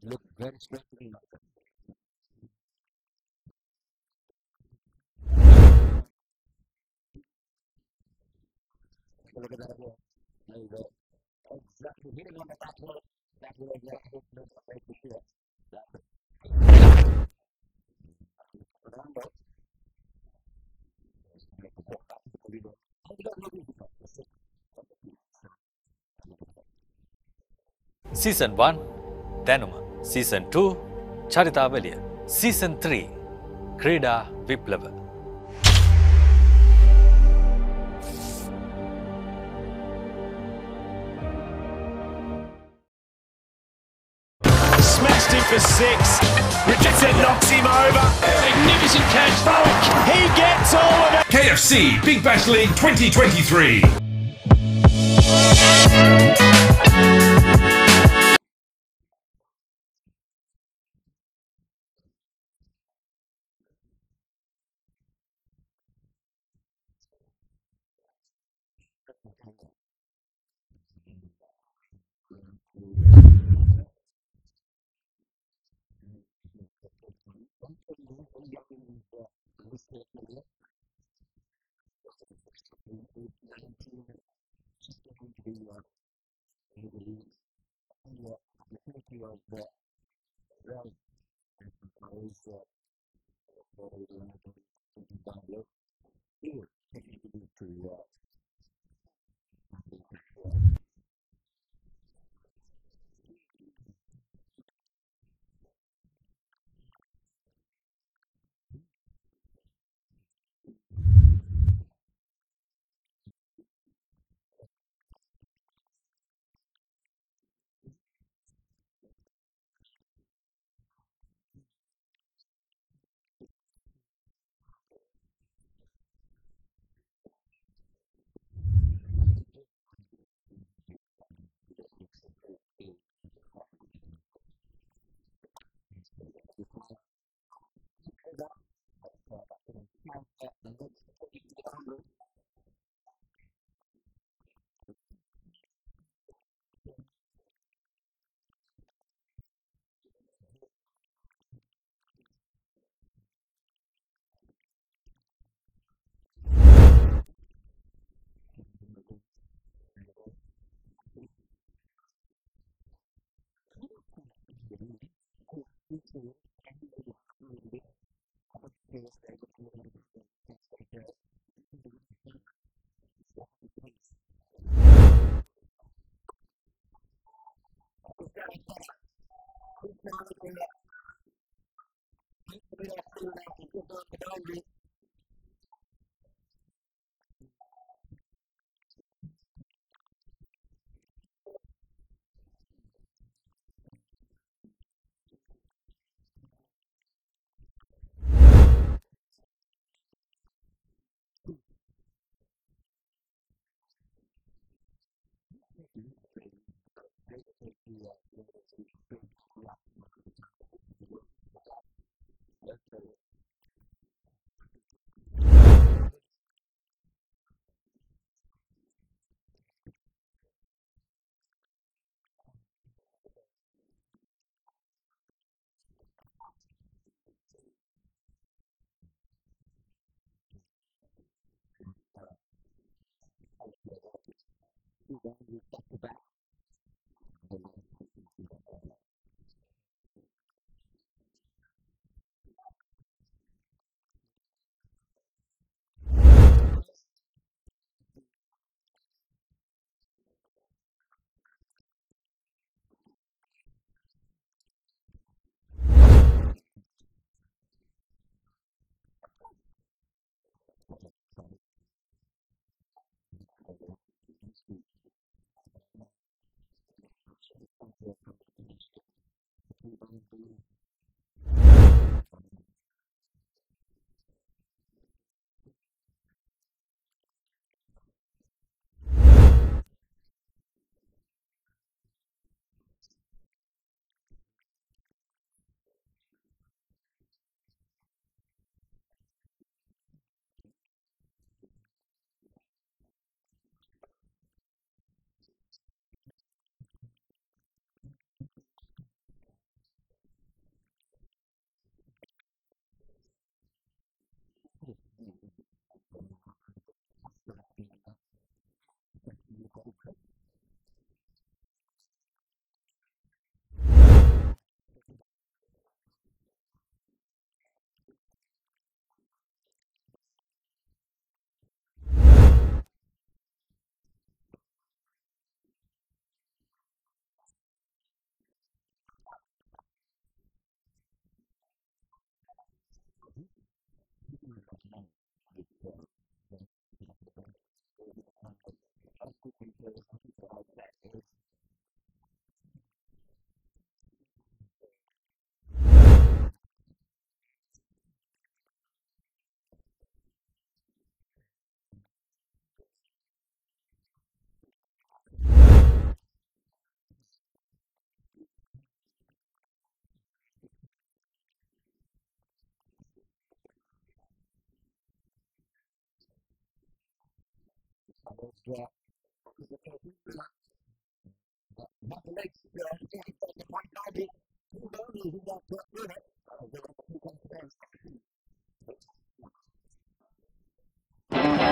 look very straight to me. Look at that again. There you go. Exactly. Hitting on the back wall. That will exactly make the shit. Season 1 දැනුම Season 2 චරිතාවලිය Season 3 ක්‍රීඩා විප්ලව Smashed him for 6. Richardson knocks him over. Magnificent catch. He gets all of it. KFC Big Bash League 2023.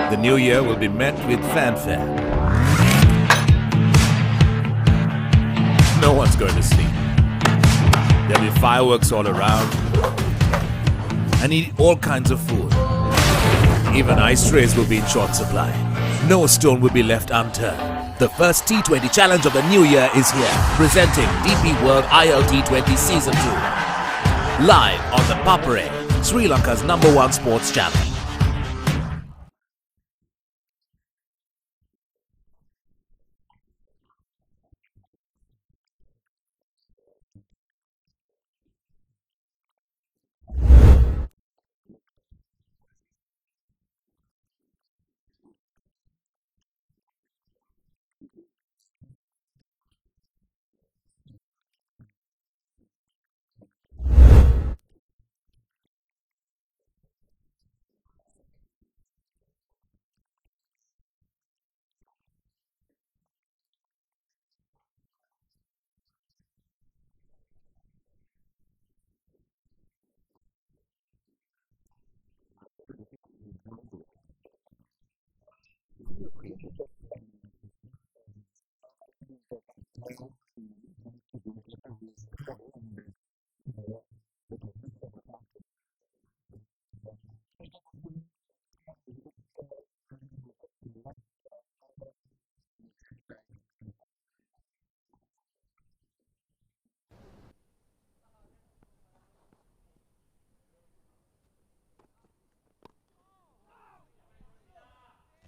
The new year will be met with fanfare. No one's going to sleep. There'll be fireworks all around. And eat all kinds of food. Even ice trays will be in short supply. No stone will be left unturned. The first T20 challenge of the new year is here. Presenting DP World ILT20 Season 2. Live on the Papare, Sri Lanka's #1 sports channel.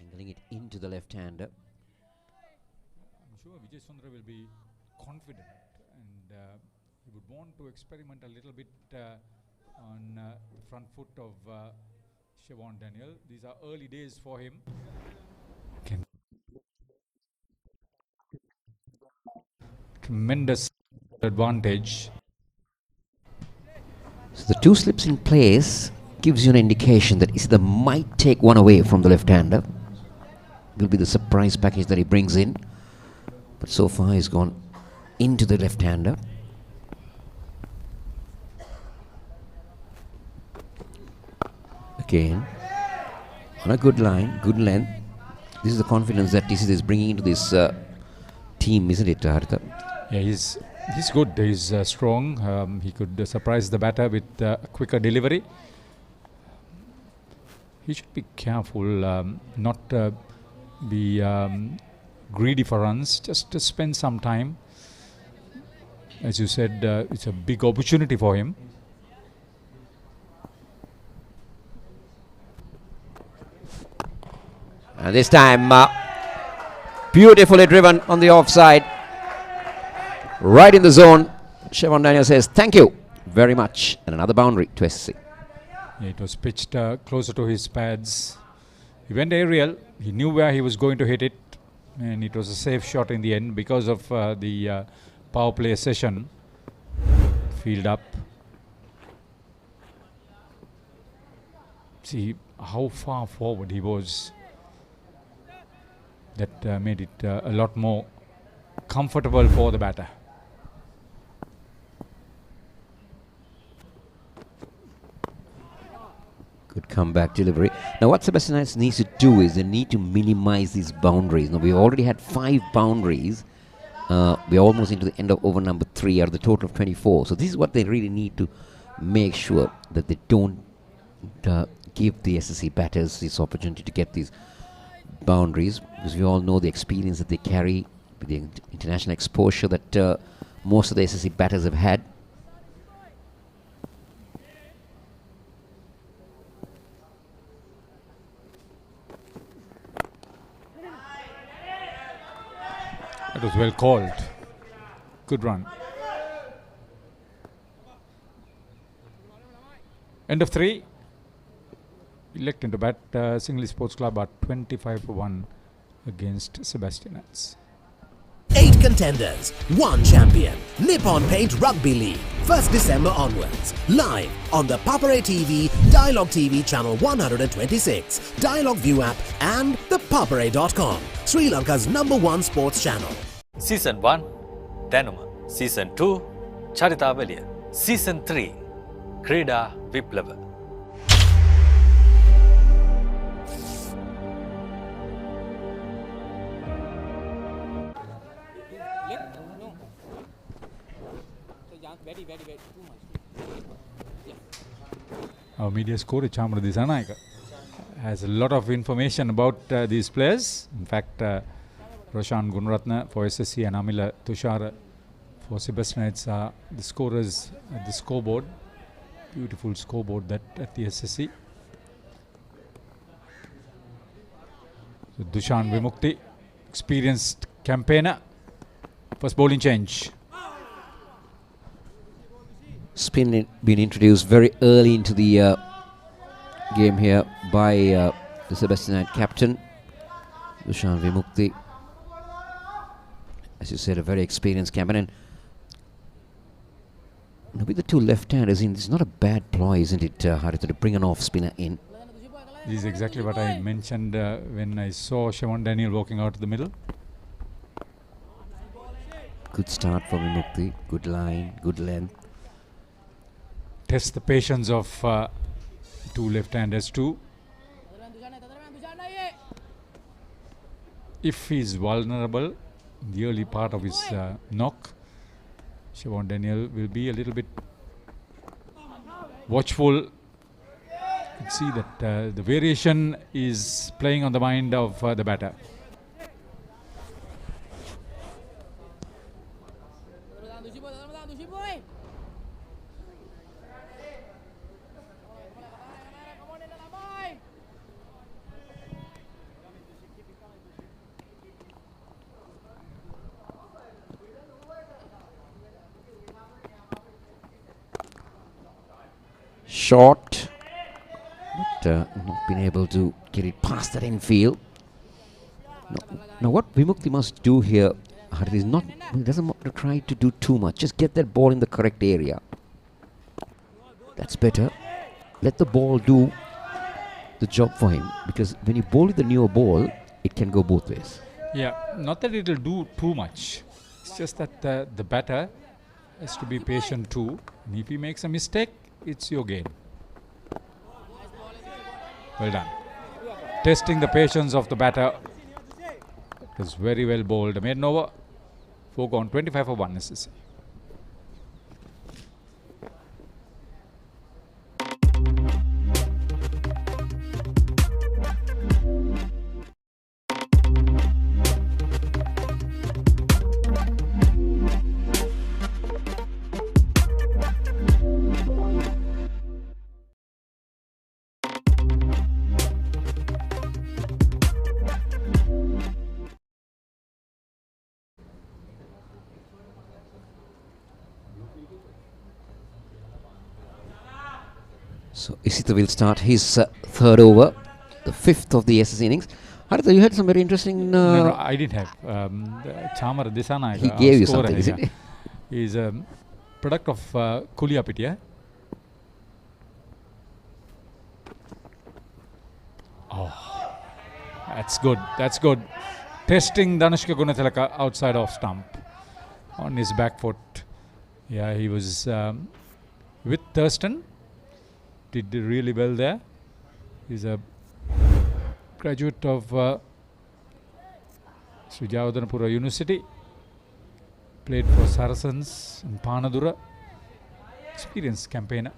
Angling it into the left-hander. I'm sure Vijay Sundara will be confident and he would want to experiment a little bit on the front foot of Siobhan Daniel. These are early days for him. Tremendous advantage. So the two slips in place gives you an indication that Isida might take one away from the left-hander. Will be the surprise package that he brings in. But so far he's gone into the left-hander. Again, on a good line, good length. This is the confidence that TCS is bringing into this team, isn't it, Harita? Yeah, he's good. He's strong. He could surprise the batter with a quicker delivery. He should be careful, not be greedy for runs, just to spend some time. As you said, it's a big opportunity for him. And this time, beautifully driven on the offside. Right in the zone. Siobhan Daniel says, thank you very much. And another boundary to SSC. Yeah, it was pitched closer to his pads. He went aerial. He knew where he was going to hit it. And it was a safe shot in the end because of the power play session. Field up. See how far forward he was. That made it a lot more comfortable for the batter. Good comeback delivery. Now what Sebastianites needs to do is they need to minimize these boundaries. Now we already had 5 boundaries. We're almost into the end of over number 3 out of the total of 24. So this is what they really need to make sure that they don't give the SSC batters this opportunity to get these boundaries, because we all know the experience that they carry with the international exposure that most of the SSC batters have had. That was well called. Good run. End of 3. Electing to bat Singhalese Sports Club at 25-1 against Sebastianites. 8 contenders, 1 champion. Nippon Paint Rugby League. 1st December onwards. Live on the Papare TV, Dialog TV Channel 126, Dialog ViU app and thepapare.com, Sri Lanka's #1 sports channel. Season 1 දැනුම, Season 2 චරිතාවලිය, Season 3 ක්‍රීඩා විප්ලව. Our media scorer Chamra Disanayaka has a lot of information about these players. In fact, Roshan Gunratna for SSC and Amila Tushara for Sebastianites are the scorers at the scoreboard. Beautiful scoreboard that at the SSC. So Dushan Vimukti, experienced campaigner. First bowling change. Spin been introduced very early into the game here by the Sebastianite captain, Dushan Vimukti. As you said, a very experienced campaigner. And with the two left-handers in, it's not a bad ploy, isn't it, Haritha, to bring an off-spinner in? This is exactly what I mentioned when I saw Siobhan Daniel walking out to the middle. Good start for Vimukti, good line, good length. Test the patience of two left-handers too. If he's vulnerable in the early part of his knock, Siobhan Daniel will be a little bit watchful. You can see that the variation is playing on the mind of the batter. Short, but not been able to get it past that infield. Now what Vimukti must do here, is not, he doesn't want to try to do too much. Just get that ball in the correct area. That's better. Let the ball do the job for him, because when you bowl with the newer ball, it can go both ways. Yeah, not that it will do too much. It's just that the batter has to be patient too. And if he makes a mistake, it's your gain. Well done. Testing the patience of the batter. It was very well bowled. Maiden over. 4 gone. 25 for 1 SSC. So Isita will start his third over, the fifth of the SSC innings. Haritha, you had some very interesting... No, I didn't have. Chamara Disanayaka. He gave you something, isn't it? He's a product of Kuliyapitiya. Oh, that's good. That's good. Testing Dhanushka Gunathilaka outside of stump on his back foot. Yeah, he was with Thurston. Did really well there. He's a graduate of Sri Jawadanapura University. Played for Saracens and Panadura. Experienced campaigner.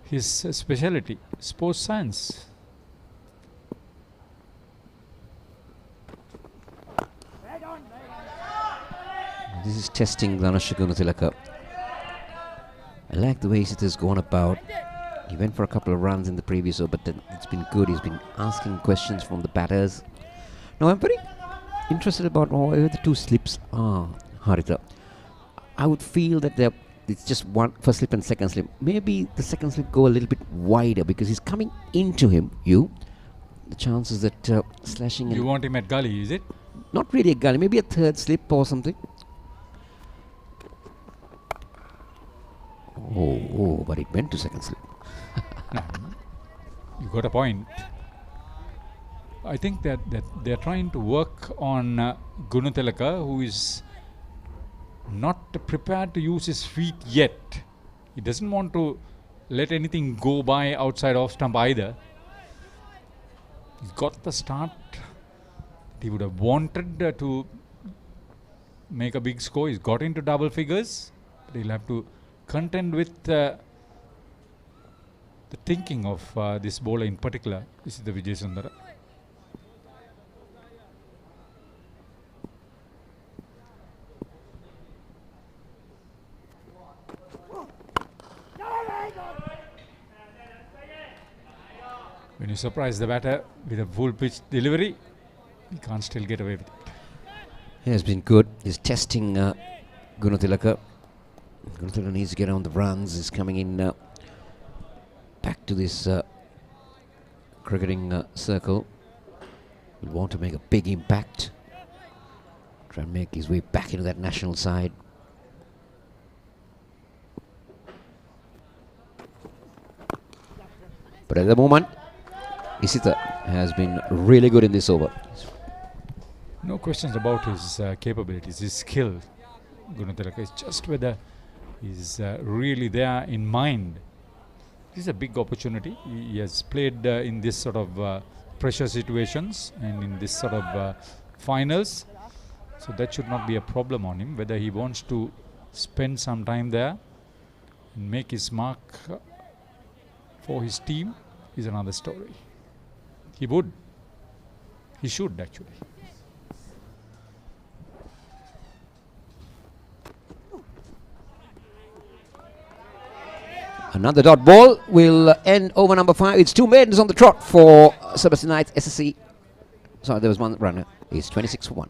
His speciality, sports science. This is testing Dhanushka Gunathilaka. I like the way it has gone about. He went for a couple of runs in the previous over, but then it's been good. He's been asking questions from the batters. Now, I'm very interested about where the two slips are, Haritha. I would feel that it's just one first slip and second slip. Maybe the second slip go a little bit wider because he's coming into him, The chances that slashing... You want him at gully, is it? Not really a gully, maybe a third slip or something. Oh, but it went to second slip. You got a point. I think that they're trying to work on Gunatilaka, who is not prepared to use his feet yet. He doesn't want to let anything go by outside off stump either. He's got the start. He would have wanted to make a big score. He's got into double figures, but he'll have to contend with the thinking of this bowler in particular. This is the Vijay Sundara. When you surprise the batter with a full pitch delivery, he can't still get away with it. He has been good. He's testing Gunatilaka. Gunatilaka needs to get on the runs. He's coming in back to this cricketing circle. Will want to make a big impact. Try and make his way back into that national side. But at the moment, Isita has been really good in this over. No questions about his capabilities, his skill. Gunatilaka is just whether he's really there in mind. This is a big opportunity. He has played in this sort of pressure situations and in this sort of finals. So that should not be a problem on him. Whether he wants to spend some time there and make his mark for his team is another story. He would. He should actually. Another dot ball will end over number 5. It's 2 maidens on the trot for Sebastianites SSC. Sorry, there was one runner. It's 26 for 1.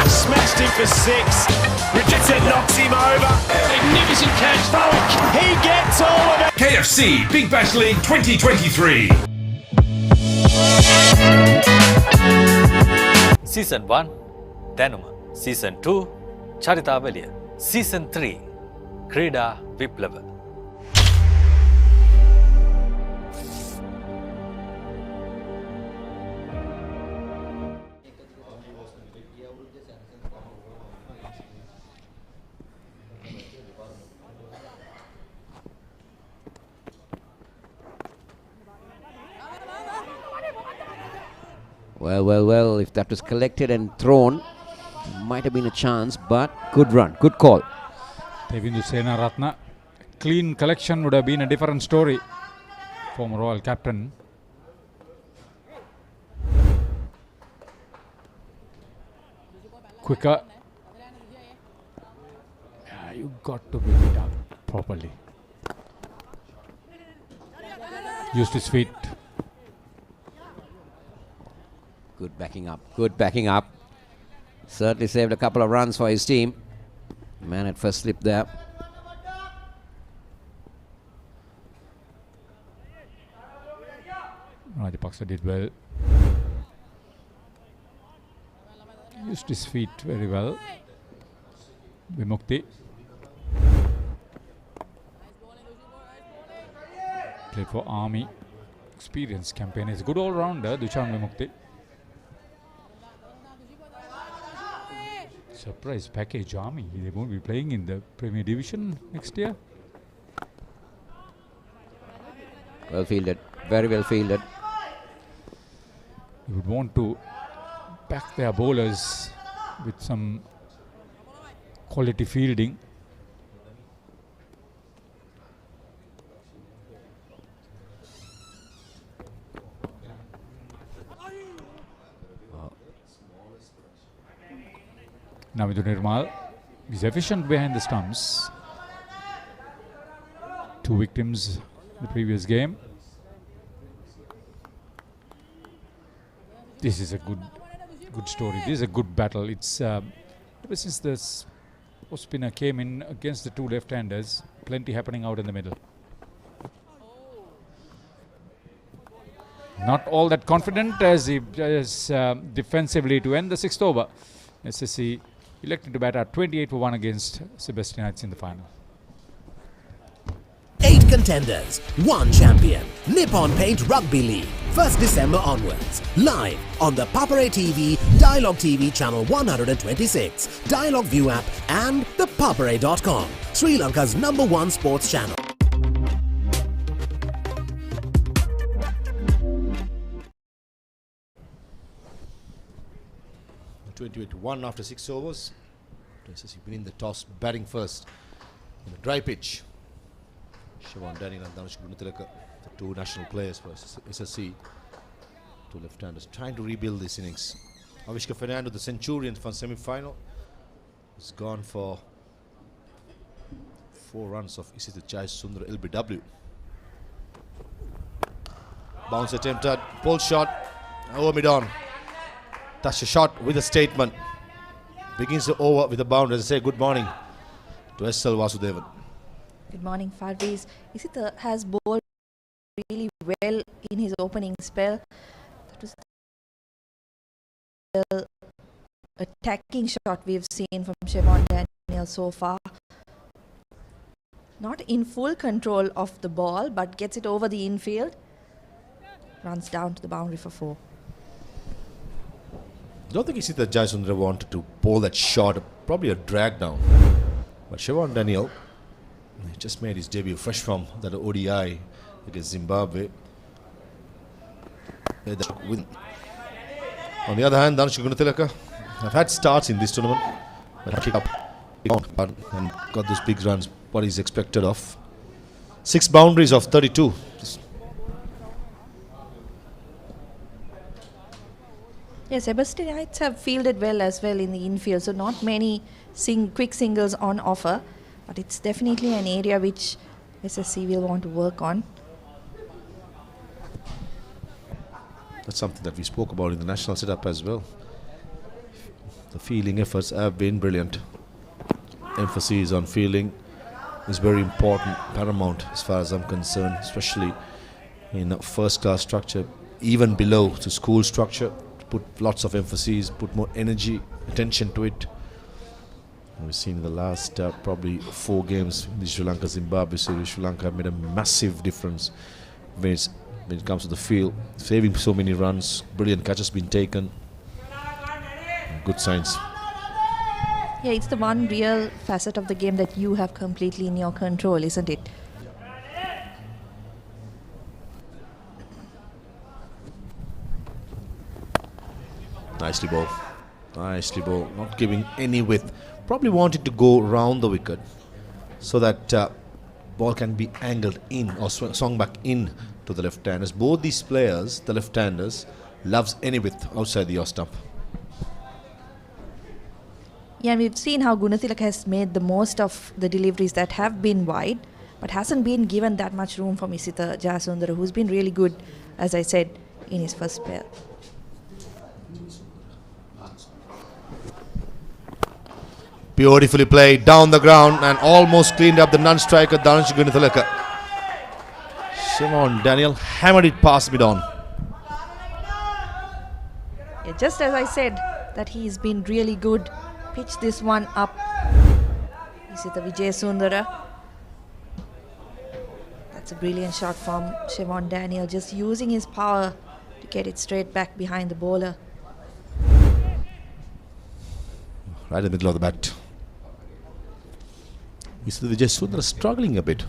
Smashed him for 6. Richardson knocks him over. Magnificent catch. Falk. He gets all of it. KFC Big Bash League 2023. Season 1 Danuma, Season 2 Charitavaliya, Season 3 Krida Viplava. Well, if that was collected and thrown, might have been a chance, but good run, good call. Devindu Senaratna, clean collection would have been a different story. Former Royal captain. Quicker. Yeah, you got to pick it up properly. Used his feet. Good backing up, good backing up. Certainly saved a couple of runs for his team. Man at first slip there. Rajapaksa did well. Used his feet very well. Vimukti. Played for Army. Experienced campaign. He's a good all-rounder, Dushan Vimukti. Surprise package Army. They won't be playing in the Premier Division next year. Well fielded, very well fielded. You would want to back their bowlers with some quality fielding. Navidu Nirmal is efficient behind the stumps. 2 victims in the previous game. This is a good story. This is a good battle. It's ever since this spinner came in against the 2 left-handers, plenty happening out in the middle. Not all that confident as he does defensively to end the 6th over. SSC elected to bat at 28 for 1 against Sebastianites in the final. contenders, one champion. Nippon Paint Rugby League, 1st December onwards. Live on the Papare TV, Dialog TV Channel 126, Dialog ViU app and ThePapare.com, Sri Lanka's #1 sports channel. (28-1) after 6 overs. SSC winning the toss, batting first in a dry pitch. Siobhan Daniel and Dhanush Gunatilaka, the two national players for SSC, two left-handers, trying to rebuild this innings. Avishka Fernando, the Centurion from semi-final, has gone for 4 runs of Isita Jai Sundar LBW. Bounce attempted, pull shot, over mid-on. Touch a shot with a statement. Begins the over with a bound. As I say, good morning to SL Vasudevan. Good morning, Fadris. Isita has bowled really well in his opening spell. That was the attacking shot we've seen from Siobhan Daniel so far. Not in full control of the ball, but gets it over the infield. Runs down to the boundary for 4. Don't think Isita Jayasundara wanted to bowl that shot, probably a drag down. But Siobhan Daniel, he just made his debut fresh from that ODI against Zimbabwe. On the other hand, Dhanush Gunatilaka have had starts in this tournament, but kick up and got those big runs, what is expected of. 6 boundaries of 32. Yes, Sebastianites have fielded well as well in the infield, so not many quick singles on offer, but it's definitely an area which SSC will want to work on. That's something that we spoke about in the national setup as well. The fielding efforts have been brilliant. Emphasis on fielding is very important, paramount as far as I'm concerned, especially in a first-class structure, even below the school structure. Put lots of emphasis, put more energy, attention to it. We've seen in the last probably 4 games in the Sri Lanka-Zimbabwe series, Sri Lanka made a massive difference when it comes to the field, saving so many runs, brilliant catches been taken. Good signs. Yeah, it's the one real facet of the game that you have completely in your control, isn't it? Nicely bowled. Nicely bowled. Not giving any width. Probably wanted to go round the wicket so that ball can be angled in or swung back in to the left-handers. Both these players, the left-handers, loves any width outside the off stump. Yeah, we've seen how Gunatilaka has made the most of the deliveries that have been wide, but hasn't been given that much room from Isita Jayasundara, who's been really good, as I said, in his first spell. Beautifully played down the ground and almost cleaned up the non-striker Dhanush Gunatilaka. Siobhan Daniel hammered it past mid-on. Yeah, just as I said that he's been really good. Pitch this one up. Isita Vijayasundara. That's a brilliant shot from Siobhan Daniel, just using his power to get it straight back behind the bowler. Right in the middle of the bat. Isita Vijayasundara struggling a bit.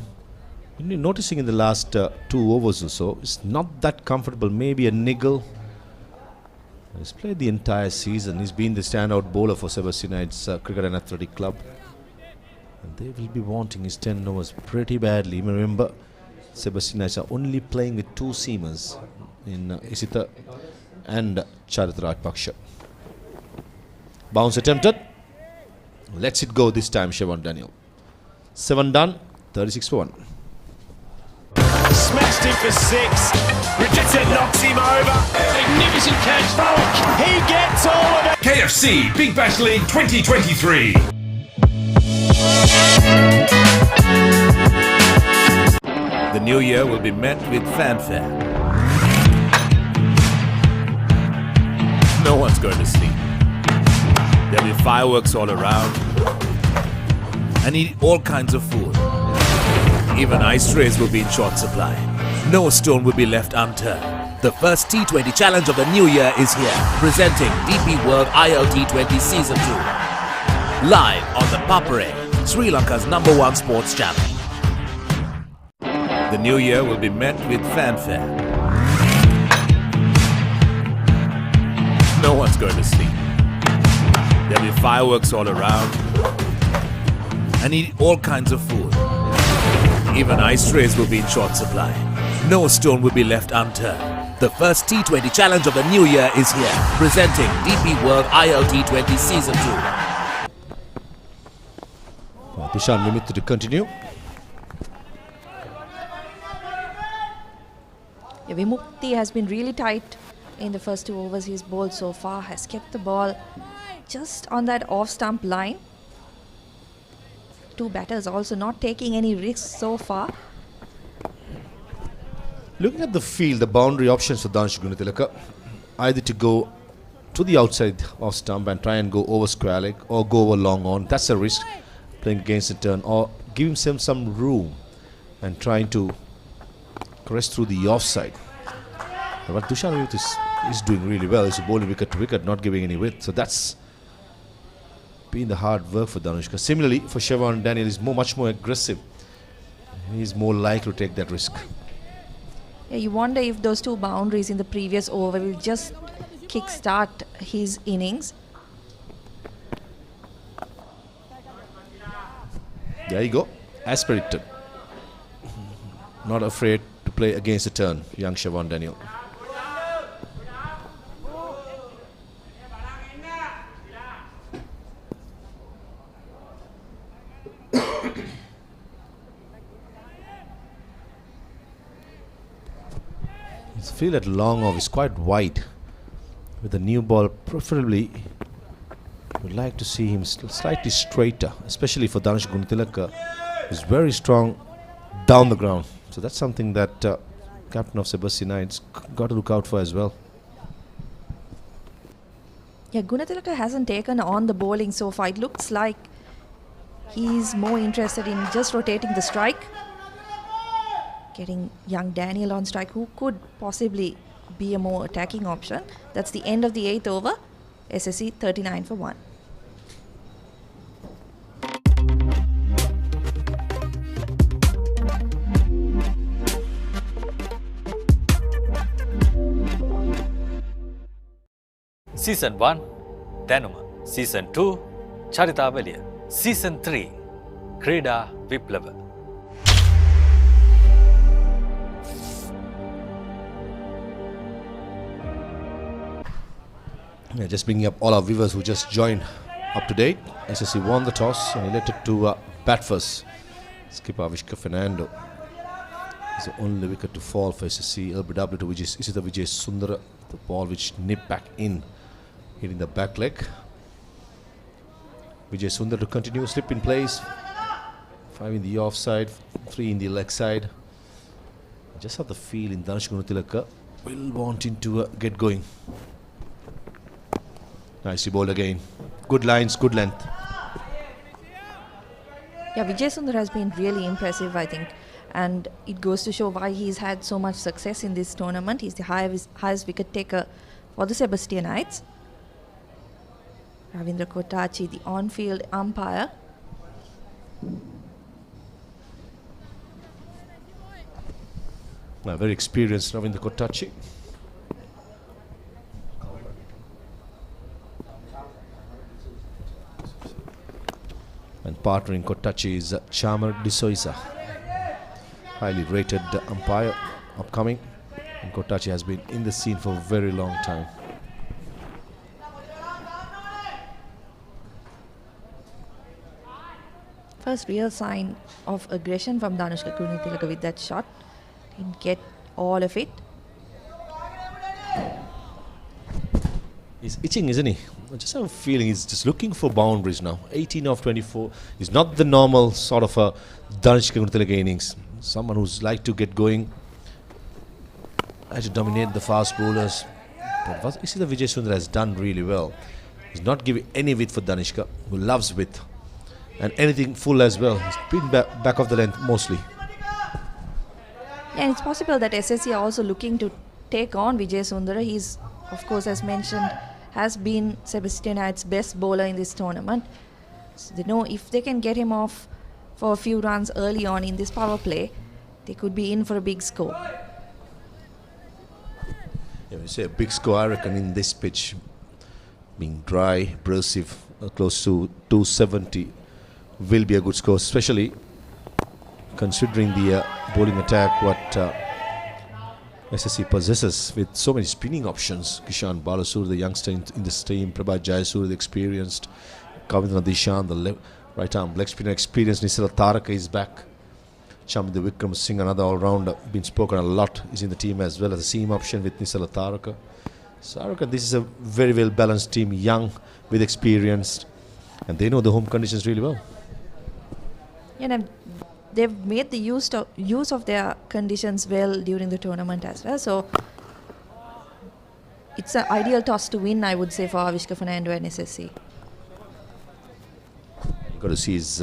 Noticing in the last 2 overs or so, it's not that comfortable. Maybe a niggle. He's played the entire season. He's been the standout bowler for Sebastianites Cricket and Athletic Club. And they will be wanting his 10 overs pretty badly. Remember, Sebastianites are only playing with 2 seamers in Isita and Charitra Rajpaksha. Bounce attempted. Lets it go this time, Siobhan Daniel. 7 done, 36 for 1. Smashed him for 6. Richardson knocks him over. Magnificent catch. Falk. He gets all of it. KFC Big Bash League 2023. The new year will be met with fanfare. No one's going to sleep. There'll be fireworks all around and eat all kinds of food. Even ice trays will be in short supply. No stone will be left unturned. The first T20 challenge of the new year is here, presenting DP World ILT20 Season 2. Live on the Papare, Sri Lanka's #1 sports channel. The new year will be met with fanfare. No one's going to sleep. There'll be fireworks all around and eat all kinds of food. Even ice trays will be in short supply. No stone will be left unturned. The first T20 challenge of the new year is here, presenting DP World ILT20 Season 2. Dushan Vimithu to continue. Yeah, Vimukti has been really tight in the first 2 overs he's bowled so far, has kept the ball just on that off-stump line. 2 batters also not taking any risks so far. Looking at the field, the boundary options for Danush Gunatilaka, either to go to the outside off stump and try and go over square leg or go over long on. That's a risk, playing against the turn, or give him some room and trying to crest through the offside. But Dushan Vimithu is doing really well. He's bowling wicket to wicket, not giving any width. So that's been the hard work for Danushka. Similarly, for Siobhan Daniel is much more aggressive. He's more likely to take that risk. Yeah, you wonder if those 2 boundaries in the previous over will just kick-start his innings. There you go, as predicted. Not afraid to play against the turn, young Siobhan Daniel. His field at long off is quite wide. With the new ball, preferably, would like to see him slightly straighter, especially for Danush Gunatilaka, who's very strong down the ground. So that's something that captain of Sebastianites got to look out for as well. Yeah, Gunatilaka hasn't taken on the bowling so far. It looks like he's more interested in just rotating the strike, getting young Daniel on strike, who could possibly be a more attacking option. That's the end of the 8th over. SSC 39 for 1. Season 1, Danuma. Season 2, Charitavaliya. Season 3, Krida Viplava. Yeah, just bringing up all our viewers who just joined up to date. SSC won the toss and elected to bat first. Skipper Avishka Fernando is the only wicket to fall for SSC. LBW to Isita Vijay Sundara, the ball which nipped back in, hitting the back leg. Vijay Sundara to continue, slip in place. 5 in the offside, 3 in the leg side. I just have the feeling Danush Gunatilaka will wanting to get going. Nicely bowled again. Good lines, good length. Yeah, Vijay Sundar has been really impressive, I think. And it goes to show why he's had so much success in this tournament. He's the highest wicket taker for the Sebastianites. Ravindra Kotachi, the on-field umpire. Very experienced Ravindra Kotachi. And partnering Kotachi is Chamar D'Souza, highly rated umpire, upcoming. And Kotachi has been in the scene for a very long time. First real sign of aggression from Danushka Gunatilaka with that shot. Didn't get all of it. He's itching, isn't he? I just have a feeling he's just looking for boundaries now. 18 of 24 is not the normal sort of a Danushka Gunatilaka innings. Someone who's like to get going, like to dominate the fast bowlers. But what Isita Vijay Sundar has done really well. He's not giving any width for Danushka, who loves width. And anything full as well. He's been back of the length mostly. And it's possible that SSC are also looking to take on Vijay Sundara. He's, of course, as mentioned, has been Sebastianites' best bowler in this tournament. So they know if they can get him off for a few runs early on in this power play, they could be in for a big score. Yeah, you say a big score, I reckon, in this pitch, being dry, abrasive, close to 270, will be a good score, especially considering the bowling attack what SSC possesses with so many spinning options. Kishan Balasur, the youngster in this team, Prabhat Jayasur, the experienced, Kavindra Dishan, the right arm leg spinner, experienced. Nisala Taraka is back. Chamindra Vikram Singh, another all-rounder, been spoken a lot, is in the team as well as a seam option with Nisala Taraka. So I reckon this is a very well balanced team, young with experience, and they know the home conditions really well. And they've made the use of their conditions well during the tournament as well. So it's an ideal toss to win, I would say, for Avishka Fernando and SSC. You got to see his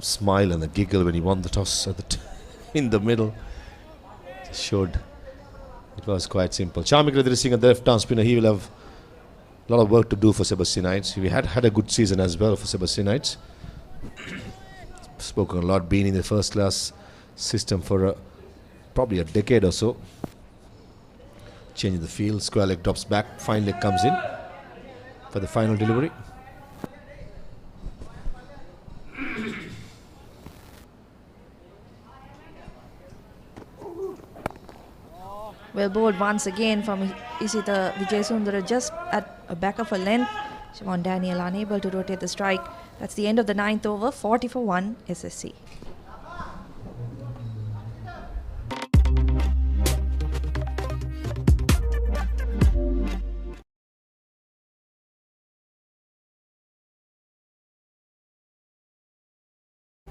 smile and the giggle when he won the toss at the in the middle. Just showed it was quite simple. Charmik Singh, the left arm spinner, he will have a lot of work to do for Sebastianites. We had a good season as well for Sebastianites. Spoken a lot, been in the first class system for probably a decade or so. Changing the field, square leg drops back, fine leg comes in for the final delivery. Well bowled once again from Isita Vijay Sundara, just at a back of a length. Siobhan Daniel unable to rotate the strike. That's the end of the 9th over, 40 for 1 SSC.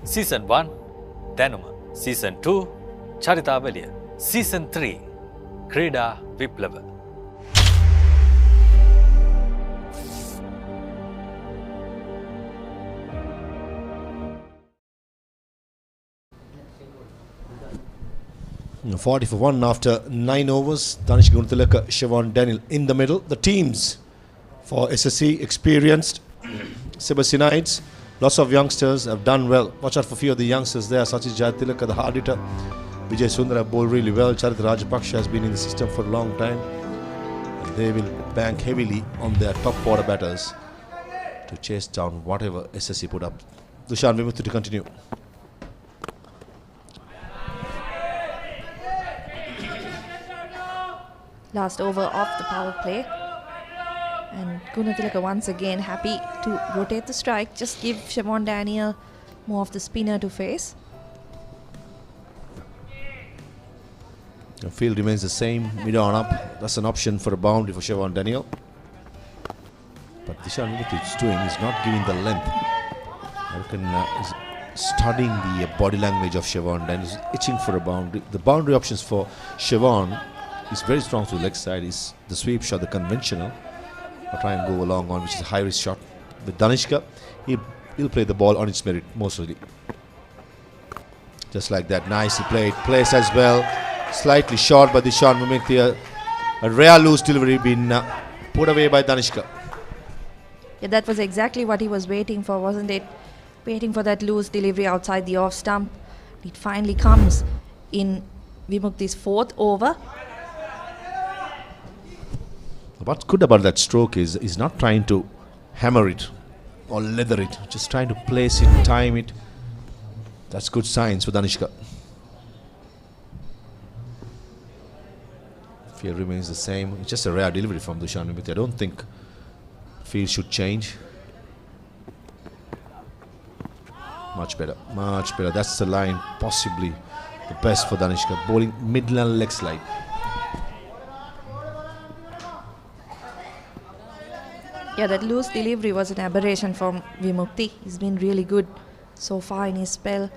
Season 1, Danuma. Season 2, Charita Velia. Season 3, Krida Viplava. You know, 40 for 1 after 9 overs. Danish Guntilaka, Siobhan Daniel in the middle. The teams for SSC, experienced. Sebastianites, lots of youngsters have done well. Watch out for a few of the youngsters there. Sachit Jayatilaka, the hard hitter. Vijay Sundara bowled really well. Charit Rajapaksa has been in the system for a long time. And they will bank heavily on their top order batters to chase down whatever SSC put up. Dushan Vimuthu to continue. Last over of the power play. And Gunatilaka once again happy to rotate the strike. Just give Siobhan Daniel more of the spinner to face. The field remains the same, mid on up. That's an option for a boundary for Siobhan Daniel. But Dishan Vimuthu is doing is not giving the length. I reckon is studying the body language of Siobhan Daniel. He's itching for a boundary. The boundary options for Siobhan is very strong to the leg side. Is the sweep shot, the conventional. I'll try and go along on, which is a high risk shot. With Danishka, he'll play the ball on its merit mostly. Just like that, nicely played. Place as well. Slightly short by Dishan Vimuthu. A rare loose delivery being put away by Danishka. Yeah, that was exactly what he was waiting for, wasn't it? Waiting for that loose delivery outside the off stump. It finally comes in Vimukti's 4th over. What's good about that stroke is he's not trying to hammer it or leather it, just trying to place it, time it. That's good signs for Danishka. Field remains the same. It's just a rare delivery from Dushan Vimuthu. I don't think field should change. Much better, much better. That's the line, possibly the best for Danishka. Bowling midland leg slide. Yeah, that loose delivery was an aberration from Vimukti. He's been really good so far in his spell.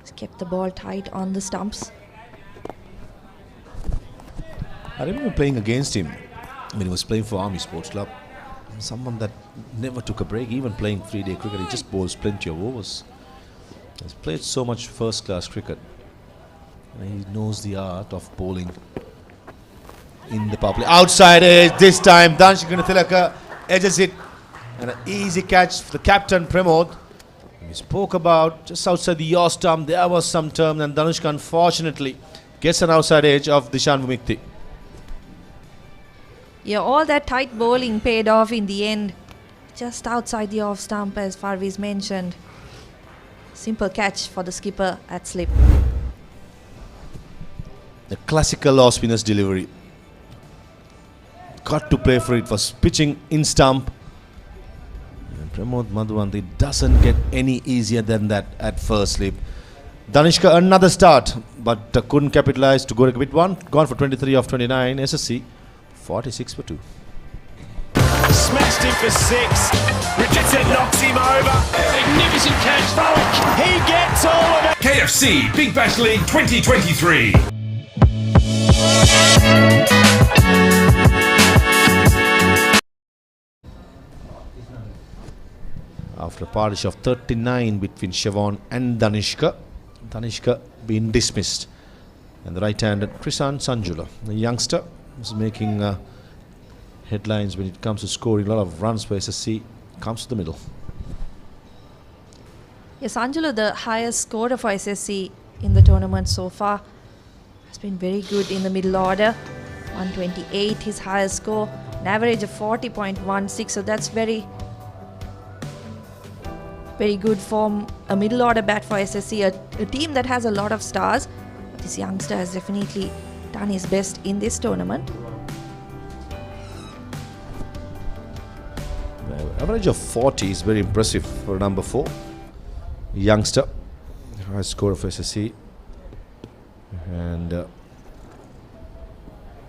He's kept the ball tight on the stumps. I remember playing against him when he was playing for Army Sports Club. Someone that never took a break, even playing 3-day cricket. He just bowls plenty of overs. He's played so much first-class cricket. He knows the art of bowling in the power play. Outside edge this time. Danushka Gunathilaka edges it. And an easy catch for the captain Pramod. We spoke about just outside the yaw stump. There was some turn, and Danushka unfortunately gets an outside edge of Dishan Vumikti. Yeah, all that tight bowling paid off in the end. Just outside the off stump, as Farviz mentioned. Simple catch for the skipper at slip. The classical off spinner's delivery. Got to play for it. Was pitching in stump. And Pramod Madhuvanti doesn't get any easier than that at first slip. Danushka another start, but couldn't capitalize to go to bit one. Gone for 23 of 29. SSC 46 for 2. Smashed him for 6. Richardson knocks him over. Magnificent catch. Falk. He gets all of it. KFC Big Bash League 2023. After a partition of 39 between Siobhan and Danushka, Danushka being dismissed. And the right-handed Krishan Sanjula, the youngster, is making headlines when it comes to scoring a lot of runs for SSC, comes to the middle. Yes, Sanjula, the highest scorer for SSC in the tournament so far, has been very good in the middle order. 128, his highest score, an average of 40.16, so that's very good form, a middle order bat for SSC, a team that has a lot of stars. But this youngster has definitely done his best in this tournament. The average of 40 is very impressive for number 4. Youngster, high score of SSC. And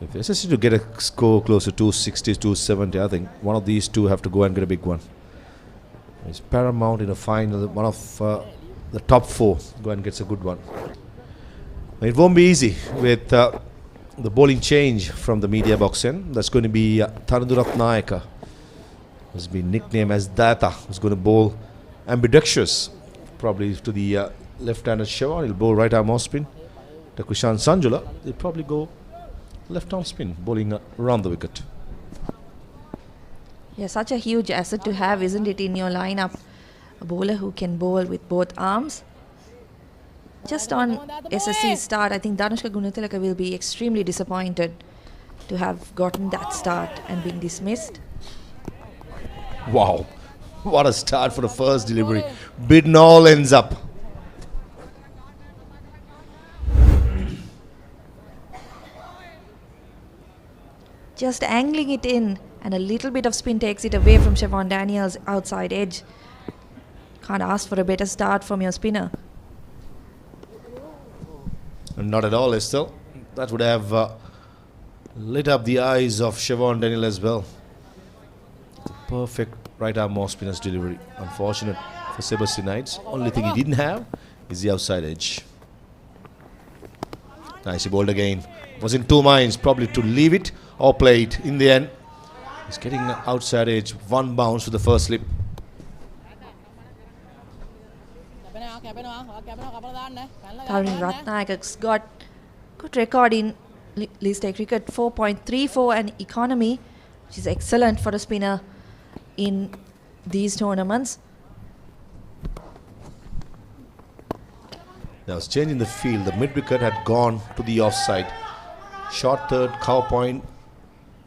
if SSC to get a score close to 260, 270, I think one of these two have to go and get a big one. It's paramount in a final. One of the top 4 go and gets a good one. It won't be easy with the bowling change from the media box end. That's going to be Thanudurat Nayaka, who's been nicknamed as Data, who's going to bowl ambidextrous, probably to the left-handed Siobhan. He'll bowl right arm off spin. The Krishan Sanjula, he'll probably go left arm spin, bowling around the wicket. Yeah, such a huge asset to have, isn't it, in your lineup? A bowler who can bowl with both arms. Just on SSC's start, I think Danushka Gunathilaka will be extremely disappointed to have gotten that start and been dismissed. Wow, what a start for the first delivery. Bid all ends up. Just angling it in, and a little bit of spin takes it away from Siobhan Daniels' outside edge. Can't ask for a better start from your spinner. Not at all, Estelle. That would have lit up the eyes of Siobhan Daniel as well. Perfect right arm off spinner's delivery. Unfortunate for Sebastianites. Only thing he didn't have is the outside edge. Nicely bowled again. Was in 2 minds, probably to leave it or play it. In the end, he's getting an outside edge. 1 bounce to the first slip. Tarun Ratnayak's got good record in List A cricket, 4.34 and economy, which is excellent for a spinner in these tournaments. There was change in the field. The mid wicket had gone to the offside. Short third, cover point,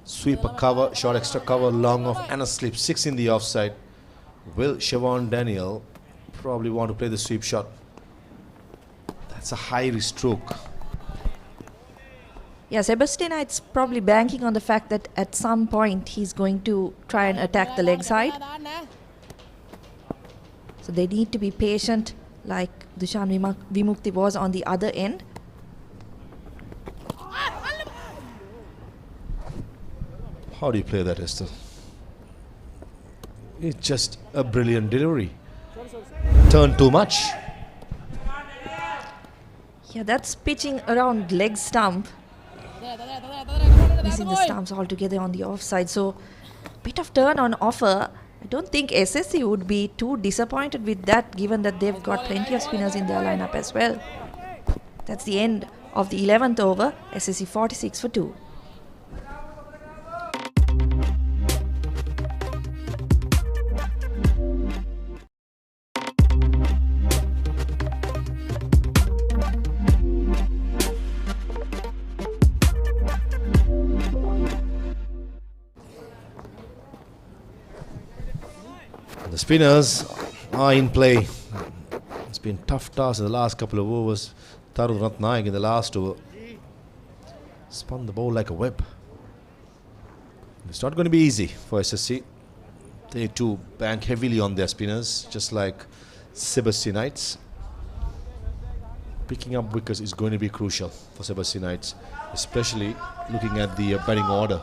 sweep a cover, short extra cover, long off and a slip. 6 in the offside. Will Siobhan Daniel probably want to play the sweep shot? That's a high risk stroke. Yeah, Sebastianites probably banking on the fact that at some point he's going to try and attack the leg side. So they need to be patient, like Dishan Vimukti was on the other end. How do you play that, Esther? It's just a brilliant delivery. Turn too much. Yeah, that's pitching around leg stump. Missing the stumps altogether on the offside. So, bit of turn on offer. I don't think SSC would be too disappointed with that, given that they've got plenty of spinners in their lineup as well. That's the end of the 11th over, SSC 46 for 2. The spinners are in play. It's been tough task in the last couple of overs. Tarun Ratnaik in the last over spun the ball like a web. It's not going to be easy for SSC. They too bank heavily on their spinners, just like Sebastianites. Picking up wickets is going to be crucial for Sebastianites, especially looking at the batting order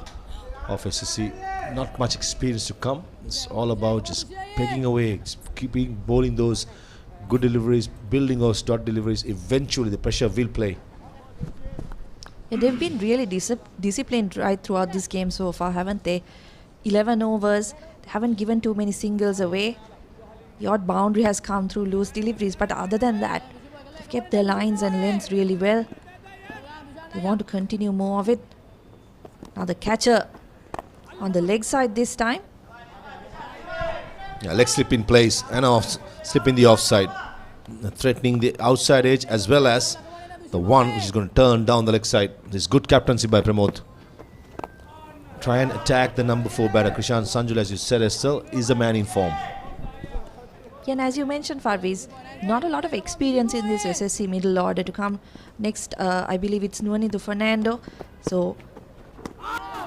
of SSC. Not much experience to come. It's all about just pegging away, keeping bowling those good deliveries, building those dot deliveries. Eventually the pressure will play. Yeah, they've been really disciplined right throughout this game so far, haven't they? 11 overs, they haven't given too many singles away. The odd boundary has come through loose deliveries, but other than that, they've kept their lines and lengths really well. They want to continue more of it. Now the catcher on the leg side this time. Yeah, leg slip in place and slip in the offside, threatening the outside edge as well as the one which is going to turn down the leg side. This good captaincy by Pramod. Try and attack the number 4 batter. Krishan Sanjul, as you said, Estelle, is a man in form. Yeah, and as you mentioned, Farviz, not a lot of experience in this SSC middle order to come. Next, I believe it's Nuanidu Fernando. So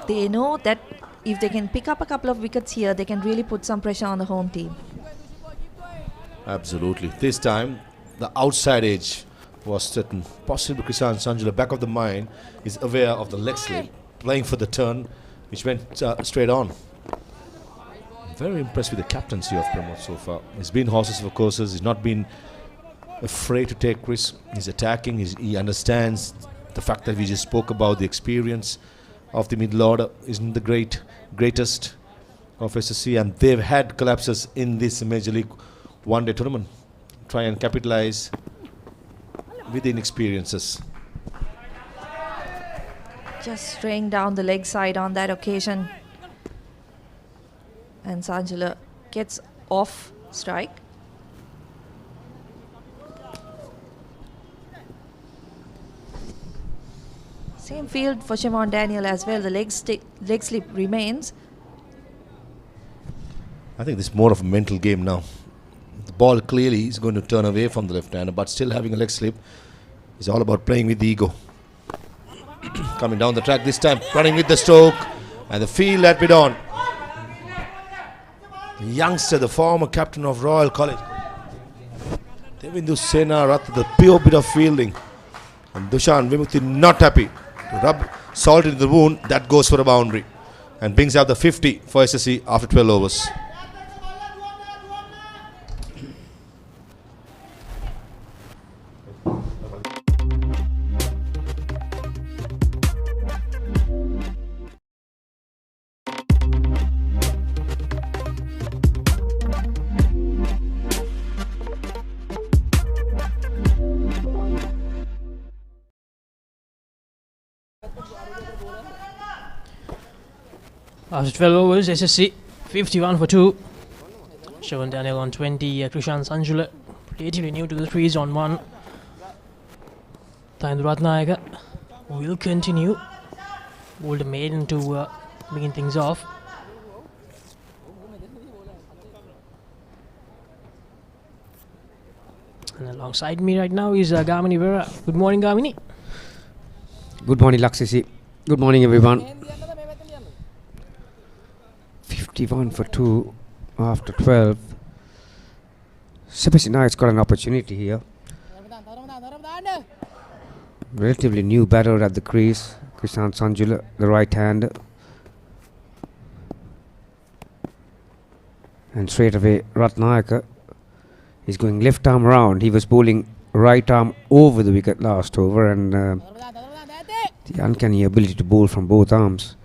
they know that if they can pick up a couple of wickets here, they can really put some pressure on the home team. Absolutely. This time, the outside edge was certain. Possibly Krishan Sanjula, back of the mind, is aware of the leg slip, playing for the turn, which went straight on. Very impressed with the captaincy of Pramod so far. He's been horses for courses. He's not been afraid to take risks. He's attacking. He understands the fact that we just spoke about the experience of the middle order isn't the greatest of SSC, and they've had collapses in this Major League one-day tournament. Try and capitalize with the inexperiences. Just straying down the leg side on that occasion. And Sanjula gets off strike. Same field for Shimon Daniel as well. The leg slip remains. I think this is more of a mental game now. The ball clearly is going to turn away from the left hander, but still having a leg slip is all about playing with the ego. Coming down the track this time, running with the stroke, and the field had been on. The youngster, the former captain of Royal College, Devindu Sena Rath, the pure bit of fielding. And Dushan Vimuthi not happy. To rub salt into the wound, that goes for a boundary and brings out the 50 for SSC after 12 overs. After 12 overs, SSC 51 for 2. Shimon Daniel on 20. Krishan Sanjula relatively new to the crease on 1. Tarun Ratnaik will continue. Hold the maiden to begin things off. And alongside me right now is Gamini Vera. Good morning, Gamini. Good morning, Laksisi. Good morning, everyone. 51 for 2 after 12. Sebastianites got an opportunity here. Relatively new batter at the crease. Krishan Sanjula, the right hand. And straight away, Ratnaik is going left arm round. He was bowling right arm over the wicket last over, and the uncanny ability to bowl from both arms.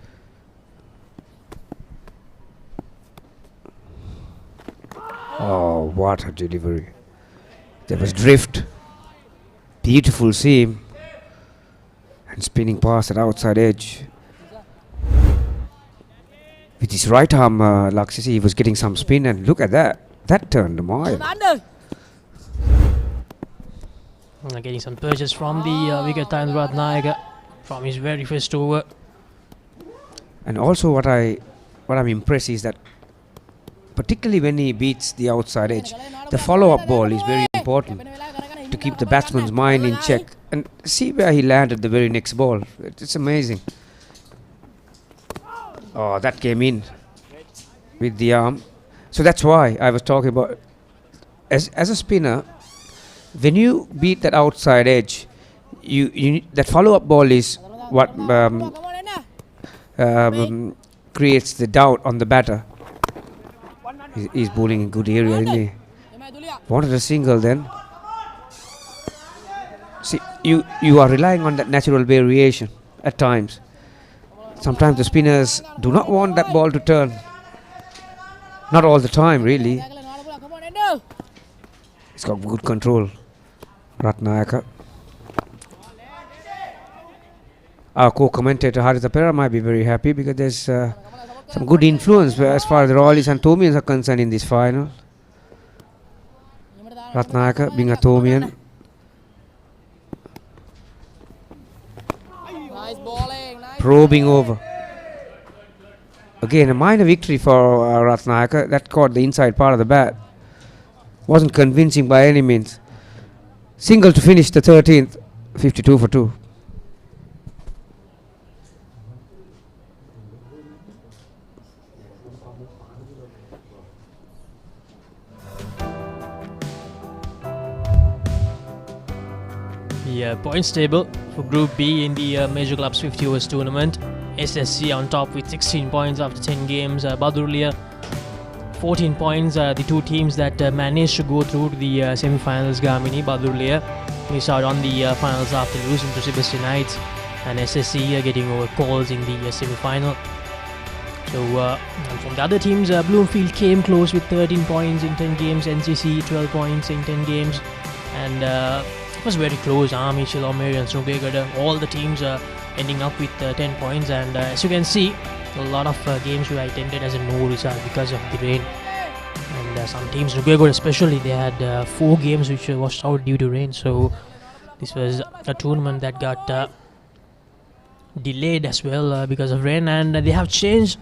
Oh, what a delivery. There was drift. Beautiful seam. And spinning past at outside edge. With his right arm, Laksisi, he was getting some spin, and look at that. That turned a mile. Getting some purchase from the wicket time Ratnayaka from his very first over. And also what I'm impressed is that particularly when he beats the outside edge, the follow-up ball is very important to keep the batsman's mind in check. And see where he landed the very next ball. It's amazing. Oh, that came in with the arm. So that's why I was talking about, as a spinner, when you beat that outside edge, you that follow-up ball is what creates the doubt on the batter. He's bowling in good area, isn't he? Wanted a single then. See, you are relying on that natural variation at times. Sometimes the spinners do not want that ball to turn. Not all the time, really. He's got good control, Ratnayaka. Our co-commentator Haritha Pera might be very happy because there's some good influence as far as the Royalies and Thomians are concerned in this final. Ratnayaka being a Thomian. Probing over. Again, a minor victory for Ratnayaka. That caught the inside part of the bat. Wasn't convincing by any means. Single to finish the 13th. 52 for 2. The points table for Group B in the Major Clubs 50 overs tournament. SSC on top with 16 points after 10 games. Badurlia 14 points. The two teams that managed to go through to the semi-finals, Gamini, Badurlia, missed out on the finals after losing to Sebastianites, and SSC getting over calls in the semi-final. So and from the other teams, Bloomfield came close with 13 points in 10 games, NCC 12 points in 10 games, and it was very close. Army, Chilomere and Snugegada, all the teams ending up with 10 points, and as you can see, a lot of games were attended as a no result because of the rain. And some teams, Snugegada especially, they had 4 games which were washed out due to rain. So this was a tournament that got delayed as well because of rain, and they have changed.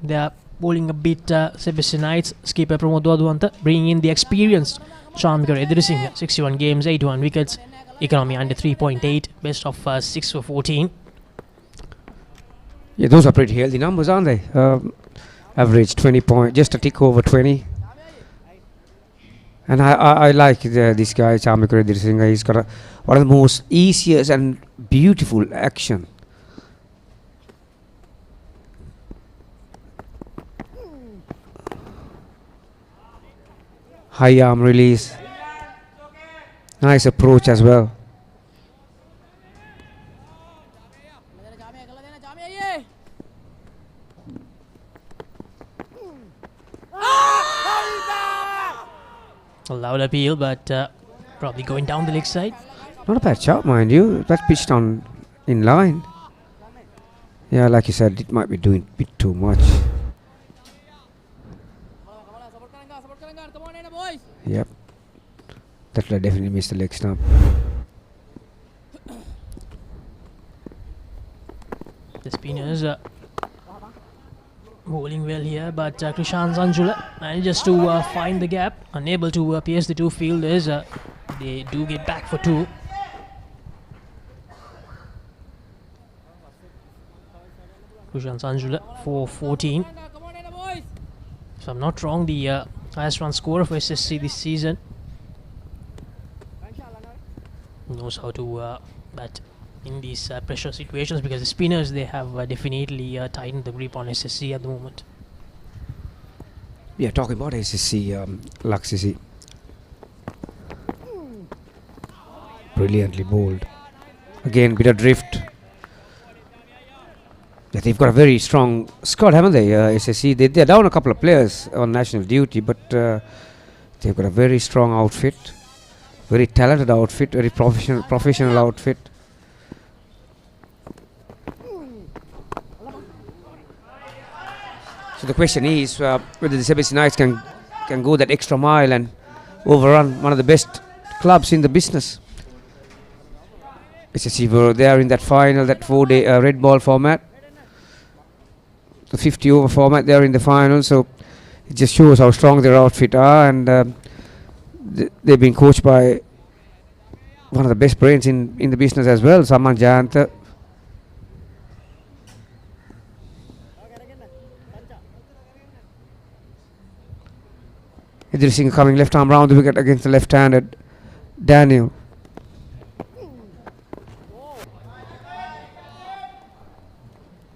They are bowling a bit Sebastianites, skipper Pramod Wadwanta, bringing in the experienced Shamikar Edirisinghe, 61 games, 81 wickets, economy under 3.8, best of 6 for 14. Yeah, those are pretty healthy numbers, aren't they? Average 20 points, just a tick over 20. And I like this guy, Shamikar Edirisinghe. He's got one of the most easiest and beautiful action. High arm release. Nice approach as well. A loud appeal, but probably going down the leg side. Not a bad shot, mind you. That's pitched on in line. Yeah, like you said, it might be doing a bit too much. Yep. That will definitely miss the leg stump. The spinners are bowling well here, but Krishan Sanjula manages to find the gap, unable to pierce the two fielders. They do get back for 2. Krishan Sanjula for 14. If I'm not wrong, the highest run scorer for SSC this season. Knows how to bat in these pressure situations, because the spinners, they have definitely tightened the grip on SSC at the moment. Yeah, talking about SSC, Laksisi. Brilliantly bowled. Again, bit of drift. Yeah, they've got a very strong squad, haven't they, SSC? They're down a couple of players on national duty, but they've got a very strong outfit. Very talented outfit, very professional outfit. So the question is whether the Sebastianites can go that extra mile and overrun one of the best clubs in the business. SSC were there in that final, that 4-day red ball format, the 50 over format there in the final. So it just shows how strong their outfit are, and they've been coached by one of the best brains in the business as well, Saman Jayanta. Idrising coming left arm round the wicket against the left-handed Daniel.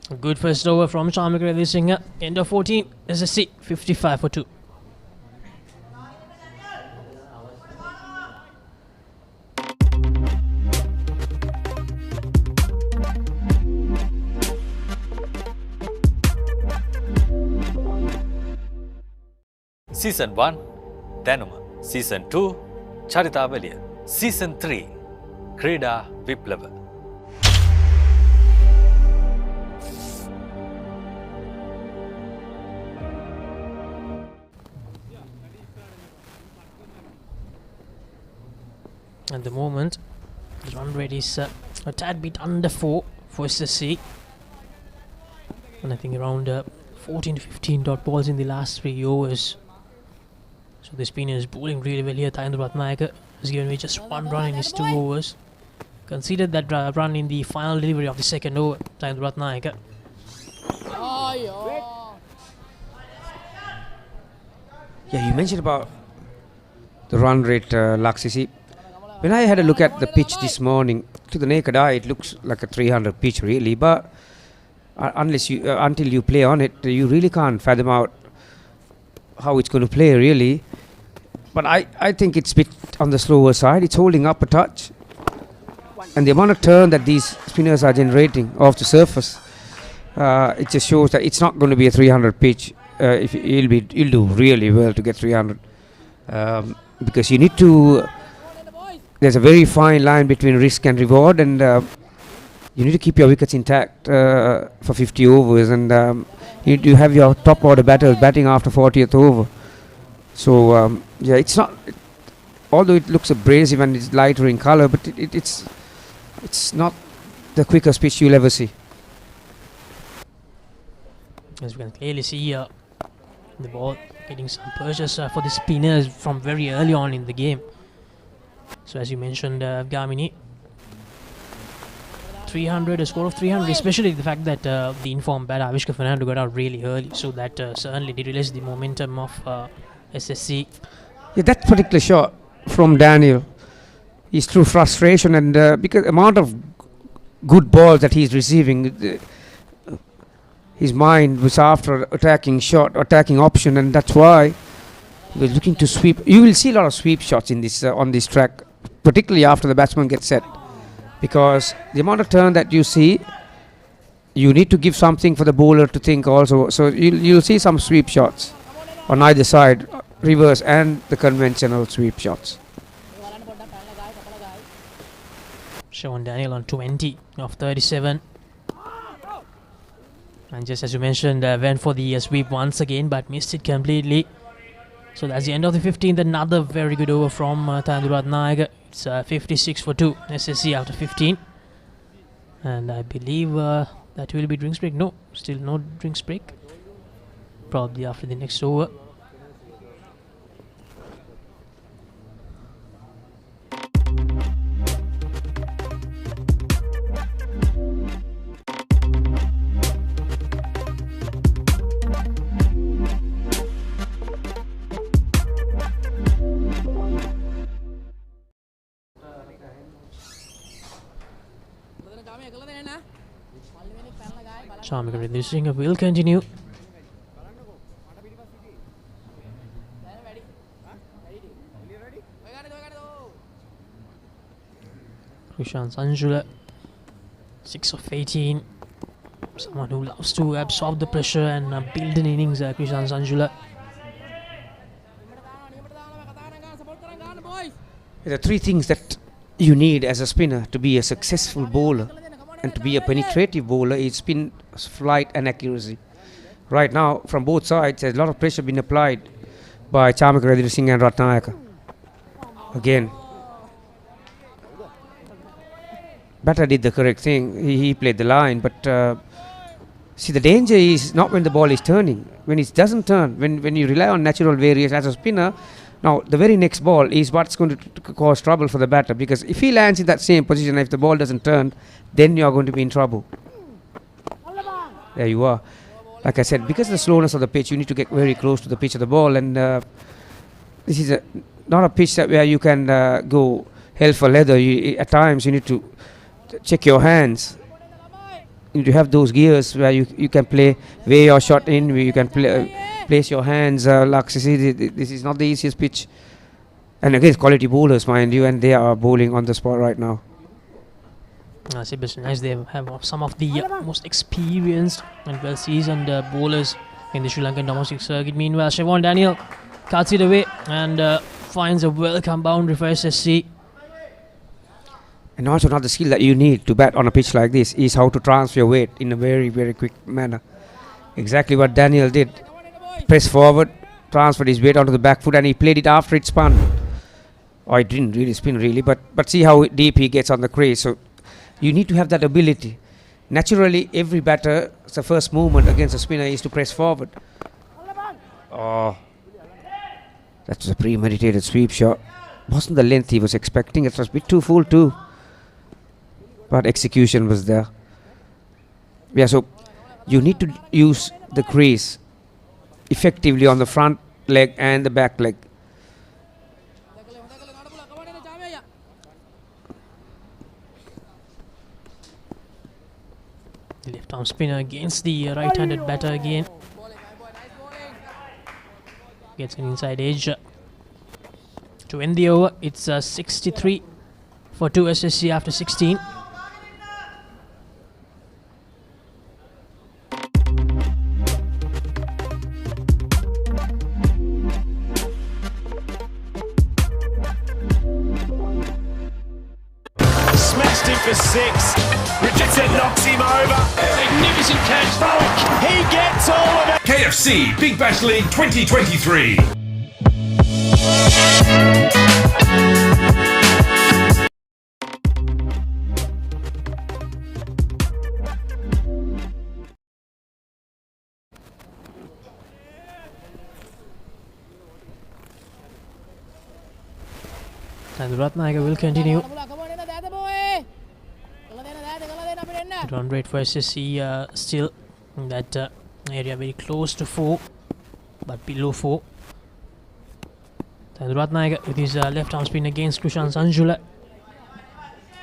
A good first over from Shamik Singh. End of 14, SSC 55 for 2. Season 1, Danuma. Season 2, Charitavaliya. Season 3, Krida Viplava. At the moment, the run rate is a tad bit under 4 for SSC. And I think around 14 to 15 dot balls in the last 3 overs. So the spinner is bowling really well here. Thayendu Ratnayaka has given me just 1 run in his 2 overs. Considered that run in the final delivery of the second over. Thayendu Ratnayaka. Yeah, you mentioned about the run rate, Laksisi. When I had a look at the pitch this morning, to the naked eye, it looks like a 300 pitch really. But until you play on it, you really can't fathom out how it's going to play really. But I think it's a bit on the slower side. It's holding up a touch, and the amount of turn that these spinners are generating off the surface, it just shows that it's not going to be a 300 pitch. If you'll do really well to get 300, because you need to. There's a very fine line between risk and reward, and you need to keep your wickets intact for 50 overs, and you need to have your top order batters batting after 40th over. So yeah, it's not. Although it looks abrasive and it's lighter in colour, but it's not the quickest pitch you'll ever see. As we can clearly see, the ball getting some pressures for the spinners from very early on in the game. So as you mentioned, Gamini, 300, a score of 300, especially the fact that the informed batter Avishka Fernando got out really early, so that certainly did release the momentum of SSC. Yeah, that particular shot from Daniel is through frustration, and because amount of good balls that he's receiving, his mind was after attacking option, and that's why he was looking to sweep. You will see a lot of sweep shots in this on this track, particularly after the batsman gets set, because the amount of turn that you see, you need to give something for the bowler to think also. So you'll see some sweep shots on either side, reverse and the conventional sweep shots. Sean Daniel on 20 of 37. And just as you mentioned, went for the sweep once again, but missed it completely. So that's the end of the 15th. Another very good over from Thayendu Ratnayaka. It's 56 for 2, SSC after 15. And I believe that will be drinks break. No, still no drinks break. Probably after the next over. Shamik Singh will continue. Krishan Sanjula, 6 of 18. Someone who loves to absorb the pressure and build an innings, Krishan Sanjula. There are 3 things that you need as a spinner to be a successful bowler and to be a penetrative bowler: is spin, flight and accuracy. Right now, from both sides, there's a lot of pressure being applied by Chamakradhir Singh and Ratnayaka. Again, batter did the correct thing. He played the line, but see, the danger is not when the ball is turning. When it doesn't turn, when you rely on natural variation as a spinner, now the very next ball is what's going to cause trouble for the batter, because if he lands in that same position, if the ball doesn't turn, then you are going to be in trouble. There you are. Like I said, because of the slowness of the pitch, you need to get very close to the pitch of the ball, and this is not a pitch where you can go hell for leather. At times, you need to check your hands. You need to have those gears where you can play way your shot in, where you can place your hands. This is not the easiest pitch. And again, quality bowlers, mind you, and they are bowling on the spot right now. Sebastianites, they have some of the most experienced and well-seasoned bowlers in the Sri Lankan domestic circuit. Meanwhile, Siobhan Daniel cuts it away and finds a welcome boundary for SSC. And also another skill that you need to bat on a pitch like this is how to transfer your weight in a very, very quick manner. Exactly what Daniel did. Press forward, transferred his weight onto the back foot, and he played it after it spun. Oh, it didn't really spin really, but see how deep he gets on the crease. So you need to have that ability. Naturally, every batter, the first movement against a spinner is to press forward. Oh, that was a premeditated sweep shot. Wasn't the length he was expecting. It was a bit too full too. But execution was there. Yeah, so you need to use the crease effectively on the front leg and the back leg. The left arm spinner against the right-handed batter again. Gets an inside edge. To end the over, it's 63 for 2 SSC after 16. Smashed him for 6. Richardson knocks him over. Magnificent catch. He gets all of it. KFC Big Bash League 2023. And Ratnayaka will continue. The run rate for SSC still in that area, very close to 4, but below 4. And Ratnayaka with his left arm spin against Krishan Sanjula.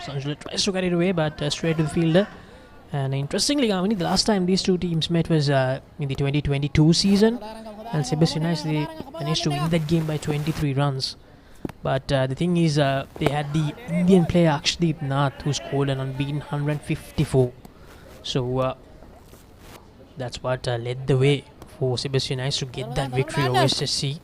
Sanjula tries to carry it away, but straight to the fielder. And interestingly, the last time these two teams met was in the 2022 season, and Sebastianites, they managed to win that game by 23 runs. But the thing is, they had the Indian player Akshdeep Nath, who scored an unbeaten 154. So that's what led the way for Sebastianites to get that victory over SSC.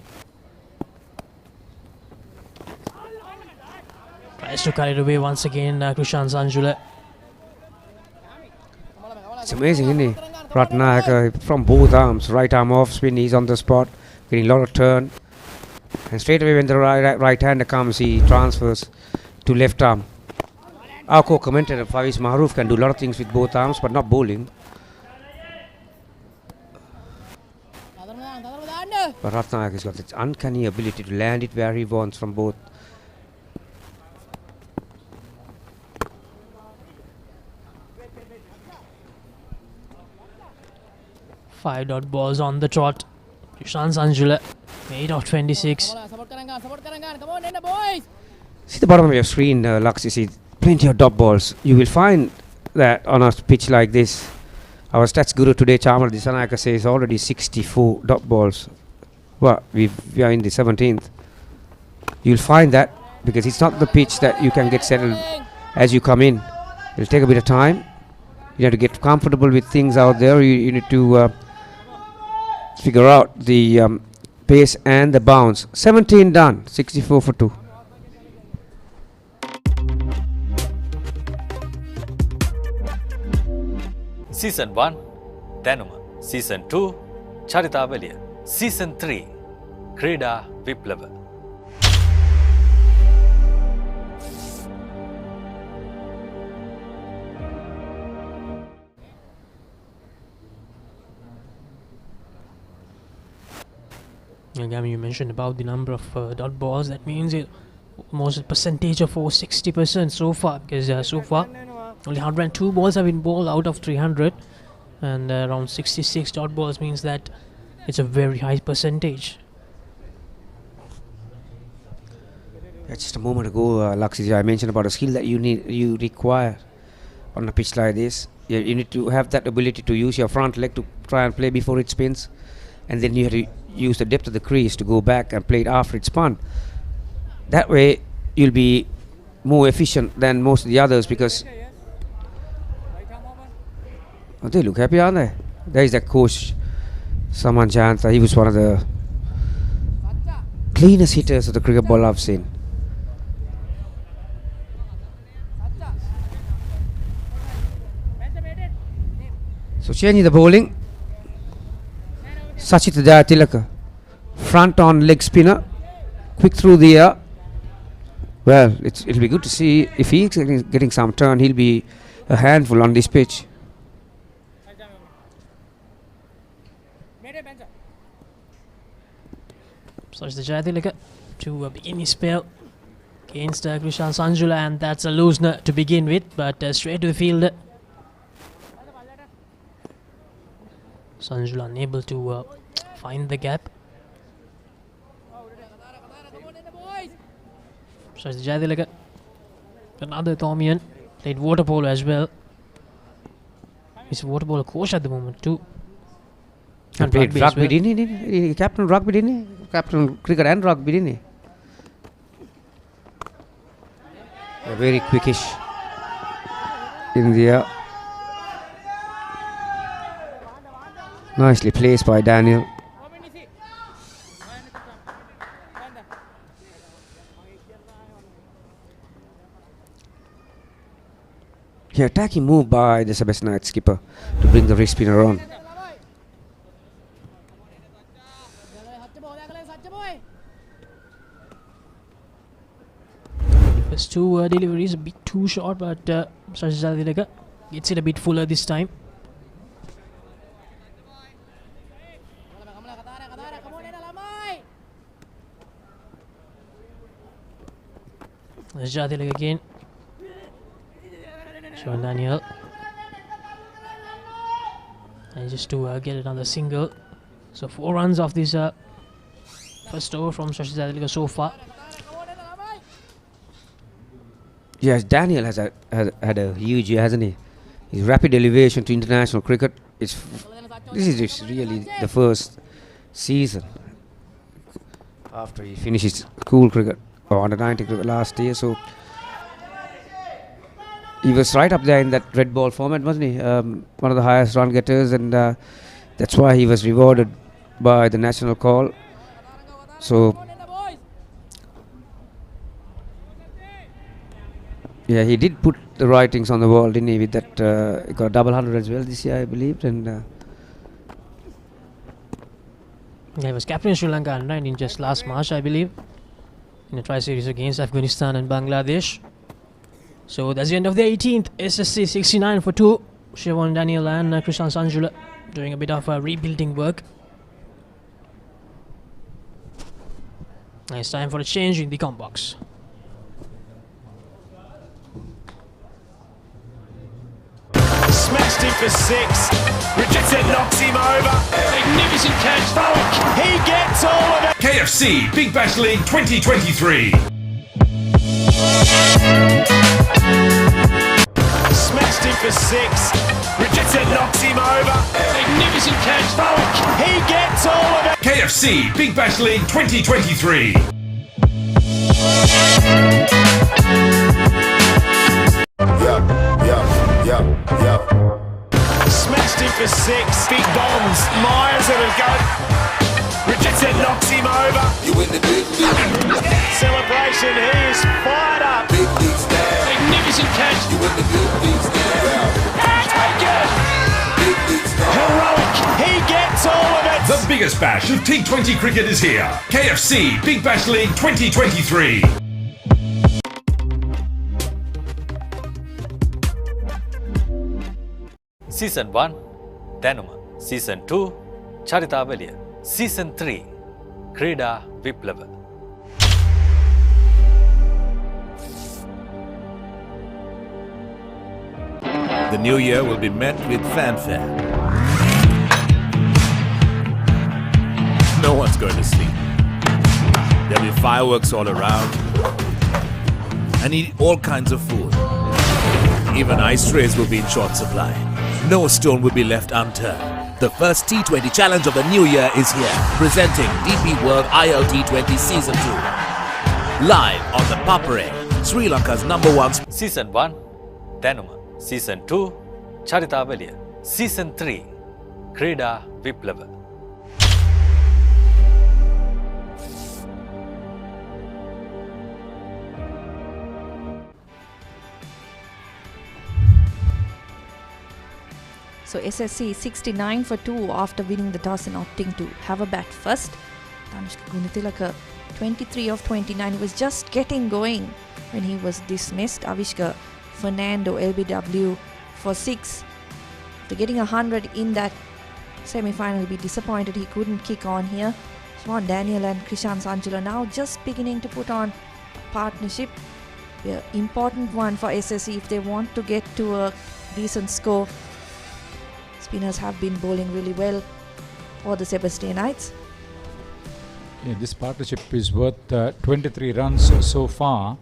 Tries to carry it away once again, Krishan Sanjula. It's amazing, isn't it? Ratnayaka from both arms, right arm off spin, he's on the spot, getting a lot of turn. And straight away when the right-hander comes, he transfers to left arm. Our co-commentator Faviz Mahroof can do a lot of things with both arms, but not bowling. But Ratnayaka has got this uncanny ability to land it where he wants from both. Five dot balls on the trot. Krishan Sanjula, 8 of 26. See the bottom of your screen, Lux, you see plenty of dot balls. You will find that on a pitch like this. Our stats guru today, Chamar Disanayaka, says already 64 dot balls. Well, we are in the 17th. You'll find that because it's not the pitch that you can get settled as you come in. It'll take a bit of time. You have to get comfortable with things out there. You need to figure out the pace and the bounce. 17 done, 64 for 2. Season 1 දැනුම, Season 2 චරිතාවලිය Season 3 ක්‍රීඩා විප්ලව. Again, you mentioned about the number of dot balls. That means it almost a percentage of over 60% so far, because so far only 102 balls have been bowled out of 300, and around 66 dot balls means that it's a very high percentage. Yeah, just a moment ago, Laksiji, I mentioned about a skill that you require on a pitch like this. You need to have that ability to use your front leg to try and play before it spins, and then you have to use the depth of the crease to go back and play it after it's spun. That way you'll be more efficient than most of the others, because they look happy, aren't they? There is that coach Saman Janta. He was one of the cleanest hitters of the cricket ball I've seen. So changing the bowling, Sachita Jayatilaka, front on leg spinner, quick through the air. Well, it'll be good to see if he's getting some turn. He'll be a handful on this pitch. Sachita Jayatilaka to begin his spell against Krishan Sanjula, and that's a loosener to begin with, but straight to the fielder. Sanjula unable to find the gap. Sachita Jayatilaka, another Thomian, played water polo as well. He's a water polo coach at the moment too. And played rugby, didn't he? Captain rugby, didn't he? Captain cricket and rugby, didn't he? Very quickish in the air. Nicely placed by Daniel. Yeah, attacking move by the Sebastianites skipper to bring the wrist spinner on. First two deliveries a bit too short, but Sachita Jayatilaka gets it a bit fuller this time. Jayatilaka again. Sean Daniel. And just to get another single. So 4 runs off this first over from Sachita Jayatilaka so far. Yes, Daniel has had a huge year, hasn't he? His rapid elevation to international cricket. This is just really the first season after he finished his school cricket or under 90 cricket last year. So he was right up there in that red ball format, wasn't he? One of the highest run getters, and that's why he was rewarded by the national call. So yeah, he did put the writings on the wall, didn't he? With that, he got a double 100 as well this year, I believe. And yeah, he was captain in Sri Lanka in just last March, I believe, in a tri-series against Afghanistan and Bangladesh. So that's the end of the 18th SSC 69 for 2. Siobhan Daniel and Krishan Sanjula doing a bit of rebuilding work. And it's time for a change in the comp box. Smashed him for 6. Richardson knocks him over. Magnificent catch. Falk. He gets all of it. KFC Big Bash League 2023. Smashed him for 6. Richardson knocks him over. Magnificent catch. Falk. He gets all of it. KFC Big Bash League 2023. Smashed him for 6. Big bombs. Myers at a go. Richardson knocks him over. You in the big league. Celebration. He is fired up. Big league style. Magnificent catch. You in the big league style. Taken. Big league style. Heroic. He gets all of it. The biggest bash of T20 cricket is here. KFC Big Bash League 2023. Season 1 දැනුම, Season 2 චරිතාවලිය, Season 3 ක්‍රීඩා විප්ලව. The new year will be met with fanfare. No one's going to sleep. There'll be fireworks all around. And eat all kinds of food. Even ice trays will be in short supply. No stone will be left unturned. The first T20 challenge of the new year is here. Presenting DP World ILT20 Season 2. Live on the Papare, Sri Lanka's #1. Season 1 දැනුම, Season 2 චරිතාවලිය, Season 3 ක්‍රීඩා විප්ලව. So SSC 69 for 2 after winning the toss and opting to have a bat first. Tanishka Gunatilaka 23 of 29. He was just getting going when he was dismissed. Avishka Fernando LBW for 6. After getting 100 in that semi-final, he'll be disappointed he couldn't kick on here. Shimon Daniel and Krishan Sanjula now just beginning to put on a partnership. An important one for SSC if they want to get to a decent score. Spinners have been bowling really well for the Sebastianites. Yeah, this partnership is worth 23 runs so far.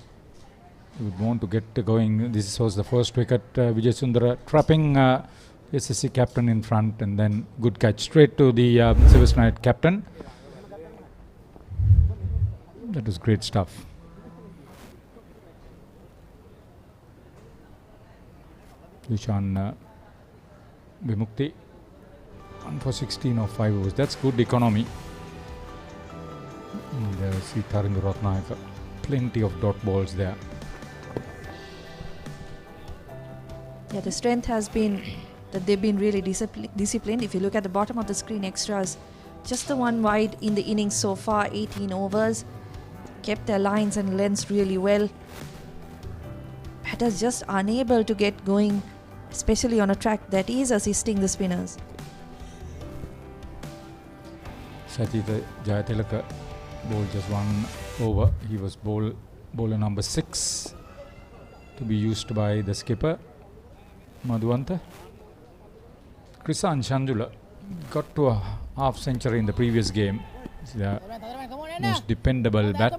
We would want to get going. This was the first wicket. Vijay Sundara trapping SSC captain in front, and then good catch straight to the Sebastianite captain. That was great stuff. Dushan Vimukti 1 for 16 of 5 overs. That's good economy. And see Tharindu Ratnayaka, plenty of dot balls there. Yeah, the strength has been that they've been really disciplined. If you look at the bottom of the screen, extras, just the one wide in the innings so far, 18 overs. Kept their lines and lengths really well. Batters just unable to get going, especially on a track that is assisting the spinners. Sathitha Jayatilaka bowled just 1 over. He was bowler number 6 to be used by the skipper Madhuwanta. Krishan Sanjula got to a half century in the previous game. He's the most dependable bat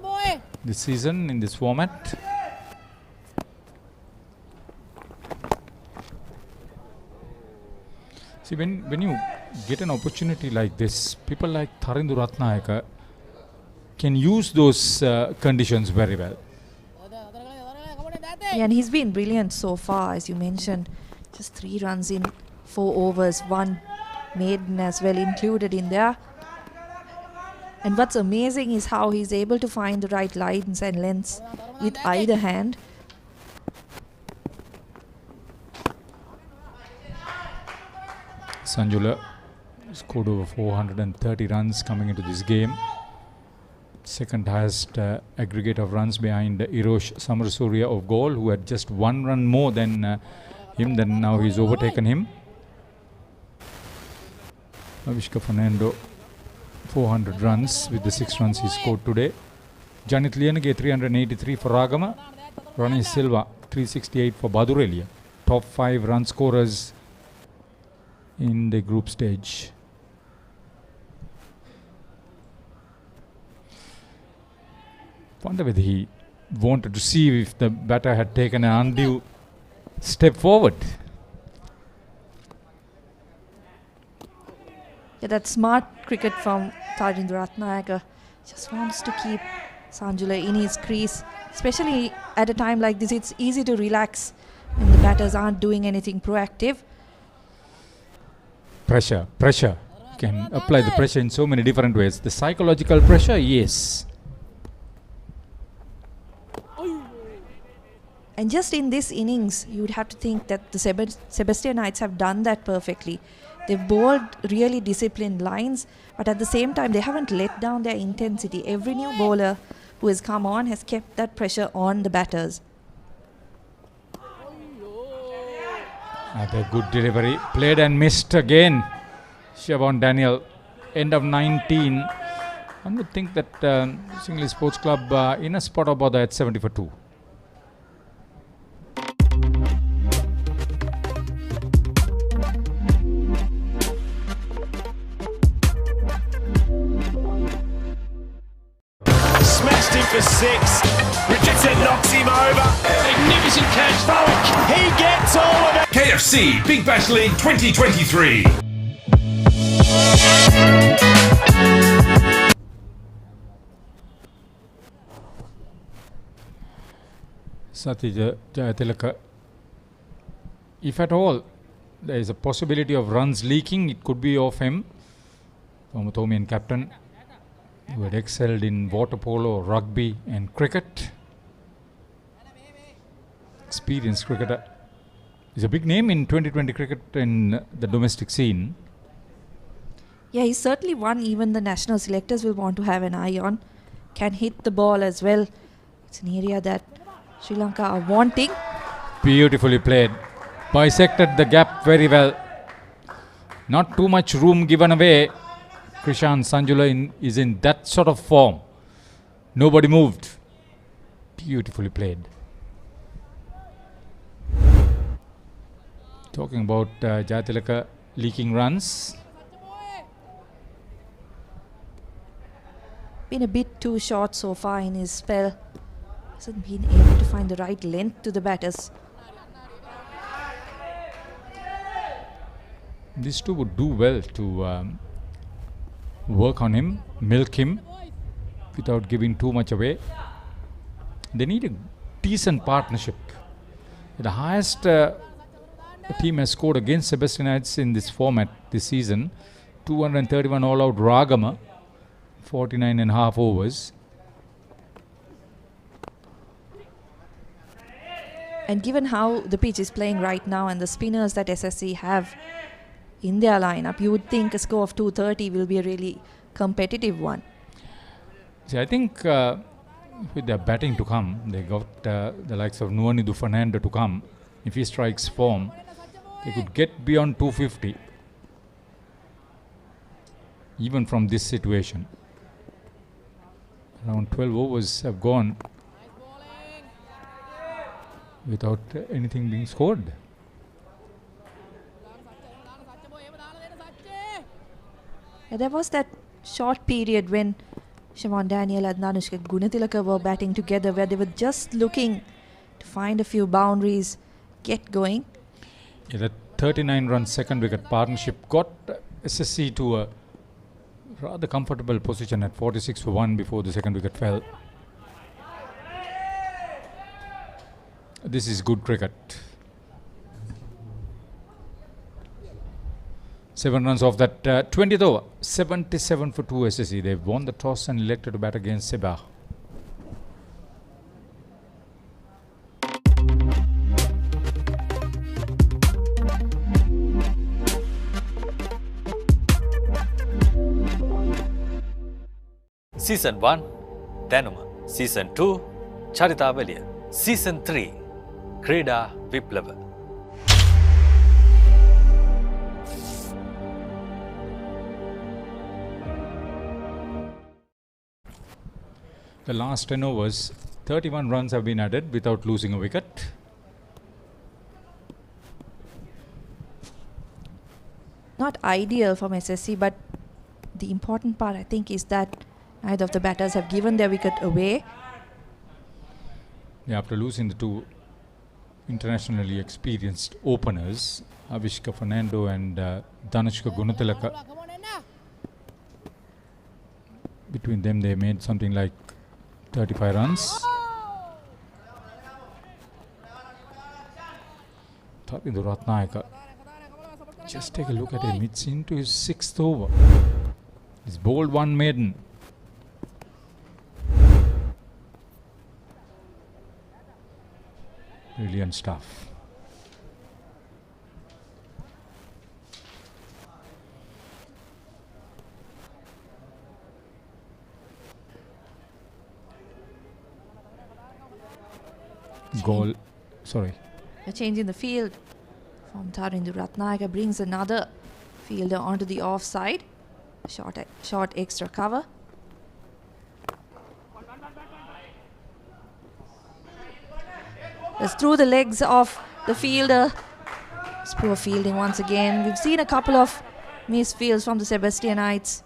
this season in this format. See, when you get an opportunity like this, people like Tharindu Ratnayaka can use those conditions very well. Yeah, and he's been brilliant so far, as you mentioned. Just 3 runs in 4 overs, 1 maiden as well included in there. And what's amazing is how he's able to find the right lines and lengths with either hand. Sanjula scored over 430 runs coming into this game. Second highest aggregate of runs behind Irosh Samarasuriya of Galle, who had just 1 run more than him. Then now he's overtaken him. Avishka Fernando 400 runs with the 6 runs he scored today. Janith Liyanage 383 for Ragama. Ronnie Silva 368 for Badurelia. Top 5 run scorers in the group stage. Wonder whether he wanted to see if the batter had taken an undue step forward. Yeah, that's smart cricket from Tharindu Ratnayaka. Just wants to keep Sanjula in his crease. Especially at a time like this, it's easy to relax when the batters aren't doing anything proactive. Pressure. You can apply the pressure in so many different ways. The psychological pressure, yes. And just in this innings, you would have to think that the Sebastianites have done that perfectly. They've bowled really disciplined lines, but at the same time, they haven't let down their intensity. Every new bowler who has come on has kept that pressure on the batters. Another good delivery. Played and missed again. Siobhan Daniel, end of 19. One would think that Singhalese Sports Club in a spot about at 70 for 2. Smashed him for 6. Richardson knocks him over. Magnificent catch, Falk. He gets all of it. KFC Big Bash League 2023. Satya Jayatilaka. If at all there is a possibility of runs leaking, it could be of him, former Thomian captain, who had excelled in water polo, rugby and cricket. Experienced cricketer. He's a big name in 2020 cricket in the domestic scene. Yeah, he's certainly one even the national selectors will want to have an eye on. Can hit the ball as well. It's an area that Sri Lanka are wanting. Beautifully played. Bisected the gap very well. Not too much room given away. Krishan Sanjula is in that sort of form. Nobody moved. Beautifully played. Talking about Jayatilaka leaking runs. Been a bit too short so far in his spell. Hasn't been able to find the right length to the batters. These two would do well to work on him, milk him without giving too much away. They need a decent partnership. The highest the team has scored against Sebastianites in this format this season, 231 all-out Ragama, 49.5 overs. And given how the pitch is playing right now and the spinners that SSC have in their lineup, you would think a score of 230 will be a really competitive one. See, I think with their batting to come, they got the likes of Nuanidu Fernando to come. If he strikes form, they could get beyond 250. Even from this situation. Around 12 overs have gone without anything being scored. Yeah, there was that short period when Siobhan Daniel and Anushka Gunatilaka were batting together where they were just looking to find a few boundaries, get going. Yeah, that 39-run second wicket partnership got SSC to a rather comfortable position at 46 for 1 before the second wicket fell. This is good cricket. 7 runs off that 20th over. 77 for 2 SSC. They've won the toss and elected to bat against Seba. Season 1, Danuma. Season 2, Charitavaliya. Season 3, Krida Viplava. The last 10 overs, 31 runs have been added without losing a wicket. Not ideal from SSC, but the important part I think is that neither of the batters have given their wicket away. Yeah, after losing the two internationally experienced openers, Avishka Fernando and Dhanushka Gunatilaka, between them they made something like 35 runs. Tapindu Ratnayaka. Just take a look at him. It's into his 6th over. He's bowled one maiden. Brilliant stuff. Goal. Sorry. A change in the field from Tarindu Ratnayaka brings another fielder onto the offside. Short extra cover. It's through the legs of the fielder. It's poor fielding once again. We've seen a couple of missed fields from the Sebastianites.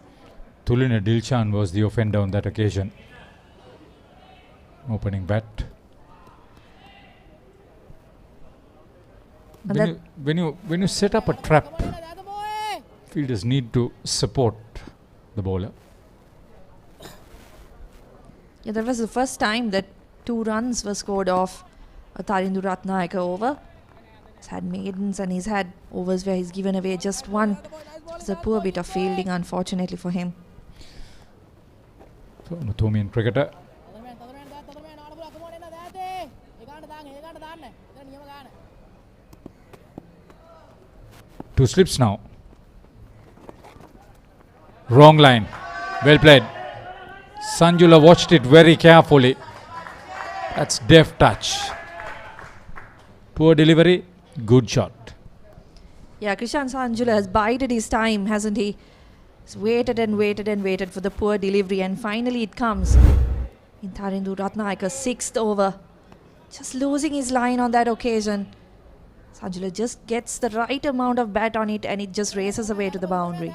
Tulina Dilchan was the offender on that occasion. Opening bat. When you set up a trap, fielders need to support the bowler. Yeah, that was the first time that 2 runs were scored off a Tarindu Ratnayaka over. He's had maidens and he's had overs where he's given away just 1. It's a poor bit of fielding, unfortunately, for him. So, Mathomian cricketer. Two slips now. Wrong line. Well played. Sanjula watched it very carefully. That's deft touch. Poor delivery. Good shot. Yeah, Krishan Sanjula has bided his time, hasn't he? He's waited and waited and waited for the poor delivery, and finally it comes. In Tarindu Ratnayaka's 6th over. Just losing his line on that occasion. Sanjula just gets the right amount of bat on it and it just races away to the boundary.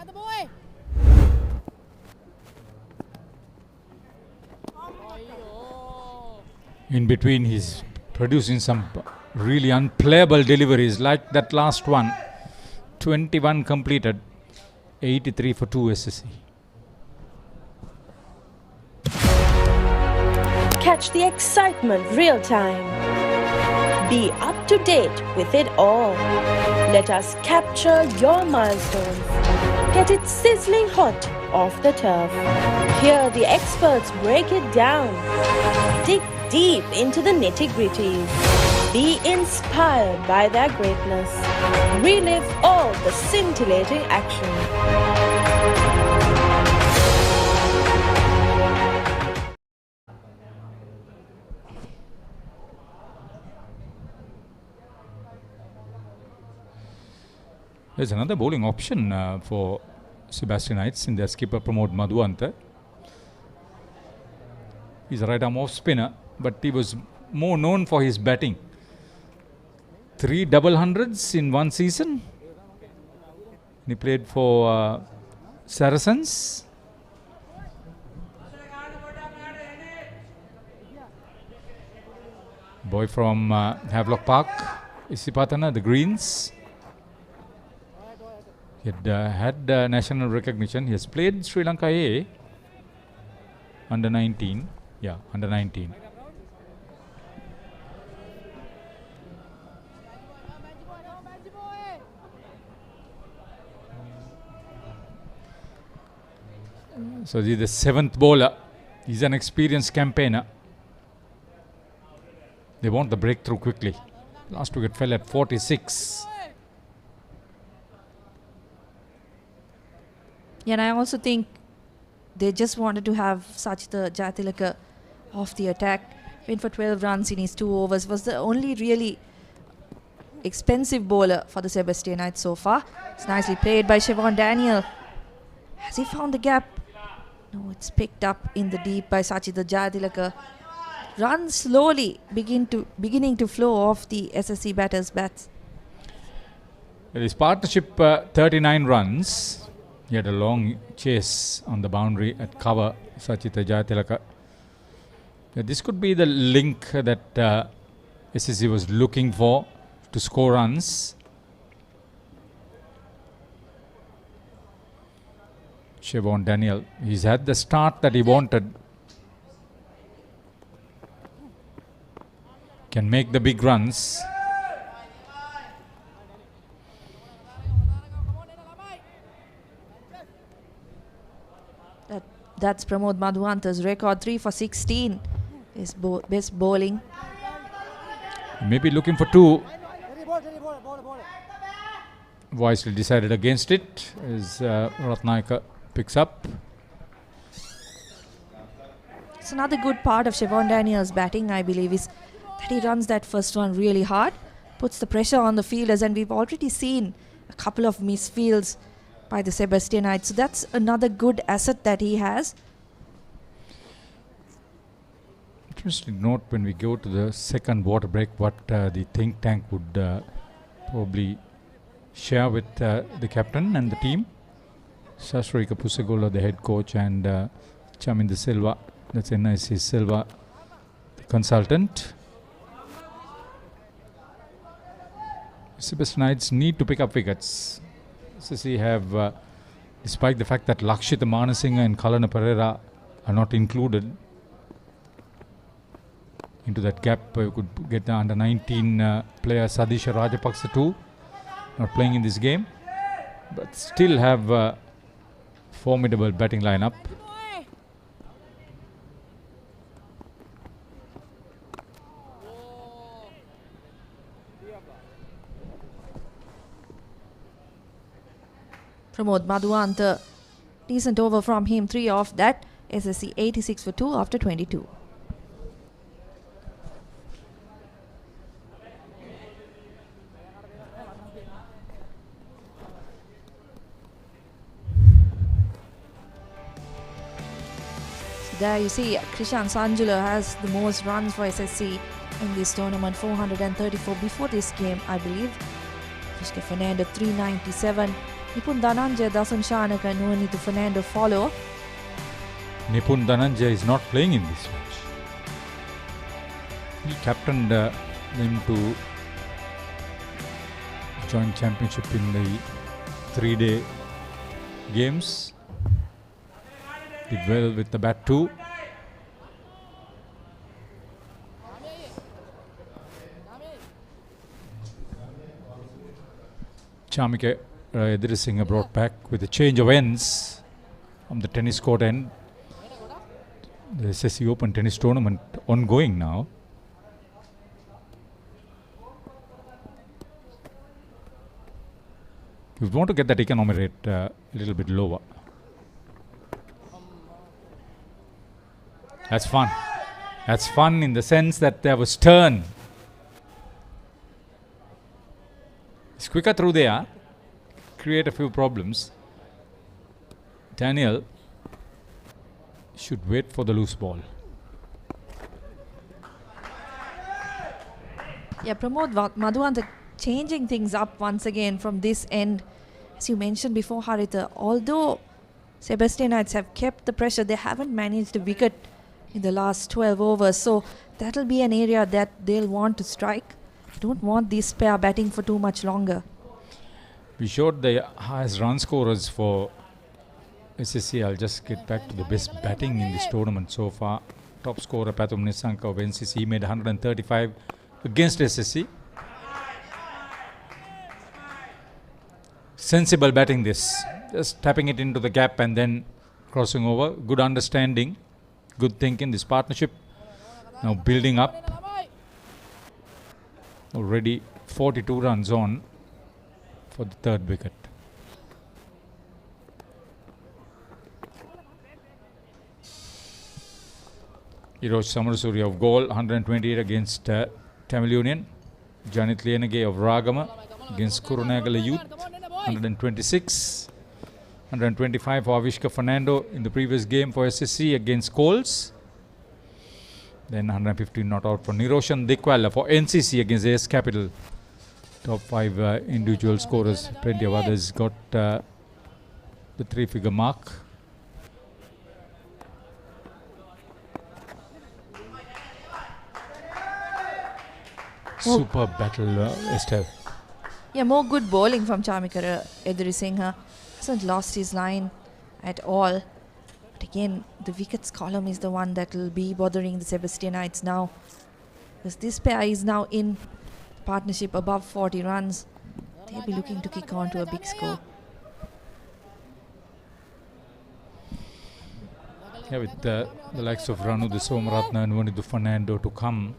In between, he's producing some really unplayable deliveries like that last one. 21 completed, 83 for 2 SSC. Catch the excitement real time. Be up to date with it all. Let us capture your milestones. Get it sizzling hot off the turf. Hear the experts break it down. Dig deep into the nitty-gritties. Be inspired by their greatness. Relive all the scintillating action. There's another bowling option for Sebastianites in their skipper Pramod Madhuanta. He's a right-arm off-spinner, but he was more known for his batting. 3 double hundreds in one season. He played for Saracens. Boy from Havelock Park, Isipatana, the Greens. He had national recognition. He has played Sri Lanka A under 19. Yeah, under 19. So he's the 7th bowler. He's an experienced campaigner. They want the breakthrough quickly. Last wicket fell at 46. Yeah, and I also think they just wanted to have Sachita Jatilaka off the attack. Went for 12 runs in his 2 overs. Was the only really expensive bowler for the Sebastianites so far. It's nicely played by Siobhan Daniel. Has he found the gap? No, it's picked up in the deep by Sachita Jatilaka. Runs slowly beginning to flow off the SSC batters' bats. His partnership 39 runs. He had a long chase on the boundary at cover, Sachita Jayatilaka. This could be the link that SSC was looking for to score runs. Siobhan Daniel, he's had the start that he wanted. Can make the big runs. That's Pramod Madhuanta's record, 3 for 16. His best bowling. Maybe looking for two. Wisely decided against it as Ratnayaka picks up. It's another good part of Siobhan Daniel's batting, I believe, is that he runs that first one really hard, puts the pressure on the fielders, and we've already seen a couple of misfields by the Sebastianites. So that's another good asset that he has. Interesting note when we go to the second water break, what the think tank would probably share with the captain and the team. Sasrika Pusegola, the head coach, and Chaminda Silva, that's NIC Silva, the consultant. Sebastianites need to pick up wickets. SSC have, despite the fact that Lakshita Manasinghe and Kalana Pereira are not included into that gap, you could get the under 19 player Sadisha Rajapaksa too, not playing in this game, but still have a formidable batting lineup. Pramod Madhuanta, decent over from him, 3 off that. SSC 86 for 2 after 22. There you see Krishan Sanjula has the most runs for SSC in this tournament, 434 before this game, I believe. Krishna Fernando 397. Nipun Dhananjay Dasan Shanaka and Nuanithu Fernando follow. Nipun Dhananjay is not playing in this match. He captained them to joint championship in the 3-day games. Did well with the bat too. Chamika Edirisinghe brought back with a change of ends from the tennis court end. The SSC Open tennis tournament ongoing now. We want to get that economy rate a little bit lower. That's fun. That's fun in the sense that there was turn. It's quicker through there. Create a few problems. Daniel should wait for the loose ball. Yeah, Pramod Madhuanta changing things up once again from this end. As you mentioned before, Haritha, although Sebastianites have kept the pressure, they haven't managed a wicket in the last 12 overs. So that'll be an area that they'll want to strike. Don't want this pair batting for too much longer. We showed the highest run scorers for SSC. I'll just get back to the best batting in this tournament so far. Top scorer Pathum Nisanka of NCC, he made 135 against SSC. Sensible batting this. Just tapping it into the gap and then crossing over. Good understanding. Good thinking. This partnership now building up. Already 42 runs on for the third wicket. Hiroj Samarasuriya of Galle, 128 against Tamil Union. Janit Lienage of Ragama against Kurunegala Youth, 126. 125 for Avishka Fernando in the previous game for SSC against Coles. Then 115 not out for Niroshan Dikwala for NCC against AS Capital. Top 5 individual scorers. Plenty of others got the 3-figure mark. Super battle, Estelle. Yeah, more good bowling from Chamika Edirisinghe. Hasn't lost his line at all. But again, the wickets column is the one that will be bothering the Sebastianites now. Because this pair is now in partnership above 40 runs. They'll be looking to kick on to a big score. Yeah, with the likes of Ranu, the Somaratna and Vanidhu Fernando to come.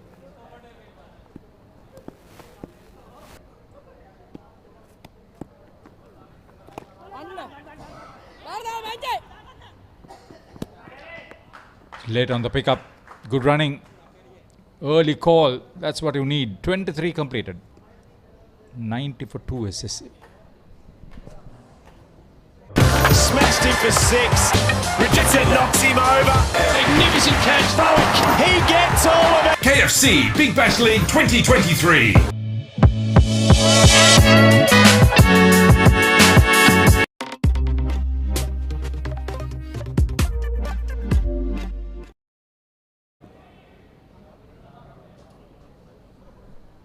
Late on the pickup. Good running. Early call. That's what you need. 23 completed. 90 for 2 SSC. Smashed him for 6. Richardson knocks him over. Magnificent catch. Falk. He gets all of it. KFC Big Bash League 2023.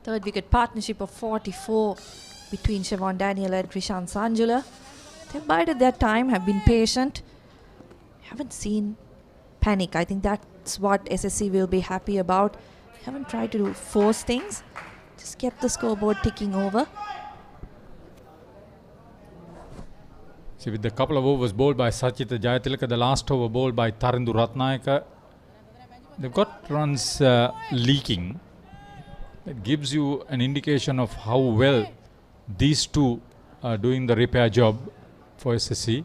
Third wicket partnership of 44 between Siobhan Daniel and Krishan Sanjula. They've bided their time, have been patient. Haven't seen panic. I think that's what SSC will be happy about. Haven't tried to force things. Just kept the scoreboard ticking over. See, with the couple of overs bowled by Sachita Jayatilaka, the last over bowled by Tarindu Ratnayaka, they've got runs leaking. It gives you an indication of how well these two are doing the repair job for SSC.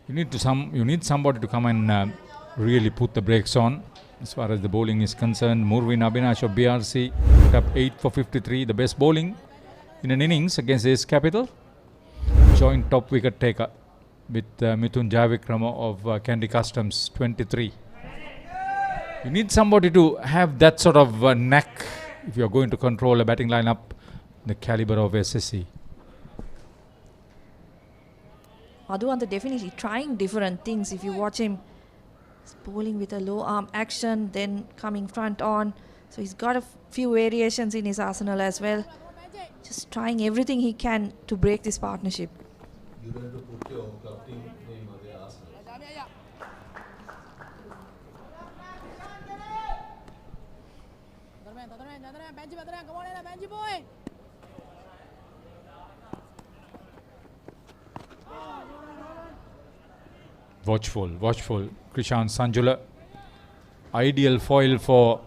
You need somebody to come and really put the brakes on as far as the bowling is concerned. Murvin Abhinash of BRC picked up 8 for 53, the best bowling in an innings against Ace Capital. Joint top wicket taker with Mithun Jayavikrama of Candy Customs, 23. You need somebody to have that sort of knack if you're going to control a batting lineup the caliber of SSC. Madhuanta definitely trying different things. If you watch him, he's bowling with a low arm action, then coming front on. So he's got a few variations in his arsenal as well. Just trying everything he can to break this partnership. You don't have to put your club team name on the arsenal. Watchful. Krishan Sanjula. Ideal foil for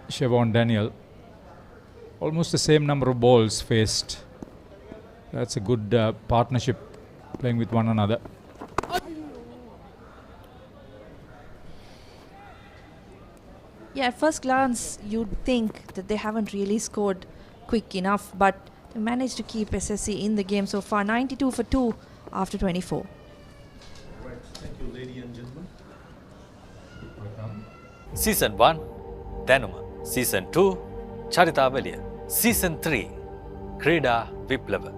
Siobhan Daniel. Almost the same number of balls faced. That's a good partnership, playing with one another. Yeah, at first glance, you'd think that they haven't really scored quick enough, but they managed to keep SSC in the game so far. 92 for 2 after 24. Right. Thank you, ladies and gentlemen. Season 1, Danuma. Season 2, Charitavaliya. Season 3, Krida Viplava.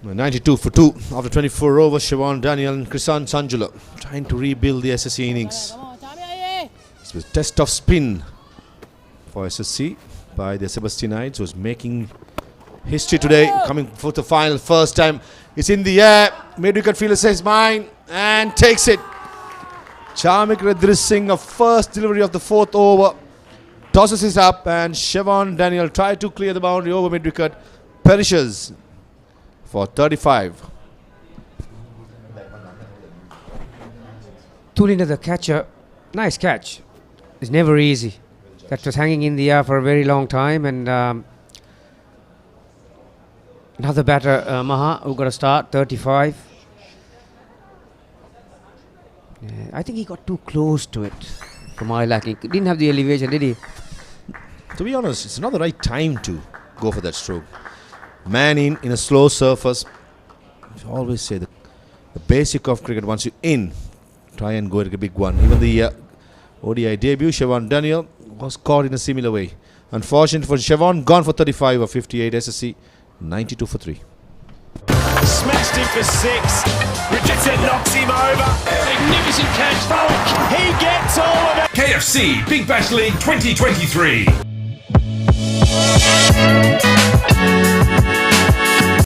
Well, 92 for 2 after 24 overs. Siobhan Daniel and Krishan Sanjula trying to rebuild the SSC innings. This was a test of spin for SSC by the Sebastianites, who's making history today, coming for the final first time. It's in the air. Mid-wicket fielder says mine and takes it. Charmik Redhir Singh, a first delivery of the fourth over, tosses it up, and Siobhan Daniel tried to clear the boundary over mid-wicket, perishes for 35. Tulina, the catcher, nice catch. It's never easy. That was hanging in the air for a very long time, and another batter, Maha, who got a start, 35. Yeah, I think he got too close to it for my liking. Didn't have the elevation, did he? To be honest, it's not the right time to go for that stroke. Man in a slow surface. I always say the basic of cricket, once you're in, try and go at a big one. Even the ODI debut, Siobhan Daniel, was caught in a similar way. Unfortunate for Siobhan, gone for 35 or 58. SSC 92 for 3. Smashed him for 6. Richardson knocks him over. Magnificent catch. Falk. He gets all of it. KFC Big Bash League 2023.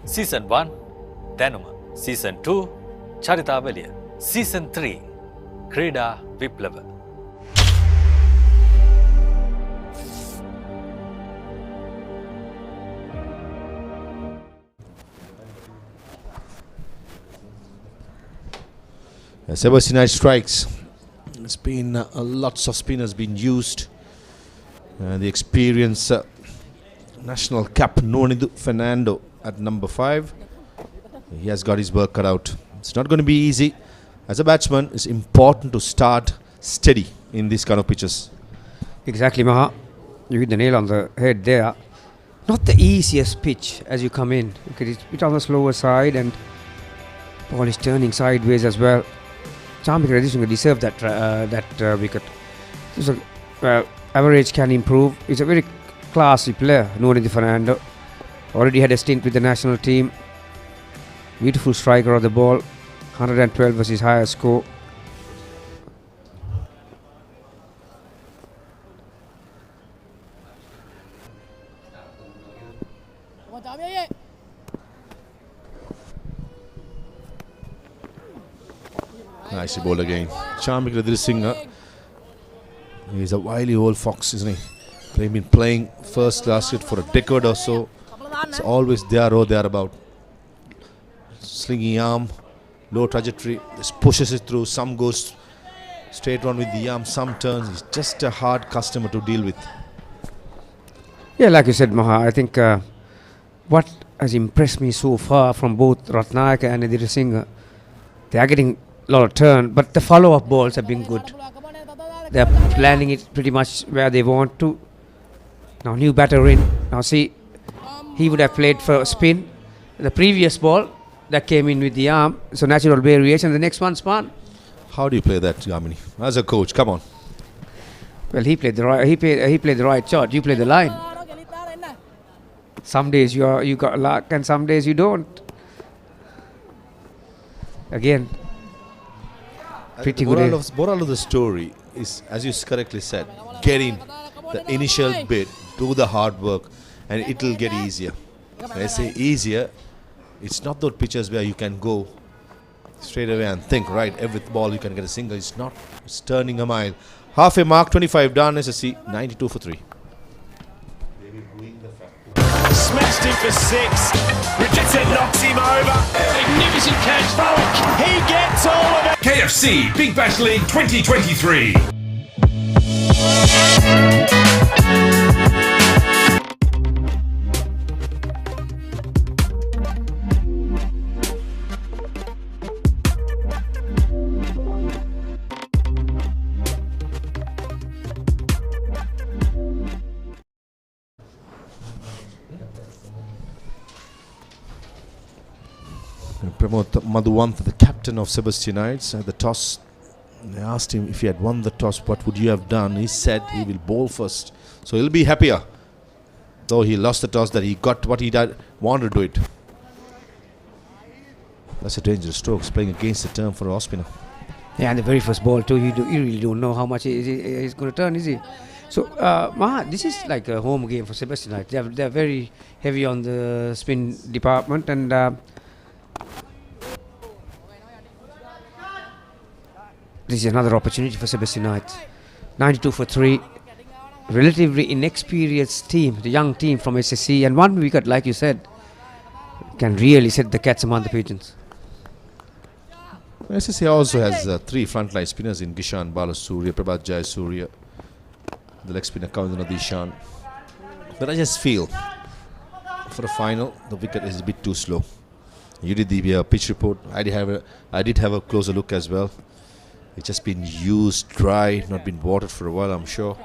Season 1, Danuma. Season 2, Charitavaliya. Season 3, Krida Viplava. Sebastianites strikes. There's been lots of spinners been used. The experienced national cap Nonidu Fernando at number 5. He has got his work cut out. It's not going to be easy. As a batsman, it's important to start steady in these kind of pitches. Exactly, Maha. You hit the nail on the head there. Not the easiest pitch as you come in. It's a bit on the slower side and ball is turning sideways as well. Champion Radishinga deserved that wicket. Average can improve. He's a very classy player, Norinder Fernando. Already had a stint with the national team. Beautiful striker of the ball. 112 was his highest score. Nicely bowled again. Charming Radishinga. He's a wily old fox, isn't he? He's been playing first class cricket for a decade or so. It's always there or thereabout. Slinging arm, low trajectory, just pushes it through. Some goes straight on with the arm, some turns. He's just a hard customer to deal with. Yeah, like you said, Maha, I think what has impressed me so far from both Ratnayaka and Radishinga, they are getting a lot of turn, but the follow-up balls have been good. They're planning it pretty much where they want to. Now new batter in. Now see, he would have played for spin. The previous ball that came in with the arm, so natural variation. The next one spun. How do you play that, Yamini? As a coach, come on. Well, he played the right. He played the right shot. You play the line. Some days you got luck, and some days you don't. Again, pretty good. Moral of the story is, as you correctly said, get in the initial bit, do the hard work, and it will get easier. When I say easier, it's not those pitches where you can go straight away and think, right, every ball you can get a single. It's not. It's turning a mile. Half a mark, 25 done, SSC, 92 for 3. Smashed him for 6. Richardson knocks him over. Magnificent catch, Falk. He gets all of it. KFC Big Bash League 2023. Pramod Madhuwant, the captain of Sebastianites, at the toss. They asked him if he had won the toss, what would you have done? He said he will bowl first. So he'll be happier. Though he lost the toss, that he got what he wanted to do it. That's a dangerous stroke, playing against the turn for an off spinner. Yeah, and the very first ball too, you really don't know how much he's going to turn, is he? So, Maha, this is like a home game for Sebastianites. They're very heavy on the spin department, and this is another opportunity for Sebastianites. 92 for 3. Relatively inexperienced team, the young team from SSC, and one wicket, like you said, can really set the cats among the pigeons. SSC also has 3 frontline spinners in Gishan Balasurya, Prabhat Jayasuriya, the leg spinner Kavindra Dishan. But I just feel for a final, the wicket is a bit too slow. You did the pitch report. I did have a closer look as well. It's just been used dry, not been watered for a while, I'm sure.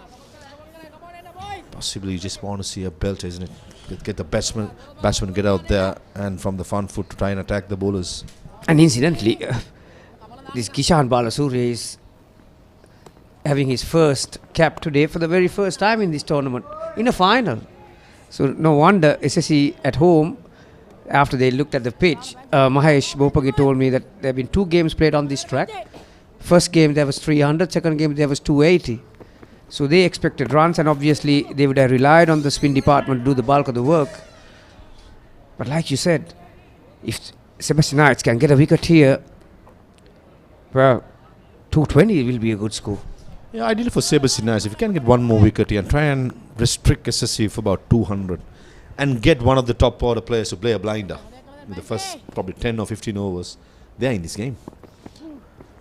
Possibly you just want to see a belt, isn't it? Get the batsman get out there and from the front foot to try and attack the bowlers. And incidentally, this Kishan Balasuriya is having his first cap today for the very first time in this tournament, in a final. So no wonder SSC at home, after they looked at the pitch, Mahesh Bopagi told me that there have been 2 games played on this track. First game there was 300, second game there was 280. So they expected runs, and obviously they would have relied on the spin department to do the bulk of the work. But like you said, if Sebastianites can get a wicket here, well, 220 will be a good score. Yeah, ideally for Sebastianites, if you can get one more wicket here and try and restrict SSC for about 200 and get one of the top order players to play a blinder with the first probably 10 or 15 overs, they are in this game.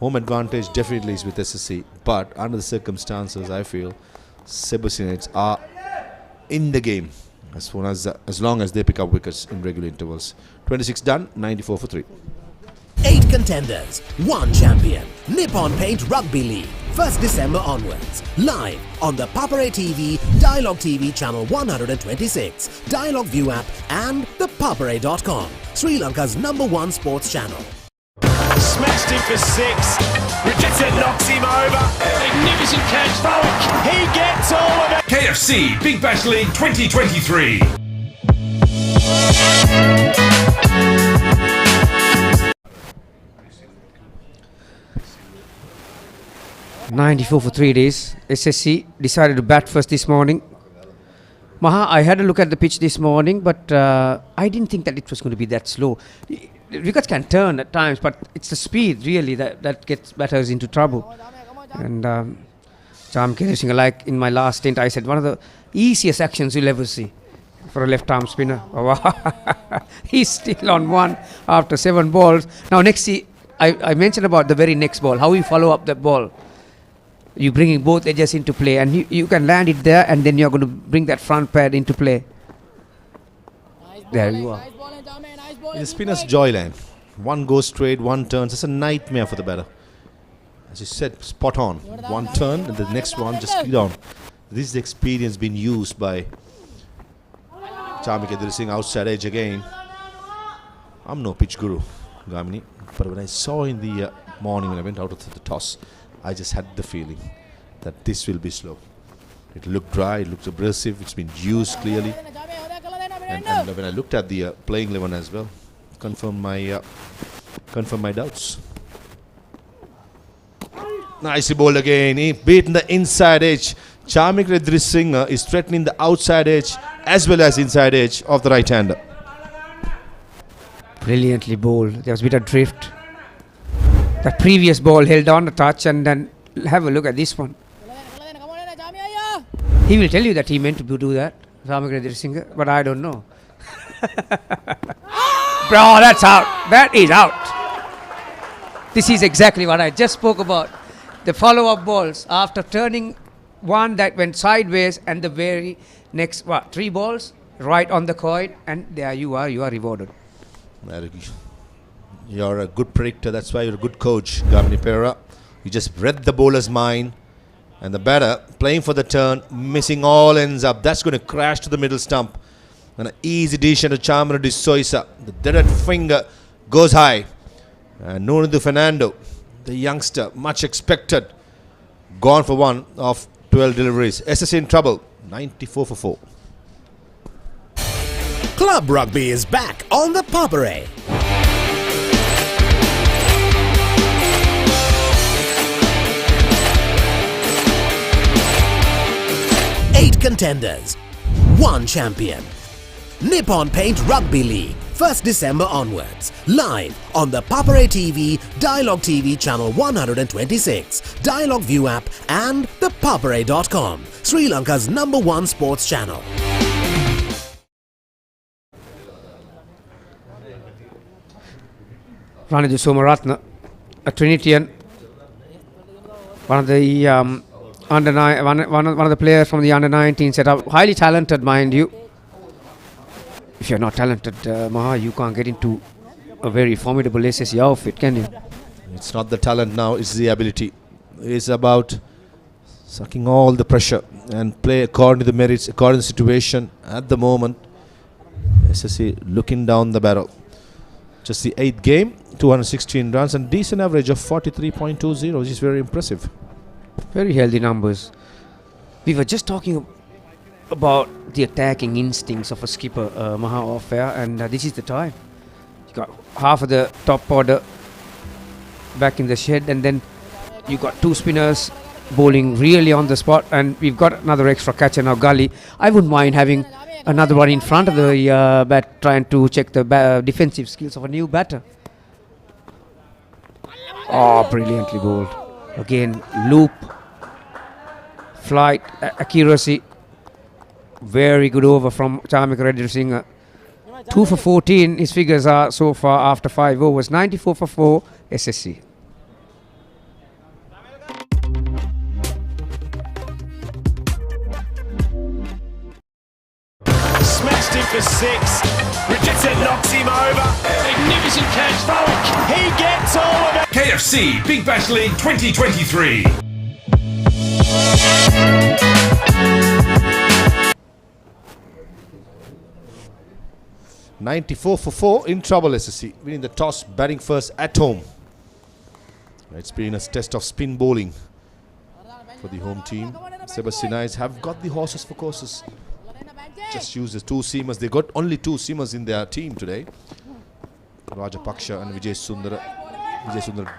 Home advantage definitely is with SSC, but under the circumstances, I feel Sebastianites are in the game as long as they pick up wickets in regular intervals. 26 done, 94 for 3. 8 contenders, 1 champion. Nippon Paint Rugby League, 1st December onwards. Live on the Papare TV, Dialog TV Channel 126, Dialog ViU app and ThePapare.com, Sri Lanka's #1 sports channel. Smashed him for 6. Richardson knocks him over. Magnificent catch. Falk. He gets all of it. KFC Big Bash League 2023. .94 for 3 days. SSC decided to bat first this morning. Maha, I had a look at the pitch this morning, but I didn't think that it was going to be that slow. Wickets can turn at times, but it's the speed really that gets batters into trouble. And Singhalese, like in my last stint, I said one of the easiest actions you'll ever see for a left-arm spinner. He's still on 1 after 7 balls. Now next, I mentioned about the very next ball, how you follow up that ball. You're bringing both edges into play, and you can land it there, and then you're going to bring that front pad into play. There you are. The spinner's joyland. 1 goes straight, 1 turns. It's a nightmare for the batter. As you said, spot on. 1 turn, and the next one just skid on. This is the experience being used by Chamik Singh outside edge again. I'm no pitch guru, Gamini, but when I saw in the morning when I went out of the toss, I just had the feeling that this will be slow. It looked dry, it looked abrasive, it's been used clearly. And when I looked at the playing 11 as well, confirmed my doubts. Nicely bowled again. He beaten the inside edge. Chamik Singh is threatening the outside edge as well as inside edge of the right hander. Brilliantly bowled. There was a bit of drift. The previous ball held on a touch, and then have a look at this one. He will tell you that he meant to do that, Singh, but I don't know. Bro, that's out. That is out. This is exactly what I just spoke about. The follow-up balls after turning one that went sideways, and the very next 3 balls right on the coin, and there you are rewarded. You're a good predictor. That's why you're a good coach, Gamini Pera. You just read the bowler's mind, and the batter playing for the turn, missing all ends up. That's going to crash to the middle stump. And an easy decision to Chamara de Soisa. The dead finger goes high. And Nuno Fernando, the youngster, much expected, gone for 1 of 12 deliveries. SSC in trouble, 94 for 4. Club Rugby is back on the Papare. Eight contenders, 1 champion. Nippon Paint Rugby League, 1st December onwards. Live on the Papare TV, Dialog TV Channel 126, Dialog ViU app and ThePapare.com, Sri Lanka's #1 sports channel. Ranaju Somaratna, a Trinitian, one of the one of the players from the under-19 setup, highly talented, mind you. If you're not talented, Maha, you can't get into a very formidable SSC outfit, can you? It's not the talent now, it's the ability. It's about sucking all the pressure and play according to the merits, according to the situation. At the moment, SSC looking down the barrel. Just the 8th game, 216 runs and decent average of 43.20, which is very impressive. Very healthy numbers. We were just talking about the attacking instincts of a skipper, Maha, off air, and this is the time. You got half of the top order back in the shed, and then you got 2 spinners bowling really on the spot, and we've got another extra catcher now, Gully. I wouldn't mind having another one in front of the bat, trying to check the defensive skills of a new batter. Oh, brilliantly bowled. Again, loop, flight, accuracy. Very good over from Chamik Singh. 2 for 14, his figures are so far after 5 overs. 94 for 4, SSC. for 6. Richardson knocks him over. Magnificent catch, Falk. He gets all of it. KFC Big Bash League 2023. $94 for 4 in trouble. SSC winning the toss, batting first at home. It's been a test of spin bowling for the home team. Sebastianites have got the horses for courses. Just used the 2 seamers. They got only 2 seamers in their team today. Raja Paksha and Vijay Sundar. Vijay Sundar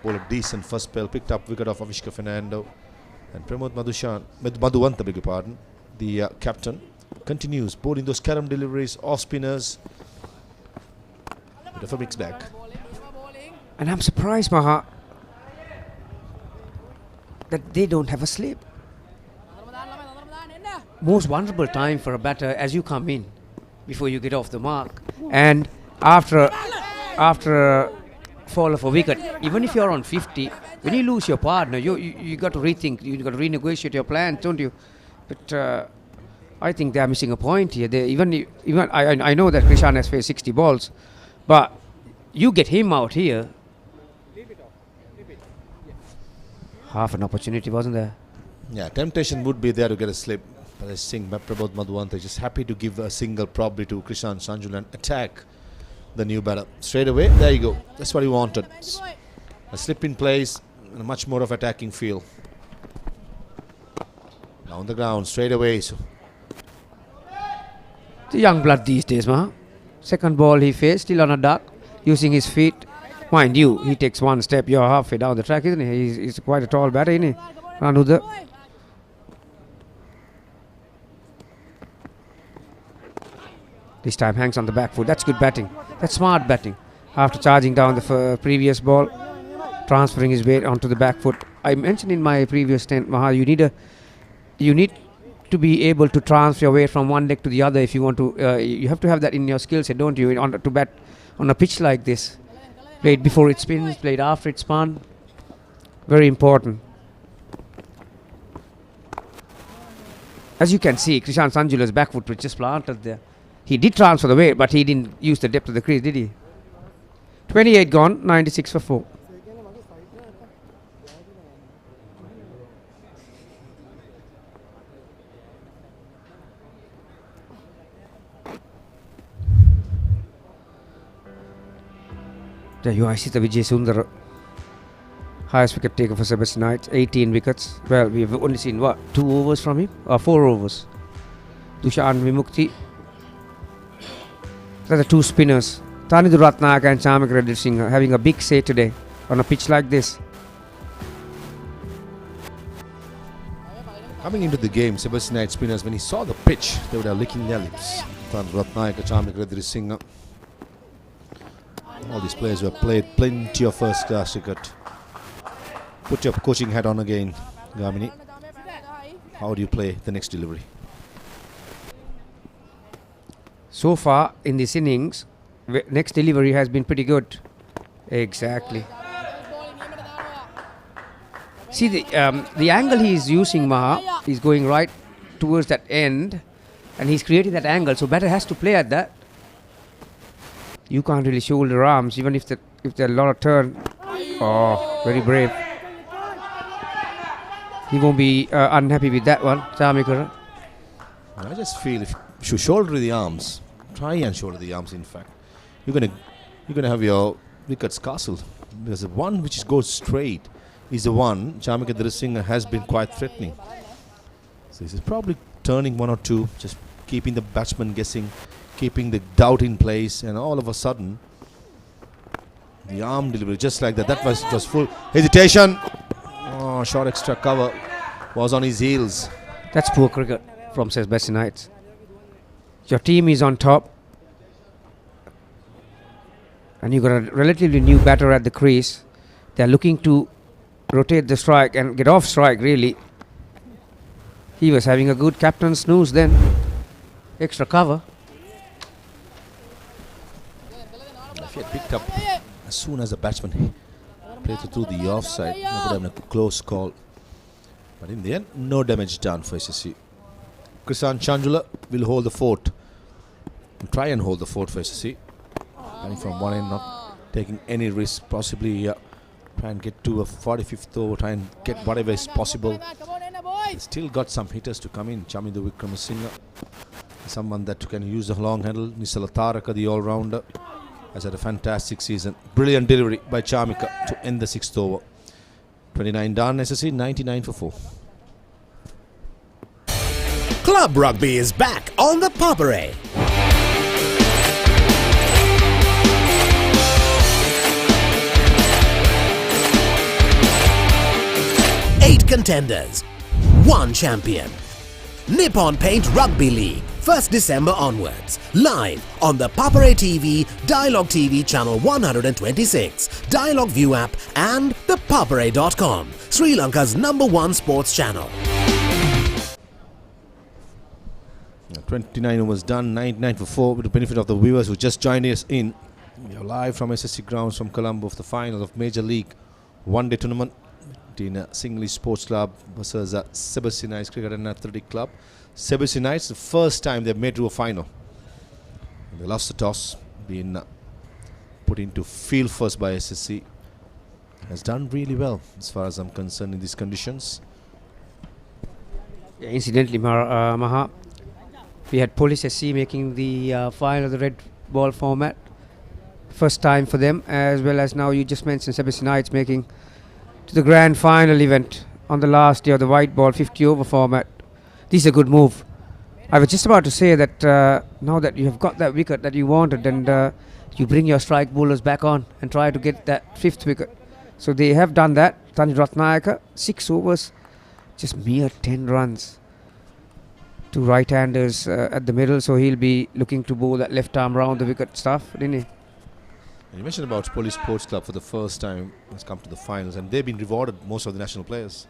bowled a decent first spell. Picked up wicket of Avishka Fernando. And Pramod Madhuvanta, beg your pardon, the captain, continues bowling those carom deliveries off spinners. Bit of a mixed bag. And I'm surprised, Maha, that they don't have a slip. Most vulnerable time for a batter as you come in before you get off the mark. And after a fall of a wicket, even if you're on 50, when you lose your partner, you got to rethink, you got to renegotiate your plans, don't you? But I think they're missing a point here. I know that Krishan has faced 60 balls, but you get him out here. Half an opportunity, wasn't there? Yeah, temptation would be there to get a slip. But I think Prabodh Madhuvanta is just happy to give a single probably to Krishan Sanjul and attack the new batter. Straight away, there you go. That's what he wanted. A slip in place and a much more of attacking feel. Down the ground, straight away. So. The young blood these days, Maha. Second ball he faced, still on a duck, using his feet. Mind you, he takes one step, you're halfway down the track, isn't he? He's quite a tall batter, isn't he? Ranudar. This time hangs on the back foot. That's good batting. That's smart batting. After charging down the previous ball, transferring his weight onto the back foot. I mentioned in my previous stint, Maha, you need to be able to transfer your weight from one leg to the other if you want to. You have to have that in your skill set, don't you? To bat on a pitch like this. Played before it spins, played after it spun. Very important. As you can see, Krishan Sanjula's back foot was just planted there. He did transfer the weight, but he didn't use the depth of the crease, did he? 28 gone, 96 for 4. There you are, see the Vijay Sundar, highest wicket taker for Sebastianites, 18 wickets. Well, we've only seen, 2 overs from him? Or 4 overs. Dushan Vimukti. Those are 2 spinners. Tanidu Ratnaka and Chamik Reddy Singh having a big say today on a pitch like this. Coming into the game, Sebastianite spinners, when he saw the pitch, they would have licking their lips. Tanidu Ratnaka, Chamik Reddy Singh. All these players who have played plenty of first-class cricket. Put your coaching hat on again, Gamini. How do you play the next delivery? So far in this innings, next delivery has been pretty good. Exactly. See the angle he is using, Maha, he's going right towards that end, and he's creating that angle. So batter has to play at that. You can't really shoulder arms, even if there are a lot of turn. Oh, very brave. He won't be unhappy with that one, Chamikara. I just feel if you shoulder the arms, try and shoulder the arms. In fact, you're gonna have your wickets castled, because the one which goes straight is the one Chamik Reddy Singh has been quite threatening. So this is probably turning 1 or 2, just keeping the batsman guessing, keeping the doubt in place, and all of a sudden the arm delivery just like that. That was just full hesitation. Oh, short extra cover was on his heels. That's poor cricket from Sebastianites. Your team is on top, and you got a relatively new batter at the crease. They're looking to rotate the strike and get off strike, really. He was having a good captain snooze then. Extra cover. If he had picked up as soon as the batsman played through the offside, it would have been a close call. But in the end, no damage done for SSC. Krishan Sanjula will hold the fort. try and hold the fort for SSC. Running from one end, not taking any risk, possibly try and get to a 45th over, try and get whatever is possible. They still got some hitters to come in. Chamindu Wickramasinghe, someone that can use the long handle. Nisala Taraka, the all-rounder, has had a fantastic season. Brilliant delivery by Chamika to end the 6th over. 29 done, SSC 99 for 4. Club Rugby is back on the Papare. Eight contenders, one champion. Nippon Paint Rugby League, 1st December onwards. Live on the Papare TV, Dialog TV Channel 126, Dialog ViU app and ThePapare.com, Sri Lanka's #1 sports channel. 29 overs done, 99 for 4, with the benefit of the viewers who just joined us in. We are live from SSC grounds from Colombo of the final of Major League one-day tournament between Singhalese Sports Club versus Sebastianites Cricket and Athletic Club. Sebastianites, the first time they've made to a final. They lost the toss, been put into field first by SSC. Has done really well as far as I'm concerned in these conditions. Yeah, incidentally, Maha, we had Police SC making the final of the red ball format. First time for them, as well as now you just mentioned Sebastianites making to the grand final event on the last day of the white ball 50 over format. This is a good move. I was just about to say that now that you have got that wicket that you wanted, and you bring your strike bowlers back on and try to get that 5th wicket. So they have done that. Tani Ratnayaka, 6 overs, just mere 10 runs. 2 right-handers at the middle, so he'll be looking to bowl that left arm round the wicket stuff, didn't he? You mentioned about Police Sports Club for the first time has come to the finals, and they've been rewarded. Most of the national players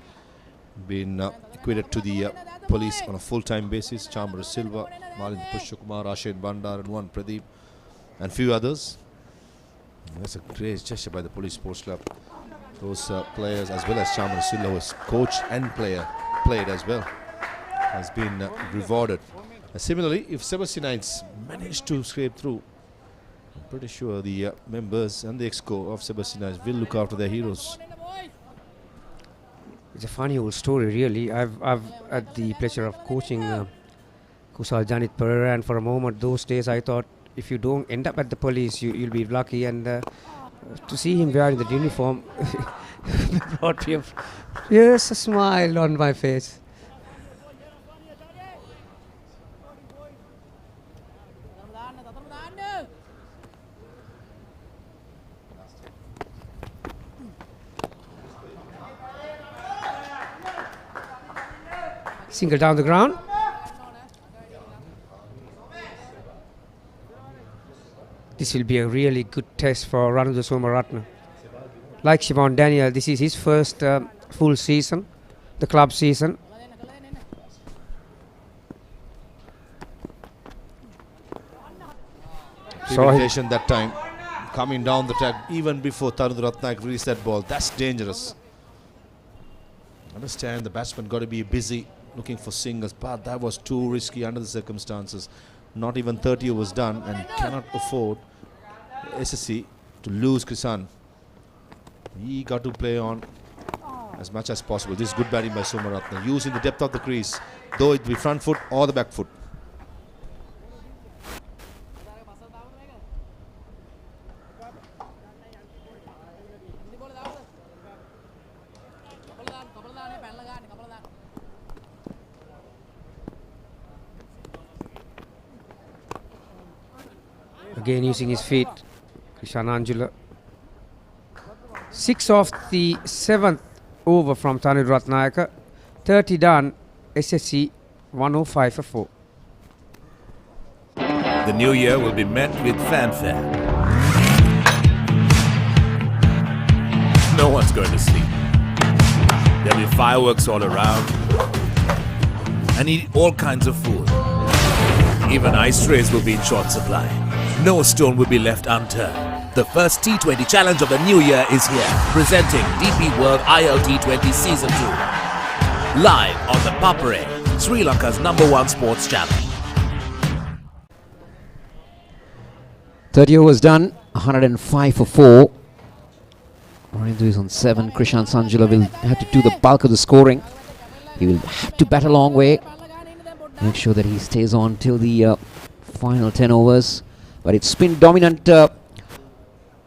been equated to the police on a full-time basis. Chambara Silva, Malind Pushkumar, Rashid Bandar, and one Pradeep, and few others. That's a great gesture by the Police Sports Club. Those players, as well as Chambara Silva, who is coach and played as well, has been rewarded. Similarly, if Sebastianites manage to scrape through, I'm pretty sure the members and the exco of Sebastianites will look after their heroes. It's a funny old story, really. I've had the pleasure of coaching Kusal Janit Pereira, and for a moment those days I thought if you don't end up at the police, you'll be lucky. And to see him wearing the uniform brought me a smile on my face. Single down the ground. This will be a really good test for Ranadu Somaratna. Like Siobhan Daniel, this is his first full season, the club season. Premeditation that time, coming down the track even before Tarun Ratnaik released that ball. That's dangerous. Understand the batsman got to be busy looking for singles, but that was too risky under the circumstances. Not even 30 overs done, and cannot afford SSC to lose Krisan. He got to play on as much as possible. This is good batting by Somaratna, using the depth of the crease, though it be front foot or the back foot. Again using his feet, Krishan Anjula. 6 off the 7th over from Tanu Ratnayaka. 30 done, SSC 105 for 4. The new year will be met with fanfare. No one's going to sleep. There'll be fireworks all around. And eat all kinds of food. Even ice trays will be in short supply. No stone will be left unturned. The first T20 challenge of the new year is here, presenting DP World ILT20 Season 2. Live on the Papare, Sri Lanka's #1 sports channel. 30 overs done, 105 for 4. Lorenzo is on 7. Krishan Sanjula will have to do the bulk of the scoring. He will have to bat a long way. Make sure that he stays on till the final 10 overs. But it's spin dominant.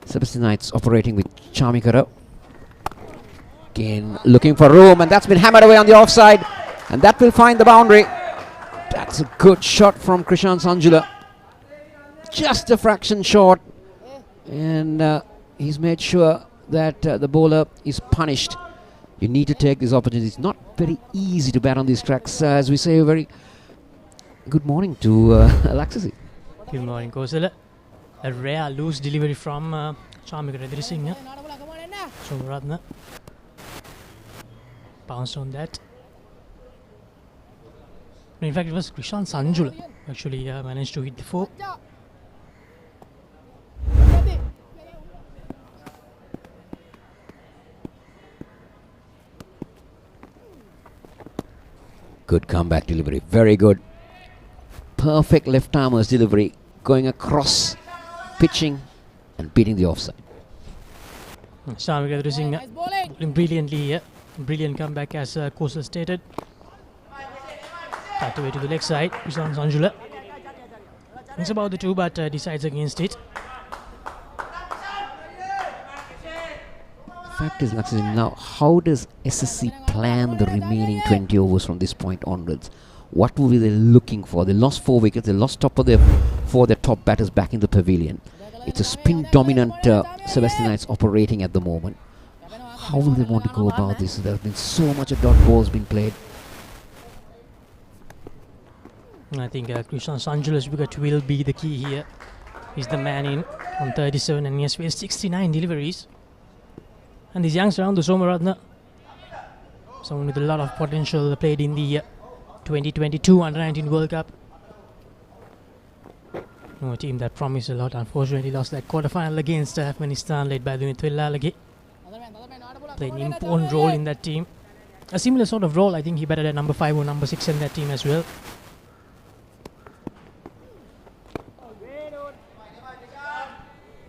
Sebastianites operating with Chamikara. Again, looking for room, and that's been hammered away on the offside. And that will find the boundary. That's a good shot from Krishan Sanjula. Just a fraction short. And he's made sure that the bowler is punished. You need to take this opportunity. It's not very easy to bat on these tracks. As we say, a very good morning to Alexis. Good morning, Kosala. A rare loose delivery from Chamikara Singh. So Ratna bounced on that. In fact, it was Krishan Sanjula actually managed to hit the 4. Good comeback delivery, very good. Perfect left-armer's delivery, going across, pitching and beating the offside. Chamikara Singh bowling brilliantly here. Brilliant comeback as Kosal stated. Cut away to the leg side, Krishan Sanjula. Thinks about the 2 but decides against it. Fact is, now how does SSC plan the remaining 20 overs from this point onwards? What will be they looking for? They lost 4 wickets, they lost top of their 4 their top batters back in the pavilion. It's a spin dominant Sebastianites operating at the moment. How will they want to go about this? There have been so much of dot balls being played. I think Krishan Sanjula's wicket will be the key here. He's the man in on 37 and he has faced 69 deliveries. And these youngsters around the Somaratna, someone with a lot of potential, played in the 2022 Under-19 World Cup. A team that promised a lot, unfortunately lost that quarter-final against Afghanistan, led by the Lagi. Played an important role in that team. A similar sort of role, I think he batted at number 5 or number 6 in that team as well.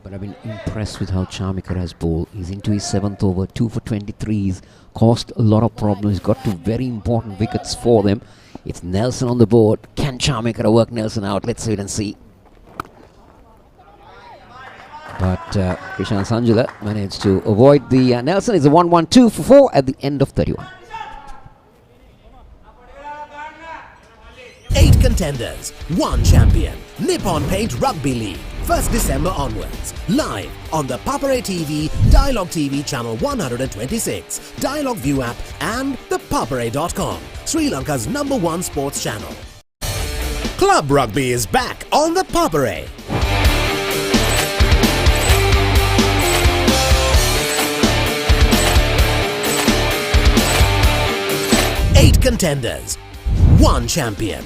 But I've been impressed with how Chamikara has bowled. He's into his 7th over, 2 for 23. He's caused a lot of problems. He's got 2 very important wickets for them. It's Nelson on the board. Can Chamikara work Nelson out? Let's wait and see. But Krishan Sanjula managed to avoid the Nelson. It's a 1-1-2 for 4 at the end of 31. 8 contenders, 1 champion. Nippon Paint Rugby League. 1st December onwards. Live on the Papare TV, Dialog TV Channel 126, Dialog ViU app and ThePapare.com, Sri Lanka's #1 sports channel. Club Rugby is back on the Papare. Eight contenders, 1 champion.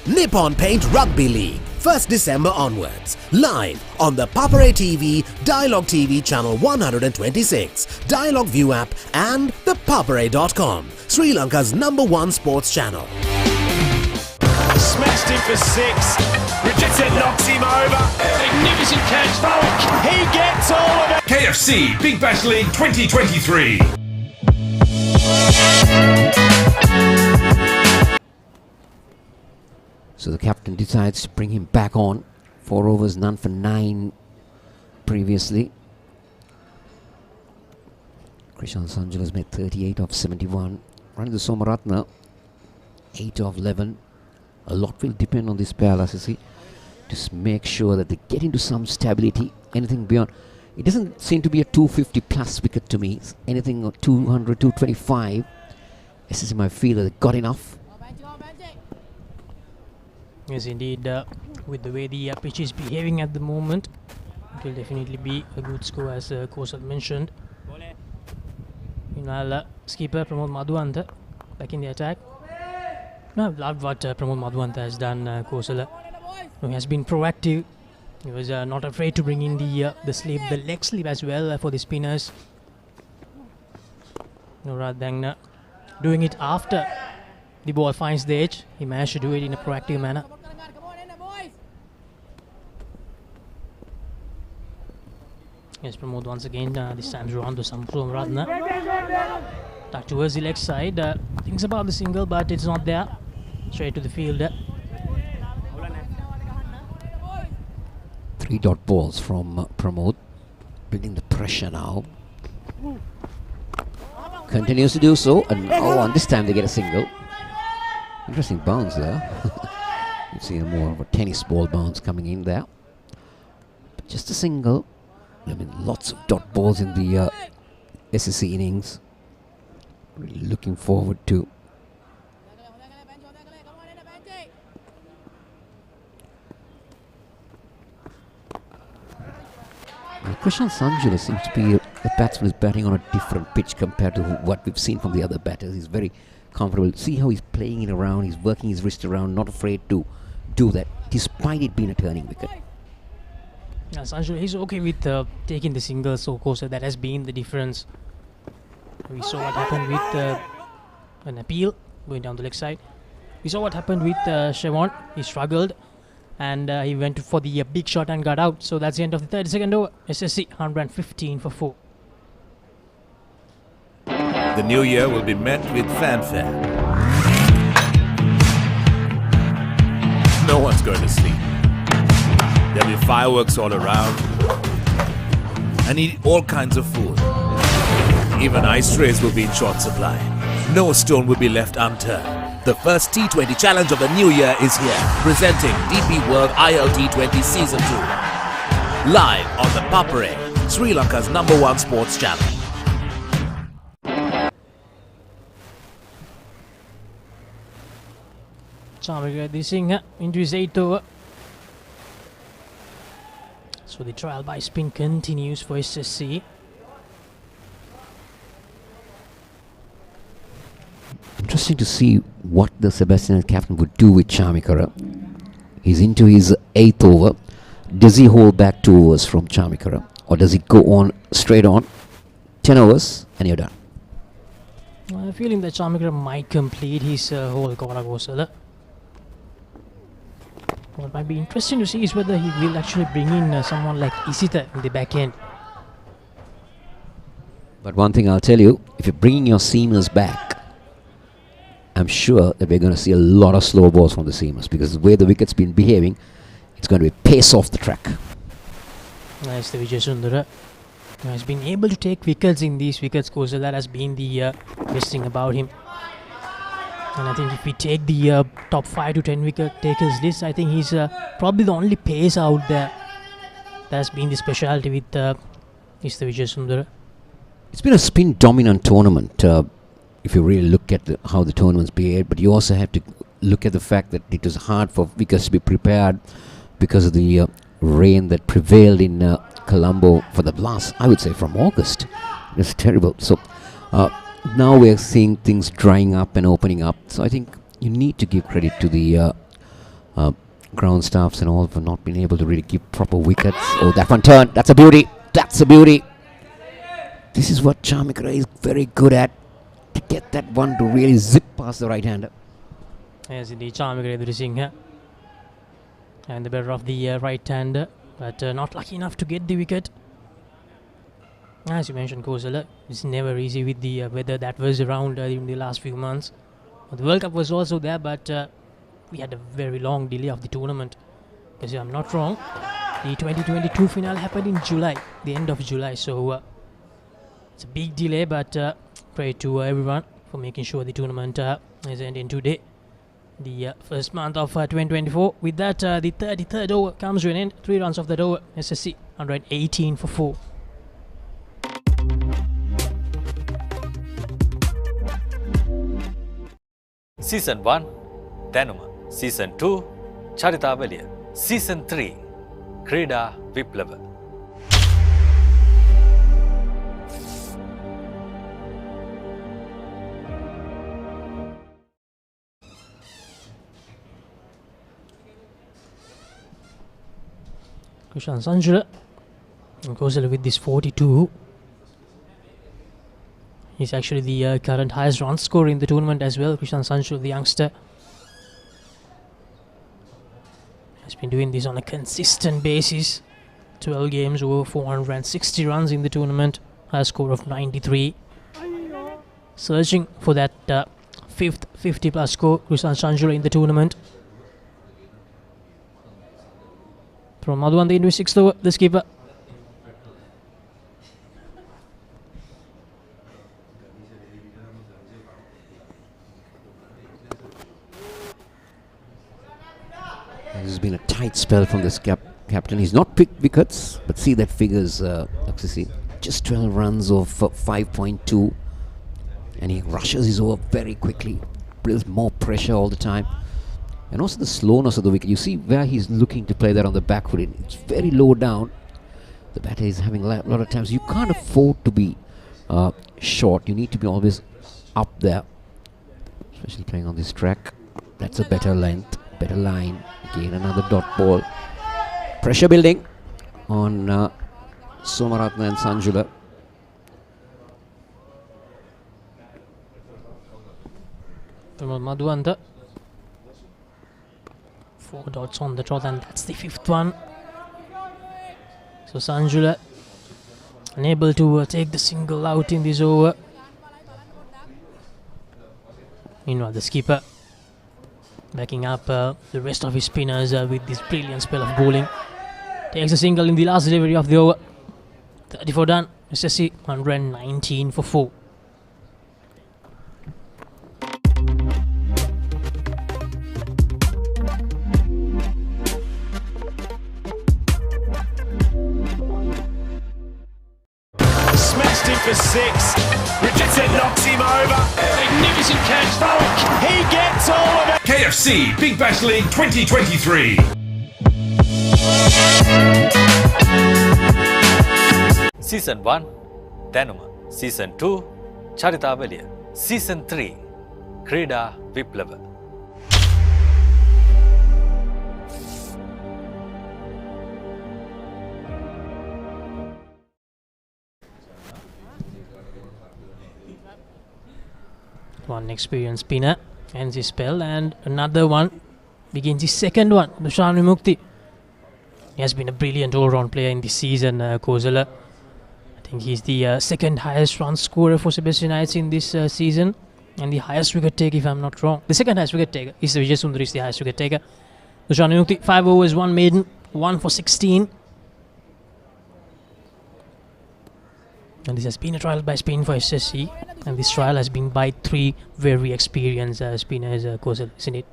Nippon Paint Rugby League. 1st December onwards. Live on the Papare TV, Dialog TV Channel 126, Dialog ViU app and ThePapare.com, Sri Lanka's #1 sports channel. Smashed him for 6. Richardson knocks him over. Magnificent catch, Falk. He gets all of it. KFC Big Bash League 2023. So the captain decides to bring him back on. 4 overs, none for 9 previously. Krishan Sanjula has made 38 of 71. Running the Somaratna, 8 of 11. A lot will depend on this pair, Lasisi. Just make sure that they get into some stability. Anything beyond. It doesn't seem to be a 250 plus wicket to me. It's anything 200, 225. SSC might feel that they got enough. Yes, indeed. With the way the pitch is behaving at the moment, it will definitely be a good score, as Kosal mentioned. Meanwhile, skipper Pramod Madhuwantha back in the attack. No, I've loved what Pramod Madhuwantha has done, Kosala. He has been proactive. He was not afraid to bring in the sleeve, the leg sleeve as well for the spinners. Rather than doing it after the ball finds the edge, he managed to do it in a proactive manner. Yes, Pramod once again, this time around to Samsung Ratna. Back towards the leg side. Thinks about the single, but it's not there. Straight to the field. 3 dot balls from Pramod. Building the pressure now. Continues to do so. And on this time they get a single. Interesting bounce there. You see more of a tennis ball bounce coming in there. But just a single. I mean, lots of dot balls in the SSC innings. Really looking forward to. Krishan Sanjula seems to be the batsman who's batting on a different pitch compared to what we've seen from the other batters. He's very comfortable. See how he's playing it around. He's working his wrist around, not afraid to do that, despite it being a turning wicket. Yeah, Sanjula, he's okay with taking the single, so of course that has been the difference. We saw what happened with an appeal going down the leg side. We saw what happened with Shevon. He struggled and he went for the big shot and got out. So that's the end of the 32nd over. SSC 115 for 4. The new year will be met with fanfare. No one's going to sleep. There'll be fireworks all around. And eat all kinds of food. Even ice trays will be in short supply. No stone will be left unturned. The first T20 challenge of the new year is here, presenting DP World ILT20 Season 2. Live on the Papare, Sri Lanka's #1 sports channel. Chamika Singh into his 8th over. So the trial by spin continues for SSC. Interesting to see what the Sebastianites captain would do with Chamikara. He's into his 8th over. Does he hold back 2 overs from Chamikara? Or does he go on straight on? 10 overs and you're done. I have a feeling that Chamikara might complete his whole Kavara. What might be interesting to see is whether he will actually bring in someone like Isita in the back end. But one thing I'll tell you, if you're bringing your seamers back, I'm sure that we're going to see a lot of slow balls from the seamers, because the way the wicket's been behaving, it's going to be pace off the track. Nice, the Vijay Sundara has been able to take wickets in these wickets, because that has been the best thing about him. And I think if we take the top 5 to 10 wicket takers list, I think he's probably the only pace out there. That's been the specialty with the Vijay Sundara. It's been a spin dominant tournament. If you really look at how the tournament's behaved, but you also have to look at the fact that it was hard for wickets to be prepared because of the rain that prevailed in Colombo for the last, I would say, from August. It's terrible. So now we're seeing things drying up and opening up. So I think you need to give credit to the ground staffs and all for not being able to really give proper wickets. Oh, that one turned. That's a beauty. That's a beauty. This is what Chamikara is very good at. To get that one to really zip past the right-hander. Yes, indeed, Chamikara Singh. And the better of the right-hander, but not lucky enough to get the wicket. As you mentioned, Kosala, it's never easy with the weather that was around in the last few months. The World Cup was also there, but we had a very long delay of the tournament. Because if I'm not wrong, the 2022 final happened in July, the end of July. So it's a big delay, but pray to everyone for making sure the tournament is ending today, the first month of 2024. With that, the 33rd over comes to an end. 3 runs of that over. SSC 118 for 4. Season 1 Danuma, Season 2 Charitavaliya, Season 3 Krida Viplava. Krishan Sanjula goes with this 42. He's actually the current highest run scorer in the tournament as well. Krishan Sanjula, the youngster, has been doing this on a consistent basis. 12 games, over 460 runs in the tournament, high score of 93. Searching for that fifth 50-plus score, Krishan Sanjula in the tournament. From Madhuvan into 6th over, the skipper. This has been a tight spell from this captain. He's not picked wickets, but see that figures, SSC. Just 12 runs of 5.2. And he rushes his over very quickly. Builds more pressure all the time. And also the slowness of the wicket. You see where he's looking to play that on the back foot. It's very low down. The batter is having a lot of times. You can't afford to be short. You need to be always up there. Especially playing on this track. That's a better length, better line. Again, another dot ball. Pressure building on Somaratna and Sanjula. Madhuvan, 4 dots on the trot, and that's the 5th one. So Sanjula unable to take the single out in this over. Meanwhile, the skipper backing up the rest of his spinners with this brilliant spell of bowling. Takes a single in the last delivery of the over. 34 done. SSC 119 for 4. Smashed him for 6. Richardson knocks him over. Magnificent catch. Falk. He gets all of it. KFC Big Bash League 2023. Season 1 Danuma, Season 2 Charitavaliya, Season 3 Krida Viplava. One experienced spinner ends his spell, and another one begins his second one. Dushan Vimukti. He has been a brilliant all-round player in this season, Kozala. I think he's the second highest run scorer for Sebastianites in this season, and the highest wicket taker, if I'm not wrong. The second highest wicket taker is Vijay Sundar, is the highest wicket taker. Dushan Vimukti, 5 overs, 1 maiden, 1 for 16. And this has been a trial by spin for SSC, and this trial has been by 3 very experienced spinners, Kozal, isn't it?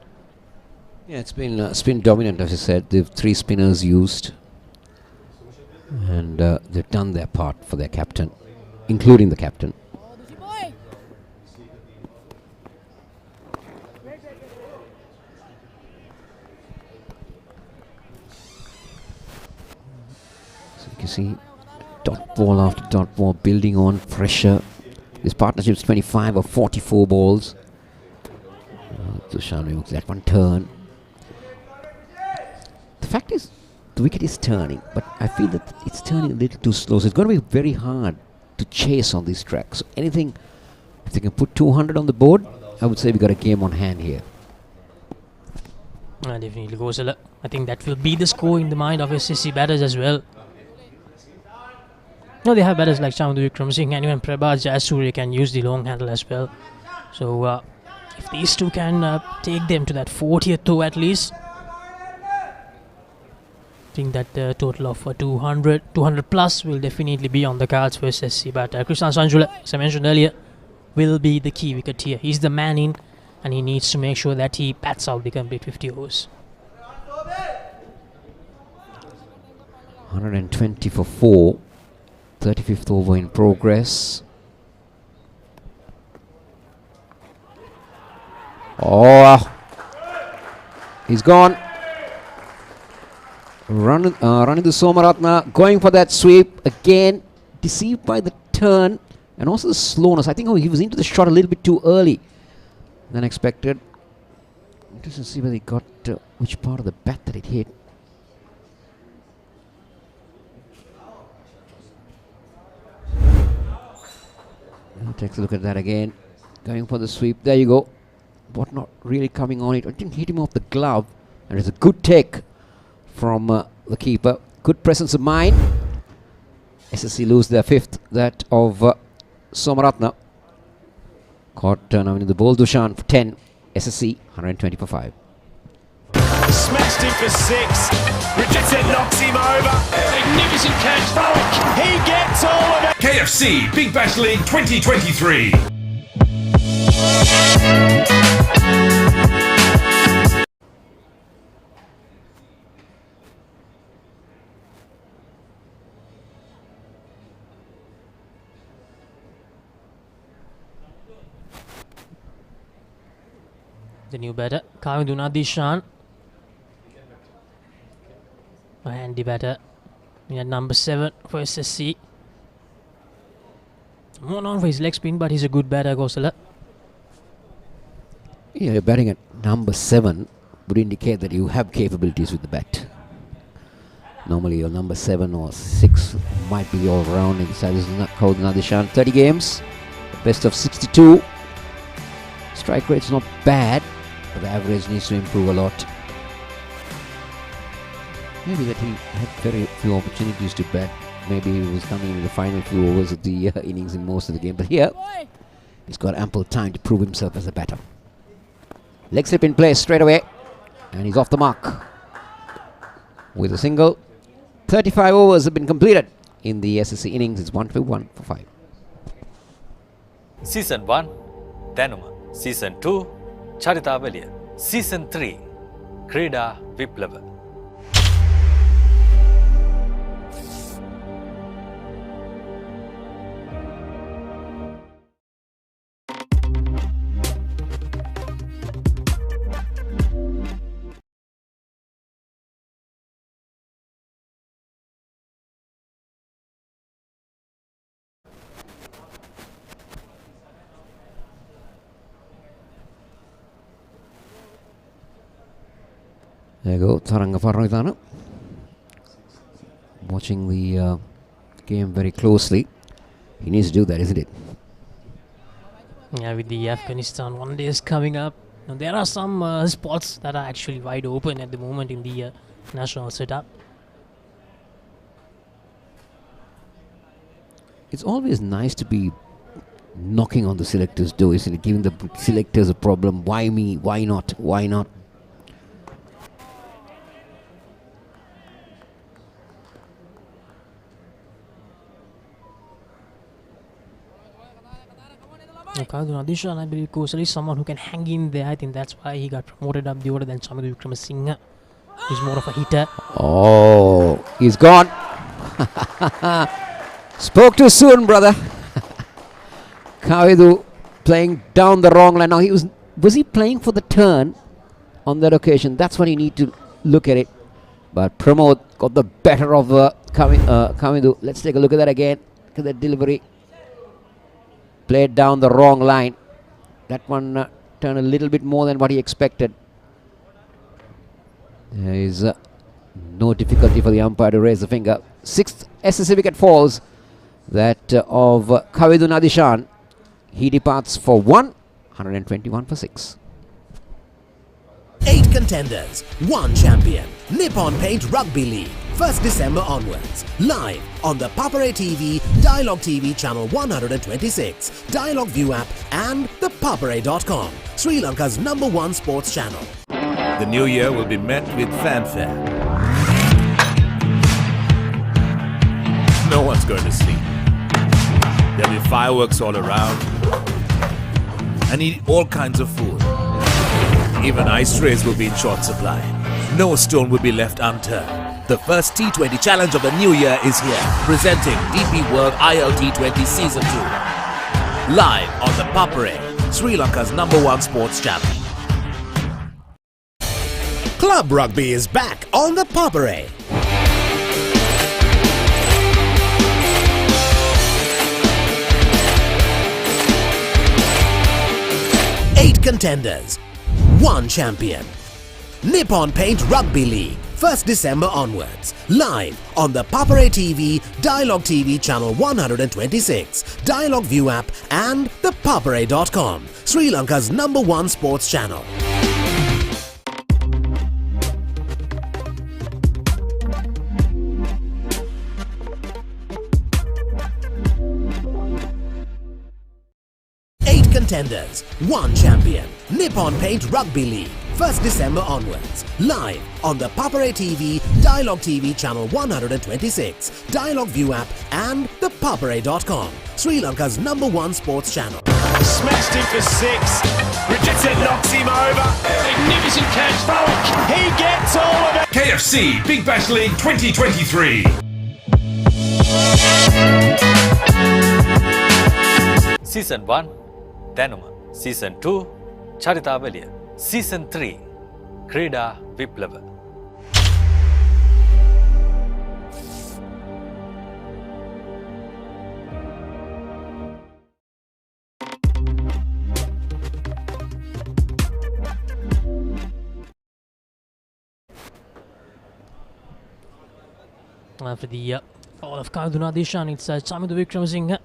Yeah, it's been spin dominant, as I said. They've 3 spinners used, and they've done their part for their captain, including the captain. So you can see dot ball after dot ball, building on pressure. This partnership's 25 or 44 balls. Dushan, that one turn. The fact is, the wicket is turning, but I feel that it's turning a little too slow. So it's going to be very hard to chase on these tracks. So anything, if they can put 200 on the board, I would say we got a game on hand here. Definitely goes. I think that will be the score in the mind of SSC batters as well. No, they have batters like Chamandu Vikram Singh and even Prabhat Jayasuriya can use the long handle as well. So if these two can take them to that 40th throw at least, I think that the total of 200 plus will definitely be on the cards for SSC. But Krishan Sanjula, as I mentioned earlier, will be the key wicket here. He's the man in, and he needs to make sure that he bats out the complete 50 overs. 120 for 4. 35th over in progress. Oh, he's gone. Running the Somaratna, going for that sweep again. Deceived by the turn and also the slowness. I think he was into the shot a little bit too early than expected. Interesting to see whether he got which part of the bat that it hit. Takes a look at that again. Going for the sweep. There you go. But not really coming on it. I didn't hit him off the glove. And it's a good take from the keeper. good presence of mind. SSC lose their fifth, that of Somaratna. Caught now in the ball, Dushan for 10. SSC 120 for 5. Smashed him for 6. Richardson knocks him over. Magnificent catch. Falk. He gets all of it. KFC Big Bash League 2023. The new batter, Kavinduna Dishan. And the batter, at number 7 for SSC. More known for his leg spin, but he's a good batter, Gosala. Yeah, you're batting at number 7 would indicate that you have capabilities with the bat. Normally your number 7 or 6 might be all round inside. This is Kavinduna Dishan. 30 games, best of 62. Strike rate's not bad, but the average needs to improve a lot. Maybe that he had very few opportunities to bat. Maybe he was coming in the final few overs of the innings in most of the game. But here, he's got ample time to prove himself as a batter. Leg slip in place straight away. And he's off the mark with a single. 35 overs have been completed in the SSC innings. It's 1-1 for 5. Season 1, Danuma. Season 2, Charita Velia. Season 3, Krida Viplava. There you go, Taranga Farnoidana. Watching the game very closely. He needs to do that, isn't it? Yeah, with the Afghanistan one days coming up. Now, there are some spots that are actually wide open at the moment in the national setup. It's always nice to be knocking on the selectors' door, isn't it? Giving the selectors a problem. Why me? Why not? Why not? Kavinduna Dishan, I believe Kosal is someone who can hang in there. I think that's why he got promoted up the order than Chamadu Vikramasinghe. He's more of a hitter. Oh, he's gone. Spoke too soon, brother. Kavidu playing down the wrong line. Now, was he playing for the turn on that occasion? That's what you need to look at it. But Pramod got the better of Kavidu. Let's take a look at that again. Look at that delivery. Played down the wrong line. That one turned a little bit more than what he expected. There is no difficulty for the umpire to raise the finger. 6th SSC wicket falls. That of Kavinduna Dishan. He departs for 121 for 6. 8 contenders, 1 champion. Nippon Paint Rugby League, 1st December onwards. Live on the Papare TV, Dialog TV Channel 126, Dialog ViU app and ThePapare.com, Sri Lanka's #1 sports channel. The new year will be met with fanfare. No one's going to sleep. There'll be fireworks all around. And eat all kinds of food. Even ice trays will be in short supply. No stone will be left unturned. The first T20 challenge of the new year is here. Presenting DP World ILT20 Season 2. Live on the Papare, Sri Lanka's #1 sports channel. Club Rugby is back on the Papare. Eight contenders, 1 champion. Nippon Paint Rugby League, 1st December onwards. Live on the Papare TV, Dialog TV Channel 126, Dialog ViU app and ThePapare.com, Sri Lanka's #1 sports channel. contenders, one champion. Nippon Paint Rugby League, 1st December onwards. Live on the Papare TV, Dialog TV Channel 126, Dialog ViU app and ThePapare.com, Sri Lanka's #1 sports channel. Smashed him for 6. Richardson knocks him over. Magnificent catch. Falk. He gets all of it. KFC Big Bash League 2023. Season 1 දැනුම, Season 2 චරිතාවලිය, Season 3 ක්‍රීඩා විප්ලව. After the fall of Kaduna Dishan, it's Chamidhu Wickramasinghe,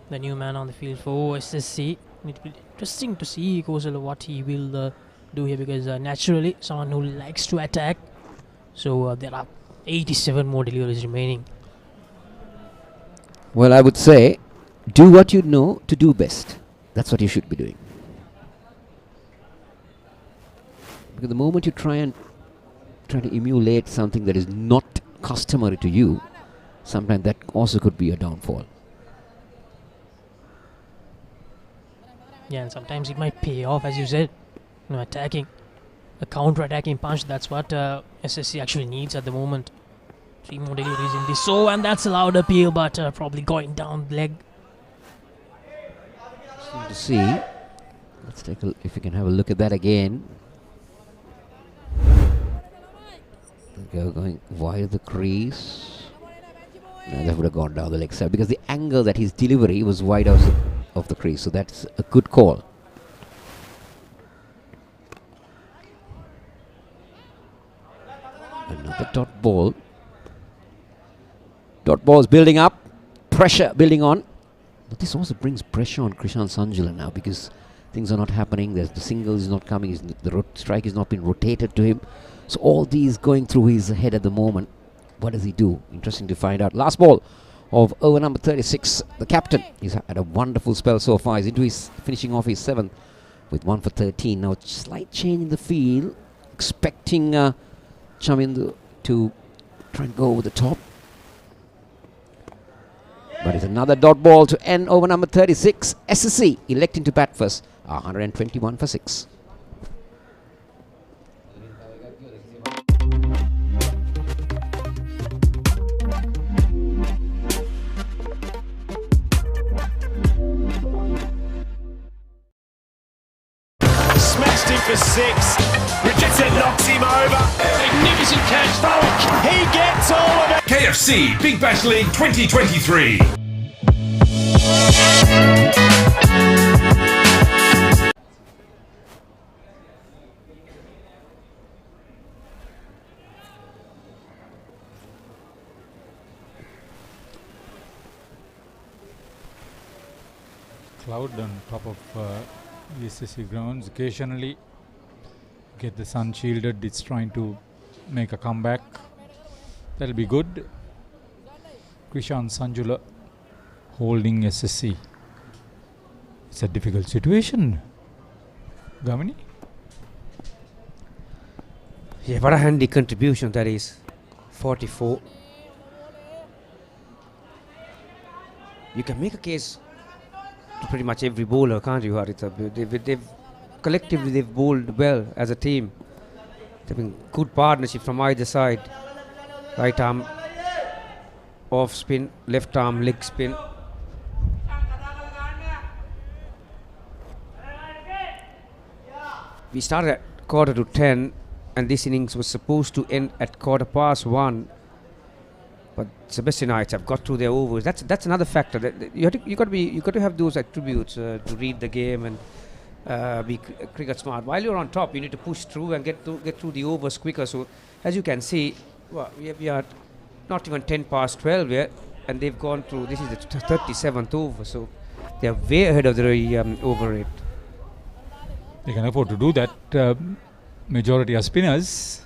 the new man on the field for SSC. It will be interesting to see Kosala what he will do here, because naturally someone who likes to attack. So there are 87 more deliveries remaining. Well, I would say, do what you know to do best. That's what you should be doing. Because the moment you try to emulate something that is not customary to you, sometimes that also could be a downfall. Yeah, and sometimes it might pay off, as you said. You know, attacking, a counter-attacking punch. That's what SSC actually needs at the moment. 3 more deliveries in this. So, and that's a loud appeal, but probably going down the leg. To see, let's take a, if we can have a look at that again. Going wide of the crease. No, that would have gone down the leg side, because the angle that his delivery was wide out of the crease. So that's a good call. Another dot ball. Dot ball's building up. Pressure building on. But this also brings pressure on Krishan Sanjula now, because things are not happening. The single is not coming. The strike is not being rotated to him. So all these going through his head at the moment. What does he do? Interesting to find out. Last ball of over number 36. The captain. He's had a wonderful spell so far. He's into his finishing off his 7th with 1 for 13. Now slight change in the field. Expecting Chamindu to try and go over the top. But it's another dot ball to end over number 36. SSC electing to bat first. 121 for 6. Smashed him for 6. Richardson knocks him over. Magnificent catch. Falk. He gets all of it. KFC Big Bash League 2023. Cloud on top of the SSC grounds. Occasionally get the sun shielded. It's trying to make a comeback. That'll be good. Krishan Sanjula holding SSC. It's a difficult situation. Gamini? Yeah, what a handy contribution that is. 44. You can make a case to pretty much every bowler, can't you, Haritha? Collectively they've bowled well as a team. They've been good partnership from either side. Right arm off spin, left arm leg spin. We started at 9:45, and this innings was supposed to end at 1:15. But Sebastianites have got through their overs. That's another factor. That you got to have those attributes to read the game and be cricket smart. While you're on top, you need to push through and get through the overs quicker. So as you can see, well, we are not even 12 yet, and they've gone through. This is the 37th over, so they are way ahead of the over rate. They can afford to do that. Majority are spinners.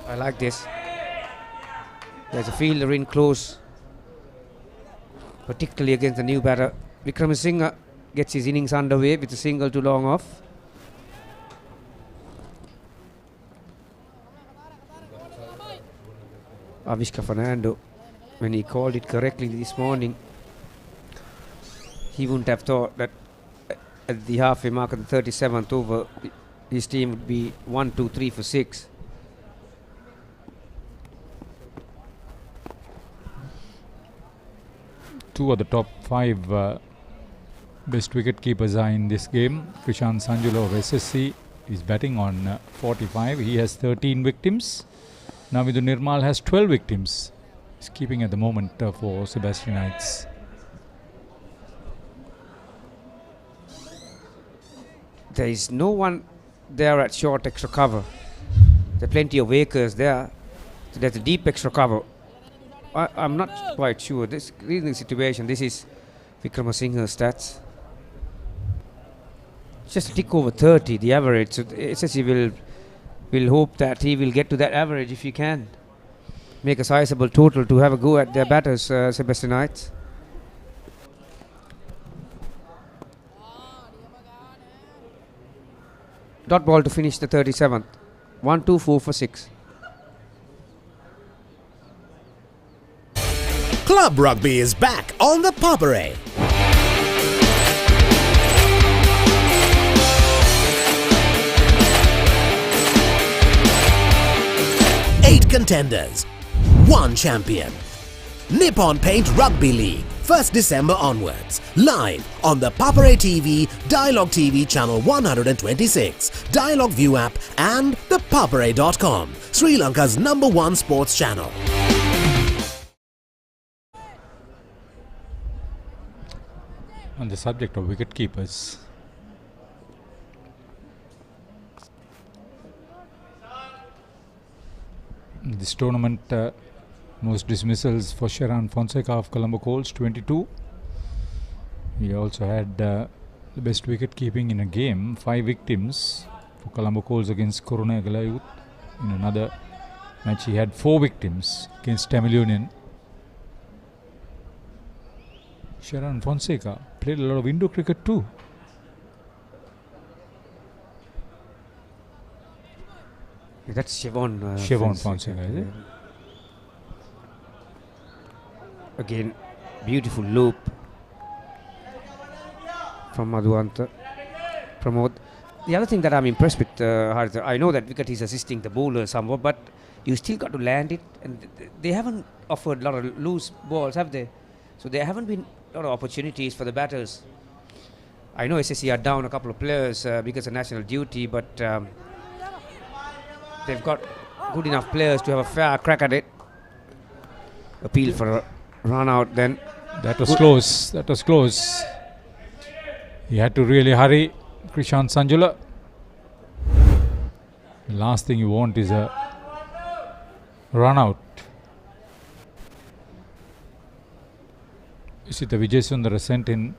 I like this. There's a fielder in close. particularly against the new batter. Vikramasinghe gets his innings underway with a single too long off. Avishka Fernando, when he called it correctly this morning, he wouldn't have thought that at the halfway mark of the 37th over, his team would be 1, 2, 3 for 6. Two of the top 5 best wicket keepers are in this game. Krishan Sanjula of SSC is batting on 45. He has 13 victims. Navidu Nirmal has 12 victims. He's keeping at the moment for Sebastianites. There is no one there at short extra cover. There are plenty of acres there. So there's a deep extra cover. I'm not quite sure. This reading the situation, this is Vikramasinghe's stats. Just a tick over 30, the average. So SSC will hope that he will get to that average if he can. Make a sizable total to have a go at their batters, Sebastianites. Dot ball to finish the 37th. 1, 2, 4 for 6. Club rugby is back on the Papare. Eight contenders, 1 champion. Nippon Paint Rugby League, 1st December onwards. Live on the Papare TV, Dialog TV Channel 126, Dialog ViU app and ThePapare.com, Sri Lanka's #1 sports channel. On the subject of wicket keepers, this tournament, most dismissals for Sharan Fonseca of Colombo Coals, 22. He also had the best wicket keeping in a game, 5 victims for Colombo Coals against Kurunegala Youth. In another match, he had 4 victims against Tamil Union. Sharan Fonseca played a lot of Indo cricket too. That's Siobhan Fonseca, is it? Again, beautiful loop from Madhuanta. Pramod. The other thing that I'm impressed with, Haritha, I know that wicket is assisting the bowler somewhat, but you still got to land it, and they haven't offered a lot of loose balls, have they? So there haven't been a lot of opportunities for the batters. I know SSC are down a couple of players because of national duty, but they've got good enough players to have a fair crack at it. Appeal for a run out then. That was close. That was close. He had to really hurry, Krishan Sanjula. The last thing you want is a run out. You see the Vijay Sundara sent in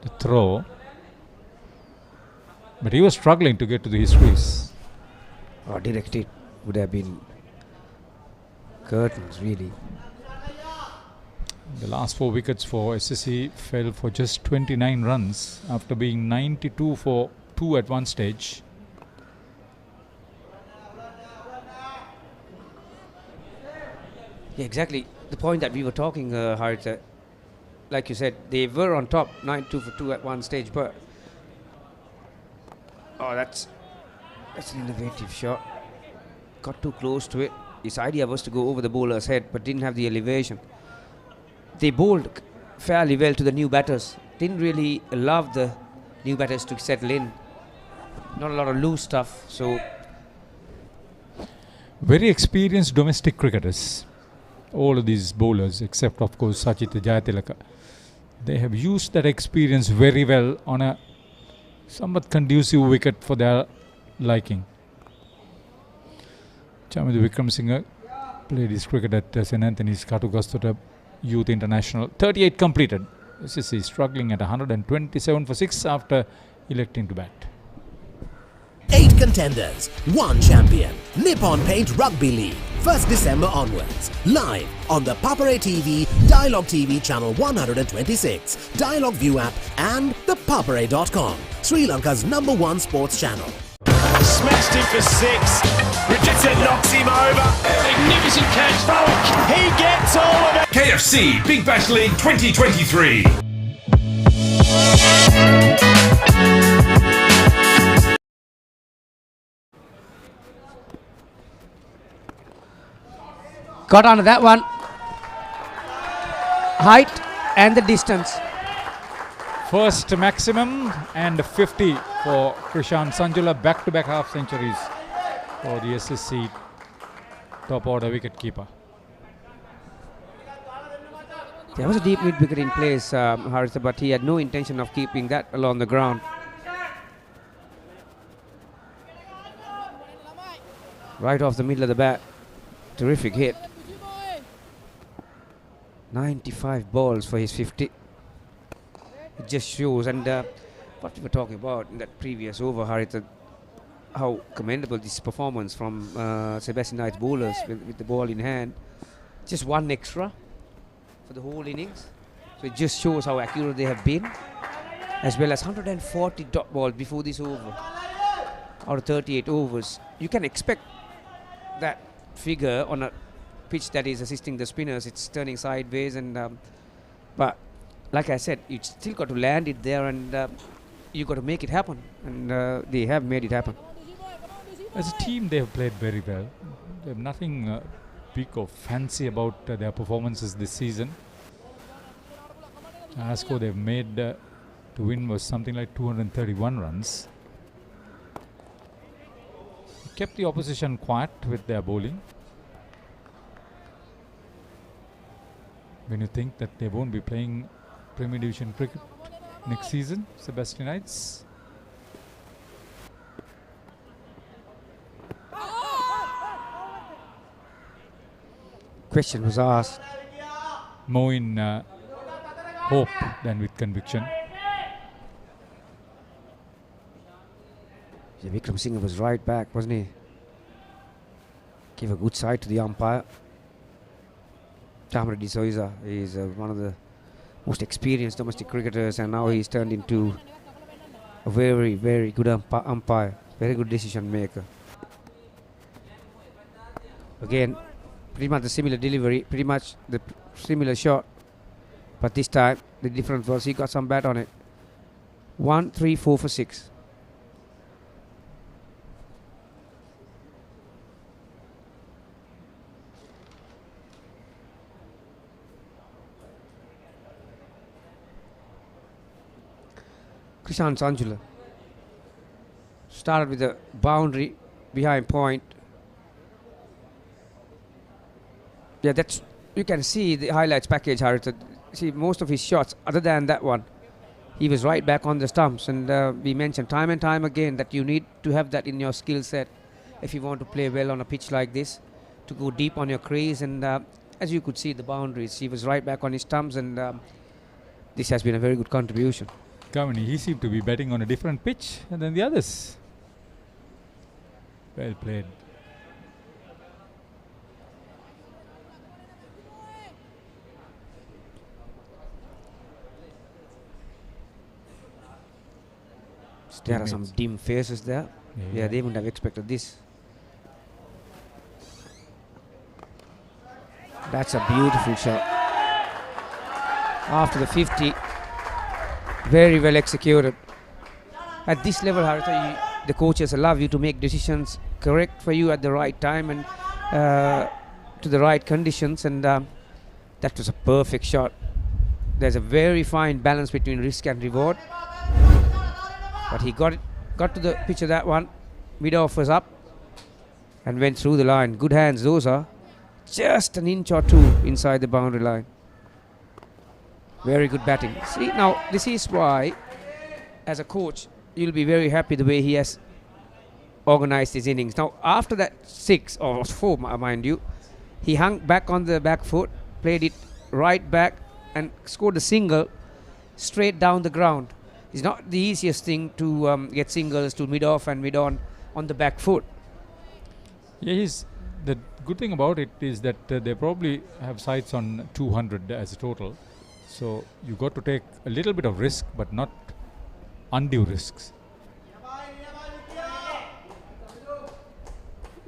the throw, but he was struggling to get to the histories. Directed would have been curtains, really. The last 4 wickets for SSC fell for just 29 runs after being 92 for 2 at one stage. Yeah, exactly. The point that we were talking, Haritha, like you said, they were on top, 92 for 2 at one stage, but that's an innovative shot. Got too close to it. His idea was to go over the bowler's head, but didn't have the elevation. They bowled fairly well to the new batters. Didn't really allow the new batters to settle in. Not a lot of loose stuff. So very experienced domestic cricketers. All of these bowlers, except of course Sachita Jayatilaka, they have used that experience very well on a somewhat conducive wicket for their liking. Chamidu Vikramasinghe played his cricket at St. Anthony's Katugastota Youth International. 38 completed. SSC struggling at 127 for 6 after electing to bat. 8 contenders, 1 champion. Nippon Paint Rugby League, 1st December onwards. Live on the Papare TV, Dialog TV Channel 126, Dialog ViU app and ThePapare.com, Sri Lanka's #1 sports channel. Smashed him for 6. Richardson knocks him over. Magnificent catch. Falk. He gets all of it. KFC Big Bash League 2023. Got onto that one. Height and the distance. First maximum and 50 for Krishan Sanjula. Back-to-back half centuries for the SSC top order wicket-keeper. There was a deep mid-wicket in place, Haritha, but he had no intention of keeping that along the ground. Right off the middle of the bat. Terrific hit. 95 balls for his 50. It just shows, and what we were talking about in that previous over, Haritha, how commendable this performance from Sebastianites bowlers with the ball in hand. Just one extra for the whole innings. So it just shows how accurate they have been, as well as 140 dot balls before this over, out of 38 overs. You can expect that figure on a pitch that is assisting the spinners. It's turning sideways, and but like I said, you still got to land it there, and you got to make it happen, and they have made it happen. As a team, they have played very well. They have nothing big or fancy about their performances this season. The score they've made to win was something like 231 runs. Kept the opposition quiet with their bowling. When you think that they won't be playing Premier Division cricket next season, Sebastianites. Question was asked. More in hope than with conviction. Yeah, Vikram Singh was right back, wasn't he? Gave a good side to the umpire. Tamara D'Souza is one of the most experienced domestic cricketers, and now he's turned into a very, very good umpire. Very good decision maker. Again, pretty much the similar delivery, pretty much the similar shot, but this time the difference was he got some bat on it. 1, 3, 4 for 6. Krishan Sanjula started with a boundary behind point. Yeah, that's, you can see the highlights package, Haritha. See, most of his shots, other than that one, he was right back on the stumps, and we mentioned time and time again that you need to have that in your skill set if you want to play well on a pitch like this, to go deep on your crease, and as you could see the boundaries, he was right back on his stumps, and this has been a very good contribution. Kavani, he seemed to be batting on a different pitch than the others. Well played. There are some dim faces there. Yeah, they wouldn't have expected this. That's a beautiful shot. After the 50, very well executed. At this level, Haritha, the coaches allow you to make decisions correct for you at the right time and to the right conditions, and that was a perfect shot. There's a very fine balance between risk and reward. But he got to the pitch of that one. Mid-off was up and went through the line. Good hands those are. Just an inch or two inside the boundary line. Very good batting. See, now this is why, as a coach, you'll be very happy the way he has organized his innings. Now, after that 6 or 4, mind you, he hung back on the back foot, played it right back, and scored a single straight down the ground. It's not the easiest thing to get singles to mid-off and mid-on on the back foot. Yeah, the good thing about it is that they probably have sights on 200 as a total. So you got to take a little bit of risk, but not undue risks.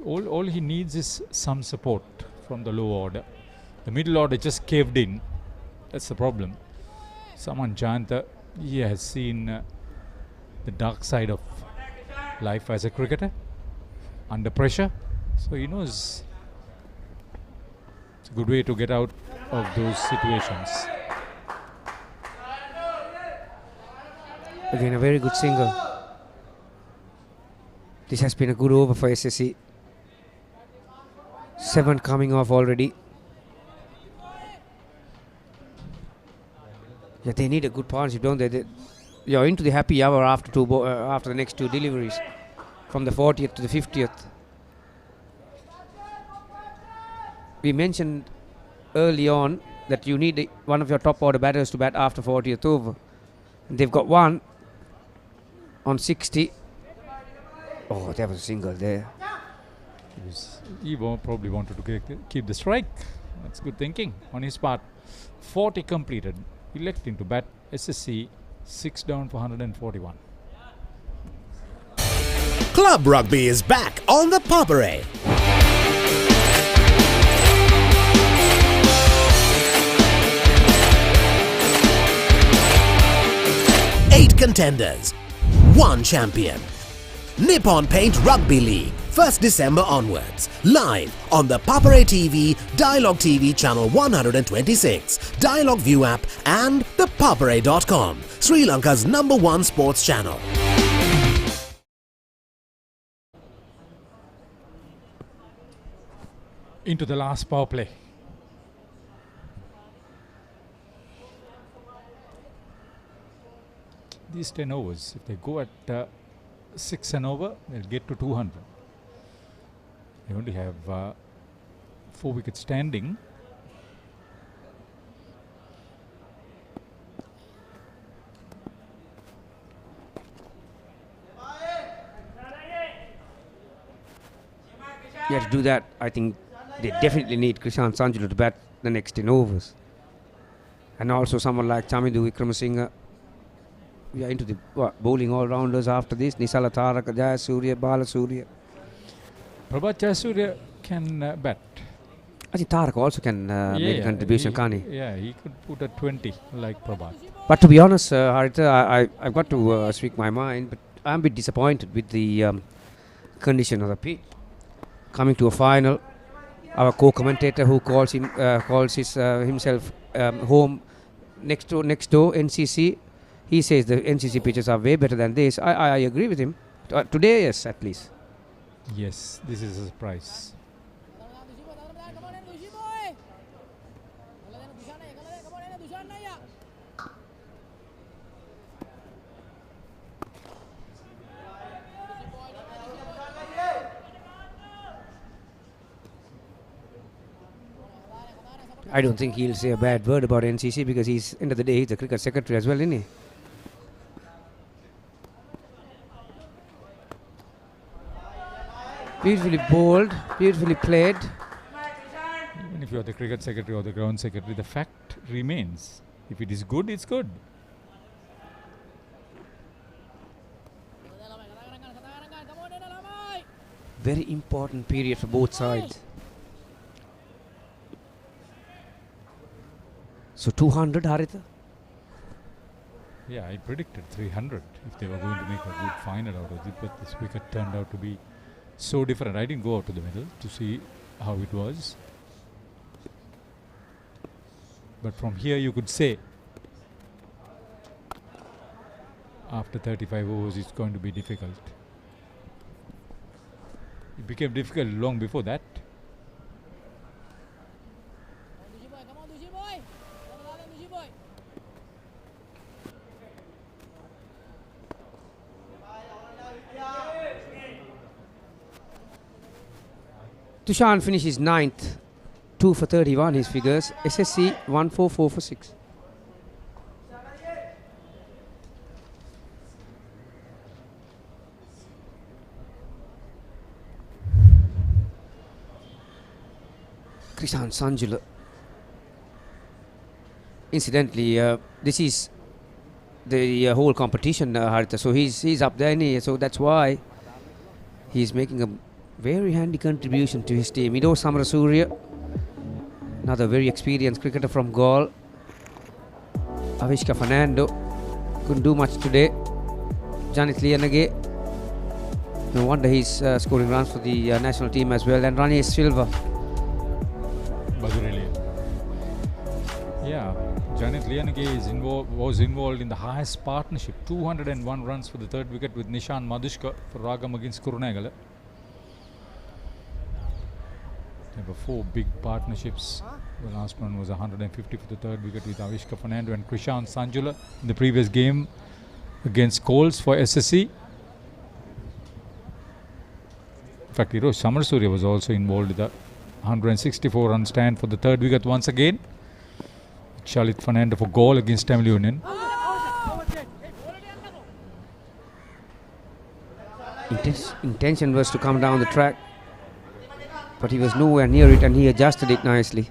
All he needs is some support from the low order. The middle order just caved in. That's the problem. Saman Jayanta, he has seen the dark side of life as a cricketer, under pressure. So he knows it's a good way to get out of those situations. Again, a very good single. This has been a good over for SSC. 7 coming off already. Yeah, they need a good partnership, don't they? You're into the happy hour after after the next 2 deliveries, from the 40th to the 50th. We mentioned early on that you need one of your top order batters to bat after 40th over. And they've got one on 60. Oh, that was a single there. He probably wanted to keep the strike. That's good thinking on his part. 40 completed. Electing to bat SSC 6 down for 141. Club Rugby is back on the Papare. Eight contenders, 1 champion. Nippon Paint Rugby League, 1st December onwards. Live on the Papare TV, Dialog TV Channel 126, Dialog ViU app and ThePapare.com, Sri Lanka's #1 sports channel. Into the last power play. These 10 overs, if they go at 6 and over, they'll get to 200. They only have 4 wickets standing. Yeah, to do that, I think they definitely need Krishan Sanjulu to bat the next 10 overs. And also someone like Chamidu Wickramasinghe. We are into the bowling all-rounders after this. Nisala Taraka, Jayasuriya, Balasuriya. Prabhat Jayasuriya can bat. I think Tarak also can make a contribution, can't he? Yeah, he could put a 20 like Prabhat. But to be honest, Haritha, I've got to speak my mind, but I'm a bit disappointed with the condition of the pitch. Coming to a final, our co-commentator who calls himself home next door NCC, he says the NCC pitches are way better than this. I agree with him. Today, yes, at least. Yes, this is a surprise. I don't think he'll say a bad word about NCC because he's, end of the day, he's the cricket secretary as well, isn't he? Beautifully bowled, beautifully played. Even if you're the cricket secretary or the ground secretary, the fact remains. If it is good, it's good. Very important period for both sides. So 200, Haritha? Yeah, I predicted 300 if they were going to make a good final out of it, but this wicket turned out to be so different. I didn't go out to the middle to see how it was. But from here you could say after 35 overs it's going to be difficult. It became difficult long before that. Tushan finishes 9th, 2 for 31 his figures. SSC 1-4, 4 for 6. Krishan Sanjula. Incidentally, this is the whole competition, Haritha. So he's up there, so that's why he's making a very handy contribution to his team. Ido Samarasuriya, another very experienced cricketer from Gaul. Avishka Fernando couldn't do much today. Janith Lianage, no wonder he's scoring runs for the national team as well. And Rani Silva. Badurili. Yeah, Janith Lianage was involved in the highest partnership. 201 runs for the third wicket with Nishan Madhushka for Ragam against Kurunegala. There were 4 big partnerships. The last one was 150 for the third wicket with Avishka Fernando and Krishan Sanjula in the previous game against Coles for SSC. In fact, Hirosh Samarasuriya was also involved with a 164 run stand for the third wicket once again. Shalit Fernando for goal against Tamil Union. Intention was to come down the track, but he was nowhere near it and he adjusted it nicely.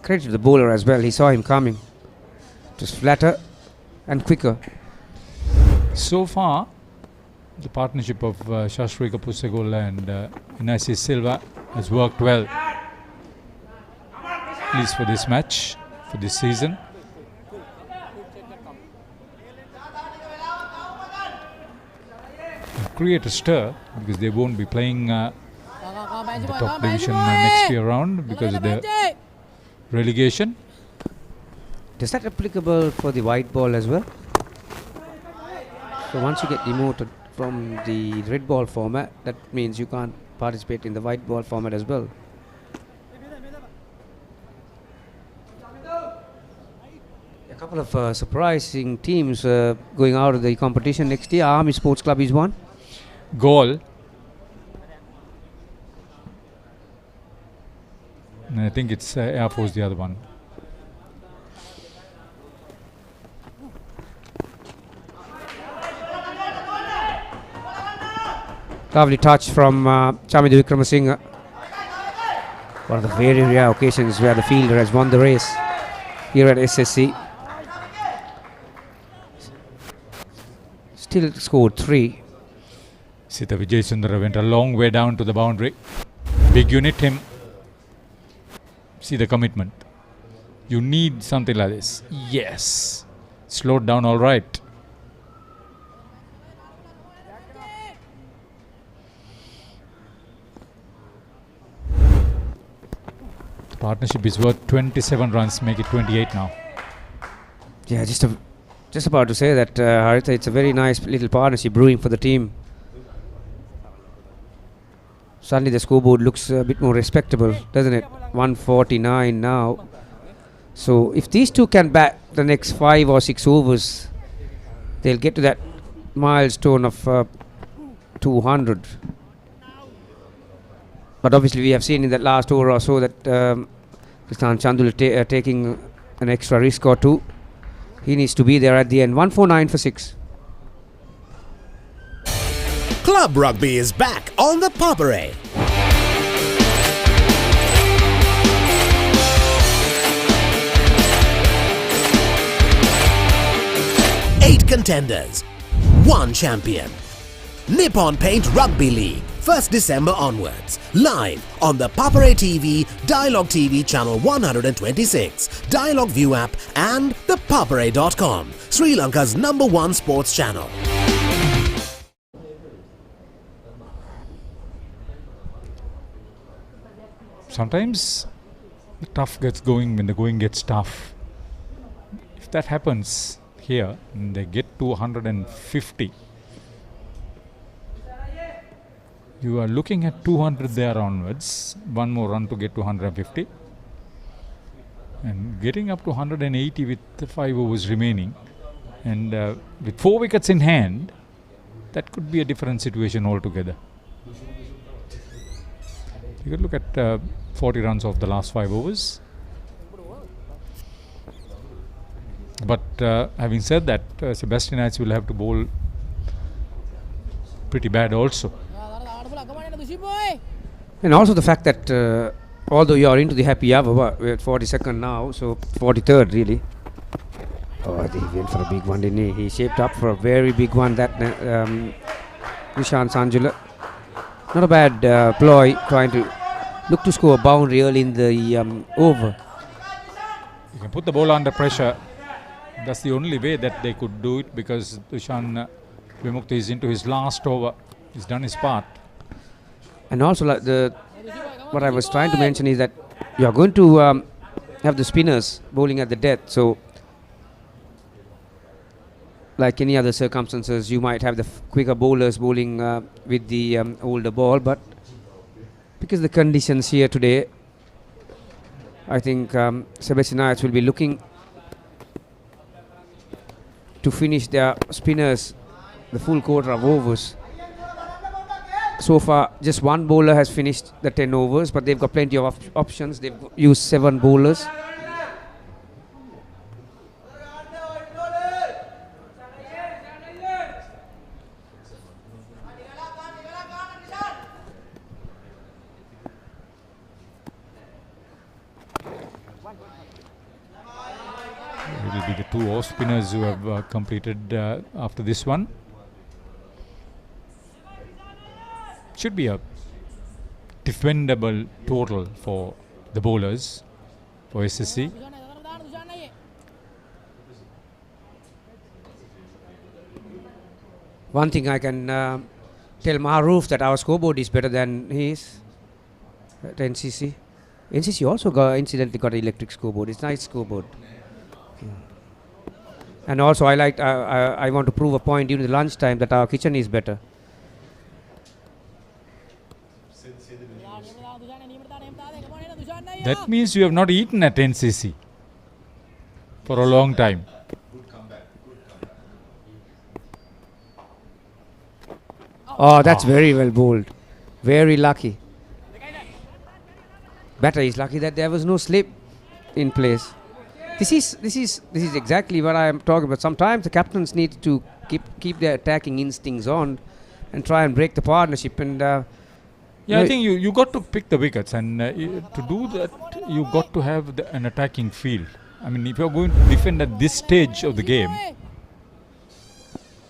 Credit to the bowler as well, he saw him coming. It was flatter and quicker. So far, the partnership of Shashri Kapusegula and Inasis Silva has worked well, at least for this match, for this season. Create a stir because they won't be playing the top division next year round because of the relegation. Is that applicable for the white ball as well? So once you get demoted from the red ball format, that means you can't participate in the white ball format as well. A couple of surprising teams going out of the competition next year. Army Sports Club is one. Goal. And I think it's Air Force the other one. Lovely touch from Chamidu Vikramasinghe. One of the very rare occasions where the fielder has won the race here at SSC. Still scored 3. Sita Vijay Sundara went a long way down to the boundary. Big unit him. See the commitment. You need something like this. Yes. Slowed down all right. The partnership is worth 27 runs, make it 28 now. Yeah, just about to say that, Haritha, it's a very nice little partnership brewing for the team. Suddenly the scoreboard looks a bit more respectable, doesn't it? 149 now. So if these two can bat the next 5 or 6 overs, they'll get to that milestone of 200. But obviously we have seen in that last over or so that Krishan Chandul taking an extra risk or two. He needs to be there at the end. 149 for 6. Club Rugby is back on the Papare. Eight contenders, 1 champion. Nippon Paint Rugby League, 1st December onwards. Live on the Papare TV, Dialog TV Channel 126, Dialog ViU app and ThePapare.com, Sri Lanka's #1 sports channel. Sometimes the tough gets going when the going gets tough. If that happens here and they get to 150, you are looking at 200 there onwards, 1 more run to get to 150 and getting up to 180 with the 5 overs remaining and with 4 wickets in hand, that could be a different situation altogether. You could look at 40 runs of the last 5 overs. But having said that, Sebastianites will have to bowl pretty bad also. And also the fact that although you are into the happy hour, we're at 42nd now, so 43rd really. Oh, he went for a big one, didn't he? He shaped up for a very big one, that Krishan Sanjula. Not a bad ploy, trying to look to score a boundary early in the over. You can put the ball under pressure. That's the only way that they could do it, because Dushan Vimukta is into his last over. He's done his part. And also, like what I was trying to mention is that you are going to have the spinners bowling at the death. So, like any other circumstances, you might have the quicker bowlers bowling with the older ball. But because the conditions here today, I think Sebastianites will be looking to finish their spinners the full quarter of overs. So far, just one bowler has finished the 10 overs, but they've got plenty of options. They've used 7 bowlers. It will be the 2 off spinners who have completed after this one. Should be a defendable total for the bowlers for SSC. One thing I can tell Maroof that our scoreboard is better than his at NCC. NCC also incidentally got an electric scoreboard. It's a nice scoreboard. And also I want to prove a point during the lunchtime that our kitchen is better. That means you have not eaten at NCC for a long time. Oh, that's very well bowled. Very lucky. Batter is lucky that there was no slip in place. This is exactly what I am talking about. Sometimes the captains need to keep their attacking instincts on and try and break the partnership. And yeah, I think you got to pick the wickets, and to do that, you got to have an attacking field. I mean, if you're going to defend at this stage of the game.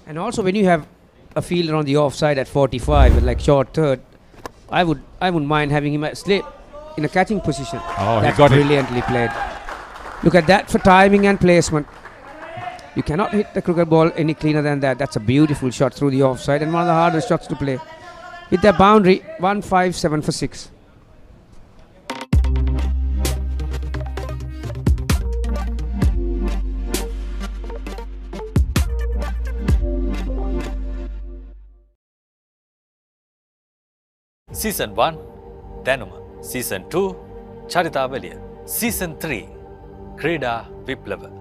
And also, when you have a fielder on the offside at 45 with like short third, I wouldn't mind having him slip in a catching position. Oh, that's he got brilliantly played. Look at that for timing and placement. You cannot hit the cricket ball any cleaner than that. That's a beautiful shot through the offside and one of the hardest shots to play. Hit that boundary, 157 for 6. Season 1, Danuma. Season 2, Charitavaliya. Season 3, Krida Viplava.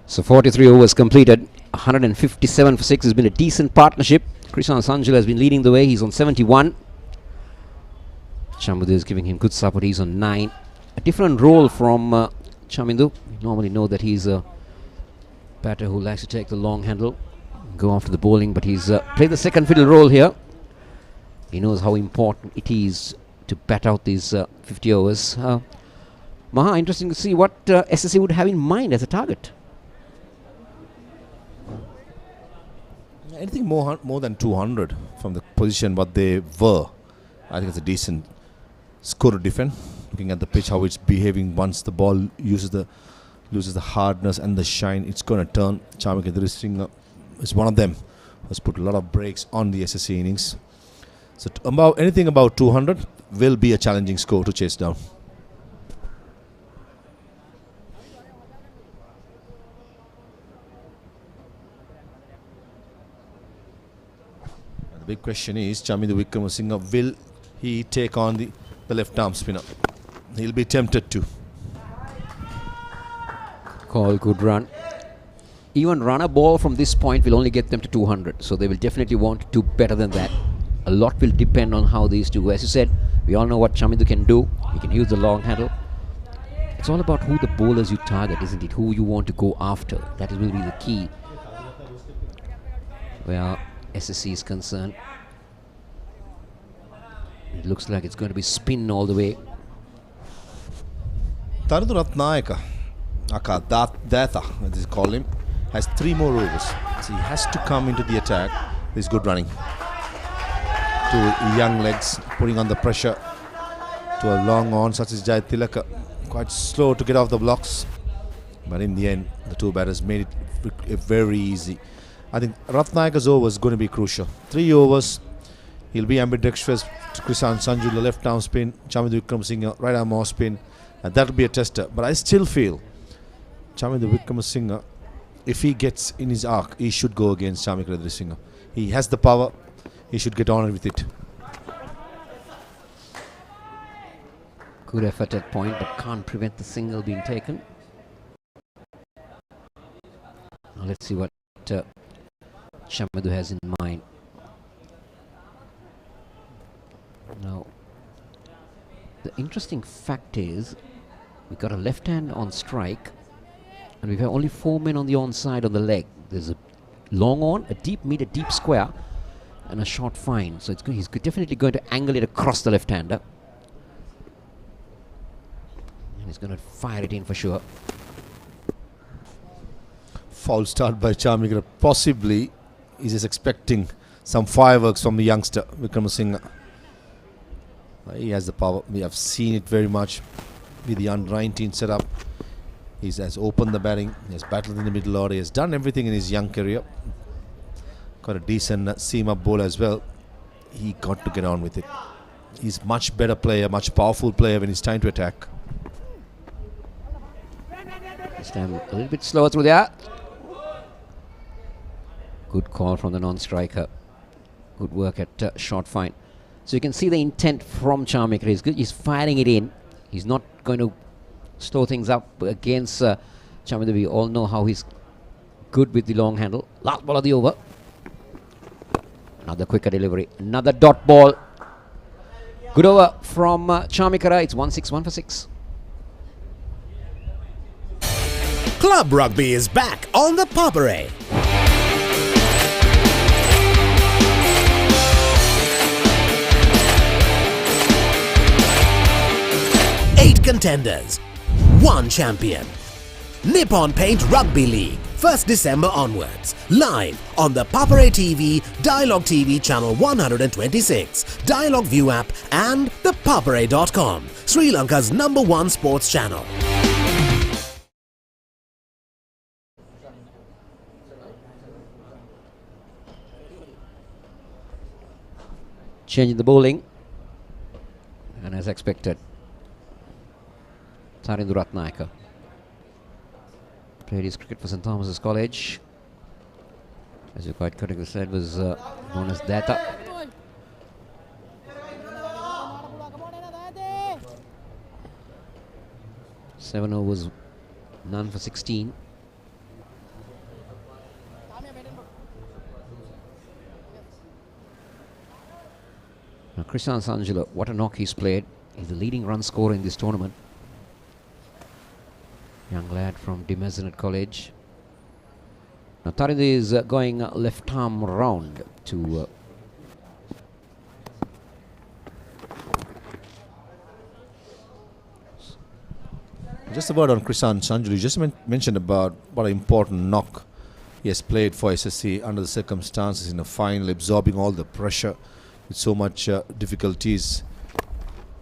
So 43 overs completed, 157 for 6 has been a decent partnership. Krishan Sanjula has been leading the way, he's on 71. Chamindu is giving him good support, he's on 9. A different role from Chamindu. We normally know that he's a batter who likes to take the long handle, go after the bowling, but he's played the second fiddle role here. He knows how important it is to bat out these 50 overs. Maha, interesting to see what SSC would have in mind as a target. Anything more than 200 from the position what they were, I think it's a decent score to defend. Looking at the pitch, how it's behaving once the ball loses the hardness and the shine, it's going to turn. Charmik Singh is one of them. Has put a lot of breaks on the SSC innings. So anything about 200 will be a challenging score to chase down. The big question is, Chamindu Wickramasinghe, will he take on the left arm spinner? He'll be tempted to. Call, good run. Even run a ball from this point will only get them to 200. So they will definitely want to do better than that. A lot will depend on how these two go. As you said, we all know what Chamindu can do. He can use the long handle. It's all about who the bowlers you target, isn't it? Who you want to go after. That will be the key where SSC is concerned. It looks like it's going to be spin all the way. Tarindu Ratnayaka, Aka Data, as they call him, has 3 more overs. So he has to come into the attack. There's good running. 2 young legs putting on the pressure to a long on such as Jai Tilaka. Quite slow to get off the blocks. But in the end, the 2 batters made it very easy. I think Ratnayaka's over is going to be crucial. 3 overs. He'll be ambidextrous to Krishan Sanju, the left arm spin, Chamindu Wickramasinghe, right arm off spin, and that'll be a tester. But I still feel Chamindu Wickramasinghe, if he gets in his arc, he should go against Chamika Radharisinghe. He has the power, he should get on with it. Good effort at point, but can't prevent the single being taken. Now let's see what Chamindu has in mind. Now, the interesting fact is, we got a left hand on strike, and we have only 4 men on the onside on the leg. There's a long on, a deep mid, a deep square, and a short fine. So he's definitely going to angle it across the left-hander. And he's going to fire it in for sure. Foul start by Chamika. Possibly, he's just expecting some fireworks from the youngster, Wickramasinghe. He has the power. We have seen it very much with the under-19 setup. He has opened the batting. He has battled in the middle order. He has done everything in his young career. Got a decent seam-up bowler as well. He got to get on with it. He's much better player, much powerful player when it's time to attack. This time a little bit slower through there. Good call from the non-striker. Good work at short fine. So you can see the intent from Chamika. He's firing it in. He's not going to slow things up against Chamika. We all know how he's good with the long handle. Last ball of the over. Another quicker delivery. Another dot ball. Good over from Chamika. It's 1-6, 1 for 6. Club rugby is back on the Papare. 8 contenders, 1 champion. Nippon Paint Rugby League, 1st December onwards. Live on the Papare TV, Dialog TV Channel 126, Dialog ViU app and thepapare.com, Sri Lanka's #1 sports channel. Changing the bowling. And as expected, Tarindu Ratnayaka played his cricket for St. Thomas's College. As you quite correctly said, was known as Data. Seven overs, none for 16. Now Krishan Sanju, what a knock he's played. He's the leading run scorer in this tournament. Young lad from Dimezinet College. Now Tarindu is going left arm round to just a word on Krishan Sanju. You just mentioned about what an important knock he has played for SSC under the circumstances in a final, absorbing all the pressure with so much difficulties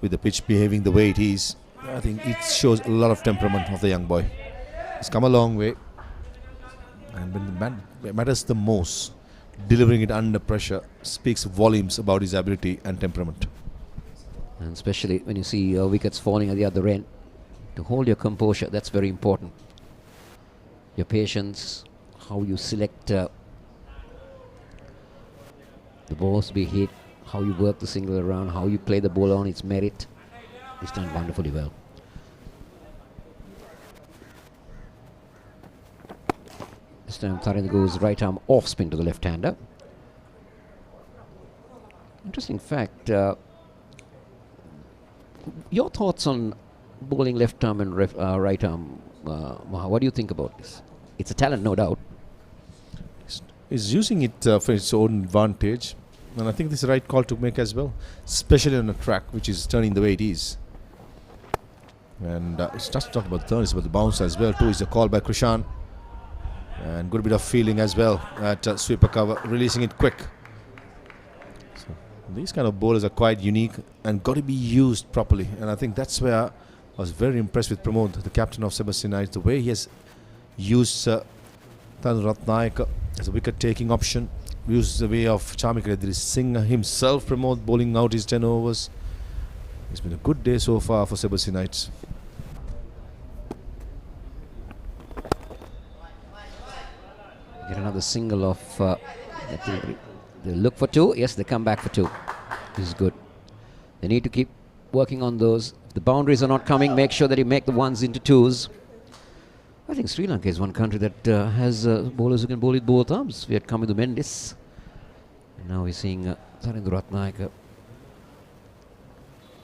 with the pitch behaving the way it is. I think it shows a lot of temperament of the young boy. He's come a long way, and when it matters the most, delivering it under pressure speaks volumes about his ability and temperament. And especially when you see wickets falling at the other end, to hold your composure, that's very important. Your patience, how you select the balls to be hit, how you work the single around, how you play the ball on its merit. He's done wonderfully well. This time Tarindu goes right arm off spin to the left-hander. Interesting fact. Your thoughts on bowling left arm and right arm. What do you think about this? It's a talent, no doubt. He's using it for its own advantage, and I think this is the right call to make as well, especially on a track which is turning the way it is. And it's just not about the turn, it's about the bounce as well too. It's a call by Krishan, and good bit of feeling as well at sweeper cover, releasing it quick. So these kind of bowlers are quite unique and got to be used properly, and I think that's where I was very impressed with Pramod, the captain of Sebastianites, the way he has used Tanu Ratnayaka as a wicket-taking option. Used the way of Chamikara Singh himself, Pramod, bowling out his 10 overs. It's been a good day so far for Sebastianites. Get another single off. They look for 2. Yes, they come back for 2. This is good. They need to keep working on those. If the boundaries are not coming, make sure that you make the 1s into 2s. I think Sri Lanka is one country that has bowlers who can bowl with both arms. We had Kamindu Mendis. And now we're seeing Tharindra Ratnayaka.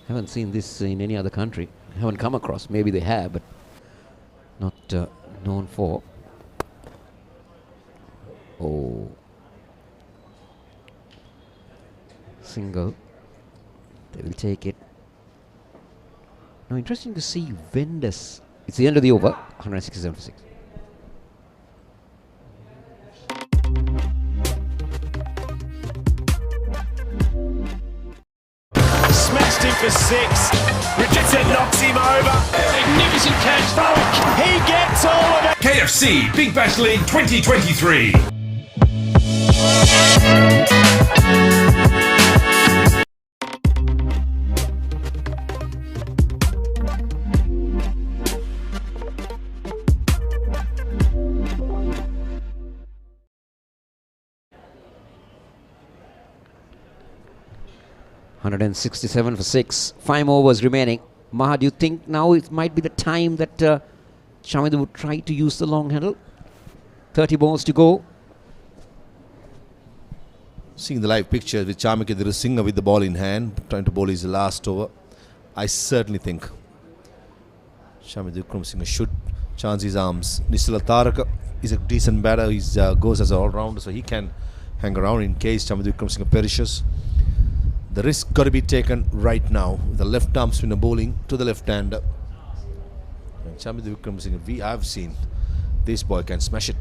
Haven't seen this in any other country. Haven't come across. Maybe they have, but not known for. Oh. Single. They will take it. Now interesting to see Vendas. It's the end of the over. 167 for 6. Smashed him for 6. Richardson knocks him over. Magnificent catch. Falk. He gets all of it. KFC Big Bash League 2023. $167 for 6. 5 overs remaining. Maha, do you think now it might be the time that Shamidu would try to use the long handle? 30 balls to go. Seeing the live picture with Chamikara Singh with the ball in hand, trying to bowl his last over, I certainly think Shamidu Vikramasinghe should chance his arms. Nisula Taraka is a decent batter. He goes as an all-rounder, so he can hang around in case Shamidu Vikramasinghe perishes. The risk got to be taken right now. The left arm spinner bowling to the left-hander. And Shamidu Vikramasinghe, I've seen this boy can smash it.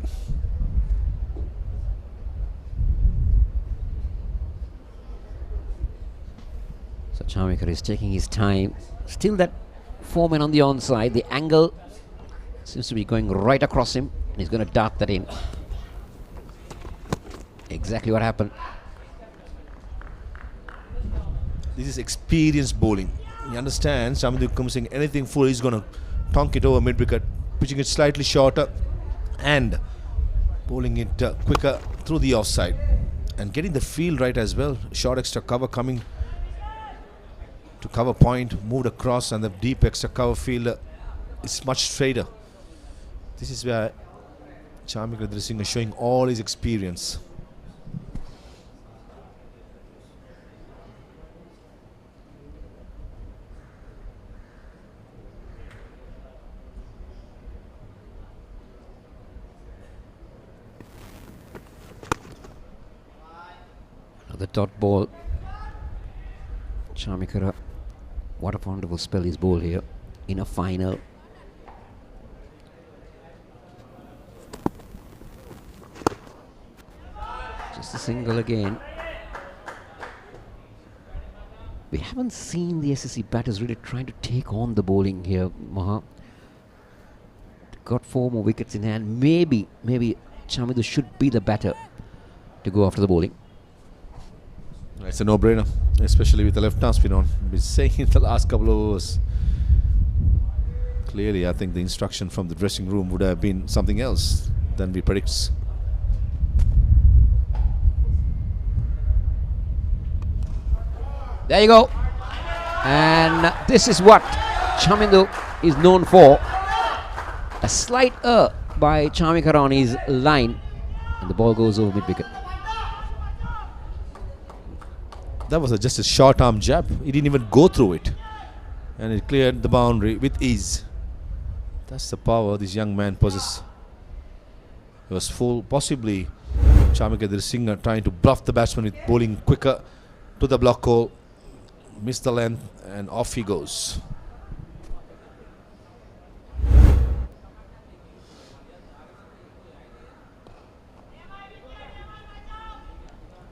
So Chamikara is taking his time. Still that 4 men on the onside. The angle seems to be going right across him. And he's going to dart that in. Exactly what happened. This is experienced bowling. He understands Shamidu Vikramasinghe, anything full, he's going to tonk it over mid-wicket, pitching it slightly shorter and bowling it quicker through the offside. And getting the field right as well. Short extra cover coming to cover point, moved across, and the deep extra cover field is much straighter. This is where Chamikara Singh is showing all his experience. Another dot ball. Chamikara, what a wonderful spell his ball here in a final. Just a single again. We haven't seen the SSC batters really trying to take on the bowling here, Maha. Got 4 more wickets in hand. Maybe Chamidu should be the batter to go after the bowling. It's a no-brainer, especially with the left arm spin on. I've been saying in the last couple of overs. Clearly, I think the instruction from the dressing room would have been something else than we predict. There you go. And this is what Chamidu is known for. A slight error by Chamikara on his line. And the ball goes over mid-wicket. That was just a short arm jab. He didn't even go through it. And it cleared the boundary with ease. That's the power this young man possesses. He was full, possibly Chamikadir Singh trying to bluff the batsman with bowling quicker to the block hole. Missed the length and off he goes.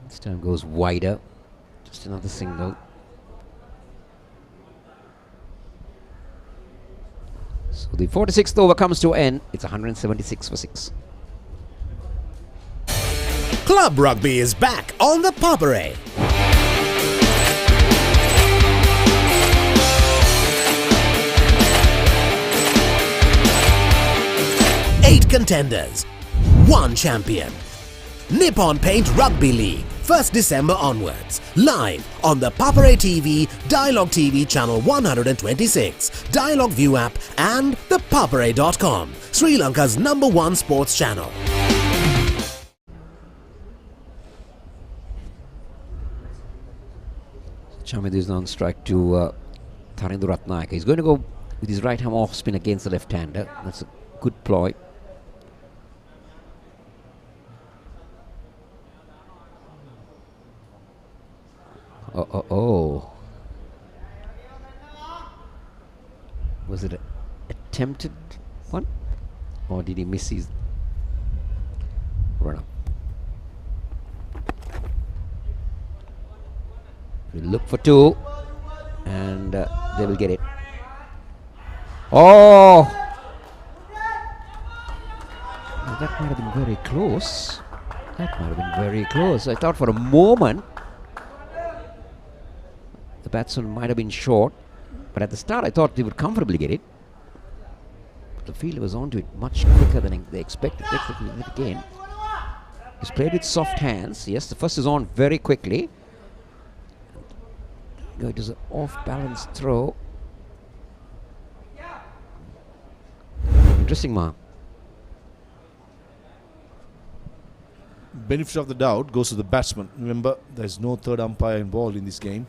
This time goes wider. Just another single. So the 46th over comes to an end. It's 176 for 6. Club Rugby is back on the Papare. Eight contenders, one champion. Nippon Paint Rugby League, 1st December onwards. Live on the Papare TV, Dialog TV Channel 126, Dialog ViU app and ThePapare.com, Sri Lanka's #1 sports channel. Chamid is on strike to Tharindu Ratnayaka. He's going to go with his right arm off spin against the left-hander. That's a good ploy. Oh. Was it an attempted one? Or did he miss his run-up? We'll look for two. And they will get it. Oh! Now that might have been very close. That might have been very close. I thought for a moment the batsman might have been short, but at the start I thought they would comfortably get it. But the fielder was onto it much quicker than they expected. Let's look at it again. He's played with soft hands. Yes, the first is on very quickly. It is an off-balance throw. Interesting, Ma. Benefit of the doubt goes to the batsman. Remember, there's no third umpire involved in this game.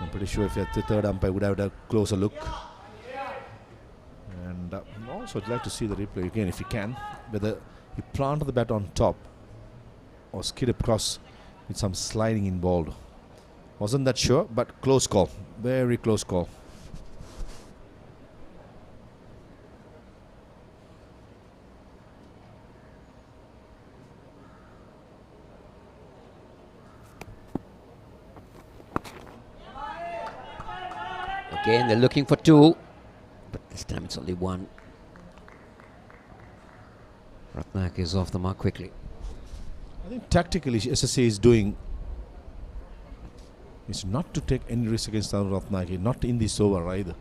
I'm pretty sure if you had the third umpire, would have had a closer look. And also, I'd like to see the replay again if you can. Whether he planted the bat on top or skid across with some sliding involved. Wasn't that sure, but close call. Very close call. Again, they're looking for two, but this time it's only one. Ratnayaka is off the mark quickly. I think tactically SSC is doing is not to take any risk against Tharindu Ratnayaka, not in this over either.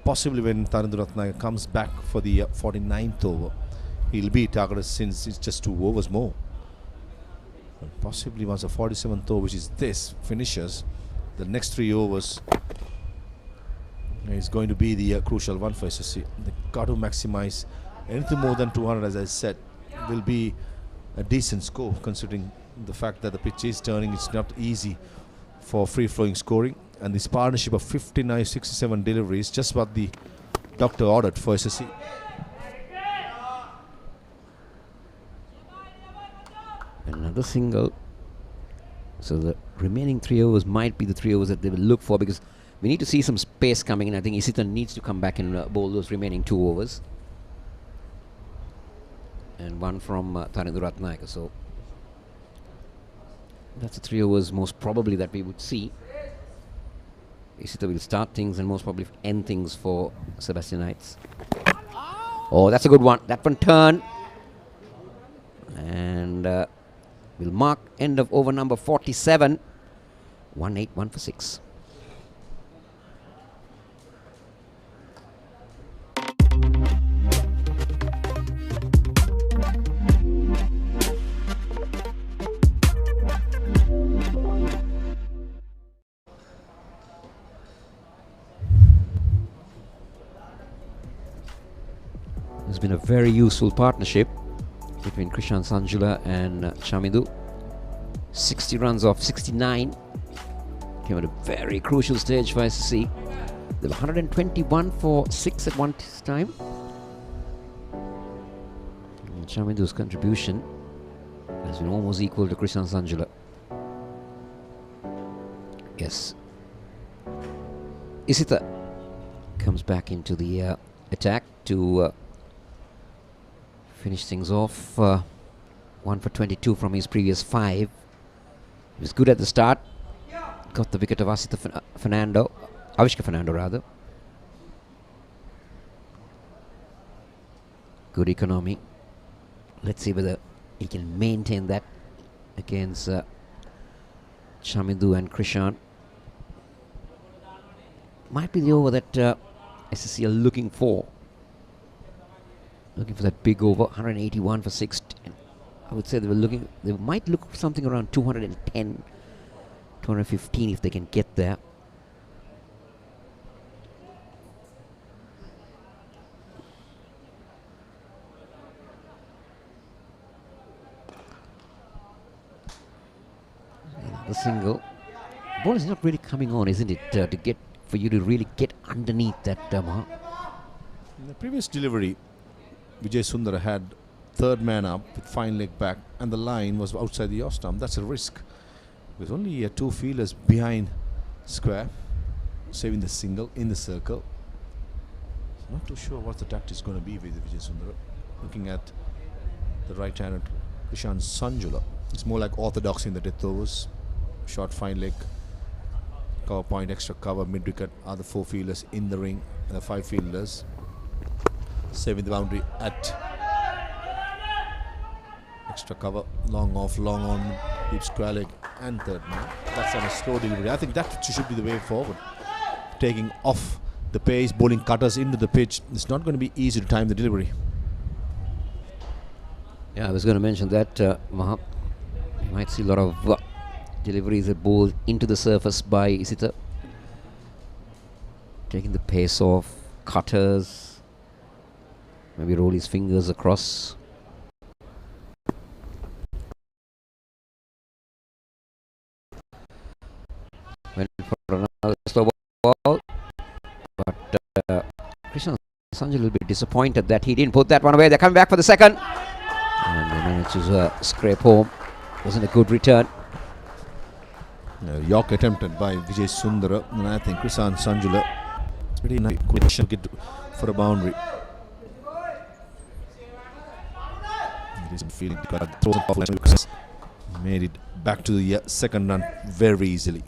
Possibly when Tharindu Ratnayaka comes back for the 49th over, he'll be targeted since it's just 2 overs more. And possibly once the 47th over, which is this, finishes, the next 3 overs is going to be the crucial one for SSC. They got to maximize anything more than 200, as I said, will be a decent score considering the fact that the pitch is turning. It's not easy for free-flowing scoring, and this partnership of 59-67 deliveries just what the doctor ordered for SSC. Another single. So the remaining 3 overs might be the 3 overs that they will look for, because we need to see some space coming in. I think Isita needs to come back and bowl those remaining 2 overs. And one from Tharindu Ratnayaka. So that's the 3 overs most probably that we would see. Isita will start things and most probably end things for Sebastianites. Oh, that's a good one. That one turned. And we'll mark end of over number 47. 1-8-1 for 6. It's been a very useful partnership between Krishan Sanjula and Chamidu. 60 runs off 69. Came at a very crucial stage for SSC. There were 121 for 6 at one time. Chamindu's contribution has been almost equal to Krishan Sanjula. Yes. Isitha comes back into the attack to finish things off. 1 for 22 from his previous 5. He was good at the start. Got the wicket of Avishka Fernando rather. Good economy. Let's see whether he can maintain that against Chamindu and Krishan. Might be the over that SSC are looking for. Looking for that big over, 181 for 6. I would say they might look for something around 210, 215 if they can get there. The single. Ball is not really coming on, isn't it? For you to really get underneath that Maha. In the previous delivery, Vijay Sundara had third man up with fine leg back, and the line was outside the off stump. That's a risk. There's only 2 fielders behind square, saving the single in the circle. So not too sure what the tactic is going to be with Vijay Sundara. Looking at the right-handed Krishan Sanjula, it's more like orthodox in the death overs. Short fine leg, cover point, extra cover, mid-wicket are the 4 fielders in the ring, and the 5 fielders saving the boundary at extra cover, long off, long on, deep square leg and third man. That's on a slow delivery. I think that should be the way forward. Taking off the pace, bowling cutters into the pitch. It's not going to be easy to time the delivery. Yeah, I was going to mention that, Maha. You might see a lot of deliveries that bowled into the surface by Isitha. Taking the pace off, cutters, maybe roll his fingers across. Went for another slow ball, but Krishan Sanjay a little bit disappointed that he didn't put that one away. They're coming back for the second, and they managed to scrape home. Wasn't a good return. York attempted by Vijay Sundara, and I think Krishan Sanjula, it's pretty nice to get for a boundary. Made it back to the second run very easily.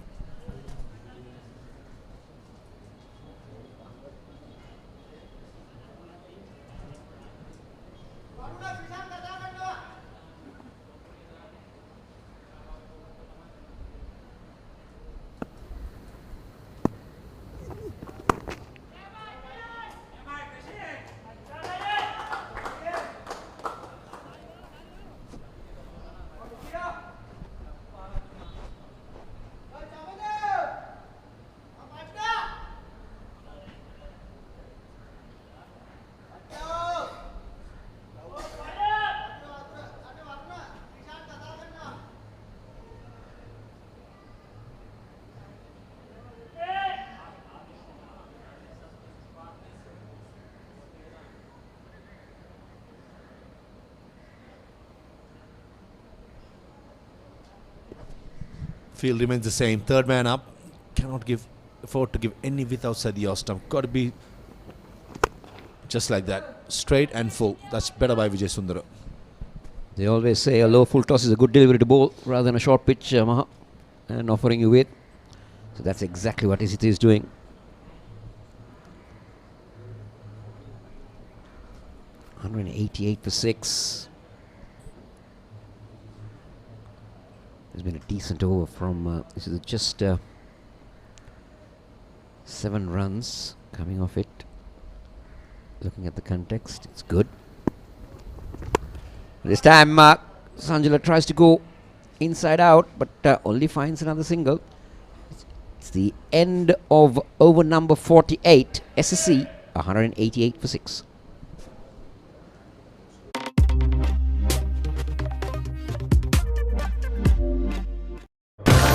Field remains the same. Third man up. Cannot afford to give any width outside the off stump. Got to be just like that. Straight and full. That's better by Vijay Sundara. They always say a low full toss is a good delivery to bowl rather than a short pitch, Maha, and offering you width. So that's exactly what Isitha is doing. $188 for 6. There's been a decent over from this is just 7 runs coming off it. Looking at the context, it's good. This time Sanjula tries to go inside out, but only finds another single. It's the end of over number 48. SSC 188 for 6.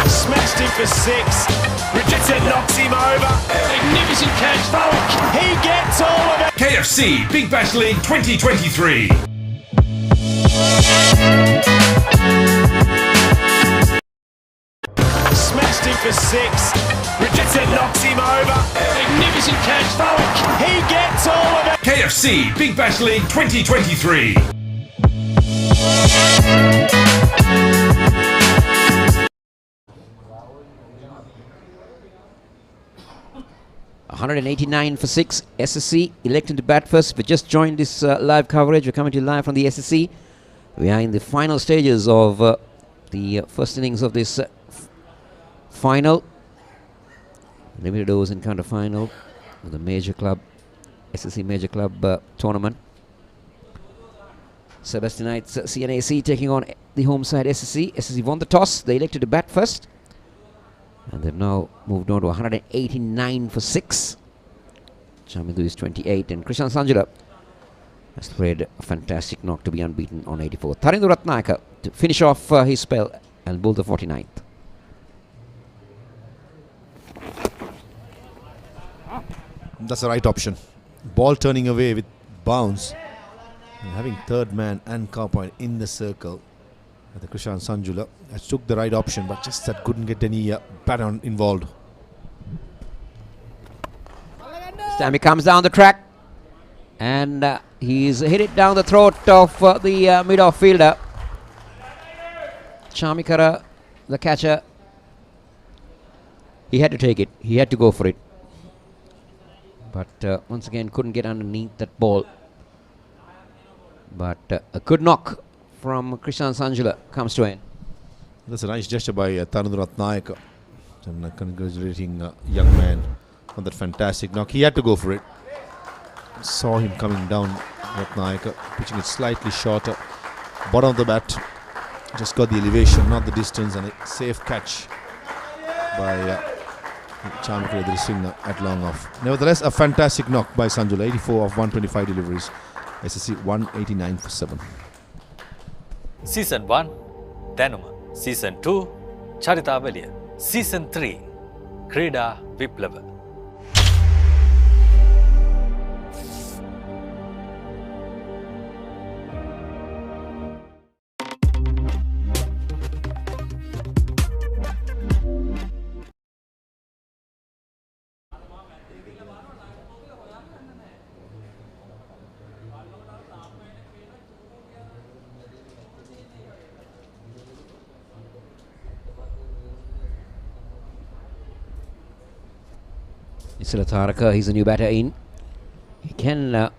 Smashed him for 6. Richardson knocks him over. Magnificent Magnificent catch, Falk. He gets all of it. KFC Big Bash League 2023. Smashed him for 6. Richardson knocks him over. Magnificent catch, Falk. He gets all of it. KFC Big Bash League 2023. 189 for 6. SSC electing to bat first. We just joined this live coverage. We're coming to you live from the SSC. We are in the final stages of the first innings of this final. Limited overs encounter final of the major club, SSC major club tournament. Sebastianites CNAC taking on the home side SSC. SSC won the toss. They elected to bat first. And they've now moved on to 189 for 6. Chamindu is 28 and Krishan Sanjula has played a fantastic knock to be unbeaten on 84. Tharindu Ratnayaka to finish off his spell and bowl the 49th. That's the right option. Ball turning away with bounce. And having third man and cow point in the circle. The Krishan Sanjula has took the right option, but just that couldn't get any pattern involved. Stammy comes down the track and he's hit it down the throat of the mid-off fielder. Chamikara, the catcher, he had to take it. He had to go for it. But once again couldn't get underneath that ball. But a good knock from Krishan Sanjula comes to end. That's a nice gesture by Tharindu Ratnayaka. And congratulating young man on that fantastic knock. He had to go for it. Saw him coming down, Ratnayaka, pitching it slightly shorter. Bottom of the bat. Just got the elevation, not the distance, and a safe catch by Chamikara, the swinger at long off. Nevertheless, a fantastic knock by Sanjula. 84 of 125 deliveries. SSC 189 for 7. Season 1, Danuma. Season 2, Charitavaliya. Season 3, Krida Viplava. Tharaka, he's a new batter in. He can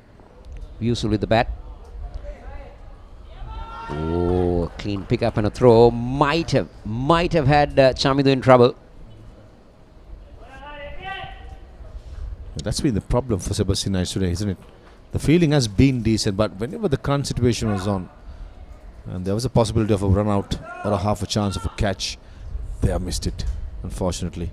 be useful with the bat. Oh, a clean pick up and a throw. Might have had Chamindu in trouble. That's been the problem for Sebastianites today, isn't it? The fielding has been decent, but whenever the current situation was on and there was a possibility of a run out or a half a chance of a catch, they have missed it, unfortunately.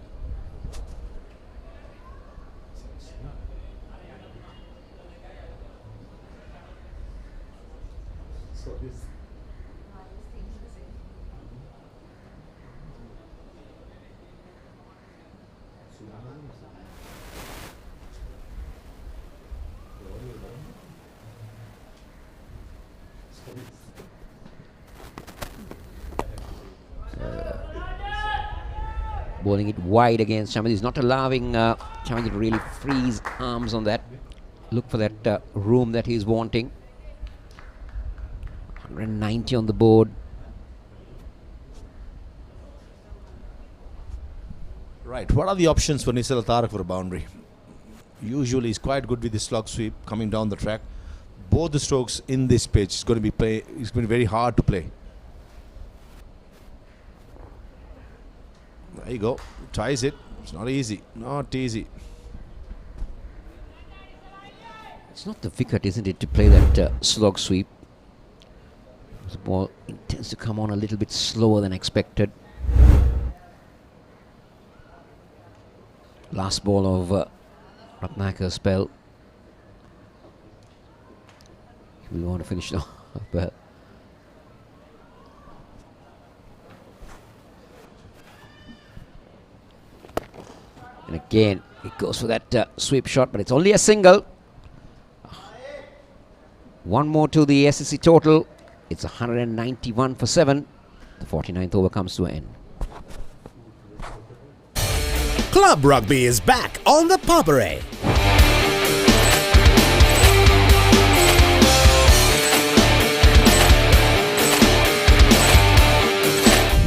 Bowling it wide against Chamindu. He's not allowing Chamindu to really freeze arms on that. Look for that room that he's wanting. 190 on the board. Right, what are the options for Nisal Tarak for a boundary? Usually he's quite good with the slog sweep coming down the track. Both the strokes in this pitch is going to be very hard to play. There you go. Tries it. It's not easy. Not easy. It's not the wicket, isn't it, to play that slog sweep. The ball tends to come on a little bit slower than expected. Last ball of Ratnayaka's spell. We want to finish now, but and again He goes for that sweep shot, but it's only a single. One more to the SSC total. It's 191 for 7. The 49th over comes to an end. Club rugby is back on the Papare.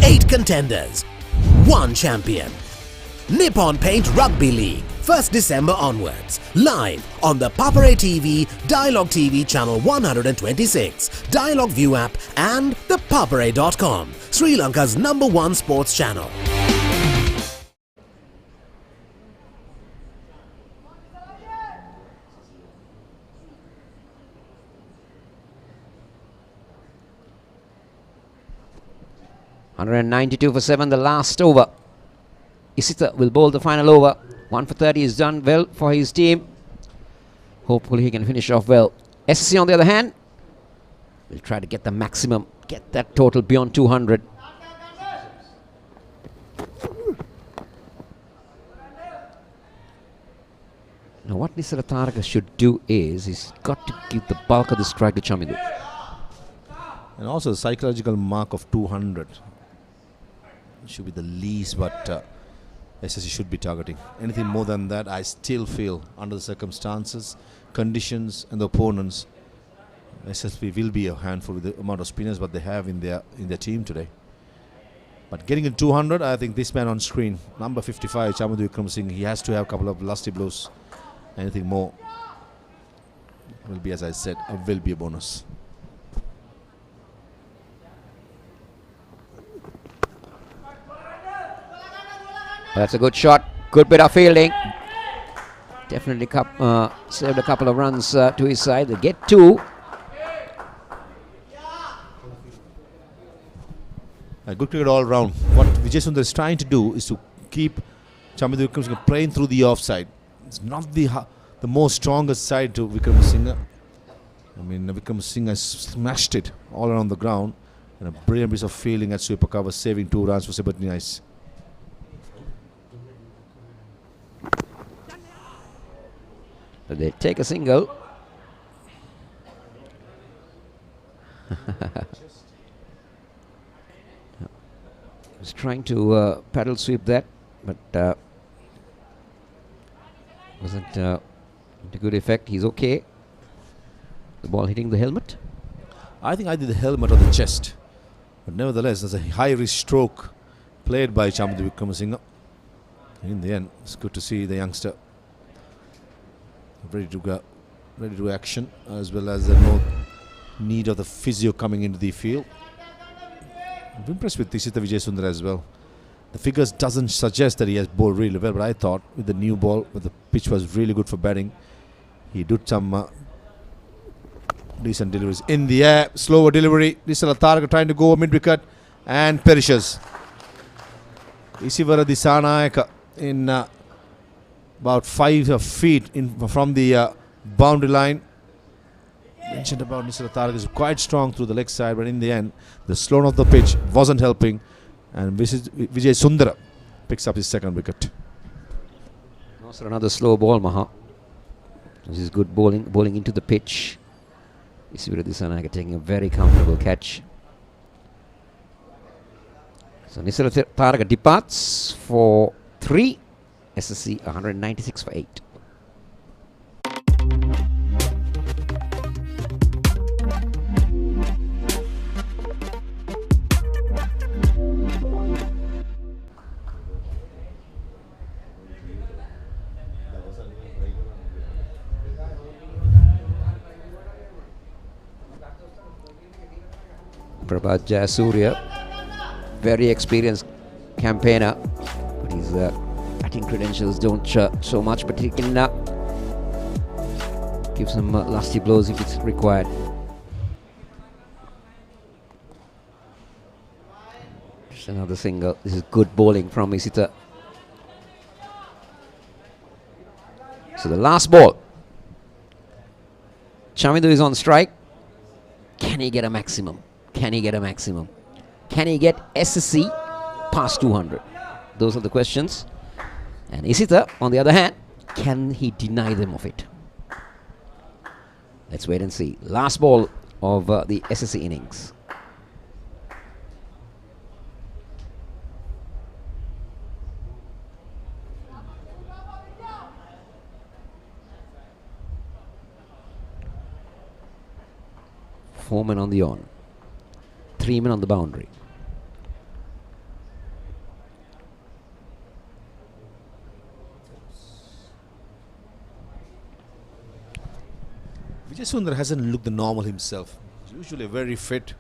Eight contenders, one champion. Nippon Paint Rugby League, 1st December onwards. Live on the Papare TV, Dialog TV Channel 126, Dialog ViU app and thepapare.com, Sri Lanka's #1 sports channel. $192 for 7, the last over. Isita will bowl the final over. 1 for 30 is done well for his team. Hopefully he can finish off well. SSC on the other hand will try to get the maximum, get that total beyond 200. Now what Nisara Taraka should do is he's got to give the bulk of the strike to Chamindu. And also the psychological mark of 200 should be the least what SSC should be targeting. Anything more than that, I still feel under the circumstances, conditions and the opponents, SSC will be a handful with the amount of spinners what they have in their team today. But getting in 200, I think this man on screen, number 55, Chamindu Wickramasinghe, he has to have a couple of lusty blows. Anything more will be, as I said, will be a bonus. That's a good shot. Good bit of fielding. Definitely saved a couple of runs to his side. They get 2. A good cricket all round. What Vijay Sundar is trying to do is to keep Chamindu Wickramasinghe playing through the offside. It's not the most strongest side to Wickramasinghe. I mean, Wickramasinghe has smashed it all around the ground. And a brilliant piece of fielding at sweeper cover, saving 2 runs for Sebastianites. But they take a single. He's trying to paddle sweep that, but wasn't to good effect. He's okay. The ball hitting the helmet. I think I did the helmet or the chest. But nevertheless, there's a high risk stroke played by Chamindu Wickramasinghe. In the end, it's good to see the youngster ready to do action, as well as the no need of the physio coming into the field. I'm impressed with Tisita Vijay Sundar as well. The figures doesn't suggest that he has bowled really well, but I thought with the new ball, with the pitch was really good for batting, he did some decent deliveries. In the air, slower delivery. Nisara Taraka trying to go mid wicket and perishes. Isivara Disanayaka in about 5 feet from the boundary line. Mentioned about Nisara Taraka is quite strong through the leg side, but in the end, the slowness of the pitch wasn't helping, and Vijay Sundara picks up his 2nd wicket. Also another slow ball, Maha. This is good bowling into the pitch. Isivara Disanayaka taking a very comfortable catch. So Nisara Taraka departs for 3. SSC 196 for 8. Prabhat Jayasuriya, very experienced campaigner, but his batting credentials don't so much, but he can give some lusty blows if it's required. Just another single. This is good bowling from Isita. So the last ball. Chamindu is on strike. Can he get a maximum? Can he get a maximum? Can he get SSC past 200? Those are the questions. And Isita, on the other hand, can he deny them of it? Let's wait and see. Last ball of the SSC innings. Four men on the on. 3 men on the boundary. Vijay Sundar hasn't looked the normal himself. He's usually very fit,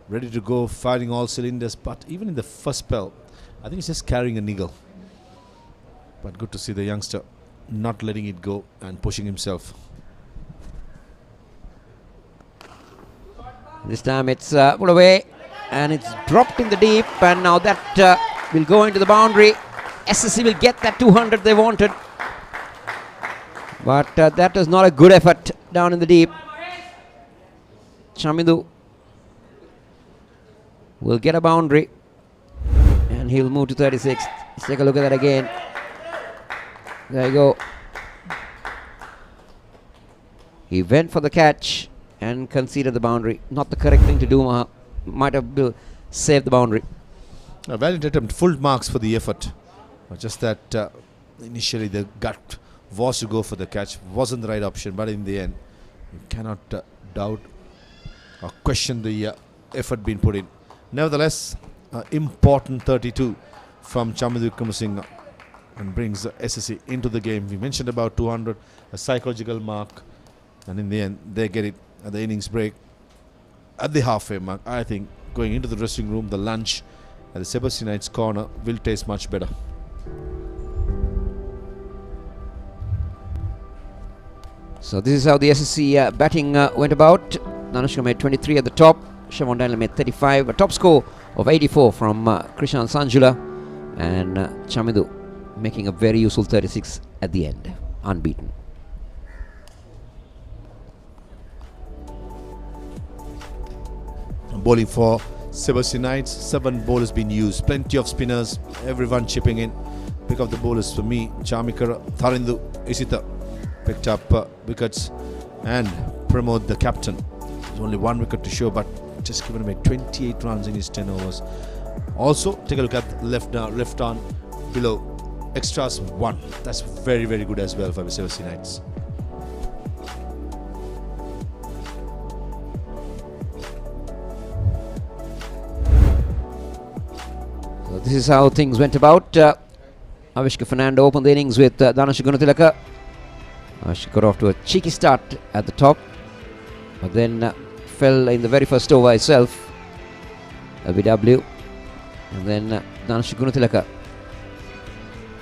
ready to go, firing all cylinders. But even in the first spell, I think he's just carrying a niggle. But good to see the youngster not letting it go and pushing himself. This time it's put away and it's dropped in the deep, and now that will go into the boundary. SSC will get that 200 they wanted. But that was not a good effort down in the deep. Chamindu will get a boundary and he'll move to 36. Let's take a look at that again. There you go. He went for the catch and conceded the boundary. Not the correct thing to do, Maha. Might have saved the boundary. A valiant attempt, full marks for the effort. Just that initially the gut was to go for the catch. Wasn't the right option, but in the end, you cannot doubt or question the effort being put in. Nevertheless, important 32 from Chamindu Wickramasinghe and brings SSC into the game. We mentioned about 200, a psychological mark, and in the end, they get it at the innings break. At the halfway mark, I think going into the dressing room, the lunch at the Sebastianites corner will taste much better. So this is how the SSC batting went about. Dhanushka made 23 at the top. Siobhan Daniel made 35. A top score of 84 from Krishan Sanjula. And Chamindu making a very useful 36 at the end. Unbeaten. Bowling for Sebastianites, 7 bowlers been used, plenty of spinners, everyone chipping in. Pick up the bowlers for me. Chamikara, Tharindu, Isita picked up wickets, and Pramod, the captain. There's only 1 wicket to show, but just given away 28 runs in his 10 overs. Also, take a look at left on below, extras 1. That's very, very good as well for the Sebastianites. So this is how things went about. Avishka Fernando opened the innings with Dhanush Gunatilaka. She got off to a cheeky start at the top, but then fell in the very first over itself. LBW, and then Dhanush Gunatilaka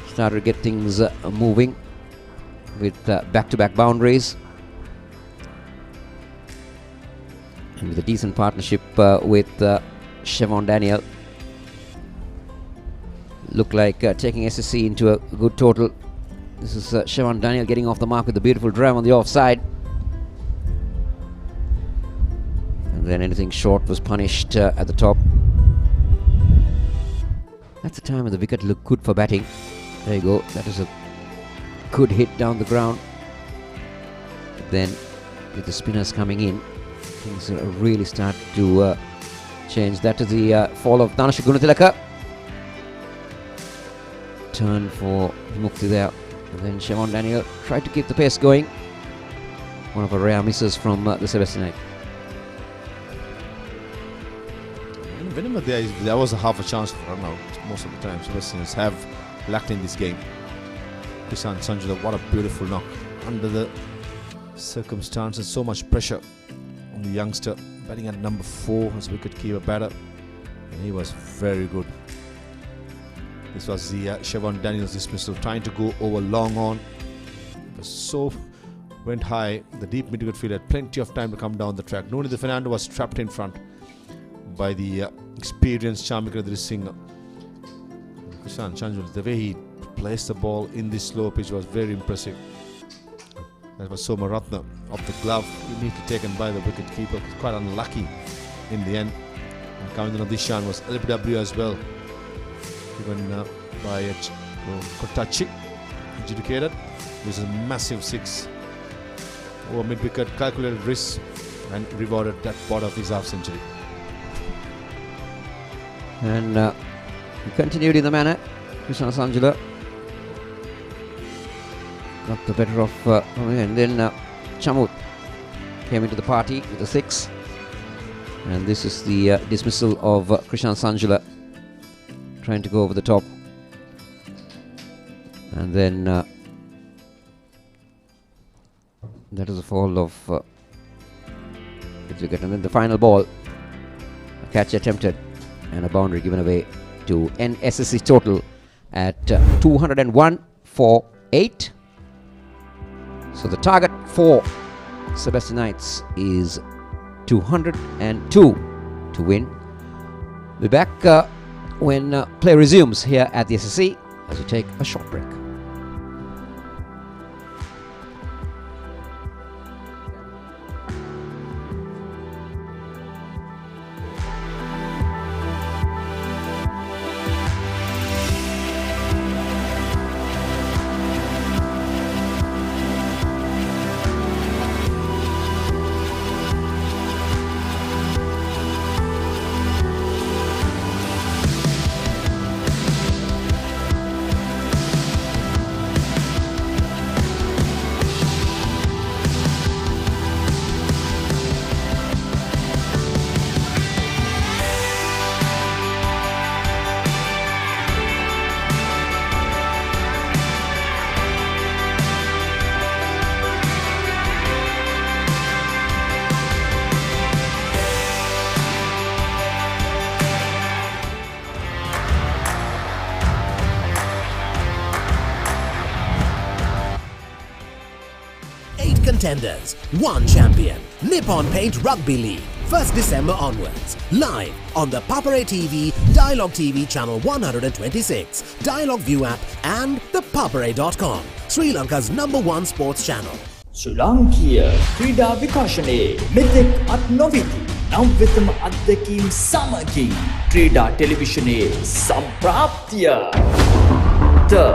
started to get things moving with back-to-back boundaries, and with a decent partnership with Siobhan Daniel. Looked like taking SSC into a good total. This is Siobhan Daniel getting off the mark with a beautiful drive on the offside. And then anything short was punished at the top. That's the time when the wicket looked good for batting. There you go. That is a good hit down the ground. But then with the spinners coming in, things really start to change. That is the fall of Dhanush Gunatilaka. Turn for Mukti there. And then Siobhan Daniel tried to keep the pace going. One of her rare misses from the Sebastianite. Whenever there was a half a chance for run out, most of the time Sebastianites have lacked in this game. Krishan Sanjula, what a beautiful knock. Under the circumstances, so much pressure on the youngster. Batting at number 4 as wicket-keeper batter. And he was very good. This was the Siobhan Daniels dismissal, trying to go over long on. But so went high. The deep mid-wicket field had plenty of time to come down the track. Noni Fernando was trapped in front by the experienced Chamikara Singh. Krishan Sanjula, the way he placed the ball in this slow pitch was very impressive. That was Somaratna off the glove, immediately taken by the wicket-keeper. Quite unlucky in the end. And Kamindra Dishan was LBW as well, given by Kotachi. adjudicated. This is a massive 6 over mid-wicket, calculated risk and rewarded that part of his half-century. And he continued in the manner. Krishna Sanjula got the better of and then Chamut came into the party with a 6. And this is the dismissal of Krishna Sanjula trying to go over the top. And then that is a fall of wicket. And then the final ball, a catch attempted and a boundary given away to end SSC total at 201 for 8. So the target for Sebastianites is 202 to win. We'll be back when play resumes here at the SSC as we take a short break. Contenders, 1 champion, Nippon Paint Rugby League, 1st December onwards, live on the Papare TV, Dialog TV Channel 126, Dialog ViU app and ThePapare.com, Sri Lanka's #1 sports channel. ශ්‍රී ලාංකීය ක්‍රීඩා විකාශනයේ මෙතෙක් අත් නොවිති නව්‍යතම අත්දැකීම් සමගින් ක්‍රීඩා ටෙලිවිෂනයේ සම්ප්‍රාප්තිය The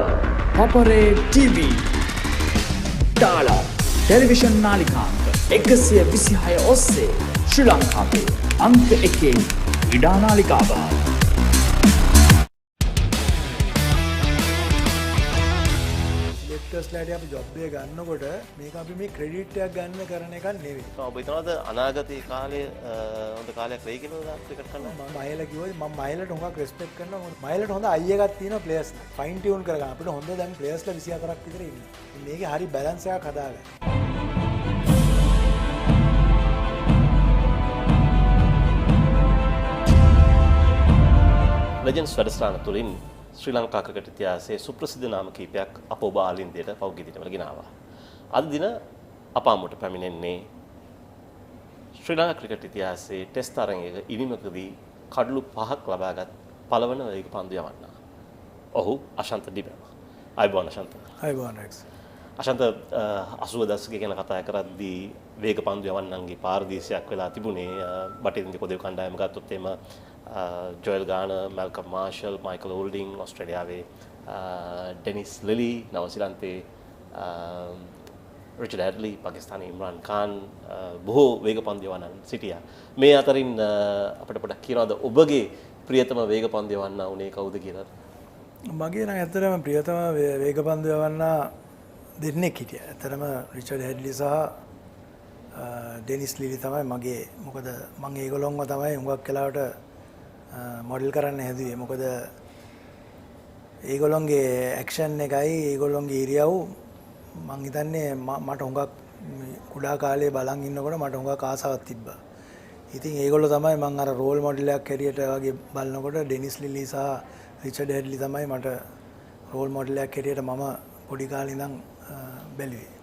Papare TV Dialog television නාලිකාංක 126 ඔස්සේ ශ්‍රී ලංකාවේ අංක 1 ක්‍රීඩා නාලිකාව. ලාට අපි ජොබ් එක ගන්නකොට මේක අපි මේ ක්‍රෙඩිට් එකක් ගන්න කරන එකක් නෙවෙයි. ඔබ හිතනවාද අනාගතයේ කාලේ හොඳ කාලයක් වෙයි කියලා ක්‍රිකට් කරනවා? මම මයිලා කිව්වා මම මයිලට හොඟක් රෙස්පෙක්ට් කරනවා. මයිලට හොඳ අයි එකක් තියෙනවා ප්ලේයර්ස්. ෆයින් ටියුන් කරගන්න. අපිට හොඳ දැන් ප්ලේයර්ස්ලා 24ක් විතර ඉන්නවා. මේකේ හරි බැලන්ස් එකක් හදාගන්න. ලෙජන්ඩ්ස් වැඩසටහන තුළින් ශ්‍රී ලංකා ක්‍රිකට් ඉතිහාසයේ සුප්‍රසිද්ධ නාම කීපයක් අප ඔබ ආලින්දයට පෞද්ගලික දිනවල ගෙනාවා. අද දින අප අමුට පැමිණෙන්නේ ශ්‍රී ලංකා ක්‍රිකට් ඉතිහාසයේ ටෙස්ට් තරඟයක ඉනිමකදී කඩලු 5ක් ලබාගත් පළවන වේග පන්දු යවන්නා. ඔහු අශාන්ත ඩිබම. අයබෝන් අශාන්ත. අයබෝන් රෙක්ස්. අශාන්ත 80 දශකයේ ගැන කතා කරද්දී වේග පන්දු යවන්නන්ගේ පාරදීසයක් වෙලා තිබුණේ බටහිර ඉන්දිය පොදේ කණ්ඩායම ගත්තොත් එම Joel Garner, Malcolm Marshall, Michael Holding ඕස්ට්‍රේලියාවේ, ඩෙනිස් ලිලි නවසීලන්තයේ, රිචඩ් හැඩ්ලි, පාකිස්තානයේ ඉම්රාන් ખાન බොහෝ වේග පන්දු යවන්නන් සිටියා. මේ අතරින් අපිට පොඩ්ඩක් කියනවාද ඔබගේ ප්‍රියතම වේග පන්දු යවන්න උනේ කවුද කියලා? මගේ නම් ඇත්තටම ප්‍රියතම වේග පන්දු යවන්න දෙන්නෙක් හිටියා. ඇත්තටම රිචඩ් හැඩ්ලි සහ ඩෙනිස් ලිලි තමයි මගේ. මොකද මම ඒගොල්ලොන්ව තමයි හුඟක් වෙලාවට මොඩල් කරන්න හැදුවේ. මොකද ඒගොල්ලොන්ගේ ඇක්ෂන් එකයි ඒගොල්ලොන්ගේ ඉරියව් මං හිතන්නේ මට හුඟක් කුඩා කාලේ බලන් ඉන්නකොට මට හුඟක් ආසාවක් තිබ්බා. ඉතින් ඒගොල්ලෝ තමයි මං අර රෝල් මොඩල් එකක් හැටියට වගේ බලනකොට ඩෙනිස් ලිලි සහ රිචඩ් හැඩ්ලි තමයි මට රෝල් මොඩල් එකක් හැටියට මම පොඩි කාලේ ඉඳන් බැලුවේ.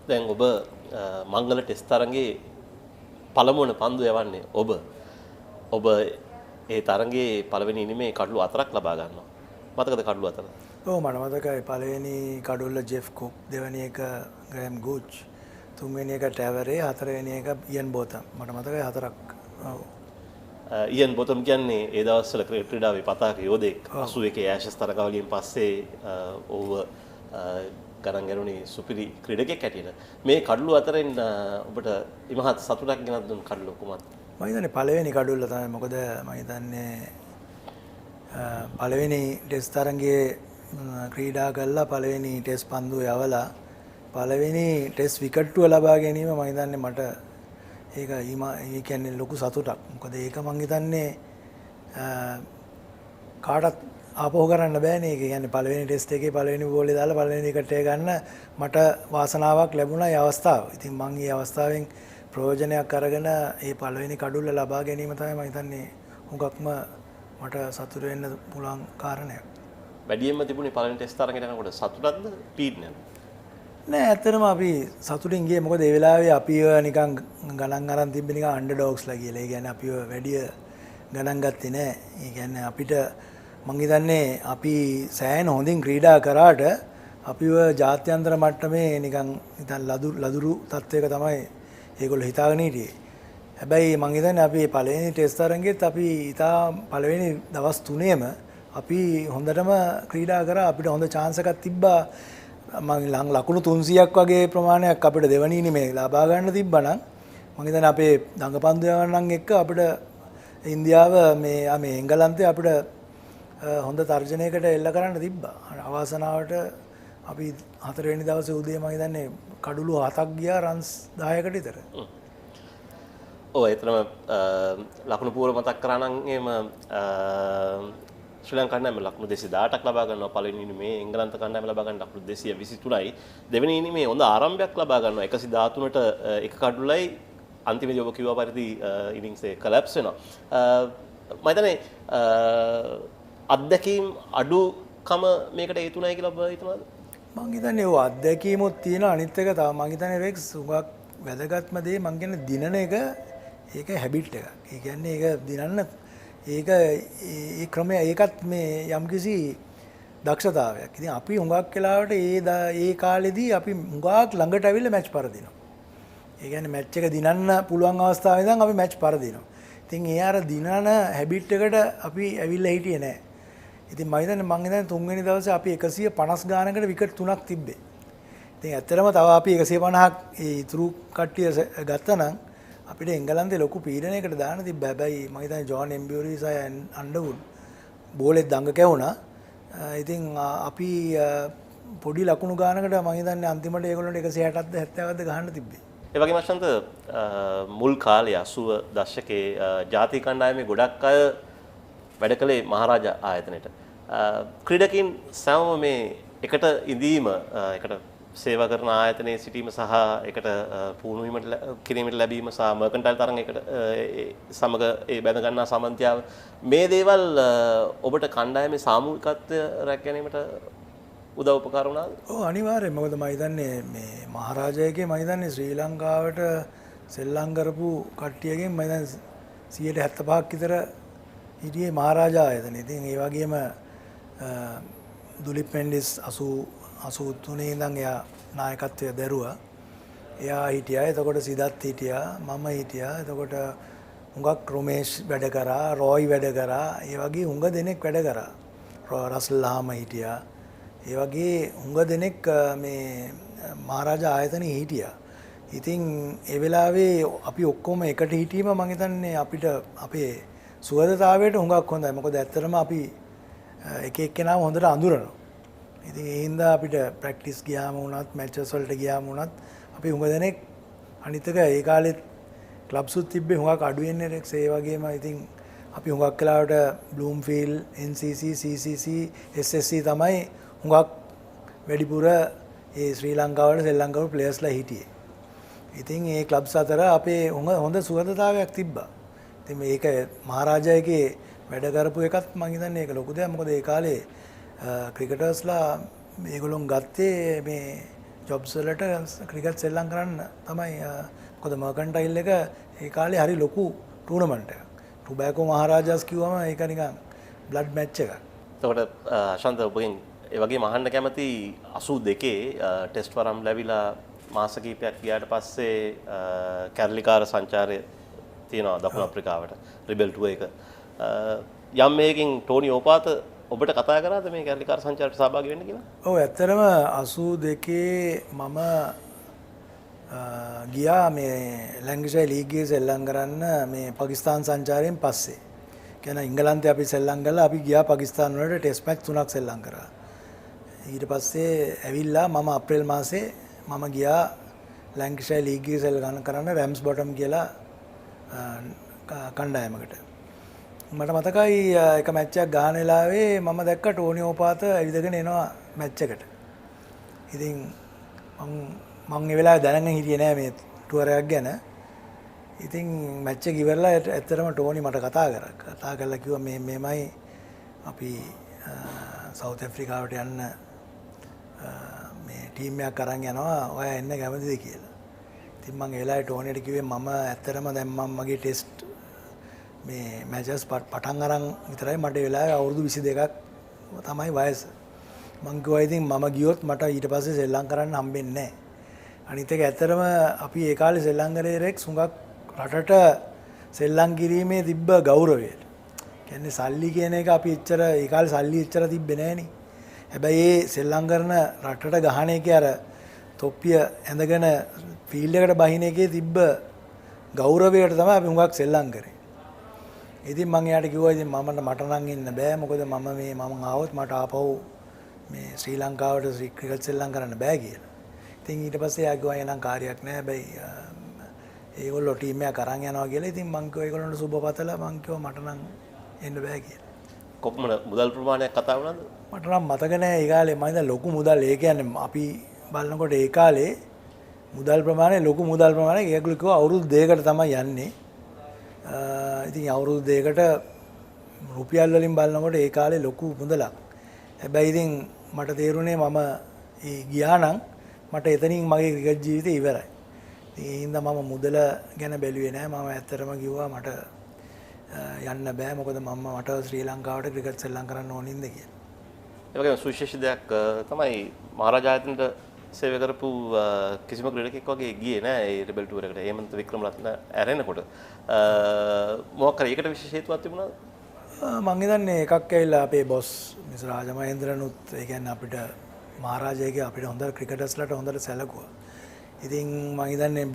දැන් ඔබ මංගල ටෙස්ට් තරඟේ පළමුවන පන්දු යවන්නේ ඔබ ඒ තරඟේ පළවෙනි ඉනිමේ කඩලු 4ක් ලබා ගන්නවා. මතකද කඩලු 4? ඔව් මට මතකයි. පළවෙනි කඩුල්ල ජෙෆ් කුක්, දෙවෙනි එක ග්‍රෑම් ගූච්, තුන්වෙනි එක ටැවරේ, හතරවෙනි එක ඉයන් බෝතම්. මට මතකයි 4ක්. ඔව්. ඉයන් බෝතම් කියන්නේ ඒ දවස්වල ක්‍රීඩාවේ පතාක යෝධෙක්. 81 ඇෂස් තරඟවලින් පස්සේ ඔහුව ගණන් ගැනුනේ සුපිරි ක්‍රීඩකයෙක් හැටියට. මේ කඩළු අතරින් ඔබට ඉමහත් සතුටක් ගෙනත් දුන් කඩළු කුමක්ද? මම හිතන්නේ පළවෙනි කඩුල්ල තමයි. මොකද මම හිතන්නේ පළවෙනි ටෙස්ට් තරඟයේ ක්‍රීඩා කළා පළවෙනි ටෙස්ට් පන්දුව යවලා පළවෙනි ටෙස්ට් විකට්ටුව ලබා ගැනීම මම හිතන්නේ මට ඒක ඒ කියන්නේ ලොකු සතුටක්. මොකද ඒක මම හිතන්නේ කාටත් ආපහු කරන්න බෑනේ. ඒක කියන්නේ පළවෙනි ටෙස්ට් එකේ පළවෙනි බෝලේ දාලා පළවෙනි විකට් එක ගන්න මට වාසනාවක් ලැබුණා ඒ අවස්ථාව. ඉතින් මම මේ අවස්ථාවෙන් ප්‍රයෝජනයක් අරගෙන මේ පළවෙනි කඩුල්ල ලබා ගැනීම තමයි මම හිතන්නේ හුඟක්ම මට සතුට වෙන්න පුළුවන් කාරණයක්. වැඩියෙන්ම තිබුණේ පළවෙනි ටෙස්ට් තරඟයට යනකොට සතුටක්ද පීඩනයක්ද? නෑ ඇත්තටම අපි සතුටින් ගියේ. මොකද ඒ වෙලාවේ අපිව නිකන් ගණන් අරන් තිබ්බේ නිකන් අන්ඩර්ඩොග්ස්ලා කියලා. ඒ කියන්නේ අපිව වැඩි ගණන් ගත්තේ නෑ. ඒ කියන්නේ අපිට මං හිතන්නේ අපි සෑහෙන හොඳින් ක්‍රීඩා කරාට අපිව ජාත්‍යන්තර මට්ටමේ නිකන් ලදුරු තත්වයක තමයි ඒගොල්ලෝ හිතාගෙන හිටියේ. හැබැයි මං හිතන්නේ අපි පළවෙනි ටෙස්ට් තරඟෙත් අපි ඉතා පළවෙනි දවස් 3ෙම අපි හොඳටම ක්‍රීඩා කරා. අපිට හොඳ chance එකක් තිබ්බා. මම ලකුණු 300ක් වගේ ප්‍රමාණයක් අපිට දෙවනි ඉනිමේ ලබා ගන්න තිබ්බනම් මම හිතන්නේ අපේ දඟපන්දු යවන්නන් එක්ක අපිට ඉන්දියාව මේ එංගලන්තේ අපිට හොඳ තර්ජනයකට එල්ල කරන්න තිබ්බා. අවාසනාවට අපි 4 වෙනි දවසේ උදේ මම හිතන්නේ කඩුළු 7ක් ගියා රන්ස් 10කට විතර. ඔව් ඒතරම ලකුණු පූර්ව මතක් කරා නම් එහෙම ශ්‍රී ලංකා කණ්ඩායම ලකුණු 218ක් ලබා ගන්නවා පළවෙනි ඉනිමේ. එංගලන්ත කණ්ඩායම ලබා ගන්න ලකුණු 223යි. දෙවෙනි ඉනිමේ හොඳ ආරම්භයක් ලබා ගන්නවා 113ට එක කඩුලයි. අන්තිමේදී ඔබ කිව්වා පරිදි ඉනිංස් එක කොලැප්ස් වෙනවා. මම හිතන්නේ අත්දැකීම් අඩුකම මේකට හේතුණයි කියලා ඔබ හිතනවාද? මම හිතන්නේ ඔය අත්දැකීමුත් තියෙන අනිත් එක තමයි මම හිතන්නේ රෙක්ස් උගක් වැදගත්ම දේ මම කියන්නේ දිනන එක ඒක හැබිට් එකක්. ඒ කියන්නේ ඒක දිනන්න ඒක ඒ ක්‍රමය ඒකත් මේ යම්කිසි දක්ෂතාවයක්. ඉතින් අපි හුඟක් වෙලාවට ඒ කාලෙදී අපි හුඟක් ළඟට ඇවිල්ලා මැච් පරදිනවා. ඒ කියන්නේ මැච් එක දිනන්න පුළුවන් අවස්ථාවේ ඉඳන් අපි මැච් පරදිනවා. ඉතින් ඒ අර දිනන හැබිට් එකට අපි ඇවිල්ලා හිටියේ නෑ. ඉතින් මම හිතන්නේ තුන්වෙනි දවසේ අපි 150 ගානකට විකට් 3ක් තිබ්බේ. ඉතින් ඇත්තටම තව අපි 150ක් ඒ ඉතුරු කට්ටිය ගත්තා නම් අපිට එංගලන්තේ ලොකු පීඩනයකට දාන්න තිබ්බා. හැබැයි මම හිතන්නේ ජෝන් එම්බියුරි සහ අන්ඩර්වුඩ් බෝලෙත් දඟ කැවුණා. ඉතින් අපි පොඩි ලකුණු ගානකට මම හිතන්නේ අන්තිමට ඒගොල්ලන්ට 160ක්ද 70ක්ද ගහන්න තිබ්බේ. ඒ වගේම අශාන්ත මුල් කාලේ 80 දශකයේ ජාතික කණ්ඩායමේ ගොඩක් අය වැඩ කළේ මහරජා ආයතනයේට. ක්‍රීඩකින් සමම මේ එකට ඉඳීම එකට සේවා කරන ආයතනයේ සිටීම සහ එකට පුහුණු වීමට කිරීමට ලැබීම සහ මර්කන්ටයිල් තරඟයකට සමග ඒ බැඳ ගන්නා සමන්තියාව මේ දේවල් ඔබට කණ්ඩායමේ සාමූහිකත්වය රැක ගැනීමට උදව් උපකාර වුණාද? ඔව් අනිවාර්යයෙන්. මොකද මම හිතන්නේ මේ මහරජායකේ මම හිතන්නේ ශ්‍රී ලංකාවට සෙල්ලම් කරපු කට්ටියගෙන් මම හිතන්නේ 75ක් විතර හිටියේ මහරජා ආයතනයේ. ඉතින් ඒ වගේම දුලිප් මෙන්ඩිස් 83 ඉඳන් එයා නායකත්වය දැරුවා. එයා හිටියා. එතකොට සිදත් හිටියා. මම හිටියා. එතකොට හුඟක් රොමේෂ් වැඩ කරා, රොයි වැඩ කරා. ඒ වගේ හුඟ දෙනෙක් වැඩ කරා. රස්ලාම හිටියා. ඒ වගේ හුඟ දෙනෙක් මේ මහරජා ආයතනයේ හිටියා. ඉතින් ඒ වෙලාවේ අපි ඔක්කොම එකට හිටීම මම හිතන්නේ අපිට අපේ සුවදතාවයට හුඟක් හොඳයි. මොකද ඇත්තටම අපි එක එක්කෙනාම හොඳට අඳුරනවා. ඉතින් ඒ හින්දා අපිට ප්‍රැක්ටිස් ගියාම වුණත් මැචස් වලට ගියාම වුණත් අපි හුඟ දෙනෙක් අනිත් එක ඒ කාලෙත් ක්ලබ්ස්ුත් තිබ්බේ හුඟක් අඩු වෙන්නේ රෙක්ස්. ඒ වගේම ඉතින් අපි හුඟක් වෙලාවට බ්ලූම්ෆීල්ඩ්, NCC, CCC, SSC තමයි හුඟක් වැඩිපුර ඒ ශ්‍රී ලංකාවට සෙල්ලම් කරපු ප්ලේයර්ස්ලා හිටියේ. ඉතින් ඒ ක්ලබ්ස් අතර අපේ හොඳ සුහදතාවයක් තිබ්බා. ඉතින් මේක මහරජායකේ වැඩ කරපු එකත් මම හිතන්නේ ඒක ලොකු දෙයක්. මොකද ඒ කාලේ ක්‍රිකටර්ස්ලා මේගොල්ලොන් ගත්තේ මේ ජොබ්ස් වලට ක්‍රිකට් සෙල්ලම් කරන්න තමයි. මොකද මර්කන්ටයිල් එක ඒ කාලේ හරි ලොකු ටූර්නමන්ට් එකක්. ටොබැකෝ මහරජාස් කිව්වම ඒක නිකන් බ්ලඩ් මැච් එකක්. එතකොට අශාන්ත ඔබගෙන් ඒ වගේම අහන්න කැමති 82 ටෙස්ට් වරම් ලැබිලා මාස කිහිපයක් ගියාට පස්සේ කැරලිකාර සංචාරය තියෙනවා දකුණු අප්‍රිකාවට රිබෙල් ටුවර් එක. යම් මේකින් ටෝනි ඕපාත ඔබට කතා කරාද මේ කැරලිකාර සංචාරයට සහභාගී වෙන්න කියලා? ඔව් ඇත්තටම 82 මම ගියා මේ ලැංකිෂයර් ලීග් එකේ සෙල්ලම් කරන්න මේ පාකිස්තාන් සංචාරයෙන් පස්සේ. කියන්නේ ඉංගලන්තේ අපි සෙල්ලම් කළා අපි ගියා පාකිස්තාන වලට ටෙස්ට් මැච් 3ක් සෙල්ලම් කරා. ඊට පස්සේ ඇවිල්ලා මම අප්‍රේල් මාසේ මම ගියා ලැංකිෂයර් ලීග් එකේ සෙල්ලම් කරන්න රැම්ස් බොටම් කියලා කණ්ඩායමකට. මට මතකයි එක මැච් එකක් ගහන වෙලාවේ මම දැක්ක ටෝනි ඕපාත ඇවිදගෙන එනවා මැච් එකට. ඉතින් මම ඒ වෙලාවේ දැනගෙන හිටියේ නෑ මේ ටුවර් එකක් ගැන. ඉතින් මැච් එක ඉවරලා ඇත්තටම ටෝනි මට කතා කරලා කිව්වා මේමයි අපි සවුත් ඇෆ්‍රිකාවට යන්න මේ ටීම් එකක් අරන් යනවා ඔයා එන්න කැමතිද කියලා. ඉතින් මම ඒ වෙලාවේ ටෝනිට කිව්වේ මම ඇත්තටම දැන් මම මගේ ටෙස්ට් මේ මැචස් පටන් අරන් විතරයි මට ඒ වෙලාවේ අවුරුදු 22ක් තමයි වයස. මං කිව්වා ඉතින් මම ගියොත් මට ඊට පස්සේ සෙල්ලම් කරන්න හම්බෙන්නේ නැහැ. අනිත් එක ඇත්තටම අපි ඒ කාලේ සෙල්ලම් කරේ රෙක්ස් හුඟක් රටට සෙල්ලම් කිරීමේ තිබ්බ ගෞරවය. කියන්නේ සල්ලි කියන එක අපි එච්චර ඒ කාලේ සල්ලි එච්චර තිබ්බේ නැහනේ. හැබැයි ඒ සෙල්ලම් කරන රටට ගහන එකේ අර තොප්පිය ඇඳගෙන ෆීල්ඩ් එකට බහින එකේ තිබ්බ ගෞරවයට තමයි අපි හුඟක් සෙල්ලම් කරේ. ඉතින් මම එයාට කිව්වා ඉතින් මට නම් ඉන්න බෑ මොකද මම ආවොත් මට ආපහු මේ ශ්‍රී ලංකාවට ක්‍රිකට් සෙල්ලම් කරන්න බෑ කියලා. ඉතින් ඊට පස්සේ එයා කිව්වා එනම් කාර්යයක් නෑ හැබැයි ඒගොල්ලෝ ටීම් එකක් අරන් යනවා කියලා. ඉතින් මම කිව්වා ඒගොල්ලන්ට සුබ පතලා මම කිව්වා මට නම් එන්න බෑ කියලා. කොපමණ මුදල් ප්‍රමාණයක් කතා වුණාද? මට නම් මතක නෑ ඒ කාලේ මම ඉතින් ලොකු මුදල් ඒ කියන්නේ අපි බලනකොට ඒ කාලේ මුදල් ප්‍රමාණය ලොකු මුදල් ප්‍රමාණයක් ඒගොල්ලෝ කිව්වා අවුරුදු 2කට තමයි යන්නේ. ඉතින් අවුරුදු 2කට රුපියල් වලින් බලනකොට ඒ කාලේ ලොකු මුදලක්. හැබැයි ඉතින් මට තේරුණේ මම ගියා නම් මට එතනින් මගේ ක්‍රිකට් ජීවිතේ ඉවරයි. ඒ හින්දා මම මුදල ගැන බැලුවේ නෑ. මම ඇත්තටම කිව්වා මට යන්න බෑ මොකද මට ශ්‍රී ලංකාවට ක්‍රිකට් සෙල්ලම් කරන්න ඕනින්ද කියලා. ඒ වගේම සුවිශේෂී දෙයක් තමයි මහරජායතනට සේවය කරපු කිසිම ක්‍රීඩකෙක් වගේ ගියේ නෑ ඒ රිබල් ටුවර් එකට. හේමන්ත වික්‍රමරත්න ඇරෙනකොට මොකක් කරේ ඒකට විශේෂ හේතුවක් තිබුණාද? මං හිතන්නේ එකක් ඇවිල්ලා අපේ බොස් මිස් රාජමහේන්ද්‍රනුත් ඒ කියන්නේ අපිට මහරජාගේ අපිට හොඳ ක්‍රිකටර්ස්ලාට හොඳට සැලකුවා. ඉතින් මං හිතන්නේ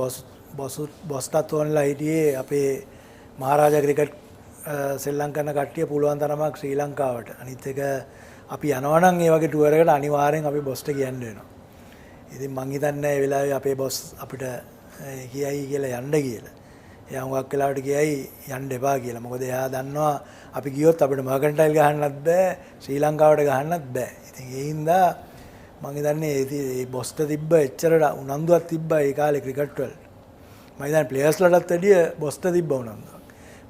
බොස්ටත් ඕනලා හිටියේ අපේ මහරජා ක්‍රිකට් සෙල්ලම් කරන කට්ටිය පුළුවන් තරමක් ශ්‍රී ලංකාවට. අනිත් එක අපි යනවා නම් ඒ වගේ ටුවර් එකකට අනිවාර්යෙන් අපි බොස්ට කියන්න වෙනවා. ඉතින් මං හිතන්නේ ඒ වෙලාවේ අපේ බොස් අපිට කියයි කියලා යන්න කියලා. එයා හුඟක් වෙලාවට කියයි යන්න එපා කියලා. මොකද එයා දන්නවා අපි ගියොත් අපිට මර්කන්ටයිල් ගහන්නත් බෑ ශ්‍රී ලංකාවට ගහන්නත් බෑ. ඉතින් ඒ හින්දා මං හිතන්නේ ඒ බොස්ට තිබ්බ එච්චර උනන්දුවක් තිබ්බා ඒ කාලේ ක්‍රිකට් වලට. මම හිතන්නේ ප්ලේයර්ස්ලටත් වැඩිය බොස්ට තිබ්බ උනන්දුවක්.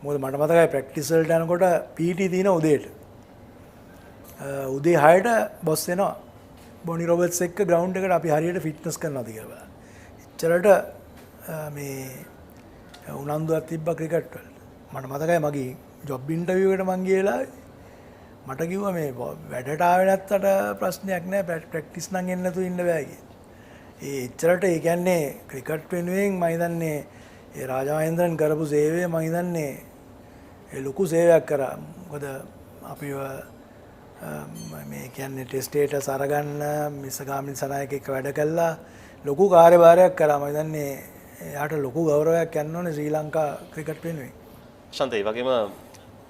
මොකද මට මතකයි ප්‍රැක්ටිස් වලට යනකොට PT තියෙන උදේට. උදේ 6ට බොස් එනවා. බොනි රොබර්ට්ස් එක්ක ග්‍රවුන්ඩ් එකට අපි හරියට ෆිට්නස් කරනවාද කියලා. එච්චරට මේ උනන්දුවක් තිබ්බා ක්‍රිකට් වලට. මට මතකයි මගේ ජොබ් ඉන්ටර්විව් එකට මං ගියලා මට කිව්වා මේ වැඩට ආවේ නැත්තට ප්‍රශ්නයක් නෑ ප්‍රැක්ටිස් නම් එන්න තු ඉන්න බෑ කියලා. ඒ එච්චරට ඒ කියන්නේ ක්‍රිකට් වෙනුවෙන් මම හිතන්නේ ඒ රාජමහේන්ද්‍රන් කරපු සේවය මම හිතන්නේ ඒ ලොකු සේවයක් කරා. මොකද අපි මේ කියන්නේ ටෙස්ට් ස්ටේටස් අරගන්න මිසගාමින් සනායක එක්ක වැඩ කළා ලොකු කාර්යභාරයක් කරා. මම හිතන්නේ එයාට ලොකු ගෞරවයක් යන්න ඕනේ ශ්‍රී ලංකා ක්‍රිකට් වෙනුවෙන්. ශාන්තේ වගේම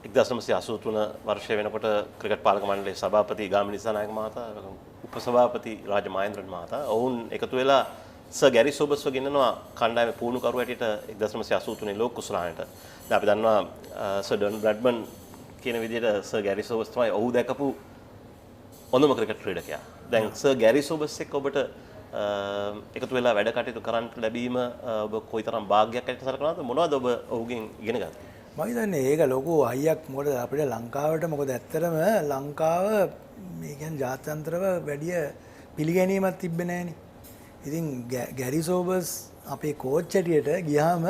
1983 වර්ෂය වෙනකොට ක්‍රිකට් පාලක මණ්ඩලයේ සභාපති ගාමිණී සනායක මහතා උපසභාපති රාජමහේන්ද්‍රන් මහතා ඔවුන් එකතු වෙලා සර් ගැරි සෝබර්ස්ව ගෙන්නනවා කණ්ඩායමේ පුහුණුකරු හැටියට 1983 ලෝක කුසලානට. දැන් අපි දන්නවා සර් ඩොන් බ්‍රැඩ්මන් කියන විදිහට සර් ගැරි සෝබර්ස් තමයි ඔහු දැකපු හොඳම ක්‍රිකට් ක්‍රීඩකයා. දැන් සර් ගැරි සෝබර්ස් එක්ක ඔබට එකතු වෙලා වැඩ කටයුතු කරන්න ලැබීම ඔබ කොයිතරම් වාග්යක් ඇති සලකනවද? මොනවද ඔබ ඔහුගෙන් ඉගෙන ගත්තේ? මම හිතන්නේ ඒක ලොකු අයියක්. මොකද අපිට ලංකාවට මොකද ඇත්තටම ලංකාව මේ කියන්නේ ජාත්‍යන්තරව වැඩි පිළිගැනීමක් තිබ්බේ නැහනේ. ඉතින් ගැරි සෝබර්ස් අපේ කෝච් හැටියට ගියාම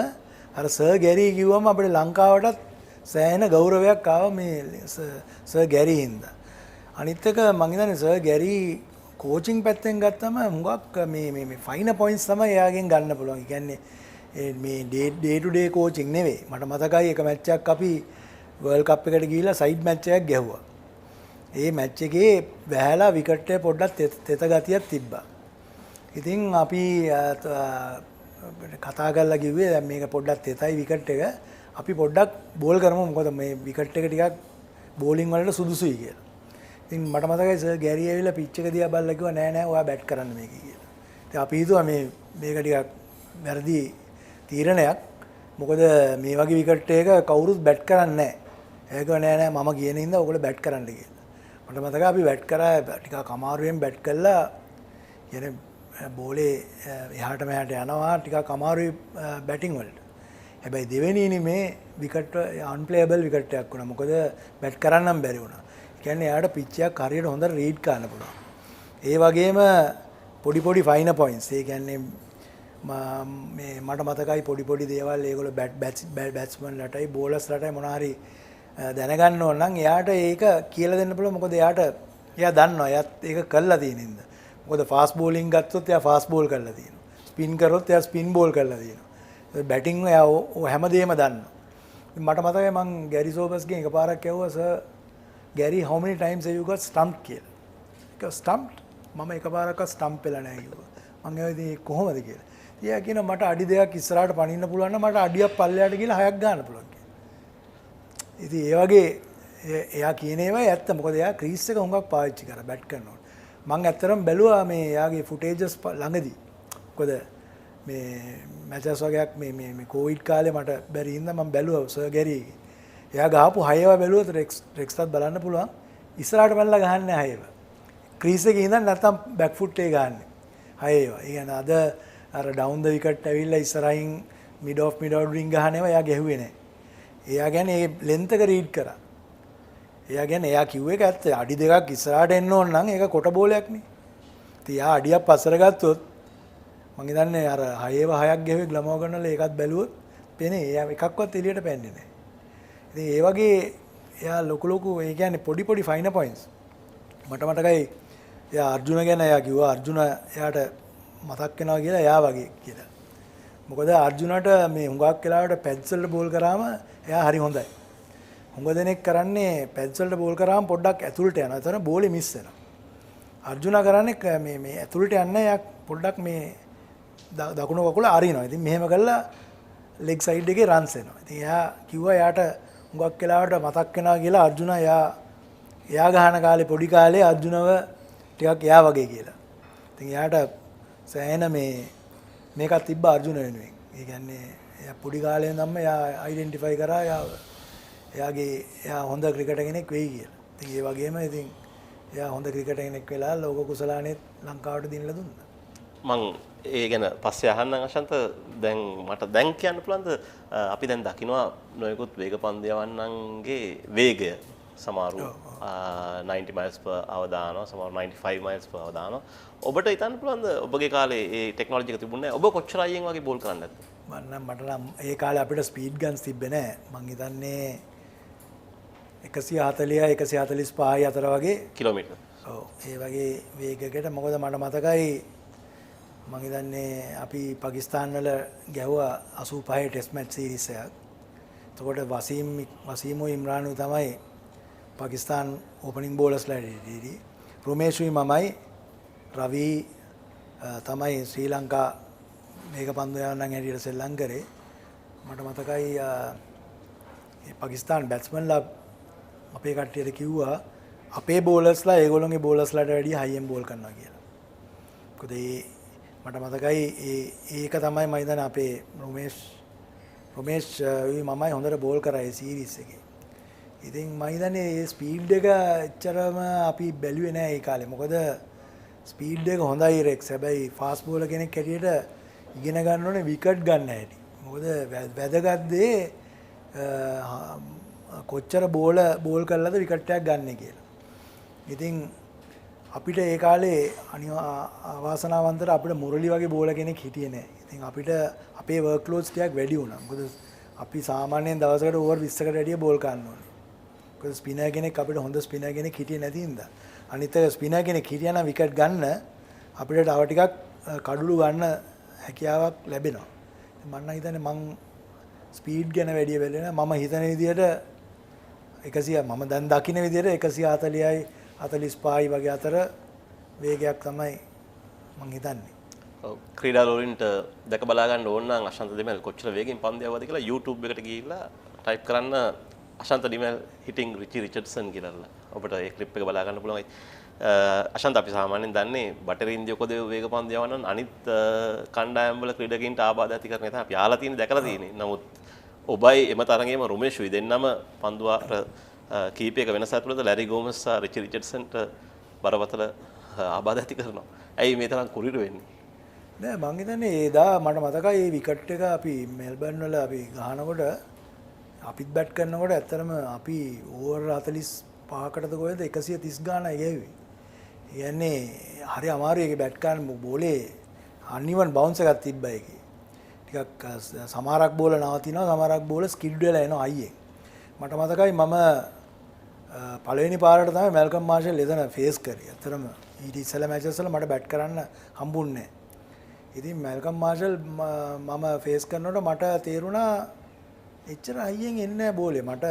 අර සර් ගැරි කිව්වම අපිට ලංකාවටත් සෑහෙන ගෞරවයක් ආවා මේ සර් ගැරි හින්දා. අනිත් එක මම හිතන්නේ සර් ගැරි කෝචින් පැත්තෙන් ගත්තම හුඟක් මේ ෆයින පොයින්ට්ස් තමයි එයාගෙන් ගන්න පුළුවන්. ඒ කියන්නේ මේ ඩේ ටු ඩේ කෝචින් නෙවෙයි. මට මතකයි එක මැච් එකක් අපි වර්ල්ඩ් කප් එකට ගිහිල්ලා සයිඩ් මැච් එකක් ගැහුවා. ඒ මැච් එකේ වැහැලා විකට් එක පොඩ්ඩක් තෙත ගතියක් තිබ්බා. ඉතින් අපි කතා කරලා කිව්වේ දැන් මේක පොඩ්ඩක් තෙතයි විකට් එක. අපි පොඩ්ඩක් බෝල් කරමු මොකද මේ විකට් එක ටිකක් බෝලින් වලට සුදුසුයි කියලා. ඉතින් මට මතකයි සර් ගැරි ඇවිල්ලා පිච් එක දිහා බලලා කිව්වා නෑ නෑ ඔයා බැට් කරන්න මේක කියලා. ඉතින් අපි හිතුවා මේක ටිකක් වැරදි තීරණයක්. මොකද මේ වගේ විකට් එක කවුරුත් බැට් කරන්නේ නෑ. ඒක නෑ නෑ මම කියන හින්දා ඔයගොල්ලෝ බැට් කරන්න කියලා. මට මතකයි අපි බැට් කරා ටිකක් අමාරුවෙන් බැට් කළා. කියන්නේ බෝලේ එහාට මෙහාට යනවා ටිකක් අමාරුයි බැටිං වලට. හැබැයි දෙවෙනි ඉනිමේ විකට් අන්ප්ලේයබල් විකට් එකක් වුණා. මොකද බැට් කරන්නම් බැරි වුණා. කියන්නේ එයාට පිච් එකක් හරියට හොඳට රීඩ් කරන්න පුළුවන්. ඒ වගේම පොඩි පොඩි ෆයිනර් පොයින්ට්ස්. ඒ කියන්නේ මේ මට මතකයි පොඩි දේවල් ඒගොල්ලෝ බැට්ස්මන්ලටයි බෝලර්ස්ලටයි මොනවා හරි දැනගන්න ඕන නම් එයාට ඒක කියලා දෙන්න පුළුවන්. මොකද එයා දන්නවා එයාත් ඒක කළා තියෙන හින්දා. මොකද ෆාස්ට් බෝලින් ගත්තොත් එයා ෆාස්ට් බෝල් කරලා තියෙනවා. ස්පින් කරොත් එයා ස්පින් බෝල් කරලා තියෙනවා. බැටිං එයා හැමදේම දන්නවා. මට මතකයි මං ගැරි සෝබර්ස්ගෙන් එකපාරක් ඇහුවා sir ගැරි how many times have you got stumped කියලා. ඒක stumped මම එකපාරක් ස්ටම්ප් වෙලා නැහැ කිව්වා. මං ඇහුවා ඉතින් කොහොමද කියලා. එයා කියනවා මට අඩි දෙකක් ඉස්සරහට පනින්න පුළුවන් නම් මට අඩියක් පල්ලෙහාට ගිහලා 6ක් ගන්න පුළුවන් කියලා. ඉතින් ඒ වගේ එයා කියන ඒවා ඇත්ත. මොකද එයා ක්‍රීස් එක හුඟක් පාවිච්චි කරා බැට් කරනකොට. මං ඇත්තටම බැලුවා මේ එයාගේ ෆුටේජස් ළඟදී. මොකද මේ මැචස් වගේක් මේ කොවිඩ් කාලේ මට බැරි හින්දා මම බැලුවා සර් ගැරිගේ. එයා ගහපු 6 ඒවා බැලුවොත් රෙක්ස්ටත් බලන්න පුළුවන්. ඉස්සරහට බලලා ගහන්නේ 6 ඒවා. ක්‍රීස් එකේ ඉඳන් නැත්තම් බැක් ෆුට් එක ගහන්නේ 6 ඒවා. ඒ කියන්නේ අද අර ඩවුන් ද විකට් ඇවිල්ලා ඉස්සරහින් මිඩ් ඔෆ් රින් ගහන ඒවා එයා ගැහුවේ නැහැ. එයා කියන්නේ ඒ ලෙන්ත් එක රීඩ් කරා. එයා කියන්නේ එයා කිව්ව එක ඇත්ත. අඩි දෙකක් ඉස්සරහට එන්න ඕන නම් ඒක කොට බෝලයක් නේ. ඉතින් එයා අඩියක් පස්සට ගත්තොත් මං හිතන්නේ අර 6 ඒවා 6ක් ගැහුවේ ග්ලමෝ කරනලා ඒකත් බැලුවොත් පේන්නේ එයා එකක්වත් එළියට පැන්නේ නැහැ. ඉතින් ඒ වගේ එයා ලොකු ඒ කියන්නේ පොඩි ෆයිනර් පොයින්ට්ස්. මට මතකයි එයා අර්ජුන ගැන එයා කිව්වා අර්ජුන එයාට මතක් වෙනවා කියලා එයා වගේ කියලා. මොකද අර්ජුනට මේ හුඟක් වෙලාවට පැඩ්ස් වලට බෝල් කරාම එයා හරි හොඳයි. හුඟ දෙනෙක් කරන්නේ පැඩ්ස් වලට බෝල් කරාම පොඩ්ඩක් ඇතුළට යනවා. එතන බෝලේ මිස් වෙනවා. අර්ජුන කරන්නේ මේ ඇතුළට යන්න එයා පොඩ්ඩක් මේ දකුණු කකුල අරිනවා. ඉතින් මෙහෙම කළා ලෙග් සයිඩ් එකේ රන්ස් එනවා. ඉතින් එයා කිව්වා එයාට හුඟක් වෙලාවට මතක් වෙනවා කියලා අර්ජුන එයා ගහන කාලේ පොඩි කාලේ අර්ජුනව ටිකක් එයා වගේ කියලා. ඉතින් එයාට සෑහෙන මේකක් තිබ්බ අර්ජුන වෙනුවෙන්. ඒ කියන්නේ එයා පොඩි කාලේ ඉඳන්ම එයා අයිඩෙන්ටිෆයි කරා එයා හොඳ ක්‍රිකටර් කෙනෙක් වෙයි කියලා. ඉතින් ඒ වගේම ඉතින් එයා හොඳ ක්‍රිකටර් කෙනෙක් වෙලා ලෝක කුසලානෙත් ලංකාවට දිනලා දුන්නා. මං ඒ ගැන පස්සේ අහන්නම් අශන්ත මට දැන් කියන්න පුළුවන්ද අපි දැන් දකිනවා නොයෙකුත් වේග පන්දියවන්නන්ගේ වේගය සමහරු 90 miles per hour දානවා සමහරු 95 miles per hour දානවා. ඔබට හිතන්න පුළුවන්ද ඔබගේ කාලේ ඒ ටෙක්නොලොජි එක තිබුණේ නැහැ. ඔබ කොච්චර අයියෙන් වගේ බෝල් කරන්නද? මට නම් ඒ කාලේ අපිට ස්පීඩ් ගන්ස් තිබ්බේ නැහැ. මං හිතන්නේ 140 145 අතර වගේ කිලෝමීටර්. ඔව් ඒ වගේ වේගයකට මොකද මට මතකයි මං හිතන්නේ අපි පාකිස්තාන වල ගැහුවා 85 ටෙස්ට් මැච් සීරීස් එකක්. එතකොට වසීමෝ ඉම්රානු තමයි පාකිස්තාන් ඕපනින් බෝලර්ස්ලා ඉදී. රුමේෂුයි මමයි රවි තමයි ශ්‍රී ලංකා මේක පන්දු යවන්නන් හැටියට සෙල්ලම් කරේ. මට මතකයි පාකිස්තාන් බැට්ස්මන්ලා අපේ කට්ටියට කිව්වා අපේ බෝලර්ස්ලා ඒගොල්ලෝගේ බෝලර්ස්ලාට වැඩිය හයියෙන් බෝල් කරනවා කියලා. මොකද මට මතකයි ඒක තමයි මම හිතන්නේ අපේ රොමේෂ් මමයි හොඳට බෝල් කරා ඒ සීරීස් එකේ. ඉතින් මම හිතන්නේ මේ ස්පීඩ් එක එච්චරම අපි බැලුවේ නෑ ඒ කාලේ. මොකද ස්පීඩ් එක හොඳයි රෙක්ස්. හැබැයි ෆාස්ට් බෝලර් කෙනෙක් හැටියට ඉගෙන ගන්න ඕනේ විකට් ගන්න හැටි. මොකද වැදගත් දේ කොච්චර බෝල් කරලාද විකට් එකක් ගන්න කියලා. ඉතින් අපිට ඒ කාලේ අවාසනාවන්තට අපිට මුරලි වගේ බෝල කෙනෙක් හිටියේ නැහැ. ඉතින් අපිට අපේ වර්ක් ලෝඩ්ස් ටිකක් වැඩි වුණා. මොකද අපි සාමාන්‍යයෙන් දවසකට ඕවර් 20කට වැඩිය බෝල් ගන්න ඕනේ. මොකද ස්පිනර් කෙනෙක් අපිට හොඳ ස්පිනර් කෙනෙක් හිටියේ නැති හින්දා. අනිත් එක ස්පිනර් කෙනෙක් හිටියා නම් විකට් ගන්න අපිට තව ටිකක් කඩළු ගන්න හැකියාවක් ලැබෙනවා. මම නම් හිතන්නේ මං ස්පීඩ් ගැන වැඩි වෙලෙන මම හිතන විදිහට 100 මම දැන් දකින්න විදිහට 140යි 45යි වගේ අතර වේගයක් තමයි මං හිතන්නේ. ක්‍රීඩා වලින්ට දැක බලා ගන්න ඕන නම් අශාන්ත දෙමල් කොච්චර වේගෙන් පන්දු යවද කියලා YouTube එකට ගිහිල්ලා ටයිප් කරන්න අශාන්ත දෙමල් හිටින් රිචි රිචඩ්සන් කියලා. ඔබට ඒ ක්ලිප් එක බලා ගන්න පුළුවන්. අශාන්ත අපි සාමාන්‍යයෙන් දන්නේ බටර් ඉන්දිය කොදේ වේග පන්දු යවන්න අනිත් කණ්ඩායම් වල ක්‍රීඩකයින්ට ආබාධ ඇති කරන එක තමයි අපි ආලා තියෙන්නේ දැකලා තියෙන්නේ. නමුත් ඔබයි එම තරගයේම රුමේෂුයි දෙන්නම පන්දුවාට කීපයක වෙනස ඇතුළත ලැරි ගෝමස් සහ රිචි රිචඩ්සන්ට බරපතල ආබාධ ඇති කරනවා. ඇයි මේ තරම් කුරිරු වෙන්නේ? නෑ මං හිතන්නේ එදා මට මතකයි මේ විකට් එක අපි මෙල්බර්න් වල අපි ගහනකොට අපිත් බැට් කරනකොට ඇත්තටම අපි ඕවර් 45කටද කොහෙද 130 ගානයි ගෑවේ. කියන්නේ හරි අමාරුයි ඒකේ බැට් කරන බෝලේ අනිවන් බවුන්ස් එකක් තිබ්බා ඒකේ. ටිකක් සමහරක් බෝල නවතිනවා සමහරක් බෝල ස්කිඩ් වෙලා එනවා අයියෙන්. මට මතකයි මම පළවෙනි පාරට තමයි මැල්කම් මාෂල් එතන ෆේස් කරේ. ඇත්තටම ඊට ඉස්සෙල්ලා මැචස් වල මට බැට් කරන්න හම්බුන්නේ නැහැ. ඉතින් මැල්කම් මාෂල් මම ෆේස් කරනකොට මට තේරුණා එච්චර අයියෙන් එන්නේ නැහැ බෝලේ. මට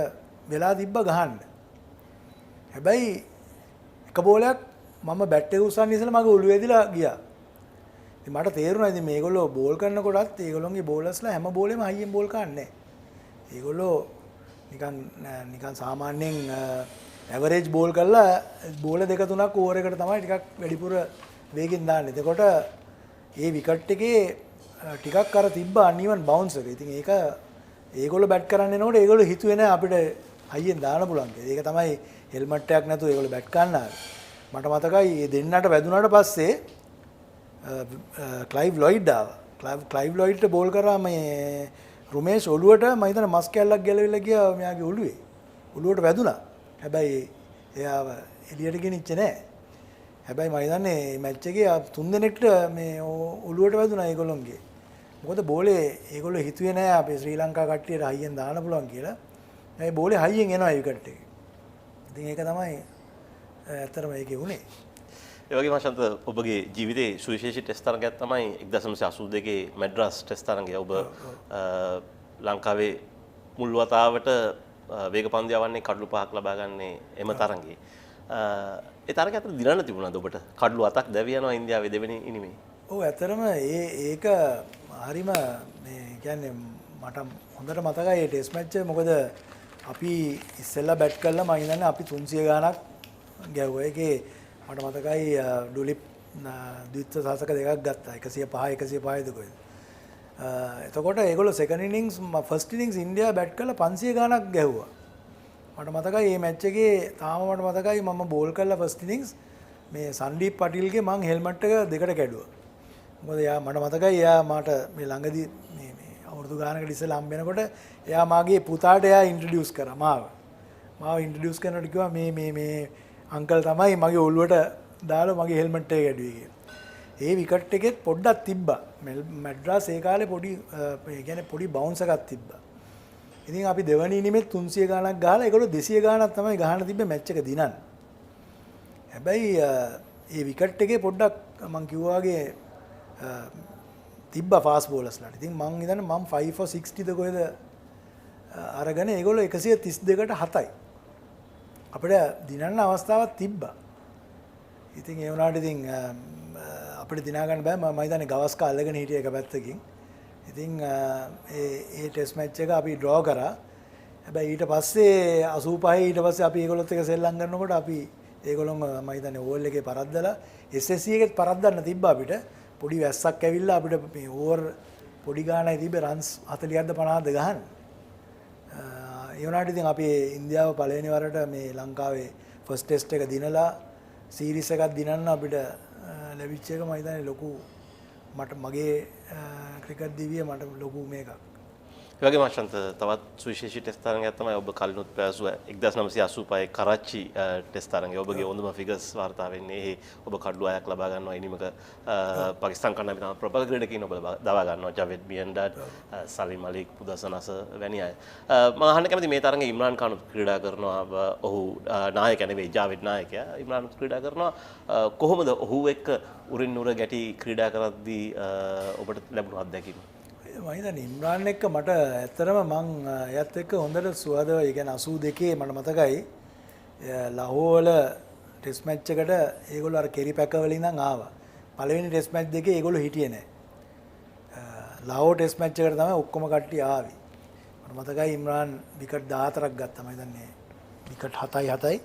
වෙලා තිබ්බ ගහන්න. හැබැයි එක බෝලයක් මම බැට් එක උස්සන්න ඉස්සෙල්ලා මගේ ඔළුවේ ඇදිලා ගියා. ඉතින් මට තේරුණා ඉතින් මේගොල්ලෝ බෝල් කරනකොටත් ඒගොල්ලෝගේ බෝලර්ස්ලා හැම බෝලෙම අයියෙන් බෝල් කරන්නේ නැහැ. ඒගොල්ලෝ නිකන් සාමාන්‍යයෙන් ඇවරේජ් බෝල් කරලා බෝල දෙක තුනක් ඕවර් එකට තමයි ටිකක් වැඩිපුර වේගෙන් දාන්නේ. එතකොට ඒ විකට් එකේ ටිකක් අර තිබ්බ අනිවන් බවුන්ස් එක. ඉතින් ඒක ඒගොල්ලෝ බැට් කරන්න එනකොට ඒගොල්ලෝ හිතුවේ නෑ අපිට අයියෙන් දාන්න පුළුවන් කියලා. ඒක තමයි හෙල්මට් එකක් නැතුව ඒගොල්ලෝ බැට් කරන්න ආවේ. මට මතකයි මේ දෙන්නට වැදුනාට පස්සේ ක්ලයිව් ලොයිඩ් ආවා. ක්ලයිව් ලොයිඩ්ට බෝල් කරා මේ රුමේෂ් ඔළුවට මම හිතන මස් කැල්ලක් ගැලවිලා ගියා මෙයාගේ ඔළුවේ. ඔළුවට වැදුනා. හැබැයි එයාව එළියට ගෙනිච්චේ නෑ. හැබැයි මම හිතන්නේ මේ මැච් එකේ තුන් දෙනෙක්ට මේ ඔළුවට වැදුනා ඒගොල්ලොන්ගේ. මොකද බෝලේ ඒගොල්ලෝ හිතුවේ නෑ අපේ ශ්‍රී ලංකා කට්ටියට හයියෙන් දාන්න පුළුවන් කියලා. මේ බෝලේ හයියෙන් එනවා ඒ විකට් එකේ. ඉතින් ඒක තමයි ඇත්තටම ඒකේ උනේ. ඒ වගේම අශාන්ත ඔබගේ ජීවිතයේ සුවිශේෂී ටෙස්ට් තරගයක් තමයි 1982 මැඩ්‍රාස් ටෙස්ට් තරගය. ඔබ ලංකාවේ මුල් වතාවට වේග පන්දු යවන්නේ කඩලු 5ක් ලබා ගන්නේ එම තරගයේ. ඒ තරගය අතර දිනන්න තිබුණාද ඔබට? කඩලු 7ක් දැවි යනවා ඉන්දියාවේ දෙවෙනි ඉනිමේ. ඔව් ඇත්තටම ඒක හරිම මේ කියන්නේ මට හොඳට මතකයි ඒ ටෙස්ට් මැච් එක. මොකද අපි ඉස්සෙල්ලා බැට් කළා මම හිතන්නේ අපි 300 ගාණක් ගැව්වා. ඒකේ මට මතකයි ඩුලිප් ද්විත්ව සාසක දෙකක් ගත්තා. 105 105ද කොහෙද. එතකොට ඒගොල්ලෝ සෙකන්ඩ් ඉනින්ග්ස් ෆස්ට් ඉනින්ග්ස් ඉන්දියා බැට් කළා 500 ගාණක් ගැහුවා. මට මතකයි මේ මැච් එකේ තාම මට මතකයි මම බෝල් කළා ෆස්ට් ඉනින්ග්ස් මේ සන්දීප් පටිල්ගේ මං හෙල්මට් එක දෙකට කැඩුවා. මොකද එයා මට මතකයි එයා මට මේ ළඟදී මේ අවුරුදු ගානකට ඉස්සෙල්ලා හම්බ වෙනකොට එයා මාගේ පුතාට එයා ඉන්ට්‍රොඩියුස් කරා මාව ඉන්ට්‍රොඩියුස් කරනකොට කිව්වා මේ අංකල් තමයි මගේ ඔළුවට දාලා මගේ හෙල්මට් එක කැඩුවේ කියලා. ඒ විකට් එකෙත් පොඩ්ඩක් තිබ්බා. මැඩ්‍රාස් ඒ කාලේ පොඩි ඒ කියන්නේ පොඩි බවුන්ස් එකක් තිබ්බා. ඉතින් අපි දෙවනි ඉනිමෙත් 300 ගාණක් ගහලා ඒගොල්ලෝ 200 ගාණක් තමයි ගහන්න තිබ්බේ මැච් එක දිනන්න. හැබැයි ඒ විකට් එකේ පොඩ්ඩක් මම කිව්වා වගේ තිබ්බා ෆාස්ට් බෝලර්ස්ලාට. ඉතින් මං හිතන්නේ මම 5 for 60 ද කොහෙද අරගෙන ඒගොල්ලෝ 132ට 7යි. අපිට දිනන්න අවස්ථාවක් තිබ්බා. ඉතින් ඒ වුණාට ඉතින් අපිට දිනා ගන්න බෑ. මම හිතන්නේ ගවස්ක අල්ලගෙන හිටිය එක පැත්තකින්. ඉතින් ඒ ටෙස්ට් මැච් එක අපි ඩ්‍රෝ කරා. හැබැයි ඊට පස්සේ 85 ඊට පස්සේ අපි ඒගොල්ලොත් එක සෙල්ලම් කරනකොට අපි ඒගොල්ලොම මම හිතන්නේ ඕවල් එකේ පරද්දලා SSC එකෙත් පරද්දන්න තිබ්බා අපිට. පොඩි වැස්සක් ඇවිල්ලා අපිට මේ ඕවර් පොඩි ගානයි තිබ්බේ රන්ස් 40ක්ද 50ක්ද ගහන්න. ඒ වුණාට ඉතින් අපි ඉන්දියාව පළවෙනි වරට මේ ලංකාවේ ෆස්ට් ටෙස්ට් එක දිනලා සීරීස් එකක් දිනන්න අපිට ලැබිච්ච එක මම හිතන්නේ ලොකු මට මගේ ක්‍රිකට් දිවියේ මට ලොකු මේකක්. ඒ වගේම අශාන්ත තවත් සුවිශේෂී ටෙස්ට් තරගයක් තමයි ඔබ කලිනුත් පැවසුවා 1985 කරච්චි ටෙස්ට් තරගය. ඔබගේ හොඳම ෆිගර්ස් වාර්තා වෙන්නේ එහි ඔබ කඩලු 6ක් ලබා ගන්නවා. ඉනිමක පාකිස්තාන් කණ්ඩායම තමයි ප්‍රබල ක්‍රීඩකයින් ඔබ දවා ගන්නවා. ජවෙද් මියන්ඩඩ්, සලිම් මලික්, පුදසනස වැනි අය. මම අහන්න කැමති මේ තරගයේ ඉම්රාන් ඛානුත් ක්‍රීඩා කරනවා. ඔහු නායකයා නෙවෙයි ජවෙද් නායකයා. ඉම්රානුත් ක්‍රීඩා කරනවා. කොහොමද ඔහු එක්ක උරින් නුර ගැටි ක්‍රීඩා කරද්දී ඔබට ලැබුණු අත්දැකීම? මම හිතන්නේ ඉම්රාන් එක්ක මට ඇත්තටම මං එයත් එක්ක හොඳට සුවදව ඒ කියන්නේ 82 මට මතකයි ලහෝර වල ටෙස්ට් මැච් එකට ඒගොල්ලෝ අර කෙරි පැක වලින් ඉඳන් ආවා. පළවෙනි ටෙස්ට් මැච් දෙකේ ඒගොල්ලෝ හිටියේ නැහැ. ලාහෝර් ටෙස්ට් මැච් එකට තමයි ඔක්කොම කට්ටිය ආවේ. මට මතකයි ඉම්රාන් විකට් 14ක් ගත්තා මම දන්නේ. විකට් 7යි.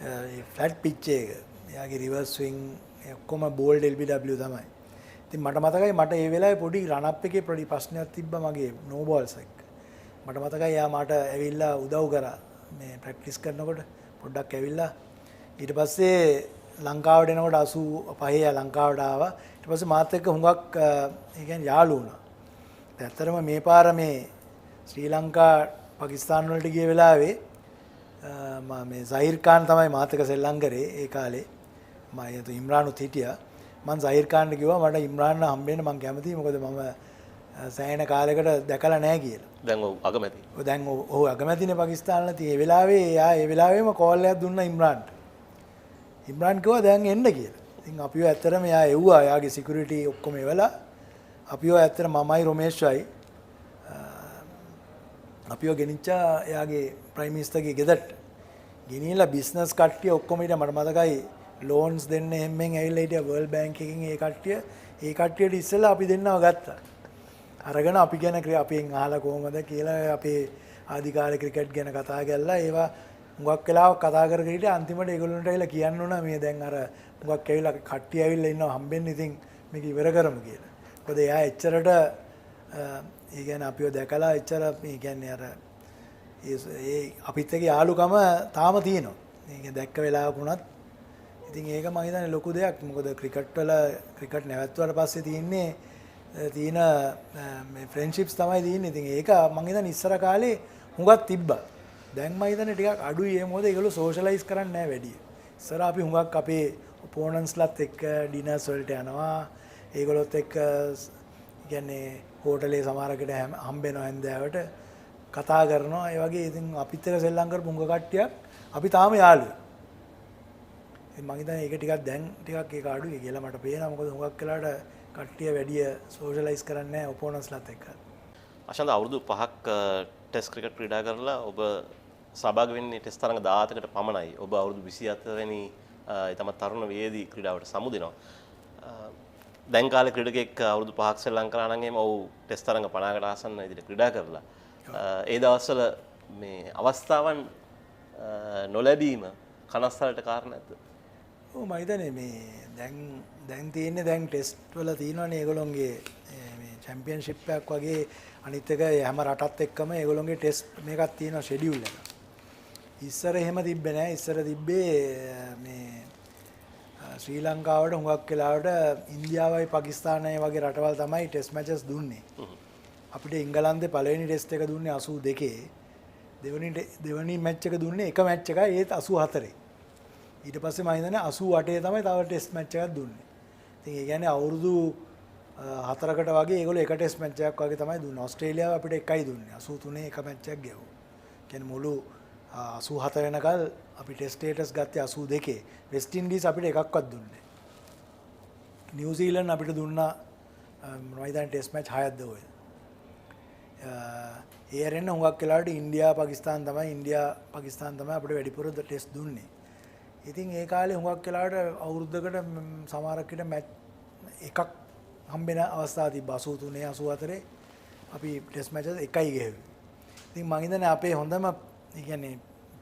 ඒ ෆ්ලැට් පිච් එක. එයාගේ රිවර්ස් ස්විං ඔක්කොම බෝල්ඩ් LBW තමයි. ඉතින් මට මතකයි මට ඒ වෙලාවේ පොඩි රන් අප් එකේ පොඩි ප්‍රශ්නයක් තිබ්බා මගේ නෝ බෝල්ස් එක. මට මතකයි එයා මට ඇවිල්ලා උදව් කරා මේ ප්‍රැක්ටිස් කරනකොට පොඩ්ඩක් ඇවිල්ලා ඊට පස්සේ ලංකාවට එනකොට 85 ලංකාවට ආවා. ඊට පස්සේ මාත් එක්ක හුඟක් ඒ කියන්නේ යාළු වුණා. ඇත්තටම මේ පාර මේ ශ්‍රී ලංකා පාකිස්තාන වලට ගිය වෙලාවේ මම මේ සහීර් ඛාන් තමයි මාත් එක්ක සෙල්ලම් කරේ ඒ කාලේ. මම එතන ඉම්රානුත් හිටියා. මම සහීර් ඛාන්ට කිව්වා මට ඉම්රාන්න හම්බෙන්න මම කැමතියි මොකද මම සෑහෙන කාලයකට දැකලා නැහැ කියලා. දැන් ඔව් අගමැති. දැන් ඔව් අගමැතිනේ පාකිස්තානලා තියෙන. ඒ වෙලාවේ එයා ඒ වෙලාවෙම කෝල් එකක් දුන්නා ඉම්රාන්ට. ඉම්රාන් කිව්වා දැන් එන්න කියලා. ඉතින් අපිව ඇත්තටම එයා එව්වා. එයාගේ සිකියුරිටි ඔක්කොම එවලා අපිව ඇත්තට මමයි රොමේෂ්යි අපිව ගෙනිච්චා එයාගේ ප්‍රයිම් මිනිස්ටර්ගේ ගෙදරට. ගෙනියලා බිස්නස් කට්ටිය ඔක්කොම ඊට මට මතකයි ලෝන්ස් දෙන්න හැම්මෙන් ඇවිල්ලා හිටියා වර්ල්ඩ් බැංක් එකකින් ඒ කට්ටියට ඉස්සෙල්ලා අපි දෙන්නව ගත්තා. අරගෙන අපි ගැන අපෙන් අහලා කොහමද කියලා අපේ ආදිකාලේ ක්‍රිකට් ගැන කතා කරලා ඒවා හුඟක් වෙලාවක් කතා කරගෙන හිටියා. අන්තිමට ඒගොල්ලන්ට ඇවිල්ලා කියන්න උනා මේ දැන් අර හුඟක් ඇවිල්ලා කට්ටිය ඇවිල්ලා ඉන්නවා හම්බෙන්න ඉතින් මේක ඉවර කරමු කියලා. මොකද එයා එච්චරට ඒ කියන්නේ අපිව දැකලා එච්චර මේ කියන්නේ අර ඒ අපිත් එක්ක යාළුකම තාම තියෙනවා. මේක දැක්ක වෙලාවක වුණත් ඉතින් ඒක මම හිතන්නේ ලොකු දෙයක්. මොකද ක්‍රිකට් නැවැත්තුවාට පස්සේ තියෙන මේ ෆ්‍රෙන්ඩ්ෂිප්ස් තමයි තියෙන්නේ. ඉතින් ඒක මම හිතන්නේ ඉස්සර කාලේ හුඟක් තිබ්බා. දැන් මම හිතන්නේ ටිකක් අඩුයි. ඒ මොකද ඒගොල්ලෝ සෝෂලයිස් කරන්නේ නැහැ වැඩි. ඉස්සර අපි හුඟක් අපේ ඔපෝනන්ට්ස්ලත් එක්ක ඩිනර්ස් වලට යනවා. ඒගොල්ලොත් එක්ක කියන්නේ හෝටලේ සමහරකට හම්බෙනවා හැන්දෑවට කතා කරනවා. ඒ වගේ ඉතින් අපිත් එක්ක සෙල්ලම් කරපු හුඟ කට්ටියක් අපි තාම යාළුවෝ. මම හිතන්නේ ඒක ටිකක් දැන් ටිකක් ඒක අඩුයි කියලා මට පේනවා. මොකද හුඟක් වෙලාවට කට්ටිය වැඩි සෝෂලයිස් කරන්නේ නැහැ ඔපෝනන්ට්ස්ලත් එක්ක. අශාන්ත අවුරුදු 5ක් ටෙස්ට් ක්‍රිකට් ක්‍රීඩා කරලා ඔබ සහභාගී වෙන්නේ ටෙස්ට් තරඟ 17කට පමණයි. ඔබ අවුරුදු 27 වෙනි තම තරුණ වයේදී ක්‍රීඩාවට සමුදෙනවා. දැන් කාලේ ක්‍රීඩකෙක් අවුරුදු 5ක් ශ්‍රී ලංකාව නම් එහෙම ඔව් ටෙස්ට් තරඟ 50කට ආසන්න විදිහට ක්‍රීඩා කරලා ඒ දවස්වල මේ අවස්ථාවන් නොලැබීම කනස්සලට කාරණා නැද්ද? ඔව් මම හිතන්නේ මේ දැන් තියෙන්නේ දැන් ටෙස්ට් වල තියෙනවානේ ඒගොල්ලෝගේ මේ චැම්පියන්ෂිප් එකක් වගේ අනිත් එක හැම රටත් එක්කම ඒගොල්ලෝගේ ටෙස්ට් මේකක් තියෙනවා ෂෙඩියුල් එක. ඉස්සර එහෙම තිබ්බේ නැහැ. ඉස්සර තිබ්බේ මේ ශ්‍රී ලංකාවට හුඟක් වෙලාවට ඉන්දියාවයි පාකිස්තානයි වගේ රටවල් තමයි ටෙස්ට් මැචස් දුන්නේ. අපිට ඉංගලන්තේ පළවෙනි ටෙස්ට් එක දුන්නේ 82. දෙවෙනි මැච් එක දුන්නේ එක මැච් එකයි ඒත් 84. ඊට පස්සේ මම හිතන්නේ 88 තමයි තව ටෙස්ට් මැච් එකක් දුන්නේ. ඉතින් ඒ කියන්නේ අවුරුදු 4කට වගේ ඒගොල්ලෝ එක ටෙස්ට් මැච් එකක් වගේ තමයි දුන්නේ. ඕස්ට්‍රේලියාව අපිට එකයි දුන්නේ. 83 එක මැච් එකක් ගැහුවා. කියන්නේ මුළු 87 වෙනකල් අපි ටෙස්ට් ස්ටේටස් ගත්තේ 82. වෙස්ට් ඉන්ඩීස් අපිට එකක්වත් දුන්නේ නැහැ. නිව්සීලන්ත අපිට දුන්නා මම හිතන්නේ ටෙස්ට් මැච් 6ක්ද ඔය. ඒ අරෙන්න හුඟක් වෙලාවට ඉන්දියා පාකිස්තාන තමයි අපිට වැඩිපුර ටෙස්ට් දුන්නේ. ඉතින් ඒ කාලේ හුඟක් වෙලාවට අවුරුද්දකට සමහරකට මැච් එකක් හම්බෙන අවස්ථා තිබ්බා. 83 84 අපි ටෙස්ට් මැචස් එකයි ගෙවුවේ. ඉතින් මම හිතන්නේ අපේ හොඳම ඒ කියන්නේ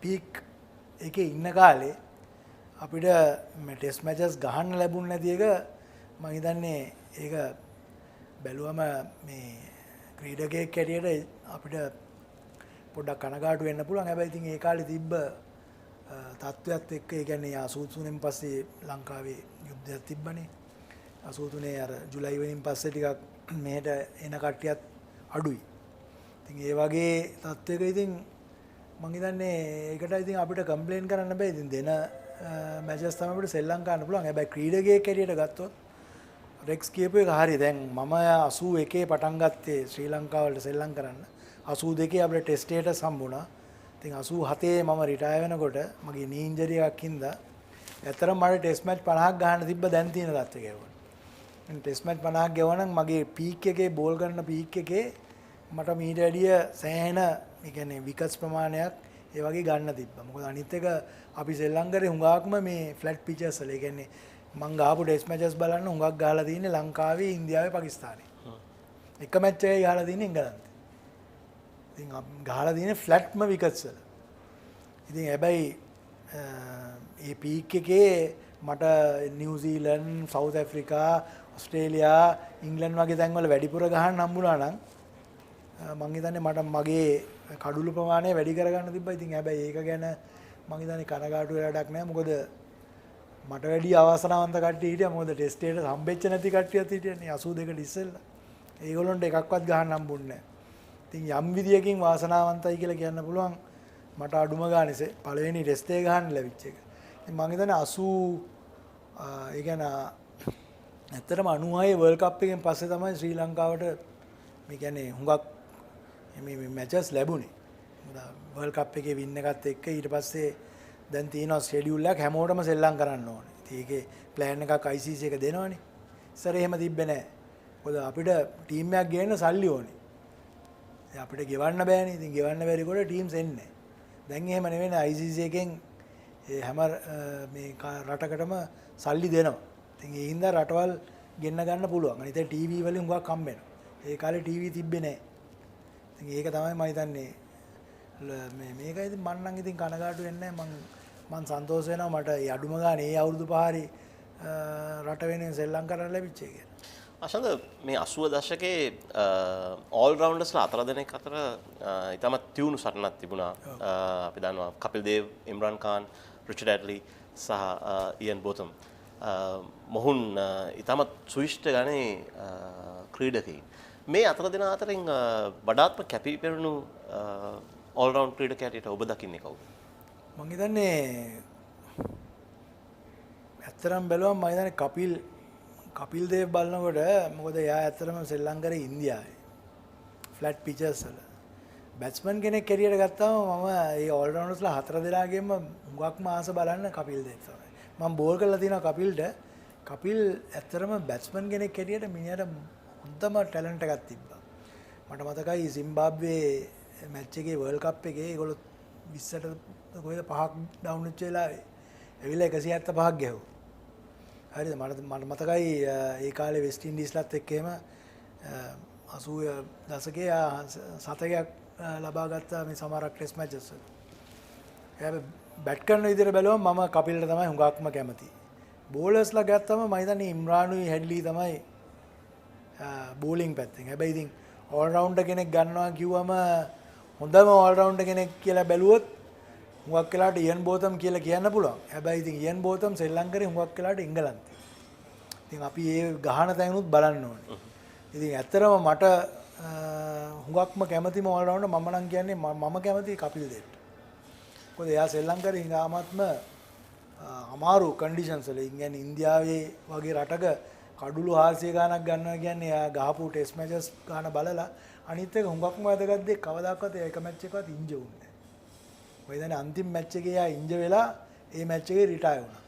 පීක් එකේ ඉන්න කාලේ අපිට ටෙස්ට් මැචස් ගහන්න ලැබුණ නැති එක මම හිතන්නේ ඒක බැලුවම මේ ක්‍රීඩකයෙක් හැටියට අපිට පොඩ්ඩක් කනගාටු වෙන්න පුළුවන්. හැබැයි ඉතින් ඒ කාලේ තිබ්බ තත්ත්වයක් එක්ක ඒ කියන්නේ 83න් පස්සේ ලංකාවේ යුද්ධයක් තිබ්බනේ. 83 අර ජුලයි වෙනින් පස්සේ ටිකක් මෙහෙට එන කට්ටියත් අඩුයි. ඉතින් ඒ වගේ තත්ත්වයක ඉතින් මම හිතන්නේ ඒකට ඉතින් අපිට කම්ප්ලේන් කරන්න බෑ. ඉතින් දෙන මැචස් තමයි අපිට සෙල්ලම් කරන්න පුළුවන්. හැබැයි ක්‍රීඩකයෙක් හැටියට ගත්තොත් රෙක්ස් කියපු එක හරි. දැන් මම 81 පටන් ගත්තේ ශ්‍රී ලංකාව වලට සෙල්ලම් කරන්න. 82 අපිට ටෙස්ට් ස්ටේටස් හම්බුණා. ඉතින් 87 මම රිටයර් වෙනකොට මගේ නී ඉන්ජරි එකක් හින්දා ඇත්තටම මට ටෙස්ට් මැච් 50ක් ගහන්න තිබ්බ දැන් තියෙන තත්ත්වයක ඒවා. ඉතින් ටෙස්ට් මැච් 50ක් ගෙවනම් මගේ පීක් එකේ බෝල් කරන පීක් එකේ මට මීට වැඩිය සෑහෙන ඒ කියන්නේ විකට්ස් ප්‍රමාණයක් ඒ වගේ ගන්න තිබ්බා. මොකද අනිත් එක අපි ශ්‍රී ලංකාවේ හුඟක්ම මේ ෆ්ලැට් පිචර්ස් වල. ඒ කියන්නේ මං ගාපු ටෙස්ට් මැචස් බලන්න හුඟක් ගහලා තියෙන්නේ ලංකාවේ, ඉන්දියාවේ, පාකිස්තානේ. එක මැච් එකයි ගහලා තියෙන්නේ එංගලන්තේ. ඉතින් ගහලා තියෙන්නේ ෆ්ලැට්ම විකට්ස් වල. ඉතින් හැබැයි ඒ පීක් එකේ මට New Zealand, south Africa, Australia, England වගේ තැන්වල වැඩිපුර ගහන්න හම්බුණා නම් මං හිතන්නේ මට මගේ කඩුළු ප්‍රමාණය වැඩි කරගන්න තිබ්බා. ඉතින් හැබැයි ඒක ගැන මං හිතන්නේ කනගාටු වෙලා වැඩක් නැහැ. මොකද මට වැඩි අවසරවන්ත කට්ටිය හිටියා. මොකද ටෙස්ට් එකට හම්බෙච්ච නැති කට්ටියත් හිටියනේ 82ට ඉස්සෙල්ලා. ඒගොල්ලන්ට එකක්වත් ගහන්න හම්බුන්නේ නැහැ. ඉතින් යම් විදියකින් වාසනාවන්තයි කියලා කියන්න පුළුවන් මට අඩුම ගානේ පළවෙනි ටෙස්ට් එක ගහන්න ලැබිච්ච එක. ඉතින් මං හිතන්නේ 80 ඒ කියන්නේ ඇත්තටම 96 වර්ල්ඩ් කප් එකෙන් පස්සේ තමයි ශ්‍රී ලංකාවට මේ කියන්නේ හුඟක් මේ මැචස් ලැබුණේ. මොකද වර්ල්ඩ් කප් එකේ වින් එකත් එක්ක ඊට පස්සේ දැන් තියෙනවා ෂෙඩියුල් එකක් හැමෝටම සෙල්ලම් කරන්න ඕනේ. ඉතින් ඒකේ ප්ලෑන් එකක් ICC එක දෙනවනේ. ඉස්සර එහෙම තිබ්බේ නැහැ. මොකද අපිට ටීම් එකක් ගේන්න සල්ලි ඕනේ. ඉතින් අපිට ගෙවන්න බෑනේ. ඉතින් ගෙවන්න බැරි කොට ටීම්ස් එන්නේ. දැන් එහෙම නෙවෙයි ICC එකෙන් හැම මේ රටකටම සල්ලි දෙනවා. ඉතින් ඒ හින්දා රටවල් ගෙන්න ගන්න පුළුවන්. අනිත් ඒ ටීවී වලින් හුඟක් හම්බ වෙනවා. ඒ කාලේ ටීවී තිබ්බේ නැහැ. ඉතින් ඒක තමයි මම හිතන්නේ මේකයි ඉතින් මම නම් ඉතින් කනගාටු වෙන්නේ නැහැ. මම සන්තෝෂ වෙනවා මට ඒ අඩුම ගානේ ඒ අවුරුදු පහරි රට වෙනුවෙන් සෙල්ලම් කරන්න ලැබිච්ච එක. අශන්ද මේ 80 දශකයේ ඕල් රවුන්ඩර්ස්ලා 4 දෙනෙක් අතර ඉතාමත් තියුණු සටනක් තිබුණා. අපි දන්නවා කපිල් දේව්, ඉම්රාන් ખાන්, රිචඩ් ඇඩ්ලි සහ ඉයන් බෝතම්. මොහුන් ඉතාමත් සුවිශිෂ්ට ගණේ ක්‍රීඩකයින්. මේ 4 දෙනා අතරින් වඩාත්ම කැපී පෙනුණු ඕල් රවුන්ඩ් ක්‍රීඩකයා හැටියට ඔබ දකින්නේ කවුද? මම හිතන්නේ ඇත්තටම බැලුවම මම හිතන්නේ කපිල් දේව් බලනකොට මොකද එයා ඇත්තටම ශ්‍රී ලංකාවේ ඉන්දියාවේ ෆ්ලැට් පිචර්ස් වල බැට්ස්මන් කෙනෙක් කැරියට ගත්තාම මම ඒ ඕල් රවුන්ඩර්ස්ලා 4 දෙනාගෙම හුඟක්ම ආස බලන්න කපිල් දේව් තමයි. මම බෝල් කරලා තියෙනවා කපිල්ට. කපිල් ඇත්තටම බැට්ස්මන් කෙනෙක් කැරියට මිනිහට හොඳම ටැලන්ට් එකක් තිබ්බා. මට මතකයි සිම්බාබ්වේ මැච් එකේ වර්ල්ඩ් කප් එකේ ඒගොල්ලෝ 20ට කොහෙද 5ක් ඩවුන් වෙච්ච වෙලාවේ ඇවිල්ලා 175ක් ගැහුවා. හරිද? මට මතකයි ඒ කාලේ වෙස්ට් ඉන්ඩීස්ලත් එක්ක එහෙම 80 දශකයේ සතකයක් ලබා ගත්තා මේ සමහරක් ටෙස්ට් මැචස් වල. හැබැයි බැට් කරන විදිහට බැලුවම මම කපිල්ට තමයි හුඟක්ම කැමති. බෝලර්ස්ලා ගත්තම මම හිතන්නේ ඉම්රානුයි හැඩ්ලි තමයි බෝලිං පැත්තෙන්. හැබැයි ඉතින් ඕල් රවුන්ඩර් කෙනෙක් ගන්නවා කිව්වම හොඳම ඕල් රවුන්ඩර් කෙනෙක් කියලා බැලුවොත් හුඟක් වෙලාවට ඉයන් බෝතම් කියලා කියන්න පුළුවන්. හැබැයි ඉතින් ඉයන් බෝතම් ශ්‍රී ලංකාවේ හුඟක් වෙලාවට එංගලන්තේ. ඉතින් අපි ඒ ගහන තැනුත් බලන්න ඕනේ. ඉතින් ඇත්තටම මට හුඟක්ම කැමතිම ඕල් රවුන්ඩර් මම නම් කියන්නේ මම කැමති කපිල් දේව්ට. මොකද එයා ශ්‍රී ලංකාවේ ඉංගාමත්ම අමාරු කන්ඩිෂන්ස් වල ඉන්නේ ඉන්දියාවේ වගේ රටක කඩුළු 400 ගාණක් ගන්නවා කියන්නේ එයා ගහපු ටෙස්ට් මැචස් ගාන බලලා අනිත් එක හුඟක්ම වැදගත් දෙයක් කවදාකවත් එක මැච් එකවත් ඉන්ජර් වුණේ නැහැ. ඔය දැන් අන්තිම මැච් එකේ එයා ඉන්ජර් වෙලා ඒ මැච් එකේ රිටයර් වුණා.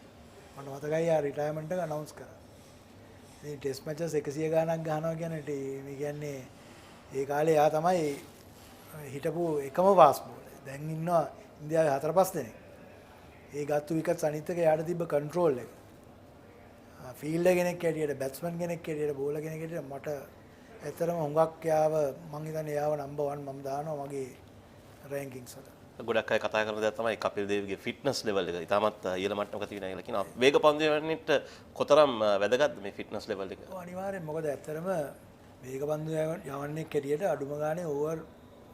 මට මතකයි එයා රිටයර්මන්ට් එක අනවුන්ස් කරා. ඉතින් ටෙස්ට් මැචස් 100 ගාණක් ගහනවා කියන්නේ මේ කියන්නේ ඒ කාලේ එයා තමයි හිටපු එකම ෆාස්ට් බෝලර්. දැන් ඉන්නවා ඉන්දියාවේ 4-5 දෙනෙක්. ඒ ගත්තු විකට්ස් අනිත් එක එයාට තිබ්බ කන්ට්‍රෝල් එක. ෆීල්ඩර් කෙනෙක් හැටියට බැට්ස්මන් කෙනෙක් හැටියට බෝලර් කෙනෙක් හැටියට මට ඇත්තටම හුඟක් යාව මං හිතන්නේ යාව නම්බර් 1 මම දානවා මගේ රෑන්කින්ග්ස් වල. ගොඩක් අය කතා කරන දේ තමයි කපිල් දේව්ගේ ෆිට්නස් ලෙවල් එක. ඉතාමත් ඉහළ මට්ටමක තියෙනවා කියලා කියනවා. වේග පන්දු යවන්නට කොතරම් වැදගත්ද මේ ෆිට්නස් ලෙවල් එක? අනිවාර්යෙන් මොකද ඇත්තටම වේග පන්දු යවන්නේ හැටියට අඩුම ගානේ ඕවර්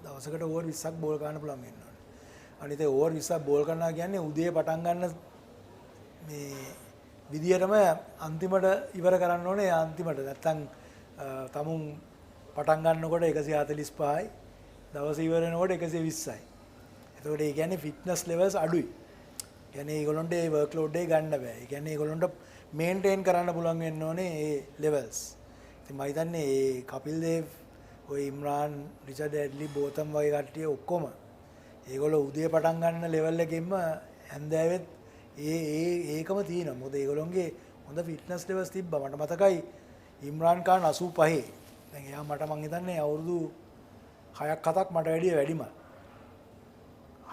දවසකට ඕවර් 20ක් බෝල් කරන්න පුළුවන් වෙනවා. අනිත් ඒ ඕවර් 20ක් බෝල් කරනවා කියන්නේ උදේ පටන් ගන්න මේ විදියටම අන්තිමට ඉවර කරන්න ඕනේ. අන්තිමට නැත්තම් තමුන් පටන් ගන්නකොට 145යි දවස ඉවර වෙනකොට 120යි. එතකොට ඒ කියන්නේ ෆිට්නස් ලෙවල්ස් අඩුයි. කියන්නේ ඒගොල්ලන්ට ඒ වර්ක් ලෝඩ් එක ගන්න බෑ. ඒ කියන්නේ ඒගොල්ලන්ට මේන්ටේන් කරන්න පුළුවන් වෙන්න ඕනේ ඒ ලෙවල්ස්. ඉතින් මම හිතන්නේ ඒ කපිල් දේව්, ඔය ඉම්රාන්, රිචඩ් ඇඩ්ලි, බෝතම් වගේ කට්ටිය ඔක්කොම ඒගොල්ලෝ උදේ පටන් ගන්න ලෙවල් එකෙන්ම හැන්දෑවෙත් ඒකම තියෙනවා. මොකද ඒගොල්ලොන්ගේ හොඳ ෆිට්නස් ලෙවල්ස් තිබ්බා. මට මතකයි ඉම්රාන් ખાන් 85. දැන් එයා මට මං හිතන්නේ අවුරුදු 6ක් 7ක් මට වැඩිය වැඩිම.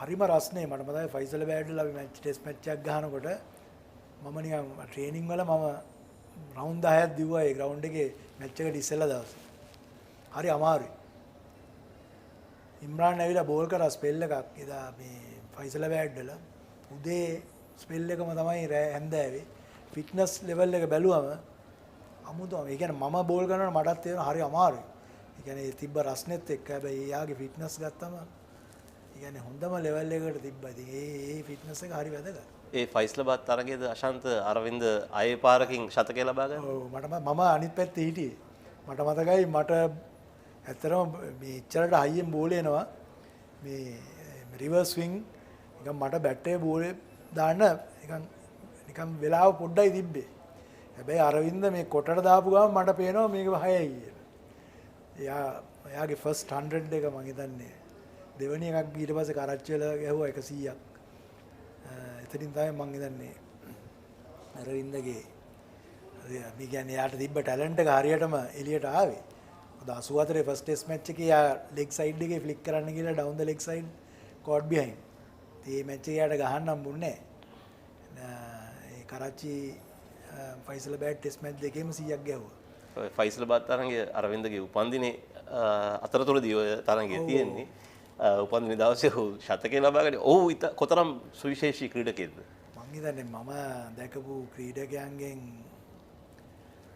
හරිම රස්නේ මට මතකයි ෆයිසල් බෑඩ්ලා අපි මැච් ටෙස්ට් මැච් එකක් ගහනකොට මම නිකන් ට්‍රේනින් වල මම රවුන්ඩ් 10ක් දිව්වා ඒ ග්‍රවුන්ඩ් එකේ මැච් එකට ඉස්සෙල්ලා දවසේ. හරි අමාරුයි. ඉම්රාන් ඇවිල්ලා බෝල් කරා ස්පෙල් එකක් එදා මේ ෆයිසල් බෑඩ්ලා උදේ ස්පෙල් එකම තමයි හැන්දෑවේ ෆිට්නස් ලෙවල් එක බැලුවම අමුතුම. ඒ කියන්නේ මම බෝල් කරනකොට මටත් තේරෙනවා හරි අමාරුයි. ඒ කියන්නේ තිබ්බ රස්නෙත් එක්ක හැබැයි එයාගේ ෆිට්නස් ගත්තම ඒ කියන්නේ හොඳම ලෙවල් එකකට තිබ්බා. ඉතින් ඒ ෆිට්නස් එක හරි වැදගත්. ඒ ෆයිස්ලාබාද් තරගයේද අශාන්ත අරවින්ද අයේ පාරකින් ශතකය ලබා ගන්න. ඔව් මම අනිත් පැත්තේ හිටියේ. මට මතකයි මට ඇත්තටම මේ ඉච්චරට හයියෙන් බෝල් එනවා. මේ රිවර්ස් ස්විං නිකන් මට බැටේ බෝලේ දාන්න නිකන් වෙලාව පොඩ්ඩයි තිබ්බේ. හැබැයි අරවින්ද මේ කොටට දාපු ගමන් මට පේනවා මේක 6යි කියලා. එයාගේ ෆස්ට් 100 එක මම හිතන්නේ දෙවෙනි එකක් ඊට පස්සේ කරච්චි වල ගැහුවා 100ක්. එතනින් තමයි මම හිතන්නේ අරවින්දගේ මේ කියන්නේ යාට තිබ්බ ටැලන්ට් එක හරියටම එළියට ආවේ. 84 ෆස්ට් ටෙස්ට් මැච් එකේ යා ලෙග් සයිඩ් එකේ ෆ්ලික් කරන්න ගිහලා down the leg side caught behind. ඒ මැච් එක යාට ගහන්න හම්බුන්නේ නැහැ. ඒ Karachi Faisalabad test match දෙකේම 100ක් ගැහුවා. ෆයිසලාබාද් තරගයේ අරවින්දගේ උපන්දිනේ අතරතුරදී ඔය තරගයේ තියෙන්නේ. උපන්දින දවසේ ශතකය ලබා ගන්නේ. ඔව් කොතරම් සුවිශේෂී ක්‍රීඩකයෙක්ද? මම හිතන්නේ මම දැකපු ක්‍රීඩකයන්ගෙන්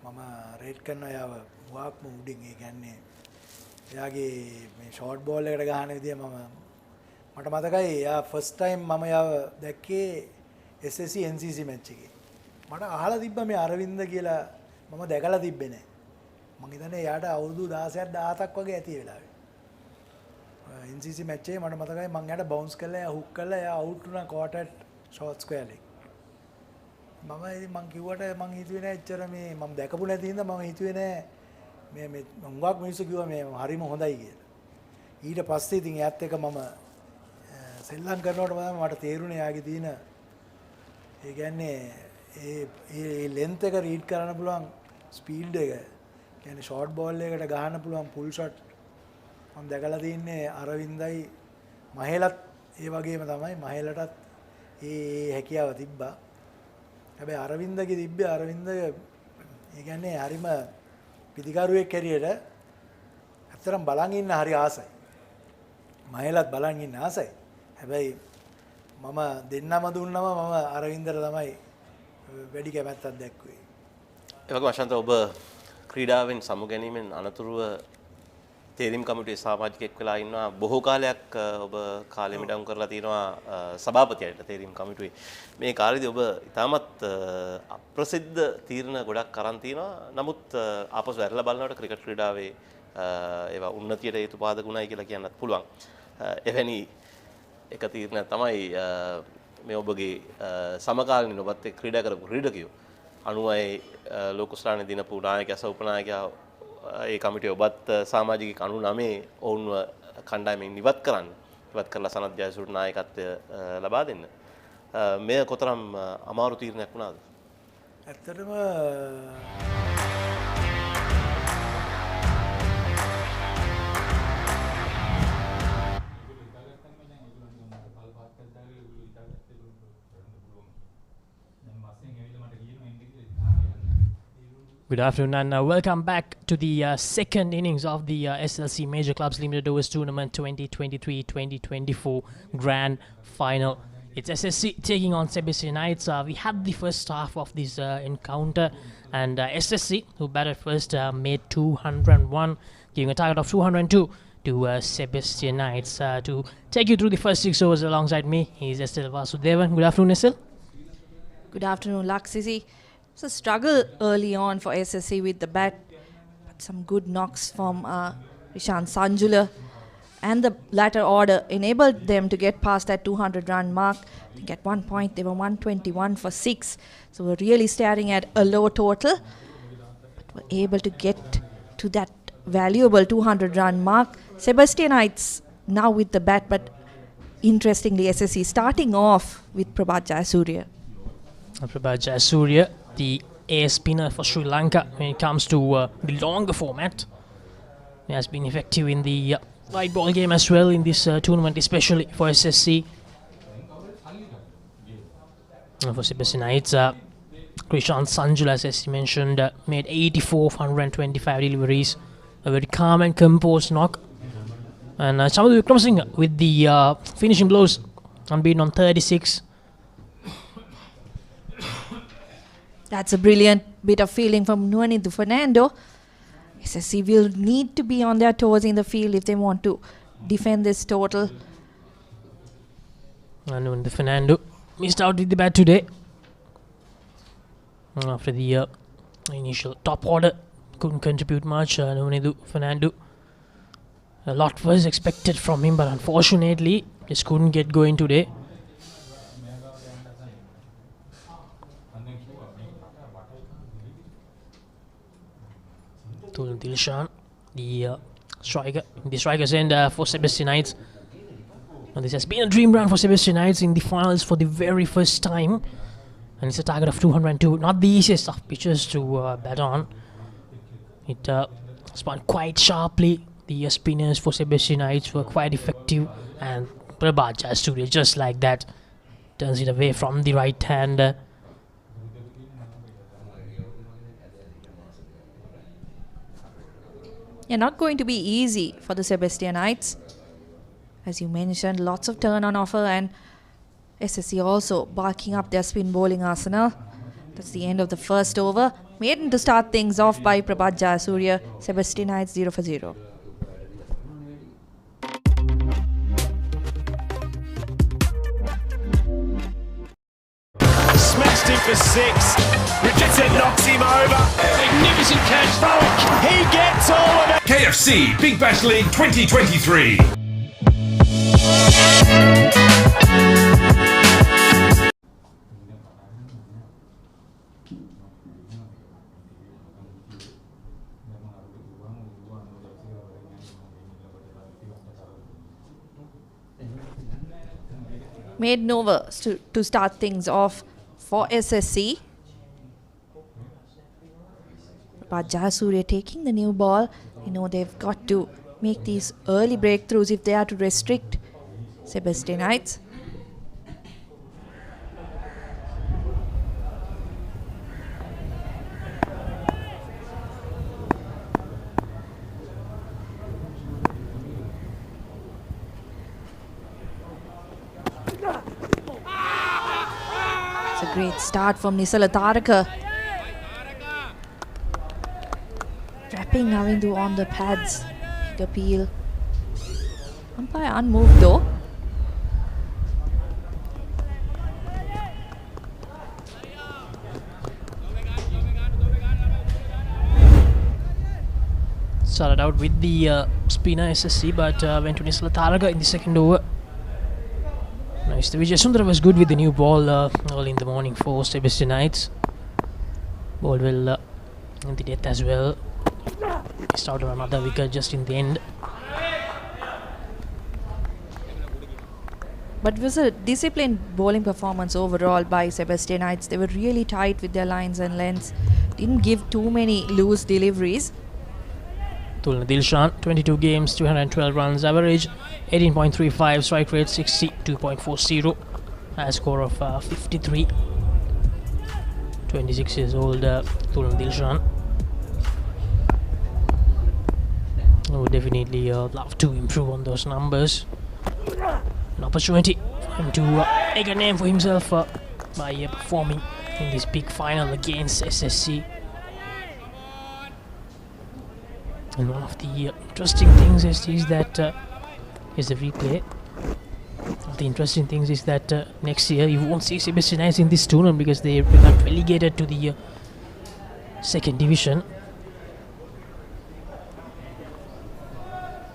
මම රේට් කරන යාව වාක්ම උඩින්. ඒ කියන්නේ එයාගේ මේ ෂෝට් බෝල් එකට ගහන විදිය මට මතකයි. එයා ෆස්ට් ටයිම් මම යාව දැක්කේ SSC NCC මැච් එකේ. මට අහලා තිබ්බා මේ අරවින්ද කියලා මම දැකලා තිබ්බේ නැහැ. මම හිතන්නේ එයාට අවුරුදු 16ක් 17ක් වගේ ඇති වෙලාවේ. NCC මැච් එකේ මට මතකයි මම එයාට බවුන්ස් කළා, එයා හුක් කළා, එයා අවුට් වුණා කෝට් ඇට් ෂෝට් ස්ක්වයර් එක. මම කිව්වට මම හිතුවේ නෑ එච්චර මේ මම දැකපු නැති හින්දා මම හිතුවේ නෑ මේ හුඟක් මිනිස්සු කිව්වා මේ හරිම හොඳයි කියලා. ඊට පස්සේ ඉතින් එයාත් එක්ක මම සෙල්ලම් කරනකොට මට තේරුණේ යාගේ තියෙන ඒ කියන්නේ ඒ ලෙන්ත් එක රීඩ් කරන්න පුළුවන් ස්පීඩ් එක. කියන්නේ ෂෝට් බෝල් එකකට ගහන්න පුළුවන් පුල් ෂොට් මම දැකලා තින්නේ අරවින්දයි මහේලත් ඒ වගේම තමයි. මහේලටත් ඒ හැකියාව තිබ්බා. හැබැයි අරවින්දගේ තිබ්බේ අරවින්ද ඒ කියන්නේ හරිම පිටිකරුවෙක් හැටියට ඇත්තටම බලන් ඉන්න හරි ආසයි. මහේලත් බලන් ඉන්න ආසයි. හැබැයි මම දෙන්නම දුන්නම මම අරවින්දට තමයි වැඩි කැමැත්තක් දැක්ුවේ. ඒ වගේම අශාන්ත ඔබ ක්‍රීඩාවෙන් සමුගැනීමෙන් අනතුරුව තේරීම් කමිටුවේ සමාජිකයෙක් වෙලා ඉන්නවා. බොහෝ කාලයක් ඔබ කාලෙ මිඩම් කරලා තියෙනවා සභාපතියට තේරීම් කමිටුවේ. මේ කාලෙදී ඔබ ඉතාමත් අප්‍රසිද්ධ තීරණ ගොඩක් අරන් තිනවා. නමුත් ආපසු ඇරලා බලනකොට ක්‍රිකට් ක්‍රීඩාවේ ඒවා උන්නතියට හේතු පාදක වුණයි කියලා කියන්නත් පුළුවන්. එවැනි එක තීරණයක් තමයි මේ ඔබගේ සමකාලීන ඔබත් එක්ක ක්‍රීඩා කරපු ක්‍රීඩකයෝ 96 ලෝකෝස්ලානේ දිනපු නායකයා සහ උපනායකයා ඒ කමිටුවේ ඔබත් සමාජික 99 ඔවුන්ව කණ්ඩායමෙන් ඉවත් කරලා සනත් ජයසූරිය නායකත්වය ලබා දෙන්න. මෙය කොතරම් අමාරු තීරණයක් වුණාද? ඇත්තටම Good afternoon and welcome back to the second innings of the SLC Major Clubs Limited Overs Tournament 2023-2024 Grand Final. It's SSC taking on Sebastianites. We had the first half of this encounter and SSC, who batted first, made 201, giving a target of 202 to Sebastianites. To take you through the first 6 overs alongside me, he's Estel Vasudevan. Good afternoon, Estel. Good afternoon, Laksisi. It's a struggle early on for SSC with the bat, but some good knocks from Rishan Sanjula and the latter order enabled them to get past that 200 run mark. I think at one point they were 121 for 6, so we're really staring at a low total, but were able to get to that valuable 200 run mark. Sebastianites now with the bat, but interestingly SSC starting off with Prabhat Jayasuriya. Prabhat Jayasuriya, the air spinner for Sri Lanka when it comes to the longer format. He has been effective in the White ball game as well in this tournament, especially for SSC. For Sebastianites, Krishan Sanjula, as he mentioned, made 84 of 125 deliveries. A very calm and composed knock. And Chamadhu Wickramasinghe with the finishing blows, unbeaten on 36. That's a brilliant bit of fielding from Nuanithu Fernando. SSC will need to be on their toes in the field if they want to defend this total. And Nuanithu Fernando missed out with the bat today. After the initial top order, couldn't contribute much. Nuanithu Fernando, a lot was expected from him, but unfortunately just couldn't get going today. Tulun Dilshan, the strikers end for Sebastianites. Now this has been a dream run for Sebastianites in the finals for the very first time, and it's a target of 202. Not the easiest of pitches to bat on. It spun quite sharply. The spinners for Sebastianites were quite effective, and Prabhat Jayasuriya just like that turns it away from the right hand. Yeah, not going to be easy for the Sebastianites. As you mentioned, lots of turn on offer, and SSC also barking up their spin bowling arsenal. That's the end of the first over. Maiden to start things off by Prabhat Jayasuriya. Sebastianites 0 for 0. Smashed him for 6. Richardson knocks him over. Magnificent catch, Falk. He gets all of it. KFC Big Bash League 2023. Maiden over to start things off for SSC. But Jayasuriya taking the new ball. You know, they've got to make these early breakthroughs if they are to restrict Sebastianites. It's a great start from Nisala Taraka. Trapping Navindu on the pads. Big appeal. Umpire unmoved though. Started out with the spinner SSC, but went to Nisala Taraka in the second over. Nice. The Vijay Sundara was good with the new ball early in the morning for Sebastianites. Ball well in the death as well. Missed out on another wicket just in the end. But it was a disciplined bowling performance overall by Sebastianites. They were really tight with their lines and lengths. Didn't give too many loose deliveries. Tulna Dilshan, 22 games, 212 runs average, 18.35, strike rate 62.40, high score of 53. 26 years old Tulna Dilshan. I would definitely love to improve on those numbers. An opportunity for him to make a name for himself by performing in this big final against SSC. And one of the interesting things is that is the replay. One of the interesting things is that next year you won't see Sebastianites in this tournament because they got relegated to the second division.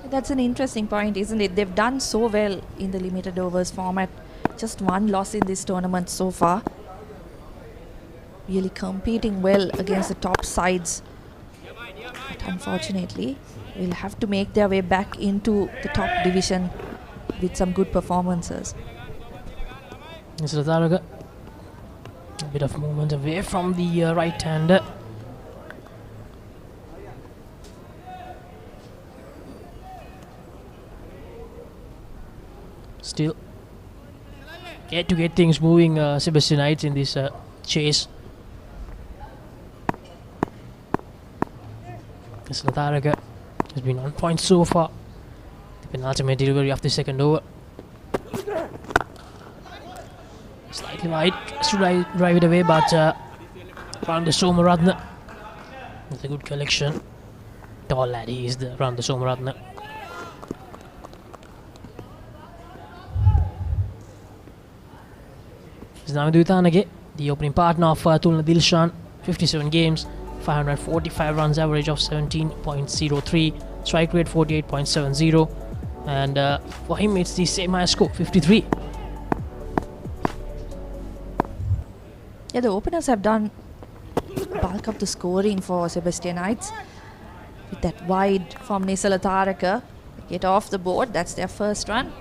That's an interesting point, isn't it? They've done so well in the limited overs format. Just one loss in this tournament so far. Really competing well against the top sides. But unfortunately, will have to make their way back into the top division with some good performances. Mr. Taraga, a bit of movement away from the right hander. Still yet to get things moving, Sebastianites in this chase. Lataraga has been on point so far. The penultimate delivery of the second over. Slightly wide, tries to drive it away, but around the Somaratna with a good collection. Tall lad, he is around the Somaratna. Navindu Vitanage, the opening partner of Tulna Dilshan, 57 games, 545 runs, average of 17.03, strike rate 48.70, and for him it's the same high score, 53. Yeah, the openers have done bulk of the scoring for Sebastianites. With that wide from Nisala Taraka, get off the board, that's their first run.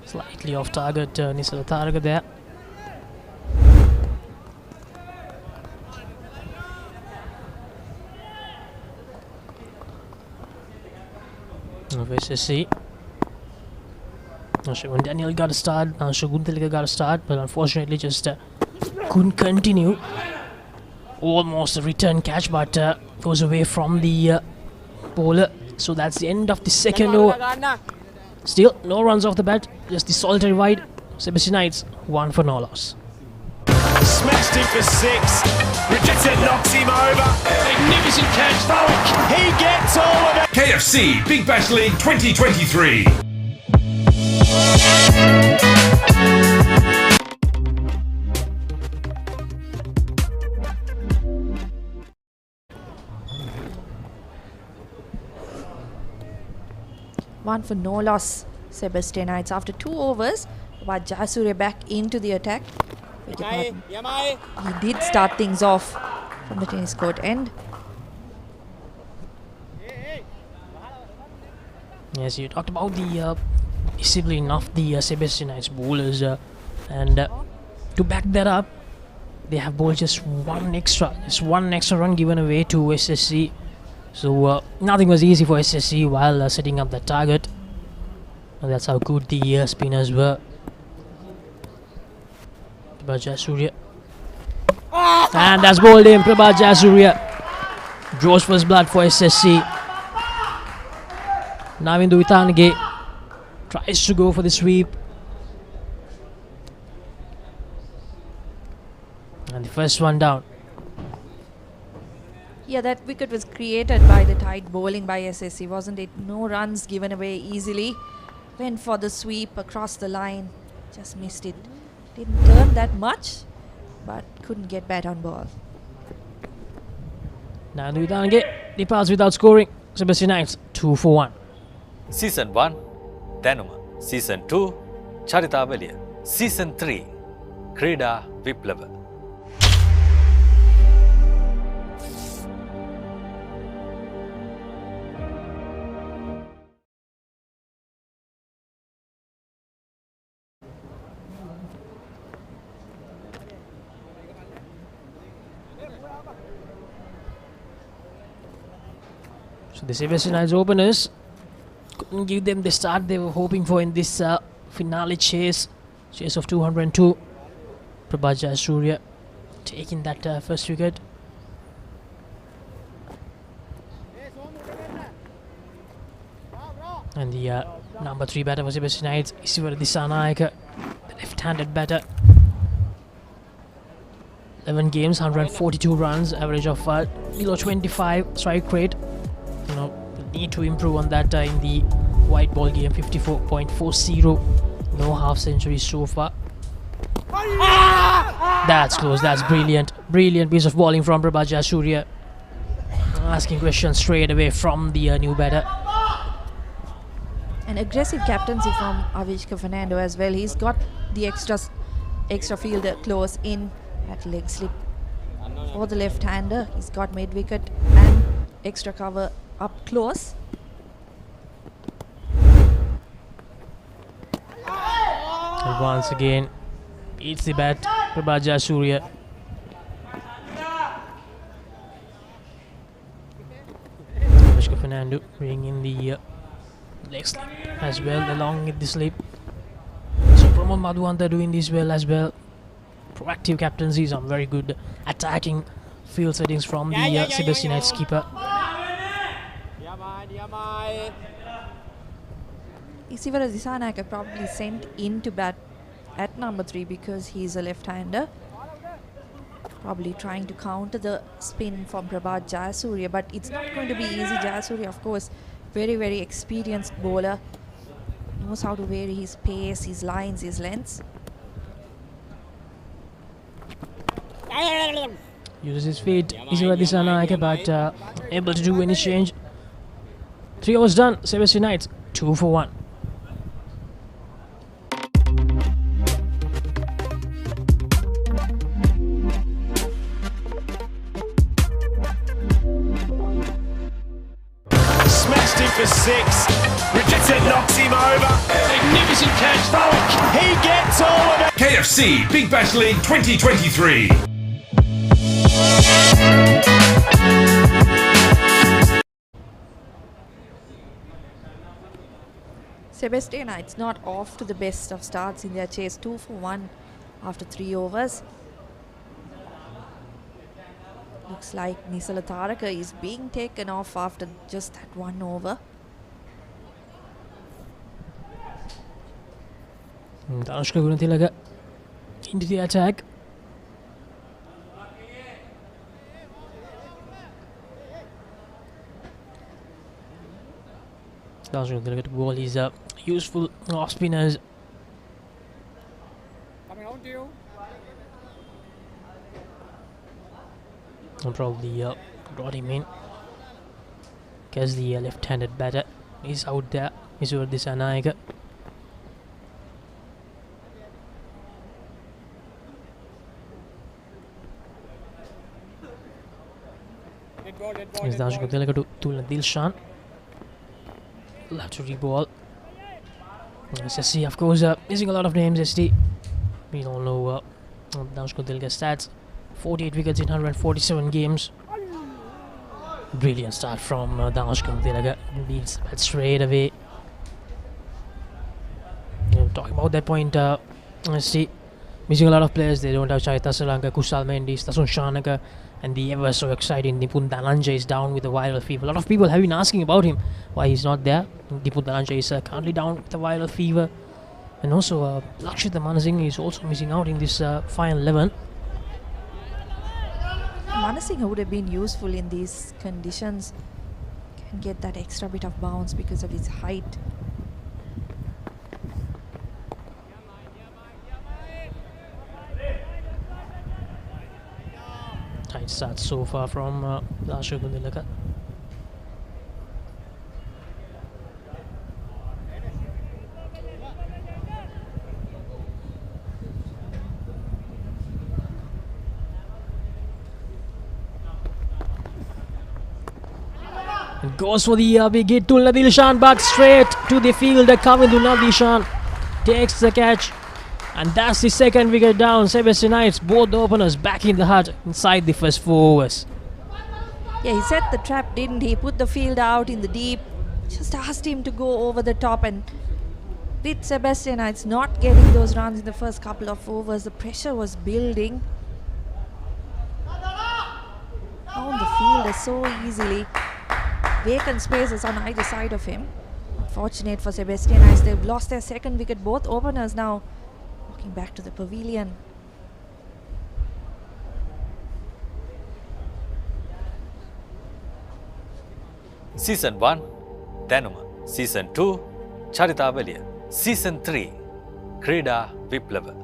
Slightly off target, Nisala Taraka there. Of SSC. Shagun Daniel got a start, Shagun Tilika got a start, but unfortunately just couldn't continue. Almost a return catch, but goes away from the bowler. So that's the end of the second over. Still, no runs off the bat, just the solitary wide. Sebastianites, 1 for no loss. Smashed him for 6. Richardson knocks him over. Magnificent catch, Falk. He gets all of it. KFC Big Bash League 2023. One for no loss, Sebastianites. After 2 overs, Jasure back into the attack. He did start things off from the tennis court end. Yes, you talked about the discipline of the Sebastianites bowlers, and to back that up, they have bowled just one extra run given away to SSC. So nothing was easy for SSC while setting up the target. And that's how good the spinners were. Prabha Jayasuriya. And that's bowled in. Prabha Jayasuriya draws first blood for SSC. Navindu Vitanage tries to go for the sweep. And the first one down. Yeah, that wicket was created by the tight bowling by SSC, wasn't it? No runs given away easily. Went for the sweep across the line. Just missed it. Didn't turn that much, but couldn't get bat on ball. Navindu Vitanage departs without scoring. Sebastianites 2 for 1. Season 1, Danuma. Season 2, Charitavaliya. Season 3, Krida Viplava. So the Sebastianites openers couldn't give them the start they were hoping for in this finale chase of 202. Prabha Jayasuriya taking that first wicket. And the number 3 batter for Sebastianites, Isiwara Disanayaka, the left-handed batter. 11 games, 142 runs, average of below 25, strike rate. You know, need to improve on that in the white ball game, 54.40. No half centuries so far. That's close, that's brilliant. Brilliant piece of bowling from Prabha Jayasuriya. Asking questions straight away from the new batter. An aggressive captaincy from Avishka Fernando as well. He's got the extra fielder close in at leg slip. For the left-hander, he's got mid-wicket and extra cover up close. And once again, beats the bat, Prabha Jayasuriya. Fernando bringing in the leg slip as well along with the slip. So Pramod Madhuanta doing this well as well. Proactive captaincy, some very good attacking field settings from the Sebastianites keeper. Isivara Disanayake probably sent in to bat at number 3 because he's a left-hander. Probably trying to counter the spin from Prabhat Jayasuriya, but it's not going to be easy. Jayasuriya, of course, very, very experienced bowler. Knows how to vary his pace, his lines, his lengths. Uses his feet, Isivara Disanayake, but able to do any change. 3 overs done, Sebastianites 2 for 1. Smashed him for 6. Richardson knocks him over. Magnificent catch, Falk. He gets all of it. KFC Big Bash League 2023. Sebastianites not off to the best of starts in their chase. 2 for 1 after 3 overs. Looks like Nisala Taraka is being taken off after just that 1 over. Danushka Gunathilaga into the attack. Danushka Gunathilaga to ball his useful off spinners. Coming on to you. And probably brought him in because the left-handed batter is out there. Isivara Disanayake. Is Danushka Gunathilaga to Tulna Dilshan. Love to reball. SSC, of course, missing a lot of names. SD, we all know Danushka Gunathilaga stats. 48 wickets in 147 games. Brilliant start from Danushka Gunathilaga. Leads that straight away. Talking about that point, SD, missing a lot of players. They don't have Chaitya Salanka, Kusal Mendis, Tasun Shanaka, and the ever so exciting Nipun Dhananjay is down with a viral fever. A lot of people have been asking about him, why he's not there. Nipun Dhananjay is currently down with a viral fever. And also Lakshita Manasinghe is also missing out in this final 11. Manasinghe would have been useful in these conditions. Can get that extra bit of bounce because of his height. Tight start so far from Danushka Gunathilaga. And goes for the big hit. Tulna Dilshan back straight to the fielder. Tulna Dilshan takes the catch. And that's the second wicket down. Sebastianites, both the openers back in the hut inside the first 4 overs. Yeah, he set the trap, didn't he? Put the field out in the deep. Just asked him to go over the top, and with Sebastianites not getting those runs in the first couple of overs, the pressure was building. Found the fielder so easily. Vacant spaces on either side of him. Fortunate for Sebastianites, they've lost their second wicket. Both openers now walking back to the pavilion. Season 1, Danuma. Season 2, Charitavaliya. Season 3, Krida Viplava.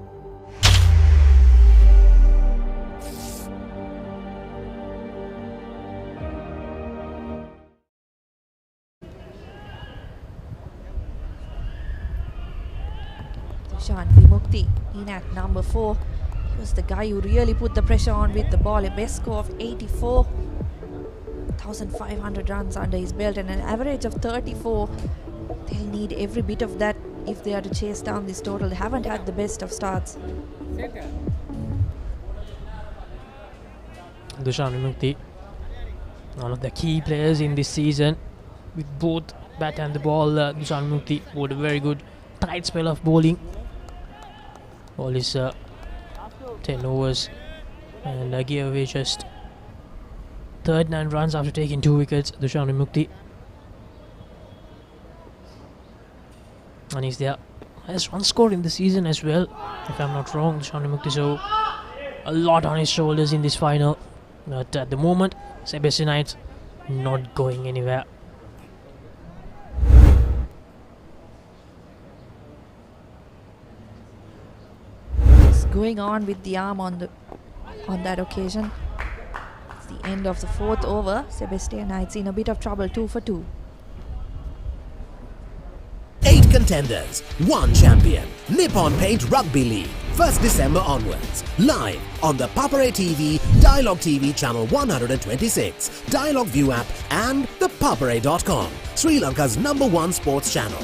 Dushan Vimukti in at number 4. He was the guy who really put the pressure on with the ball. A best score of 84. 1,500 runs under his belt and an average of 34. They'll need every bit of that if they are to chase down this total. They haven't had the best of starts. Dushan Vimukti, one of the key players in this season. with both bat and the ball. Dushan Mukti bowled a very good tight spell of bowling. Ball is 10 overs and gave away just 39 runs after taking 2 wickets. Dushan Mukti, and he's there highest run score in the season as well, if I'm not wrong. Dushan Mukti, so a lot on his shoulders in this final, but at the moment Sebastianites not going anywhere. Just going on with the arm on that occasion. It's the end of the 4th over. Sebastianites in a bit of trouble, 2 for 2. 8 contenders, 1 champion. Nippon Paint Rugby League, 1st December onwards. Live on the Papare TV, Dialog TV Channel 126, Dialog ViU app and ThePapare.com, Sri Lanka's #1 sports channel.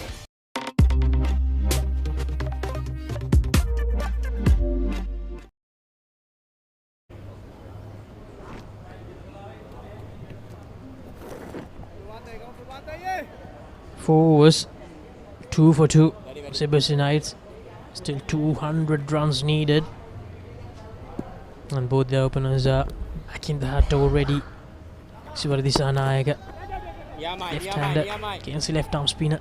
Four overs, 2 for 2. Sebastianites, still 200 runs needed, and both the openers are back in the hat already. Sivaridhi Sanayaka, left-hander against the left-arm spinner.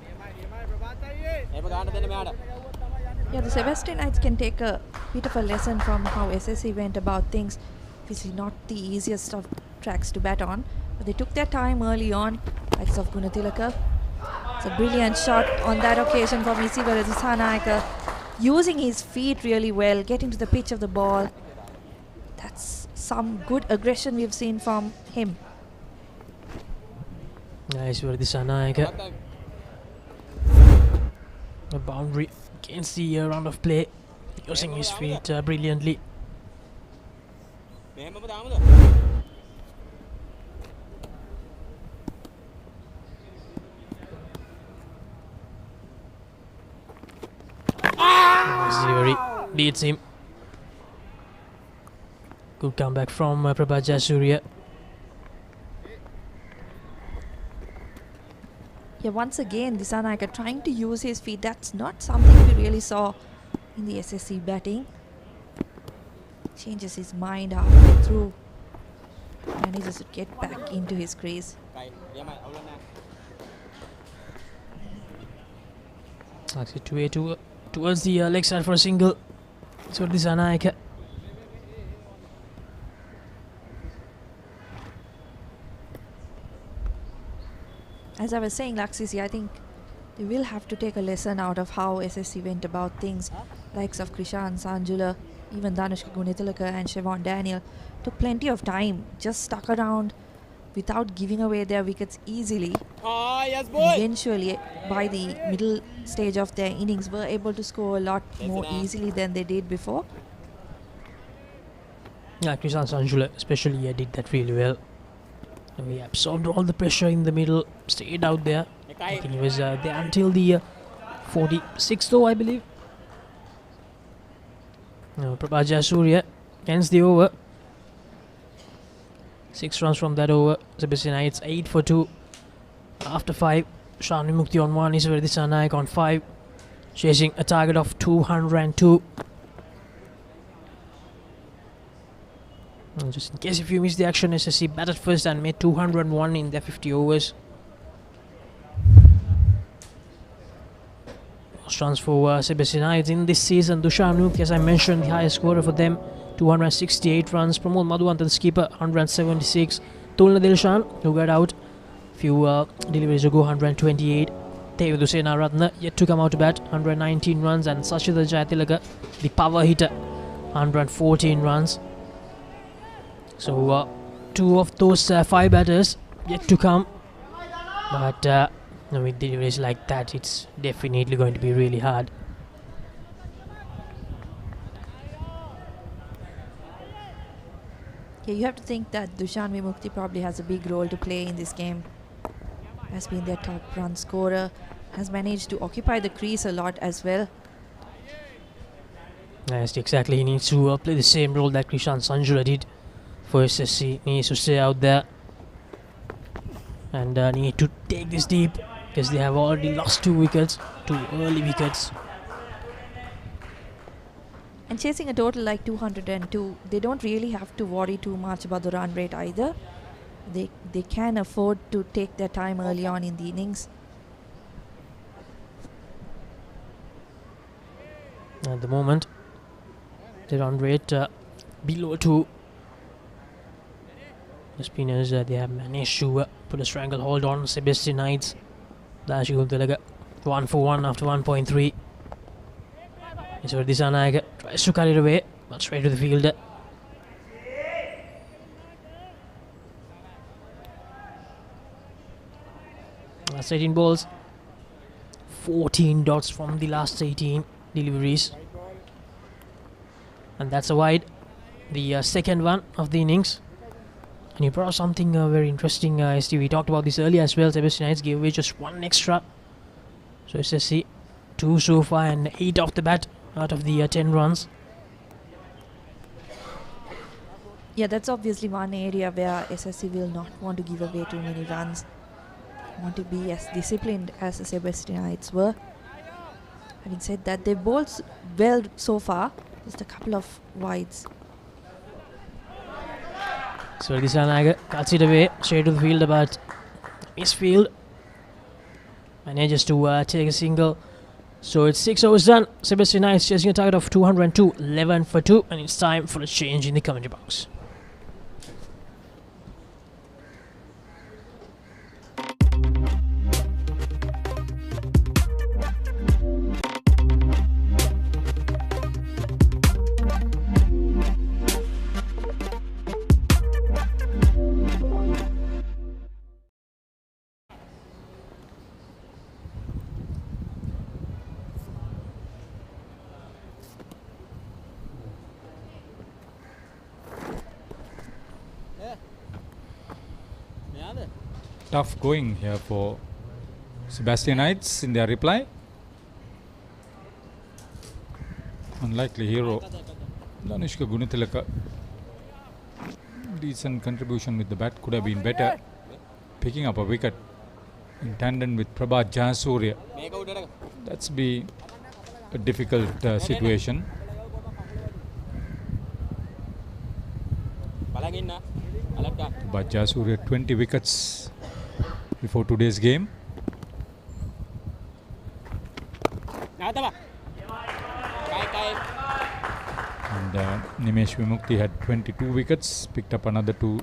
Yeah, the Sebastianites can take a bit of a lesson from how SSC went about things. Obviously not the easiest of tracks to bat on, but they took their time early on, likes of Gunatilaka. It's a brilliant shot on that occasion from Sivaridhi Sanayaka, using his feet really well, getting to the pitch of the ball. That's some good aggression we've seen from him. Nice Sivaridhi Sanayaka. A boundary against the round of play, using his feet brilliantly. Zuri beats him. Good comeback from Prabhat Jayasuriya. Yeah, once again, Disanayaka trying to use his feet. That's not something we really saw in the SSC batting. Changes his mind halfway through. Manages to get back into his crease. Actually, towards the leg side for a single. So Disanayaka. As I was saying, Laksisi, I think they will have to take a lesson out of how SSC went about things. Likes of Krishan Sanjula, even Danushka Gunitilaka and Siobhan Daniel took plenty of time, just stuck around without giving away their wickets easily. Eventually, by the middle stage of their innings, were able to score a lot more easily than they did before. Yeah, Krishan Sanjula especially did that really well. He absorbed all the pressure in the middle, stayed out there. I think he was there until the 46th though, I believe. Prabhat Jayasuriya ends the over. 6 runs from that over. Sebastianites 8 for 2. After 5, Shan Mukti on 1, Sivaridhi Sanayaka on 5. Chasing a target of 202. And just in case if you missed the action, SSC batted first and made 201 in their 50 overs. Most runs for Sebastianites in this season. Dushan Mukti, as I mentioned, the highest scorer for them, 268 runs. Pramod Madhuvantan, the skipper, 176. Tulna Dilshan, who got out few deliveries ago, 128. Tevedu Senaratne yet to come out to bat, 119 runs. And Sachita Jayatilaka, the power hitter, 114 runs. So 2 of those 5 batters yet to come, but with deliveries like that, it's definitely going to be really hard. Yeah, you have to think that Dushan Mukti probably has a big role to play in this game. Has been their top run scorer, has managed to occupy the crease a lot as well. Yes, exactly. He needs to play the same role that Krishan Sanjula did for SSC. He needs to stay out there and need to take this deep because they have already lost 2 wickets, 2 early wickets. And chasing a total like 202, they don't really have to worry too much about the run rate either. They can afford to take their time early on in the innings. At the moment, the run rate below 2. The spinners, they have managed to put a stranglehold on Sebastianites. Dashigul Tilaga 1 for 1 after 1.3. So Disanayaga tries to cut it away, but straight to the fielder. Last 18 balls, 14 dots from the last 18 deliveries, and that's a wide, the second one of the innings. And you brought something very interesting, ST. We talked about this earlier as well. Sebastianites gave away just 1 extra, so SSC 2 so far and 8 off the bat out of the 10 runs. Yeah, that's obviously one area where SSC will not want to give away too many runs. Want to be as disciplined as the Sebastianites were. Having said that, they bowled well so far, just a couple of wides. So Disanayaga cuts it away straight to the fielder, but misfield manages to take a single. So it's 6 overs done. Sebastianites chasing a target of 202, 11 for 2, and it's time for a change in the commentary box. Tough going here for Sebastianites in their reply. Unlikely hero Danishka Gunatilaka. Decent contribution with the bat, could have been better. Picking up a wicket in tandem with Prabha Jayasuriya. That's be a difficult situation. Prabha Jayasuriya 20 wickets before today's game. And Nimesh Vimukti had 22 wickets, picked up another 2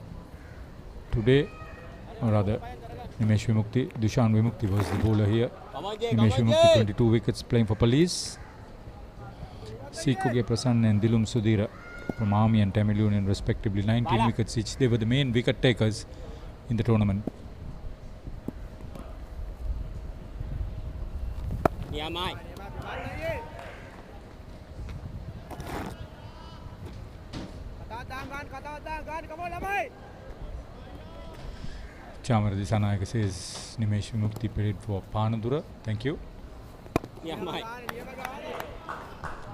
today, or rather Nimesh Vimukti, Dushan Vimukti was the bowler here. Nimesh Vimukti 22 wickets playing for Police. Sikuge Prasanna and Dilum Sudhira from Army and Tamil Union respectively, 19 wickets each. They were the main wicket takers in the tournament. Chamara Disanayaga says Nimesh Vimukti paid for Panadura. Thank you.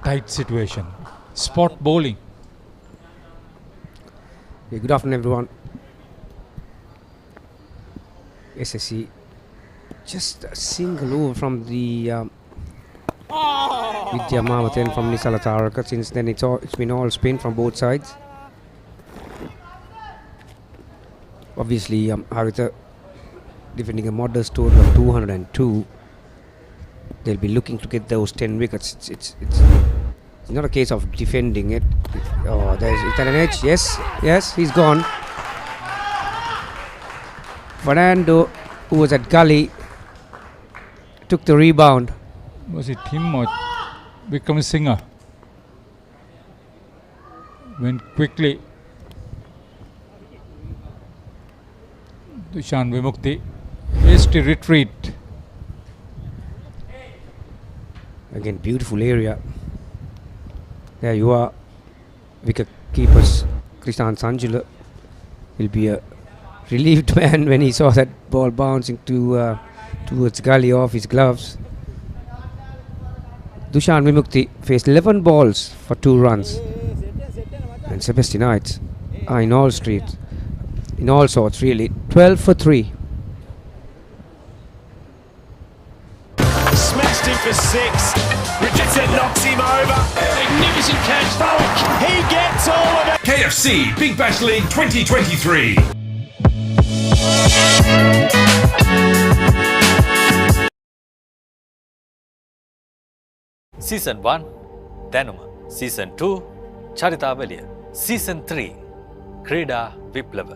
Tight situation. Spot bowling. Yeah, good afternoon, everyone. SSC just a single over from the Vidya Mamathen from Nisala Taraka. Since then it's been all spin from both sides. Obviously, Haritha defending a modest total of 202. They'll be looking to get those 10 wickets. It's not a case of defending it. Oh, there's Italian edge. Yes, he's gone. Fernando, who was at gully, took the rebound. Was it him or Vikram Singha? Went quickly. Dushan Vimukti. Hasty retreat. Again, beautiful area. There you are. Wicket keepers Krishan Sanjula will be a relieved man when he saw that ball bouncing towards gully off his gloves. Dushan Vimukti faced 11 balls for 2 runs. And Sebastianites are in all sorts really. 12 for 3. KFC Big Bash League 2023. Season 1 දැනුම Season 2 චරිතාවලිය Season 3 ක්‍රීඩා විප්ලව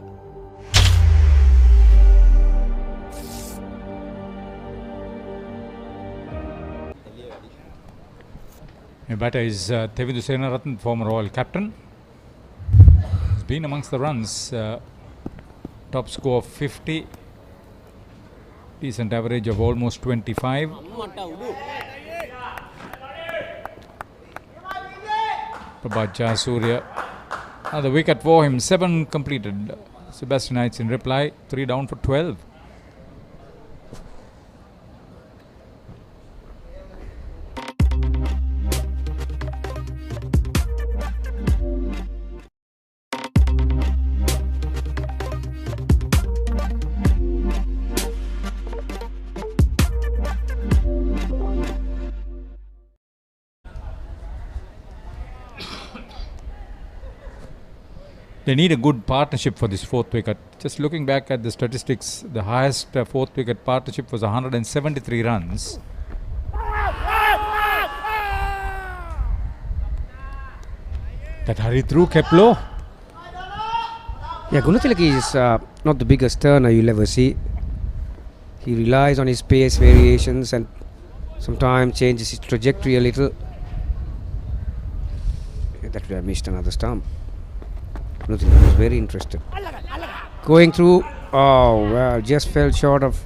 The batter is Tevindu Senarathan, former Royal captain. He's been amongst the runs. Top score of 50. Decent average of almost 25. Prabhat Jayasuriya. The wicket for him. 7 completed. Sebastianites in reply. 3 down for 12. They need a good partnership for this fourth wicket. Just looking back at the statistics, the highest fourth wicket partnership was 173 runs. That hurry through kept low. Yeah, Gunathilaka is not the biggest turner you'll ever see. He relies on his pace variations and sometimes changes his trajectory a little. That would have missed another stump. Gunathilaka was very interested. Going through, oh well, just fell short of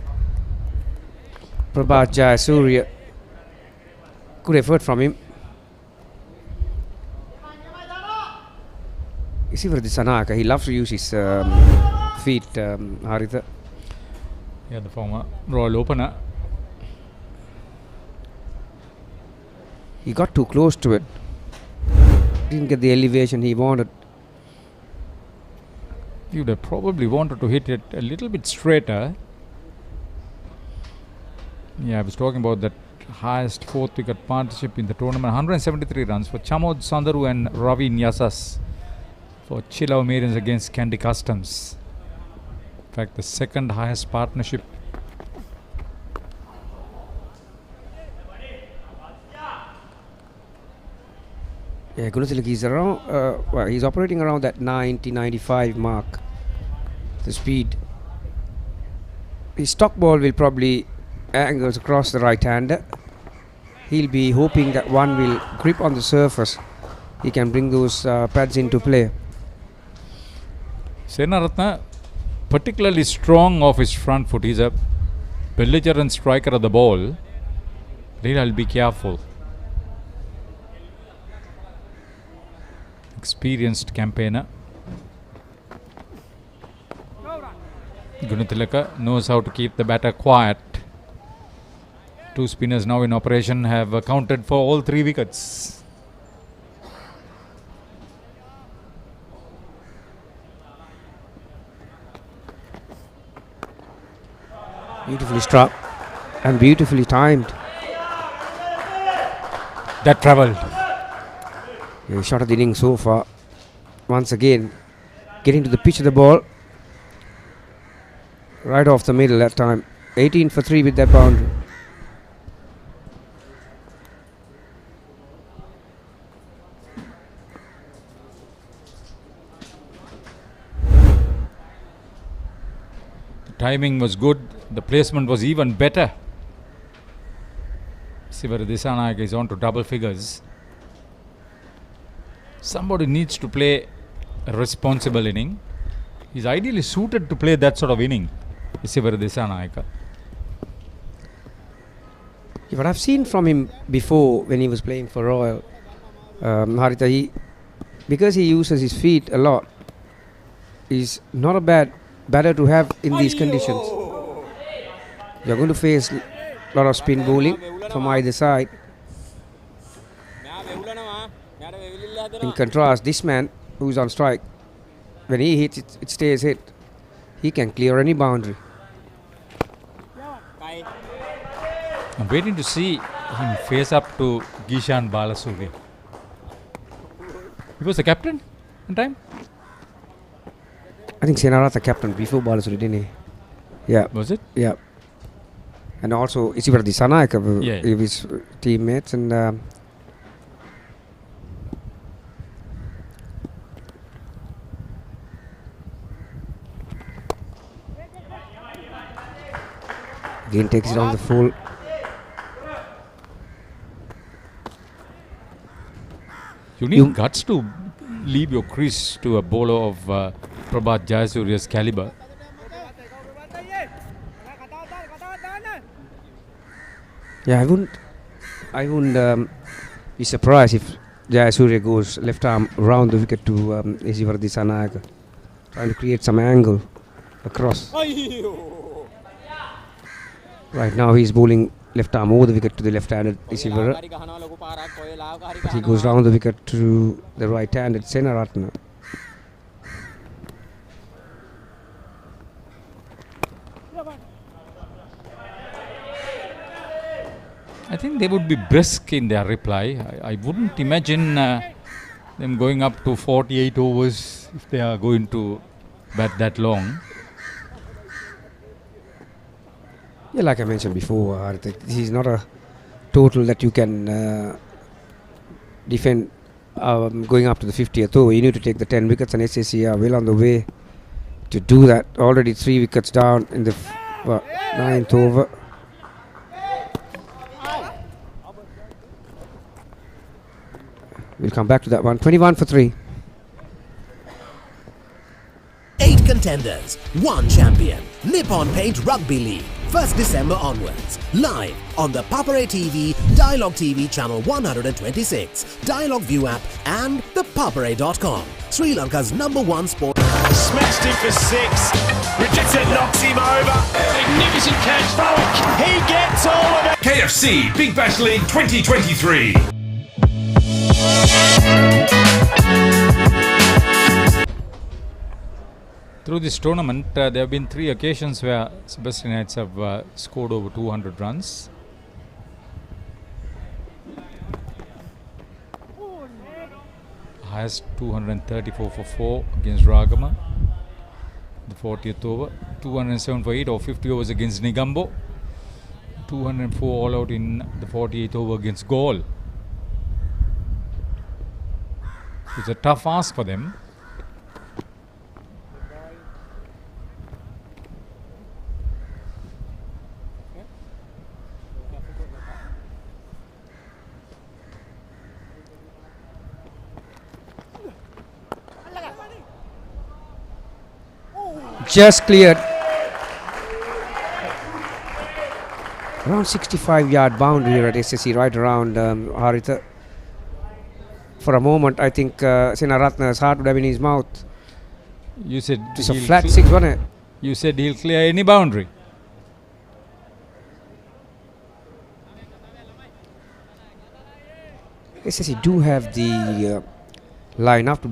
Prabhat Jayasuriya. Good effort from him. Isivardi Sanaka, he loves to use his feet, Haritha. Yeah, the former Royal opener. He got too close to it. Didn't get the elevation he wanted. You would have probably wanted to hit it a little bit straighter. Yeah, I was talking about that highest fourth wicket partnership in the tournament. 173 runs for Chamod Sandaru and Ravi Nyasas for Chilau Maidens against Candy Customs. In fact, the second highest partnership. Yeah, Gunathilaka is around, well, he's operating around that 90-95 mark. The speed. His stock ball will probably angles across the right hander. He'll be hoping that one will grip on the surface. He can bring those pads into play. Senaratna particularly strong off his front foot. He's a belligerent striker of the ball. Really, I'll be careful. Experienced campaigner. Gunathilaka knows how to keep the batter quiet. 2 spinners now in operation have accounted for all 3 wickets. Beautifully struck and beautifully timed. That travelled. Yeah, shot of the innings so far. Once again, getting to the pitch of the ball. Right off the middle that time. 18 for 3 with that boundary. The timing was good. The placement was even better. Sivar Disanayak is on to double figures. Somebody needs to play a responsible inning. He's ideally suited to play that sort of inning, Sivar Disanayak. Yeah, what I've seen from him before when he was playing for Royal, Haritha, because he uses his feet a lot, he's not a bad batter to have in these conditions. You're going to face a lot of spin bowling from either side. In contrast, this man who's on strike, when he hits it, it stays hit. He can clear any boundary. I'm waiting to see him face up to Gishan Balasuri. He was the captain in time? think Senaratha captain before Balasuri, didn't he? Yeah. Was it? Yeah. And also Isivardi Sanayaka, Yeah. his teammates, and again takes it on the full. You need guts to leave your crease to a bowler of Prabhat Jayasuriya's caliber. Yeah, I wouldn't be surprised if Jayasuriya goes left arm round the wicket to Isivardi Sanayaka, trying to create some angle across. Right now he's bowling left arm over the wicket to the left-handed Isivara. He goes round the wicket to the right-handed Senaratna. I think they would be brisk in their reply. I wouldn't imagine them going up to 48 overs if they are going to bat that long. Yeah, like I mentioned before, this is not a total that you can defend going up to the 50th over. You need to take the 10 wickets, and SSC are well on the way to do that. Already 3 wickets down in the 9th over. We'll come back to that one. 21 for 3. 8 contenders, 1 champion. Nippon Paint Rugby League. 1st December onwards. Live on the Papare TV, Dialog TV Channel 126, Dialog ViU app and thepapare.com. Sri Lanka's #1 sport. Smashed him for 6. Richardson knocks him over. Magnificent catch. Falk. He gets all of it. KFC Big Bash League 2023. Through this tournament, there have been 3 occasions where Sebastianites have scored over 200 runs. Highest 234 for 4 against Ragama, the 40th over. 207 for 8 or 50 overs against Negombo. 204 all out in the 48th over against Gaul. It's a tough ask for them. Just cleared. Around 65-yard boundary here at SSC, right around Haritha. For a moment, I think Senaratna's heart would have been in his mouth. You said it's a flat 6, wasn't it? You said he'll clear any boundary. SSC do have the line-up to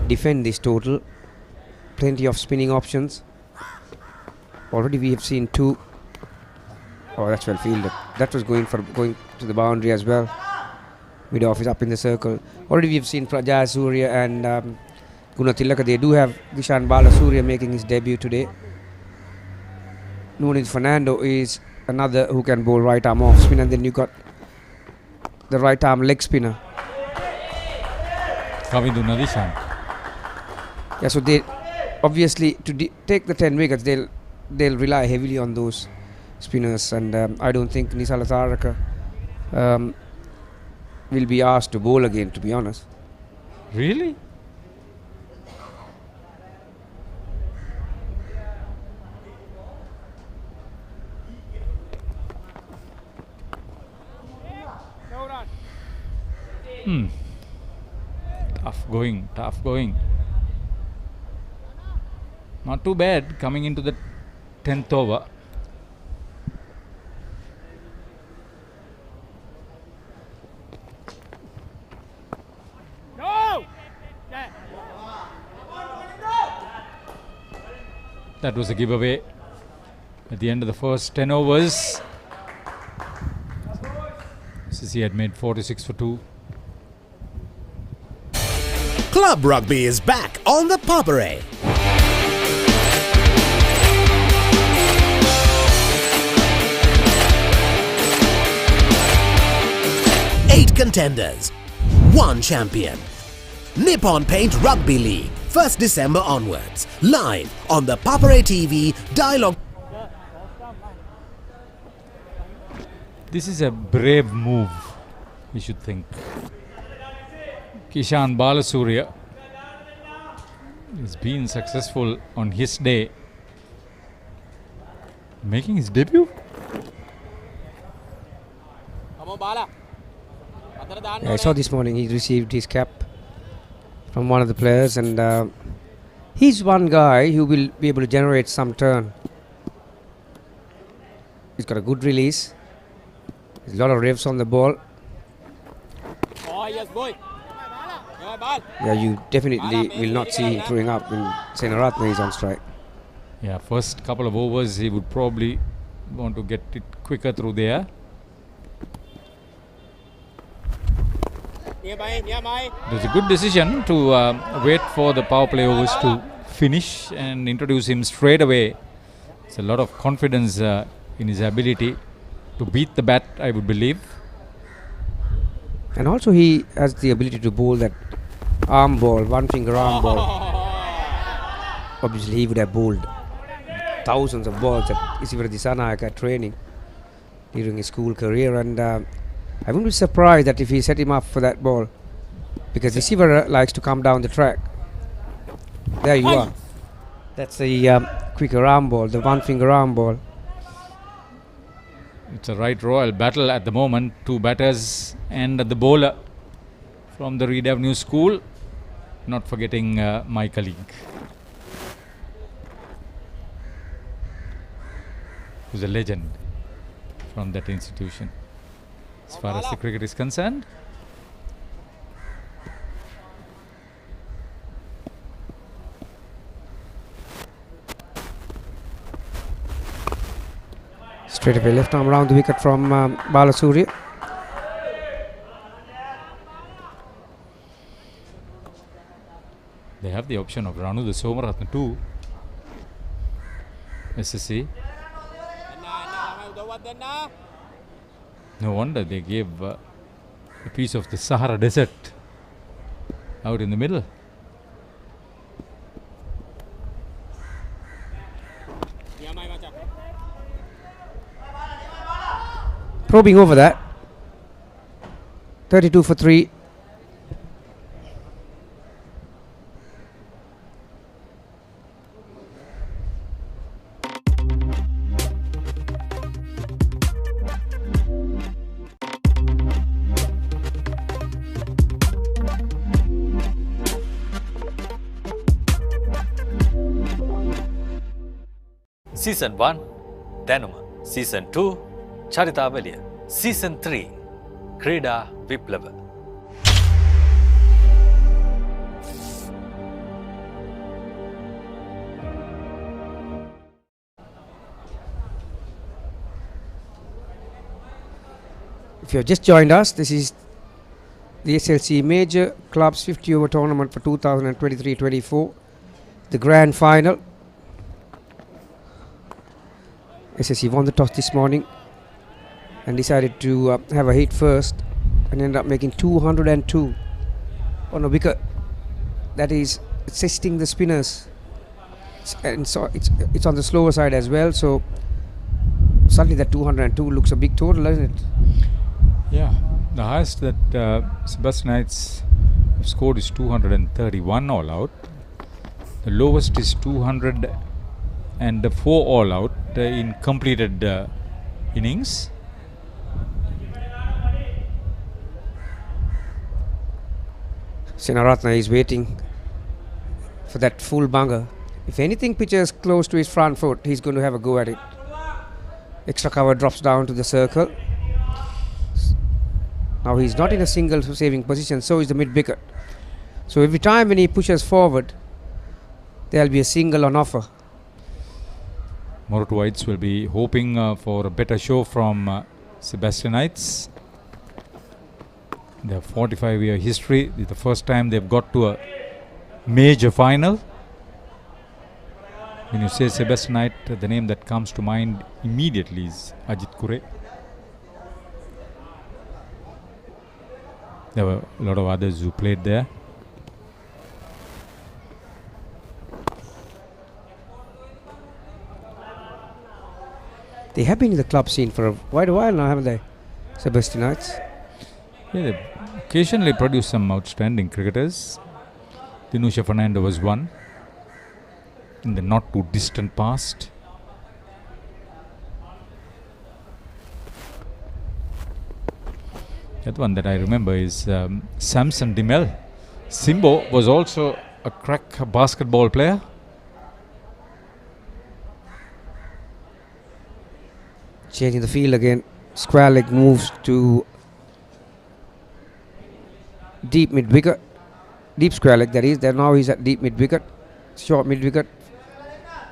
defend this total. Plenty of spinning options. Already we have seen 2. Oh, that's well fielded. That was going to the boundary as well. Mid-off is up in the circle. Already we have seen Jayasuriya and Gunathilaka. They do have Dishan Balasuriya making his debut today. Nunes Fernando is another who can bowl right arm off spin, and then you got the right arm leg spinner. Kavinduna Dishan. Yeah, so they obviously to take the 10 wickets, they'll rely heavily on those spinners, and I don't think Nisala Taraka will be asked to bowl again, to be honest. Really? Tough going. Not too bad coming into the 10th over. That was a giveaway at the end of the first 10 overs. SSC had made 46 for 2. Club Rugby is back on the Papare. 8 contenders, 1 champion. Nippon Paint Rugby League, 1st December onwards. Live on the Papare TV, Dialog. This is a brave move, we should think. Kishan Balasurya has been successful on his day, making his debut. Yeah, I saw this morning he received his cap from one of the players, and he's one guy who will be able to generate some turn. He's got a good release. There's a lot of revs on the ball. Oh, yes, boy. Yeah, you definitely will not see him throwing up when Senaratne is on strike. Yeah, first couple of overs he would probably want to get it quicker through there. It was a good decision to wait for the power play overs to finish and introduce him straight away. It's a lot of confidence in his ability to beat the bat, I would believe. And also he has the ability to bowl that arm ball, one finger arm ball. Obviously he would have bowled thousands of balls at Isivaradhi Sanayaka training during his school career, and I wouldn't be surprised that if he set him up for that ball, because Isivara likes to come down the track. There you are. That's the quicker arm ball, the one finger arm ball. It's a right royal battle at the moment. 2 batters and the bowler from the Reed Avenue School. Not forgetting my colleague, who's a legend from that institution as far as the cricket is concerned. Straight away left arm around the wicket from Balasurya. They have the option of Ranu the Somaratna too. SSC. No wonder they gave a piece of the Sahara Desert out in the middle. Probing over that. 32 for 3. Season 1, Danuma. Season 2, Charitavaliya. Season 3, Krida Viplava. If you have just joined us, this is the SLC Major Clubs 50 over tournament for 2023-24, the grand final. SSC won the toss this morning and decided to have a hit first, and ended up making 202 on a wicket that is assisting the spinners, and so it's on the slower side as well. So suddenly that 202 looks a big total, doesn't it? Yeah, the highest that Sebastianites have scored is 231 all out. The lowest is 204 all out in completed innings. Senaratne is waiting for that full bunger. If anything pitches close to his front foot, he's going to have a go at it. Extra cover drops down to the circle. Now he's not in a single saving position, so is the mid wicket. So every time when he pushes forward, there'll be a single on offer. Moratu Whites will be hoping for a better show from Sebastianites. Their 45-year history. This is the first time they've got to a major final. When you say Sebastianite, the name that comes to mind immediately is Ajit Kure. there were a lot of others who played there. They have been in the club scene for quite a while now, haven't they? Sebastianites. Yeah, they occasionally produce some outstanding cricketers. Dinusha Fernando was one in the not too distant past. The other one that I remember is Samson Dimel. Simbo was also a crack basketball player. Changing the field again. Square leg moves to deep mid wicket. Deep square leg, that is. There now he's at deep mid wicket. Short mid wicket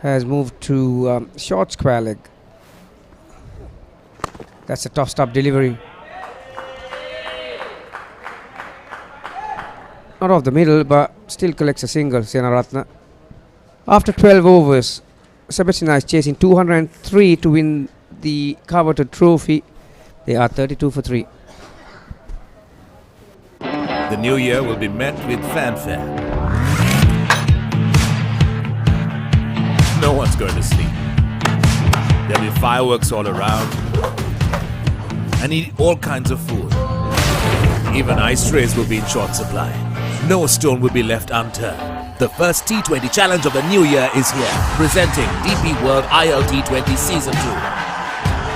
has moved to short square leg. That's a tough stop delivery. Not off the middle, but still collects a single, Senaratna. After 12 overs, Sebastianites chasing 203 to win the coveted trophy. They are 32 for 3. The new year will be met with fanfare. No one's going to sleep. There'll be fireworks all around. And eat all kinds of food. Even ice trays will be in short supply. No stone will be left unturned. The first T20 challenge of the new year is here, presenting DP World ILT20 Season 2.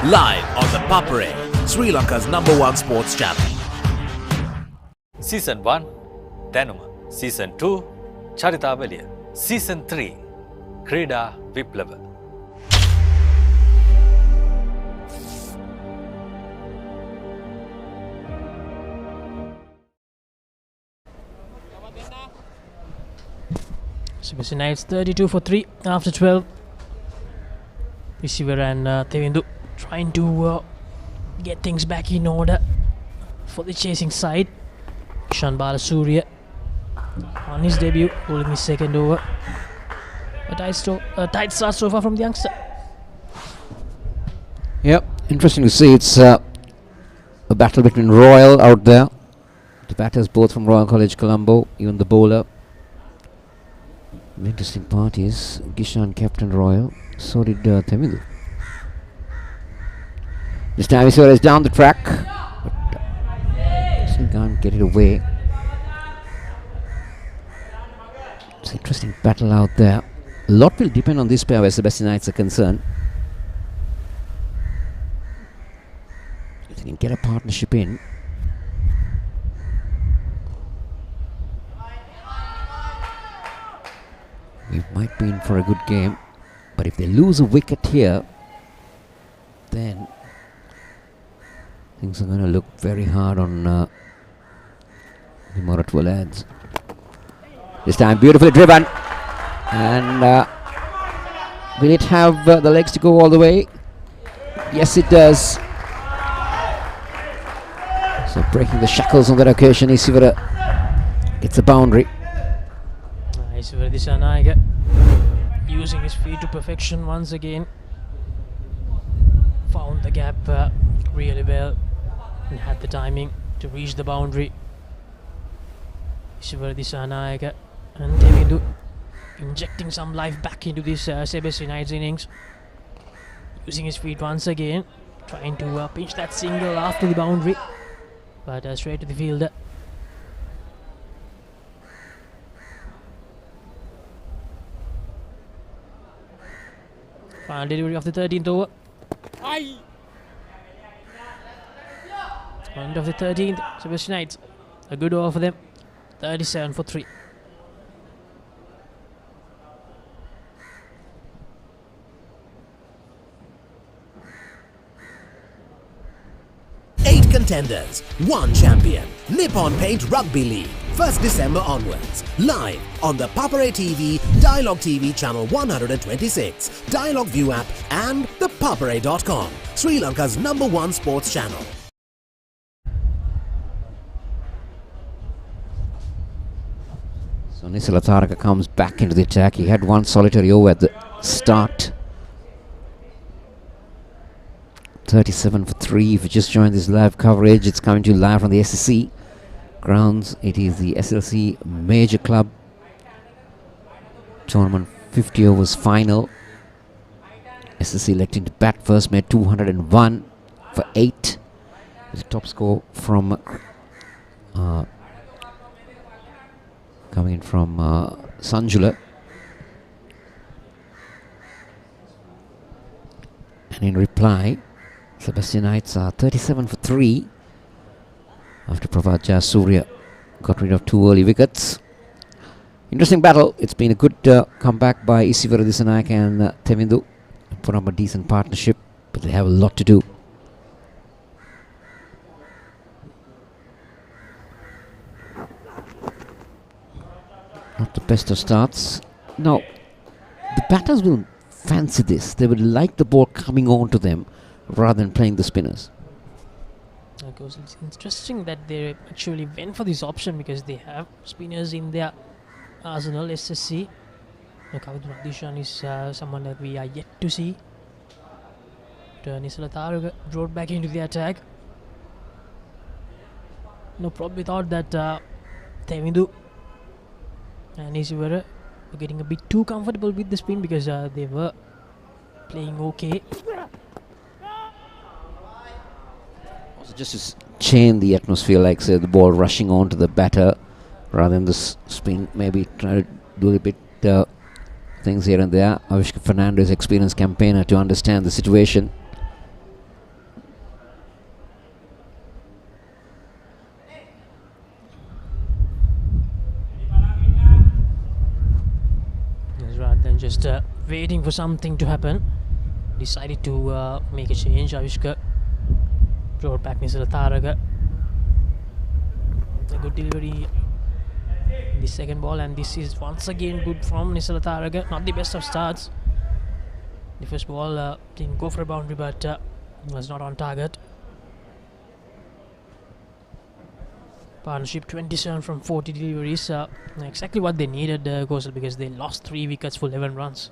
Live on the Papare, Sri Lanka's #1 sports channel. Season 1 දැනුම, Season 2 චරිතාවලිය, Season 3 ක්‍රීඩා විප්ලව. Sebastianites 32 for 3 after 12. Isivar and Tevindu trying to get things back in order for the chasing side. Ishan Balasuriya on his debut, holding his second over. A tight start so far from the youngster. Yep, interesting to see. It's a battle between Royal out there. The batters both from Royal College Colombo, even the bowler. The interesting part is Gishan captain Royal, so did Temidu. This time he is down the track, but still can't get it away. It's an interesting battle out there. A lot will depend on this pair where Sebastianites are concerned. If they can get a partnership in, we might be in for a good game. But if they lose a wicket here, then things are going to look very hard on the Moratwa lads. This time beautifully driven. And will it have the legs to go all the way? Yes, it does. So breaking the shackles on that occasion, Isivara gets a boundary. Isivar Disanaika using his feet to perfection once again. Found the gap really well and had the timing to reach the boundary. Isivar Disanaika and Tevindu injecting some life back into this Sebastianites innings. Using his feet once again, trying to pinch that single after the boundary, but straight to the fielder. Final delivery of the 13th over. End of the 13th, Sebastianites. A good over for them. 37 for 3. Eight contenders, one champion. Nippon Paint Rugby League. 1st December onwards. Live on the Papare TV, Dialog TV Channel 126, Dialog ViU app and ThePapare.com, Sri Lanka's #1 sports channel. So Nisila Tharaka comes back into the attack. He had one solitary over at the start. 37 for 3. If you just joined this live coverage, it's coming to you live from the SSC. grounds. It is the SLC Major Club Tournament 50 overs final. SSC electing to bat first, made 201 for 8. The top score from coming in from Sanjula. And in reply, Sebastianites are 37 for 3 after Pravaja Surya got rid of 2 early wickets. Interesting battle. It's been a good comeback by Isivara Disanayak and Tevindu. Put up a decent partnership, but they have a lot to do. Not the best of starts. Now, the batters will fancy this. They would like the ball coming on to them rather than playing the spinners. Because it's interesting that they actually went for this option because they have spinners in their arsenal. SSC. Kavadura Dishan is someone that we are yet to see. Nisala Taraga brought back into the attack. No, probably thought that Tevindu and Isivara were getting a bit too comfortable with the spin because they were playing okay. Also just to change the atmosphere, like say the ball rushing on to the batter rather than the spin, maybe try to do a bit things here and there. Avishka Fernandez, experienced campaigner, to understand the situation. Rather than just waiting for something to happen, decided to make a change. Avishka brought back Nisala Taraga. A good delivery in the second ball, and this is once again good from Nisala Taraga. Not the best of starts. The first ball didn't go for a boundary, but was not on target. Partnership 27 from 40 deliveries. Exactly what they needed, Gosal, because they lost 3 wickets for 11 runs.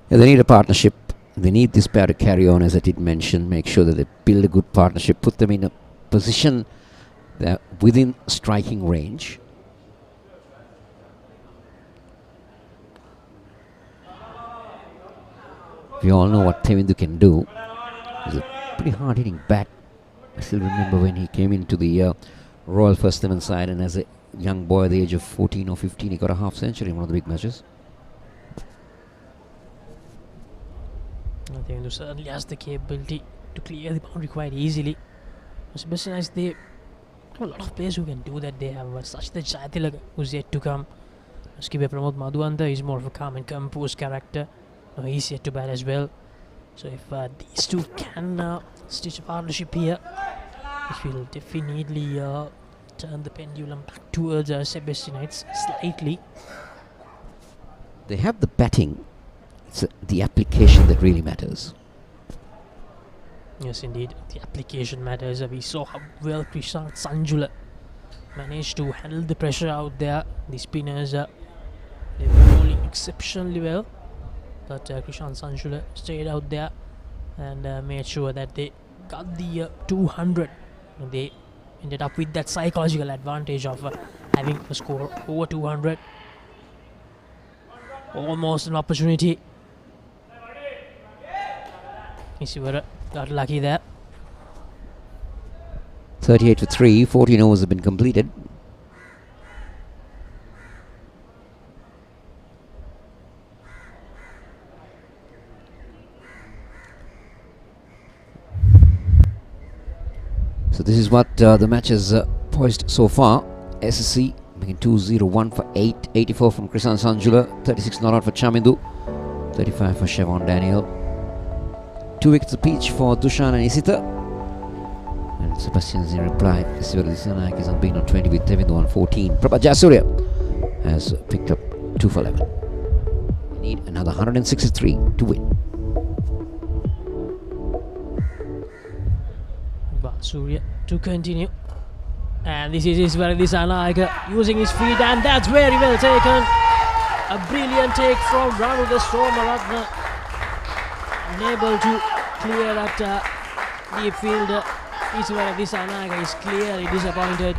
Yeah, they need a partnership. They need this pair to carry on, as I did mention. Make sure that they build a good partnership, put them in a position that within striking range. We all know what Tevindu can do. He's a pretty hard-hitting bat. I still remember when he came into the Royal First 11 side, and as a young boy at the age of 14 or 15, he got a half century in one of the big matches. Tevindu certainly has the capability to clear the boundary quite easily. Sebastianites, they have a lot of players who can do that. They have such the Jayatilaga who's yet to come. Skibe Pramod Madhuanda is more of a calm and composed character. He's yet to bat as well. So if these two can stitch a partnership here, it will definitely turn the pendulum back towards Sebastianites slightly. They have the batting. It's the application that really matters. Yes, indeed. The application matters. We saw how well Krishant Sanjula managed to handle the pressure out there. The spinners, they were bowling exceptionally well. But Krishant Sanjula stayed out there and made sure that they got the 200. And they ended up with that psychological advantage of having a score over 200. Almost an opportunity. Isivara got lucky there. 38 for 3, 14 overs have been completed. So this is what the match has poised so far. SSC making 201 for 8, 84 from Krisan Sanjula, 36 not out for Chamindu, 35 for Chevon Daniel. 2 wickets apiece for Dushan and Isita. And Sebastian's in reply. Isivara is unbeaten on 20 with Tevindu on 14. Prabha Jayasuriya has picked up 2 for 11. We need another 163 to win. Surya to continue, and this is Isivara Disanayak using his feet, and that's very well taken. A brilliant take from Ranuda Somaratna, unable to clear that deep field. Isivara Disanayak is clearly disappointed.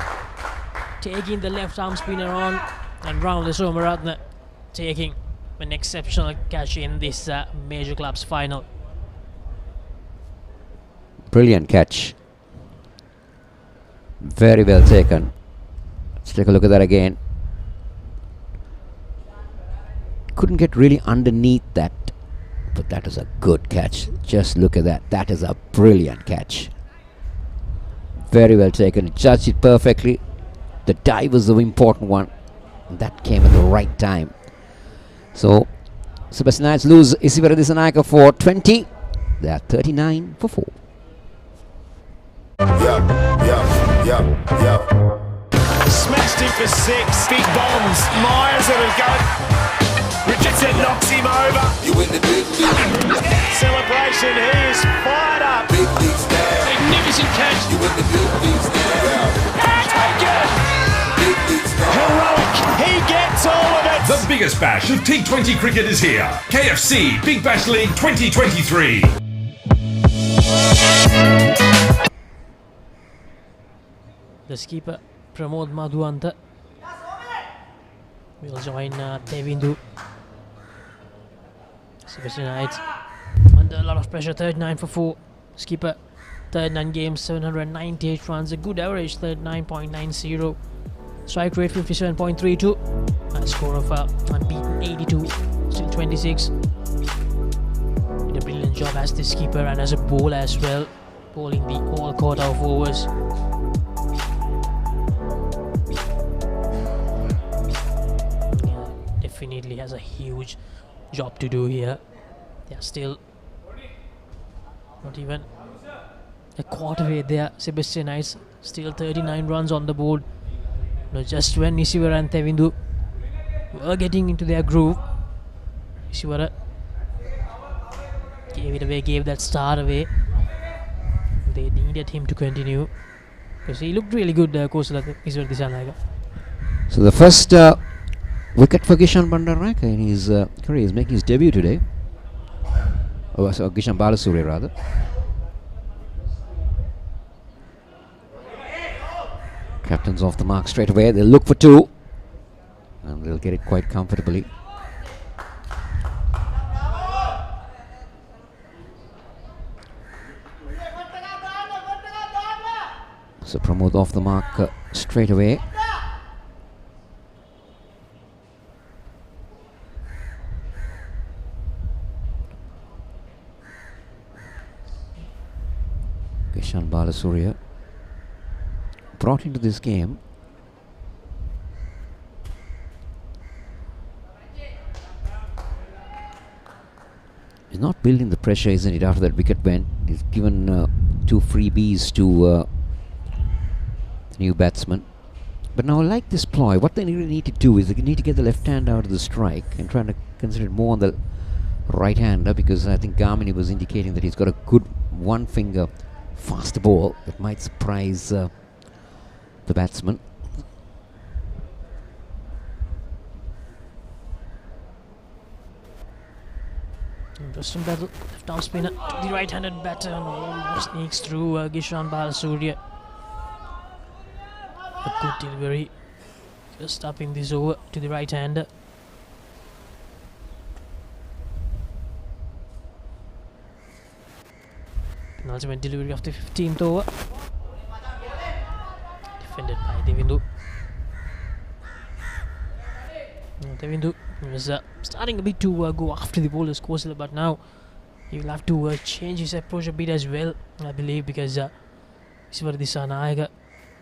taking the left arm spinner on, and Roundless Somaratne taking an exceptional catch in this major clubs final. Brilliant catch. Very well taken. Let's take a look at that again. Couldn't get really underneath that, but that is a good catch. Just look at that. That is a brilliant catch. Very well taken. Judged it perfectly. The dive was the important one. That came at the right time. So, Sebastianites lose Isivara Disanayaka for 20. They are 39 for 4. Smashed him for 6. Big bombs. Myers at a go. Richardson knocks him over. You in the big league. Celebration. He is fired up. Big leagues now. Magnificent catch. You in the big leagues now. Taken. Big leagues now. Heroic. He gets all of it. The biggest bash of T20 cricket is here. KFC Big Bash League 2023. The skipper Pramod Madhuanta will join Devindu. Sebastianites under a lot of pressure. 39 for 4. Skipper 39 games, 798 runs, a good average 39.90. Strike rate 57.32. A score of unbeaten 82, still 26. Did a brilliant job as the skipper and as a bowler as well, bowling the all quarter of overs. Definitely has a huge job to do here. They are still not even a quarter way there. Sebastianites still 39 runs on the board. Now just when Isivara and Tevindu were getting into their groove, Isivara gave it away, gave that start away. They needed him to continue because he looked really good, Kosala Isivara Disanayaka. So the first wicket for Gishan Bandaranaike in his career. He's making his debut today. Oh, so Gishan Balasuriya rather. Captain's off the mark straight away. They'll look for 2 and they'll get it quite comfortably. So Pramod off the mark straight away. Gishan Balasuriya brought into this game he's not building the pressure, isn't it? After that wicket went, he's given 2 freebies to the new batsman. But now I like this ploy. What they really need to do is they need to get the left hand out of the strike and trying to concentrate more on the right hander, because I think Gamini was indicating that he's got a good one finger faster ball that might surprise the batsman. Interesting battle. Left arm spinner to the right-handed batter and almost sneaks through Gishan Balasuriya. A good delivery. Just upping this over to the right-hander. Penultimate delivery of the 15th over. Defended by Devindu. Devindu is starting a bit to go after the bowler's course, but now he will have to change his approach a bit as well, I believe, because Isivara Disanayaka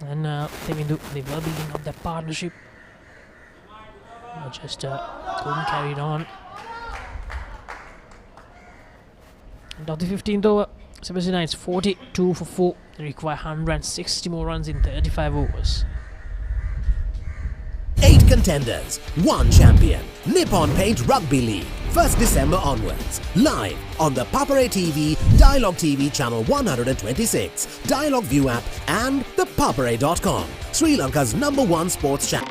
and Devindu, they were building up that partnership. Just couldn't carry it on. And of the 15th over, Sebastianites 42 for 4. They require 160 more runs in 35 overs. 8 contenders, 1 champion. Nippon Paint Rugby League, 1st December onwards. Live on the Papare TV, Dialog TV Channel 126, Dialog ViU app and ThePapare.com, Sri Lanka's #1 sports channel.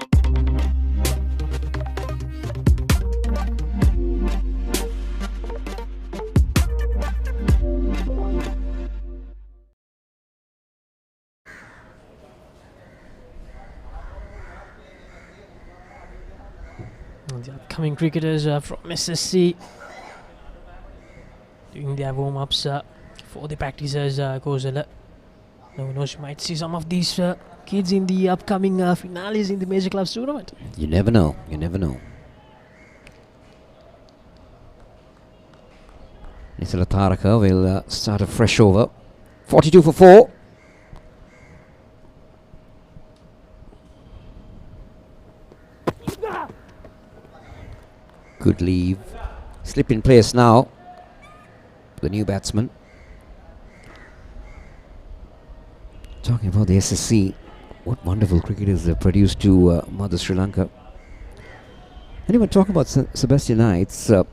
upcoming cricketers from SSC doing their warm-ups for the practices. Kozala. No one knows, you might see some of these kids in the upcoming finales in the major clubs tournament. You never know. You never know. Nisala Taraka will start a fresh over. 42 for 4. Good leave. Slip in place now. The new batsman. Talking about the SSC, what wonderful cricketers they've produced to Mother Sri Lanka. Anyone talk about Sebastianites? They're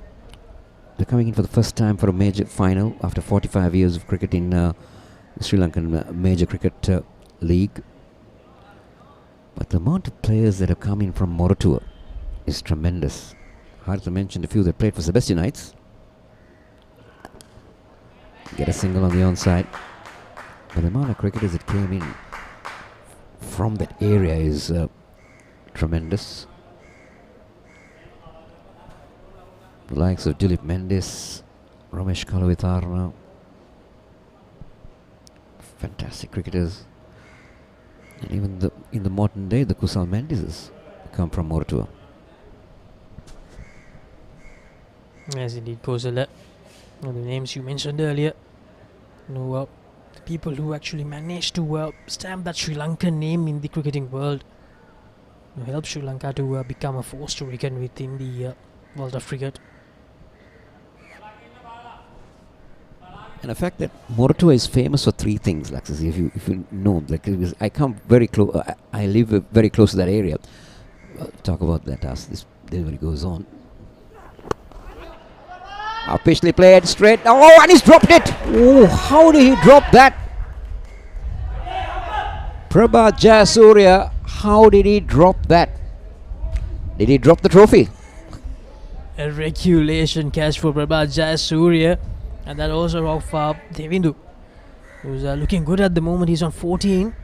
coming in for the first time for a major final after 45 years of cricket in the Sri Lankan Major Cricket League. But the amount of players that have come in from Moratuwa is tremendous. Hard to mention a few that played for Sebastianites. Get a single on the onside. But the amount of cricketers that came in from that area is tremendous. The likes of Dilip Mendes, Ramesh Kalavitarna, fantastic cricketers. And even in the modern day, the Kusal Mendises come from Moratuwa. Yes, indeed, Kozala. The names you mentioned earlier. The people who actually managed to stamp that Sri Lankan name in the cricketing world. Help Sri Lanka to become a force to reckon with in the world of cricket. And the fact that Moratuwa is famous for three things, Laxis, if you know, like I come very close, I live very close to that area. Talk about that as this delivery goes on. Officially played straight. Oh, and he's dropped it. Oh, how did he drop that? Prabha Jayasuriya, how did he drop that? Did he drop the trophy? A regulation catch for Prabha Jayasuriya. And that also of Devindu, who's looking good at the moment. He's on 14.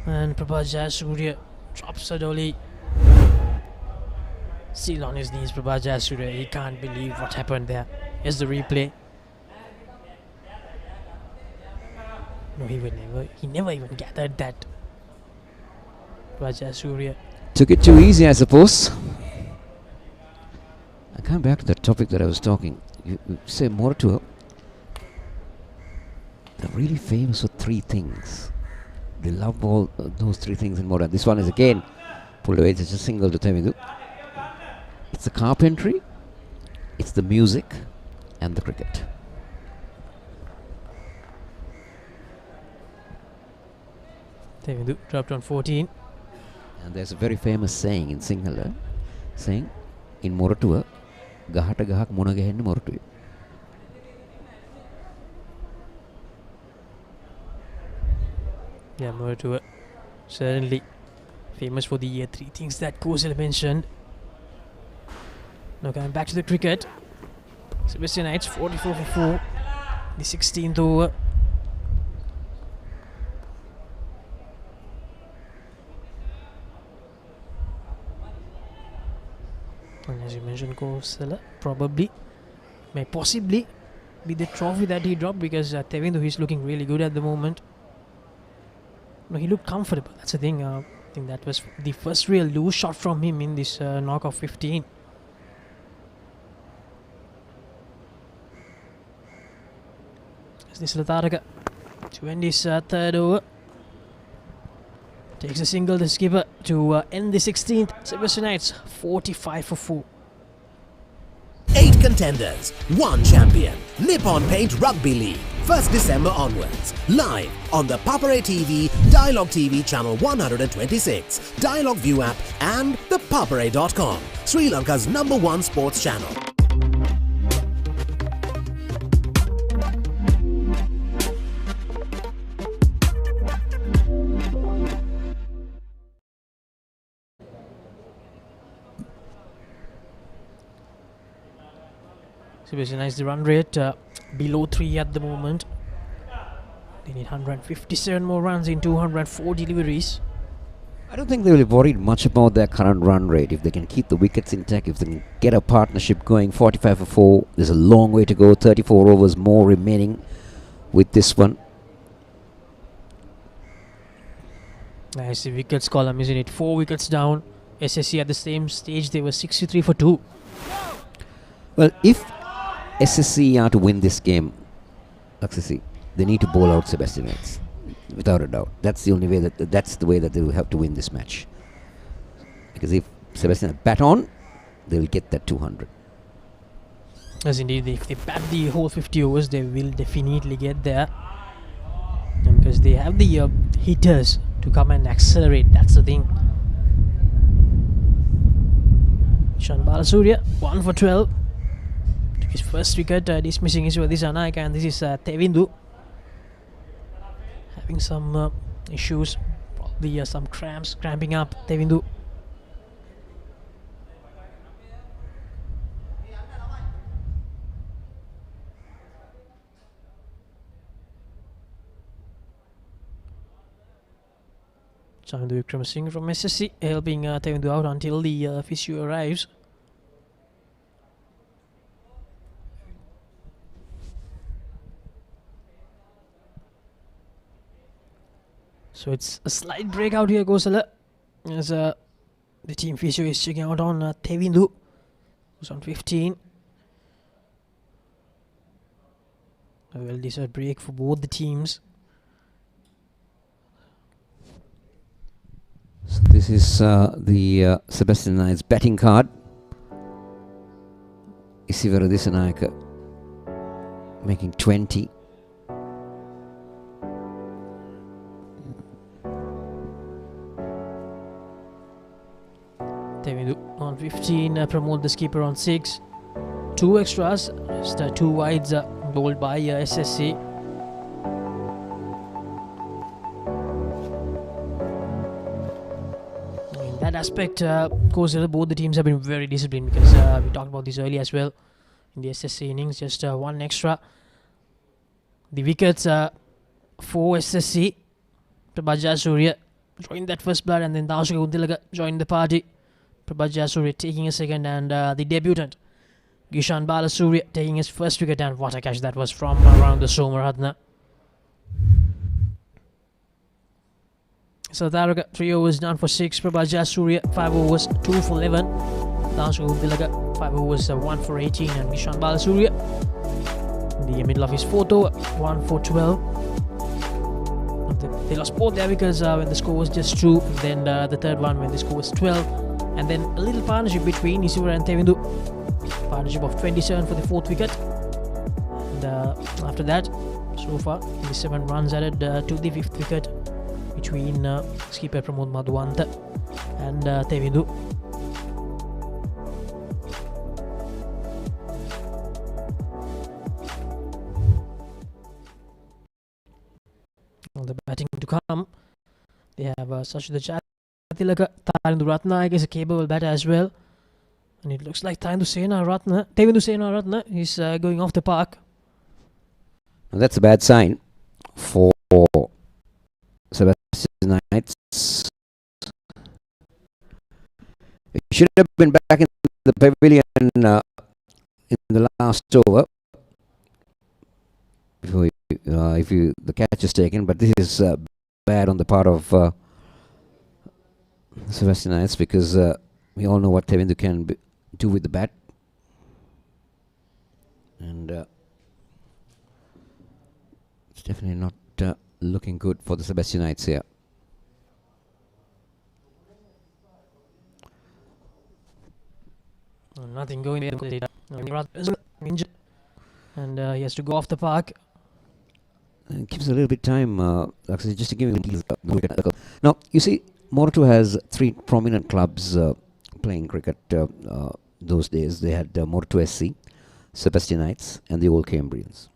And Prabha Jayasuriya drops Sadoli. Still on his knees, Prabha Jayasuriya. He can't believe what happened there. Here's the replay. No, he never even gathered that. Prabha Jayasuriya. Took it too easy, I suppose. I come back to the topic that I was talking. You say Moratuwa. They're really famous for three things. They love all those three things in Moratuwa. This one is again pulled away. It's just a single to Tevidu. It's the carpentry, it's the music, and the cricket. Tevidu dropped on 14. And there's a very famous saying in Singhalese, saying, in Moratuwa, Gahata Gahak Mona Gahenna Moratuwa. Yeah, Moratuwa certainly famous for the three things that Kozal mentioned. Now coming back to the cricket, Sebastianites 44 for 4, the 16th over. And as you mentioned, Kozal may possibly be the trophy that he dropped, because Tevindu is looking really good at the moment. No, he looked comfortable. That's the thing. I think that was the first real loose shot from him in this knock of 15. This Lataraka to end his third over. Takes a single, the skipper, to end the 16th. Sebastianites 45 for 4. 8 contenders, 1 champion. Nippon Paint Rugby League. 1st December onwards. Live on the Papare TV, Dialog TV Channel 126, Dialog ViU app and ThePapare.com, Sri Lanka's #1 sports channel. Sebastianites, the run rate below 3 at the moment. They need 157 more runs in 204 deliveries. I don't think they will be worried much about their current run rate. If they can keep the wickets intact, if they can get a partnership going, 45 for 4, there's a long way to go. 34 overs more remaining with this one. Nice, the wickets column, isn't it? 4 wickets down. SSC at the same stage, they were 63 for 2. Well, if SSC are to win this game, they need to bowl out Sebastianites. Without a doubt. That's the only way that's the way that they will have to win this match. Because if Sebastian bat on, they will get that 200. As indeed, if they bat the whole 50 overs, they will definitely get there. And because they have the hitters to come and accelerate, that's the thing. Ishan Balasuriya, 1 for 12. Took his first wicket, dismissing his Anaika, and this is Tevindu. Having some issues, probably some cramping up. Tevindu. Chandu Vikramasinghe from SSC helping Tevindu out until the physio arrives. So it's a slight breakout here, Gosala, as the team physio is checking out on Tevindu, who's on 15. A well-deserved break for both the teams. So this is the Sebastianites batting card. Isivara Disanayaka making 20. Tevindu on 15, Pramod the skipper on 6. 2 extras, just 2 wides bowled by SSC. In that aspect, of course, both the teams have been very disciplined because we talked about this earlier as well. In the SSC innings, just 1 extra. The wickets for SSC. Prabha Surya joined that first blood, and then Dashika Untilaga joined the party. Prabha Surya taking a second, and the debutant Gishan Balasuriya taking his first wicket, and what a catch that was from around the Somaratna. So Taruga 3 overs down for 6. Prabha Surya 5 overs 2 for 11. Dashika Untilaga 5 overs 1 for 18, and Gishan Balasuriya in the middle of his 4th over 1 for 12. They lost both their wickets when the score was just 2, and then the third one when the score was 12. And then a little partnership between Isivara and Tevindu. Partnership of 27 for the 4th wicket. And after that, so far, 27 runs added to the 5th wicket between skipper Pramod Madhuwanta and Tevindu. The batting to come. They have Sachida Chatilaka, Tarindu Ratna is a capable batter as well. And it looks like Tevindu Sena Ratna is going off the park. Now that's a bad sign for Sebastianites. He should have been back in the pavilion in the last over. Before the catch is taken, but this is bad on the part of Sebastianites, because we all know what Tevindu can do with the bat, and it's definitely not looking good for the Sebastianites here. Nothing going there. And he has to go off the park. It gives a little bit time, just to give him. Now, you see, Moratu has 3 prominent clubs playing cricket those days. They had Moratu SC, Sebastianites, and the Old Cambrians.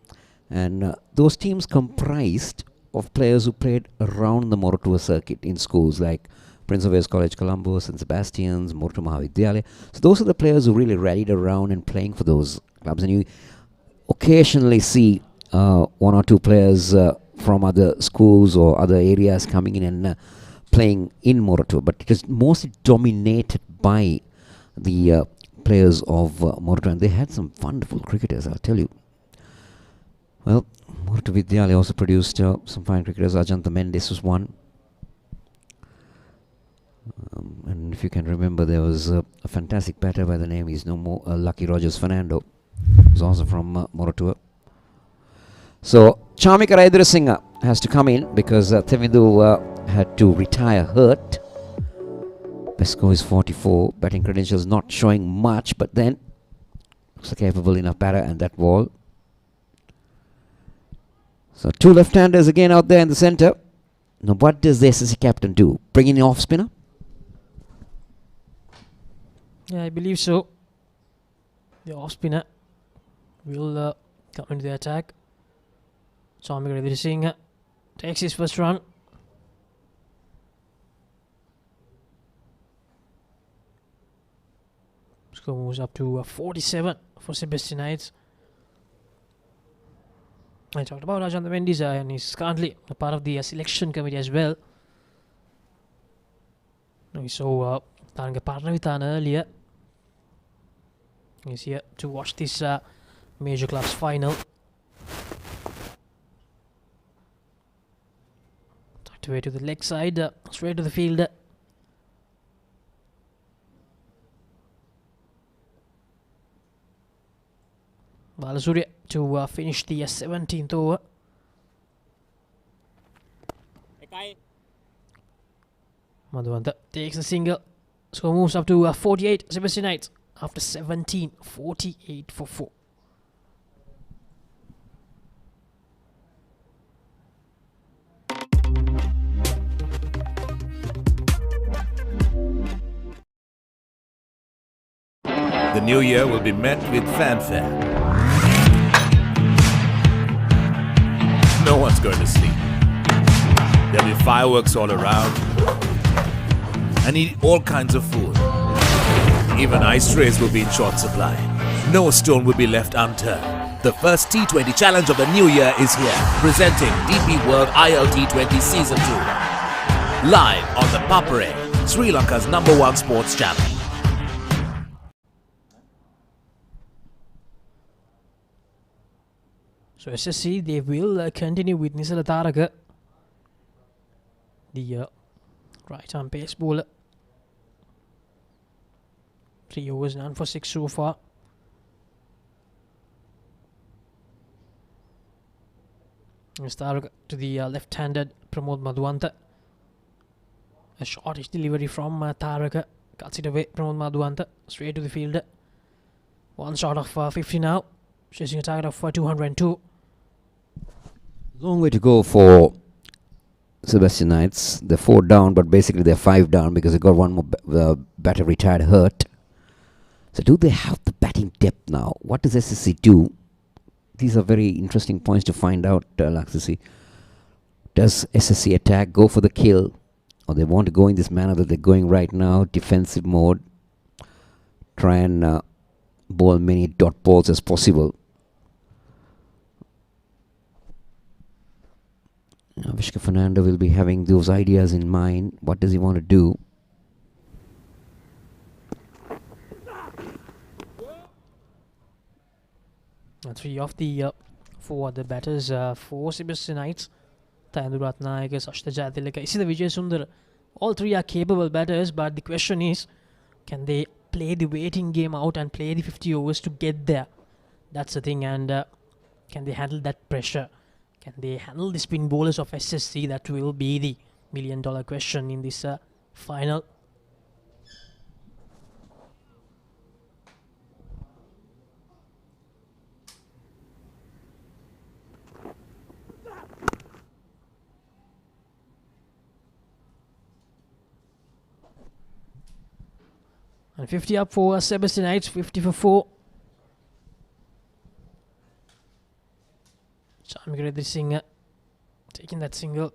And those teams comprised of players who played around the Moratu circuit in schools like Prince of Wales College, Colombo, St. Sebastian's, Moratu Mahavidyalaya. So those are the players who really rallied around and playing for those clubs. And you occasionally see 1 or 2 players from other schools or other areas coming in and playing in Moratuwa, but it is mostly dominated by the players of Moratuwa, and they had some wonderful cricketers, I'll tell you. Well, Moratuwa Vidyalaya also produced some fine cricketers. Ajantha Mendes was one. And if you can remember, there was a fantastic batter by the name, he's no more, Lucky Rogers Fernando, who's also from Moratuwa. So, Chamika Raidurasinghe has to come in because Thevindu had to retire hurt. Best score is 44. Batting credentials not showing much, but then looks a capable enough batter and that ball. So, two left-handers again out there in the centre. Now, what does the SSC captain do? Bring in the off-spinner? Yeah, I believe so. The off-spinner will come into the attack. Chamika Raidurasinghe takes his first run. Score moves up to 47 for Sebastianites. I talked about Ajantha Mendes and he's currently a part of the selection committee as well. We saw Taranga Parnavitana earlier. He's here to watch this major clubs final. Tucked away to the leg side, straight to the field. Balasuriya to finish the 17th over. Madhuwantha takes the single. Score moves up to 48. Sebastianites after 17, 48 for 4. The new year will be met with fanfare. No one's going to sleep. There'll be fireworks all around. And eat all kinds of food. Even ice trays will be in short supply. No stone will be left unturned. The first T20 challenge of the new year is here. Presenting DP World ILT20 Season 2. Live on the Papare, Sri Lanka's #1 sports channel. So SSC, they will continue with Nisala Taraka, the right arm pace bowler. 3 overs, none for 6 so far. Taraka to the left-handed Pramod Madhuwantha. A shortish delivery from Taraka. Cuts it away, Pramod Madhuwantha, straight to the fielder. One shot of 50 now. Chasing a target of 202. Long way to go for Sebastianites. They're 4 down, but basically they're 5 down because they got one more batter retired hurt. So do they have the batting depth now? What does SSC do? These are very interesting points to find out, Laksasi. Does SSC attack, go for the kill, or they want to go in this manner that they're going right now, defensive mode, try and bowl many dot balls as possible? Vishka Fernando will be having those ideas in mind. What does he want to do? Three of the 4 other batters for Sebastianites. Tayandu Ratnayaka, Sashta Jatilaka, Isida Vijay Sundar. All 3 are capable batters, but the question is, can they play the waiting game out and play the 50 overs to get there? That's the thing, and can they handle that pressure? Can they handle the spin bowlers of SSC? That will be the million-dollar question in this final. And 50 up for Sebastianites, 50 for 4. Chamika Raidurasinghe taking that single.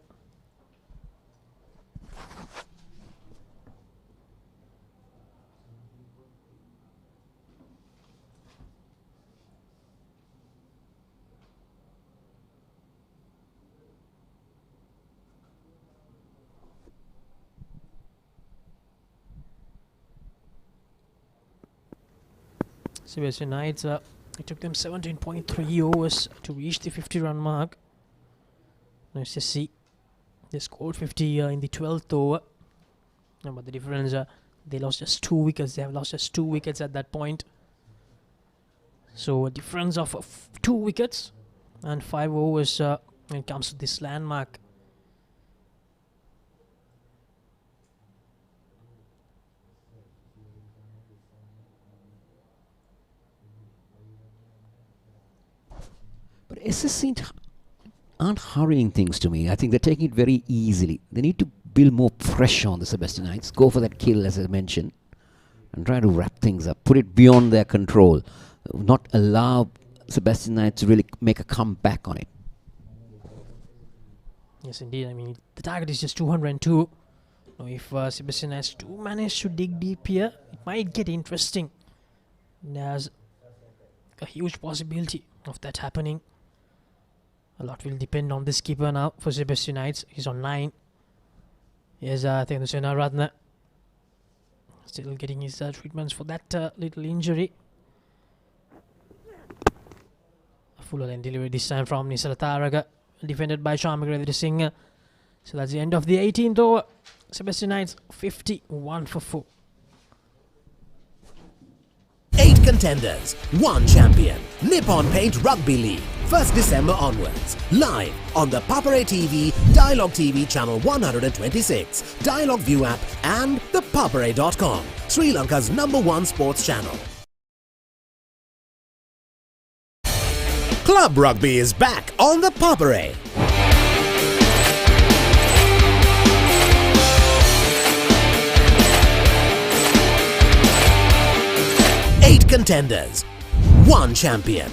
Sebastianites, it took them 17.3 overs to reach the 50-run mark. Now SSC, they scored 50 in the 12th over. But the difference, they lost just 2 wickets. They have lost just 2 wickets at that point. So a difference of 2 wickets and 5 overs when it comes to this landmark. But SSC aren't hurrying things to me. I think they're taking it very easily. They need to build more pressure on the Sebastianites, go for that kill as I mentioned, and try to wrap things up, put it beyond their control, not allow Sebastianites to really make a comeback on it. Yes, indeed. I mean, the target is just 202. Now, if Sebastianites do manage to dig deep here, it might get interesting. There's a huge possibility of that happening. A lot will depend on the skipper now for Sebastianites. He's on 9. Yes, I think the Senaratna still getting his treatments for that little injury. A fuller than delivery this time from Nisala Taraga, defended by Shamagravity Singh. So that's the end of the 18th over. Sebastianites 51 for 4. 8 contenders, 1 champion. Nippon Paint Rugby League, 1st December onwards. Live on the Papare TV, Dialog TV Channel 126, Dialog ViU app and ThePapare.com, Sri Lanka's #1 sports channel. Club Rugby is back on the Papare. 8 contenders, 1 champion.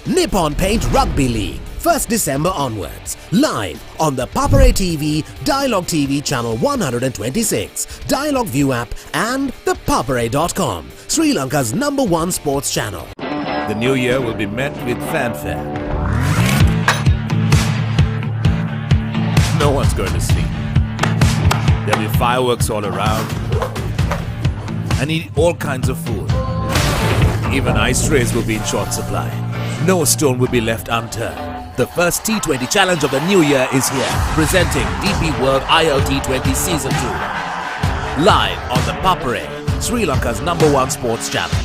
Nippon Paint Rugby League, 1st December onwards. Live on the Papare TV, Dialog TV Channel 126, Dialog ViU app and ThePapare.com, Sri Lanka's #1 sports channel. The new year will be met with fanfare. No one's going to sleep. There'll be fireworks all around. And eat all kinds of food. Even ice trays will be in short supply. No stone will be left unturned. The first T20 challenge of the new year is here. Presenting DP World ILT20 Season 2. Live on the Papare, Sri Lanka's #1 sports channel.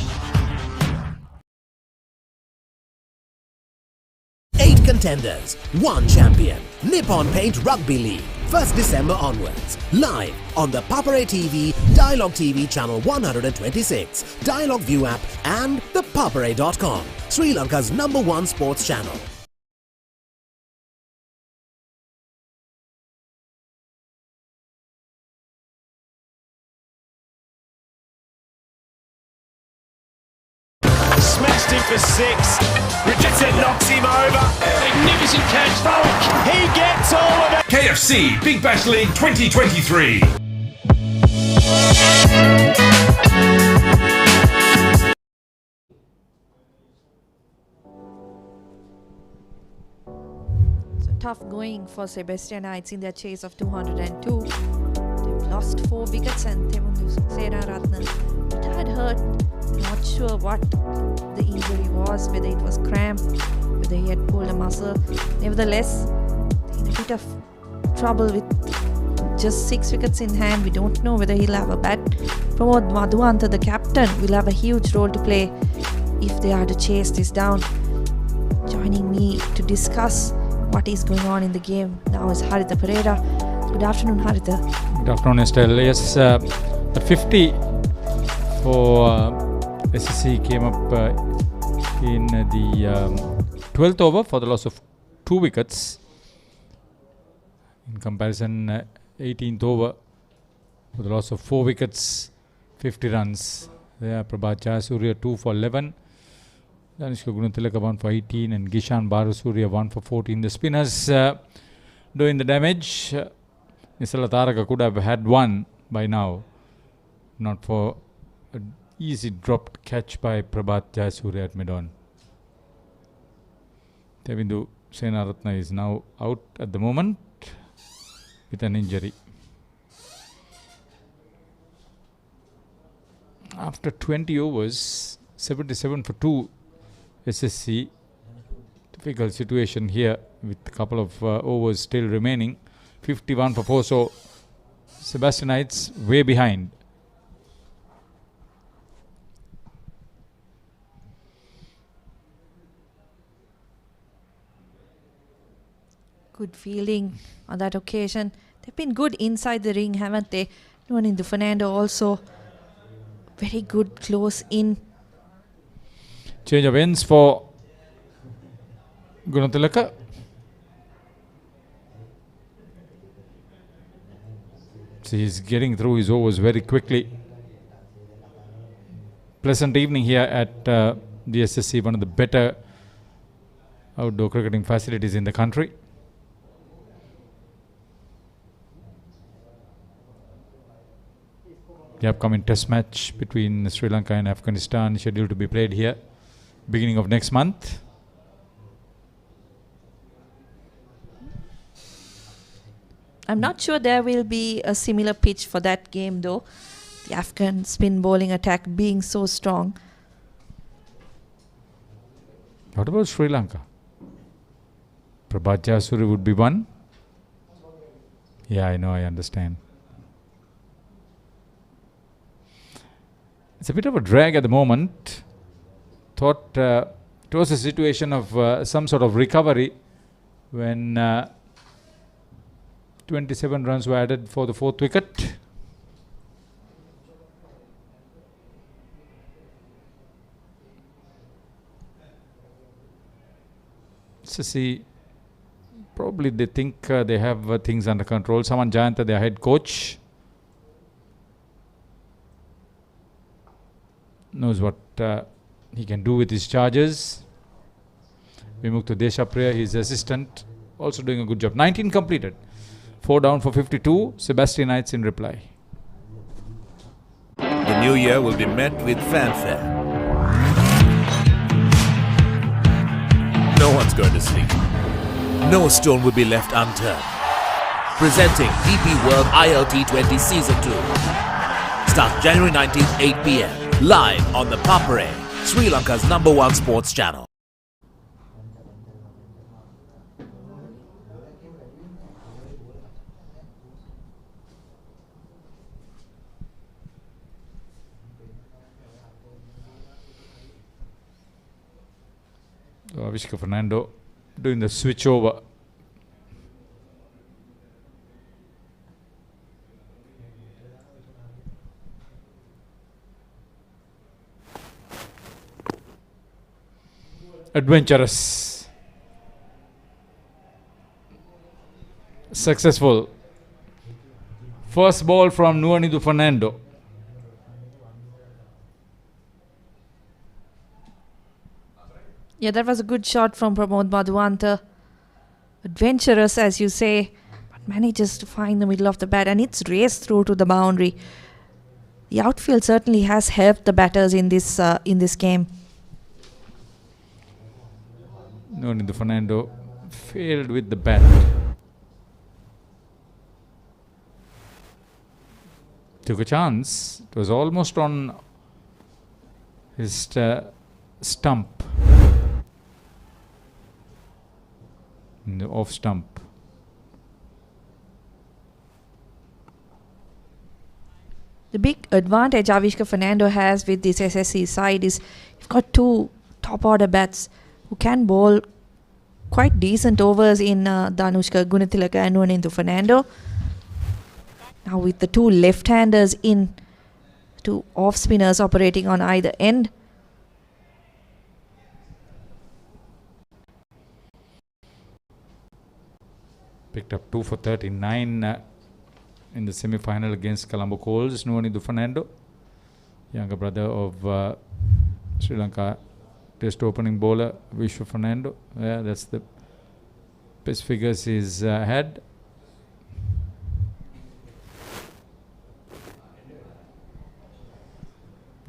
8 contenders, 1 champion. Nippon Paint Rugby League, 1st December onwards. Live on the Papare TV, Dialog TV Channel 126, Dialog ViU app and ThePapare.com, Sri Lanka's #1 sports channel. Smashed him for 6. Richardson knocks him over. Magnificent catch. Falk. He gets all of it. KFC Big Bash League 2023. So tough going for Sebastianites in their chase of 202. They've lost 4 wickets and Temundu Senaratne had hurt. Not sure what the injury was, whether it was cramp, whether he had pulled a muscle. Nevertheless, in a bit of trouble with just 6 wickets in hand. We don't know whether he'll have a bat. Pramod Madhuanta, the captain, will have a huge role to play if they are to chase this down. Joining me to discuss what is going on in the game now is Haritha Pereira. Good afternoon, Haritha. Good afternoon, Estelle. Yes, at 50 for SSC came up in the 12th over for the loss of 2 wickets. In comparison, 18th over for the loss of 4 wickets, 50 runs. There, Prabhat Jayasuriya 2 for 11. Danishka Gunatilaka 1 for 18 and Gishan Barasuriya 1 for 14. The spinners doing the damage. Nisala Taraka could have had 1 by now, not for an easy dropped catch by Prabhat Jayasuriya at mid-on. Tevindu Senaratne is now out at the moment with an injury. After 20 overs, 77 for 2 SSC. Difficult situation here with a couple of overs still remaining. 51 for 4, so Sebastianites way behind. Good fielding on that occasion. They've been good inside the ring, haven't they? Nuanindu Fernando also very good close in. Change of ends for Gunathilaka. So he's getting through his overs very quickly. Pleasant evening here at the SSC, one of the better outdoor cricketing facilities in the country. The upcoming test match between Sri Lanka and Afghanistan scheduled to be played here beginning of next month. I'm not sure there will be a similar pitch for that game though. The Afghan spin bowling attack being so strong. What about Sri Lanka? Prabhat Jayasuriya would be one. Yeah, I know, I understand. It's a bit of a drag at the moment. Thought it was a situation of some sort of recovery when 27 runs were added for the 4th wicket. SSC, probably they think they have things under control. Saman Jayanta, their head coach, knows what he can do with his charges. Vimukta Deshapriya, his assistant, also doing a good job. 19 completed. 4 down for 52. Sebastianites in reply. The new year will be met with fanfare. No one's going to sleep. No stone will be left unturned. Presenting DP World ILT20 Season 2. Starts January 19th, 8 p.m. Live on the Papare, Sri Lanka's #1 sports channel. So Avishka Fernando doing the switch over. Adventurous. Successful. First ball from Nuanindu Fernando. Yeah, that was a good shot from Pramod Madhuwanta. Adventurous, as you say, but manages to find the middle of the bat and it's raced through to the boundary. The outfield certainly has helped the batters in this game. Nuanindu Fernando failed with the bat. Took a chance. It was almost on his stump. In the off stump. The big advantage Avishka Fernando has with this SSC side is you've got 2 top order bats who can bowl quite decent overs in Danushka Gunathilaka and Nuanindu Fernando. Now with the 2 left-handers in, 2 off-spinners operating on either end. Picked up 2 for 39 in the semi-final against Colombo Coles. Nuanindu Fernando, younger brother of Sri Lanka Test opening bowler Vishwa Fernando. Yeah, that's the best figures he's had.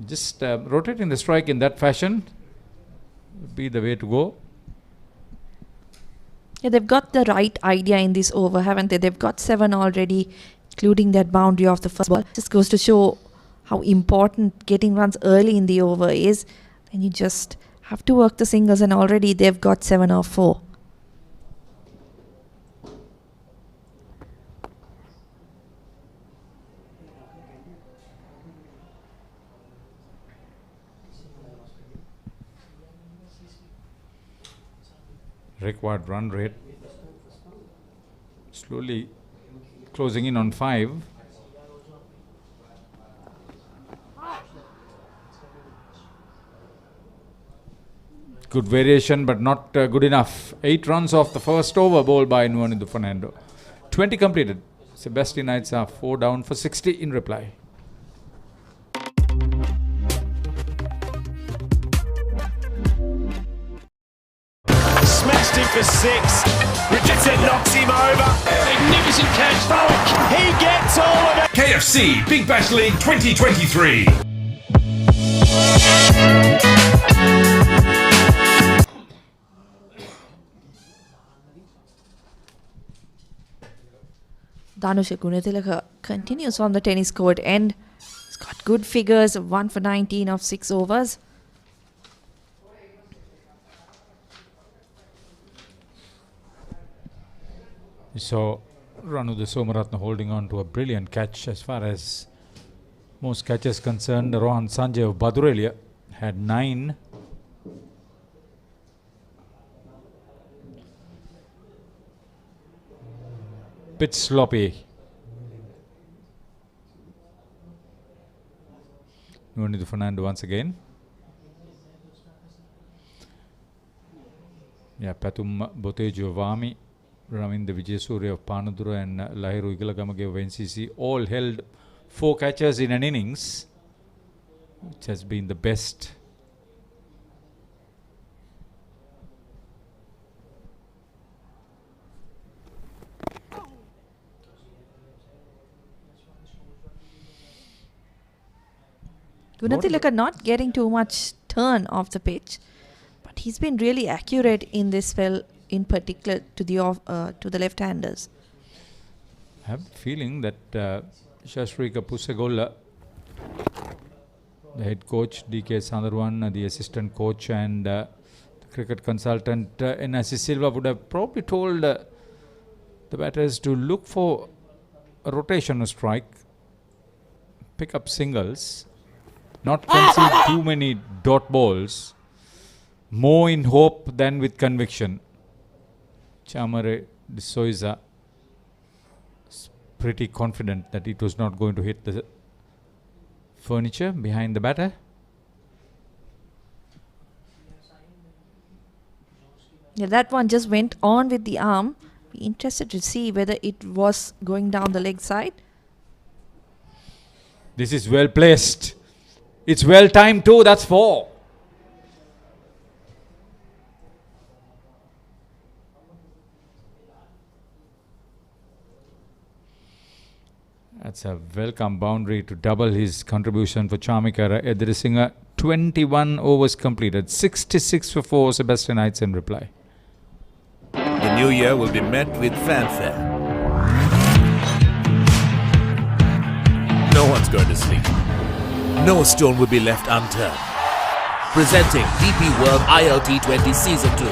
Just rotating the strike in that fashion would be the way to go. Yeah, they've got the right idea in this over, haven't they? They've got 7 already, including that boundary of the first ball. Just goes to show how important getting runs early in the over is. And you just have to work the singles, and already they've got 7 or 4. Required run rate slowly closing in on 5. Good variation, but not good enough. 8 runs off the first over, bowled by Nuanidu Fernando. 20 completed. Sebastianites are 4 down for 60 in reply. Smashed him for 6. Richardson knocks him over. Magnificent catch, Falk. He gets all of it. KFC Big Bash League 2023. Danusha Gunathilaka continues on the tennis court and he's got good figures, 1 for 19 of 6 overs. You saw Ranudha Somaratna holding on to a brilliant catch. As far as most catches concerned, Rohan Sanjay of Badurelia had 9. Bit sloppy. Nuanidu Fernando once again. Yeah, Patum Botejo Vami, Raminda Vijayasuriya of Panudura and Lahiru Igalagamage of NCC all held 4 catches in an innings, which has been the best. Gunathilaka not getting too much turn off the pitch, but he's been really accurate in this spell, in particular to the left-handers. I have a feeling that Shashrika Pusegolla, the head coach, DK Sandarwan, the assistant coach and the cricket consultant N.S. Silva would have probably told the batters to look for a rotational strike, pick up singles, not concede too many dot balls, more in hope than with conviction. Chamare de Souza is pretty confident that it was not going to hit the furniture behind the batter. Yeah, that one just went on with the arm. Be interested to see whether it was going down the leg side. This is well placed. It's well timed too. That's 4. That's a welcome boundary to double his contribution for Chamikara Edrisinghe. 21 overs completed. 66 for 4 Sebastianites in reply. The new year will be met with fanfare. No one's going to sleep. No stone will be left unturned. Presenting DP World ILT20 Season 2.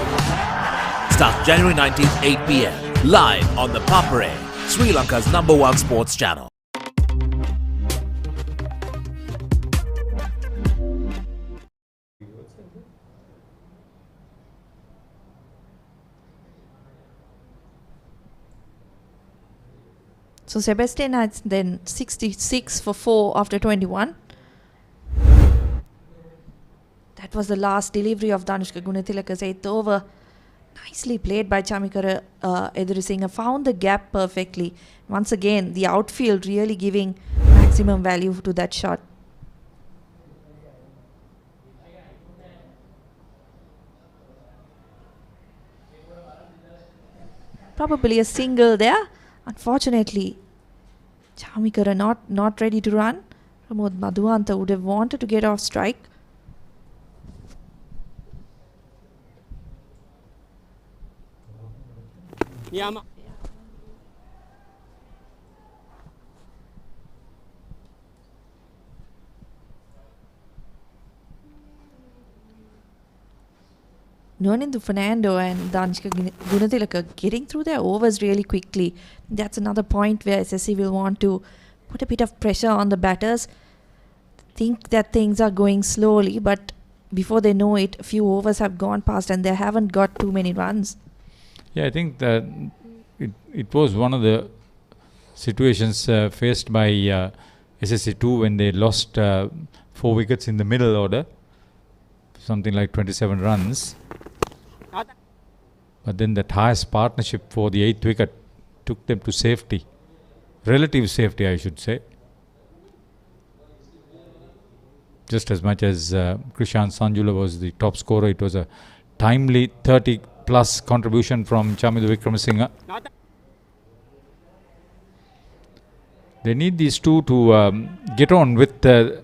Starts January 19th, 8 p.m. Live on the Papare, Sri Lanka's #1 sports channel. So Sebastianites then 66 for 4 after 21. That was the last delivery of Danushka Gunathilaka's 8th over. Nicely played by Chamikara Edrisinghe. Found the gap perfectly. Once again, the outfield really giving maximum value to that shot. Probably a single there. Unfortunately, Chamikara not ready to run. Pramod Madhuanta would have wanted to get off strike. Yama. Nonindu Fernando and Danishka Gunathilaka getting through their overs really quickly. That's another point where SSC will want to put a bit of pressure on the batters. Think that things are going slowly, but before they know it, a few overs have gone past and they haven't got too many runs. Yeah, I think that it was one of the situations faced by SSC2 when they lost 4 wickets in the middle order, something like 27 runs. But then the highest partnership for the 8th wicket took them to safety, relative safety I should say. Just as much as Krishan Sanjula was the top scorer, it was a timely 30 plus contribution from Chamindra Wickramasinghe. They need these two to get on with the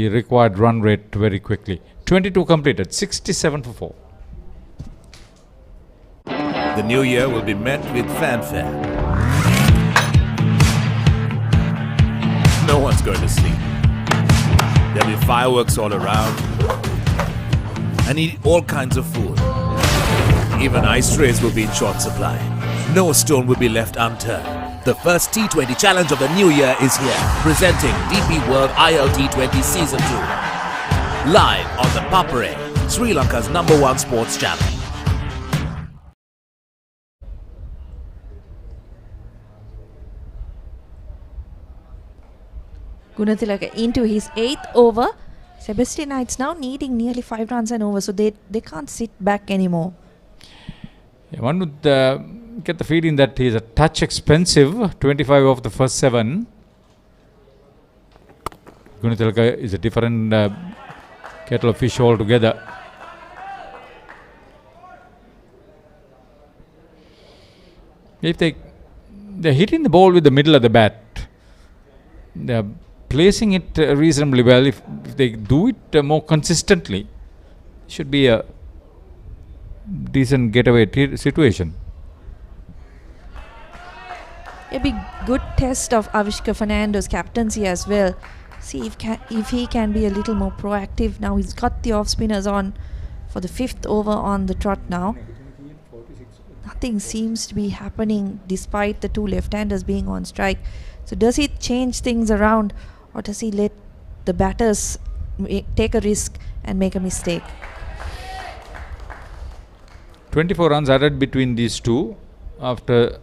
required run rate very quickly. 22 completed, 67 for 4. The new year will be met with fanfare. No one's going to sleep. There'll be fireworks all around. And eat all kinds of food. Even ice trays will be in short supply. No stone will be left unturned. The first T20 challenge of the new year is here, presenting DP World ILT20 Season 2. Live on the Papare, Sri Lanka's #1 sports channel. Gunathilaka into his 8th over. Sebastianites now needing nearly 5 runs and over, so they can't sit back anymore. Yeah, one would get the feeling that he is a touch expensive. 25 of the first 7. Gunathilaka is a different kettle of fish altogether. If they're hitting the ball with the middle of the bat, they're placing it reasonably well. If they do it more consistently, should be a decent getaway situation. A big good test of Avishka Fernando's captaincy as well. See if he can be a little more proactive. Now he's got the off spinners on for the 5th over on the trot now. Nothing seems to be happening despite the 2 left-handers being on strike. So does he change things around, or does he let the batters take a risk and make a mistake? 24 runs added between these two after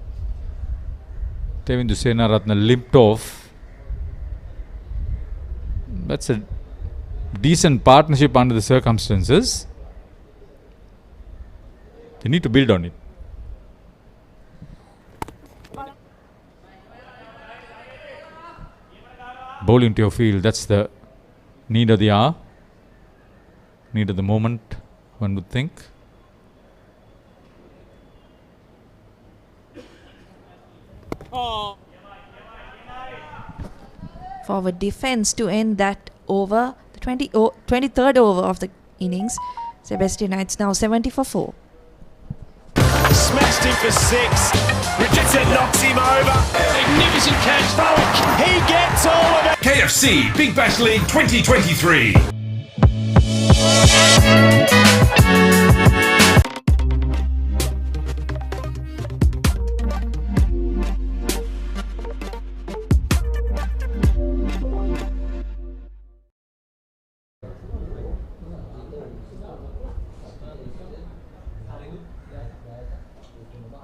Tevindu Senaratne limped off. That's a decent partnership under the circumstances. They need to build on it. Bowl into your field, that's the need of the hour, need of the moment, one would think. Forward defense to end that over, the 23rd over of the innings. Sebastianites now 70 for 4. Smashed him for 6. Richardson knocks him over. Magnificent catch. Falk. He gets all of it. KFC Big Bash League 2023.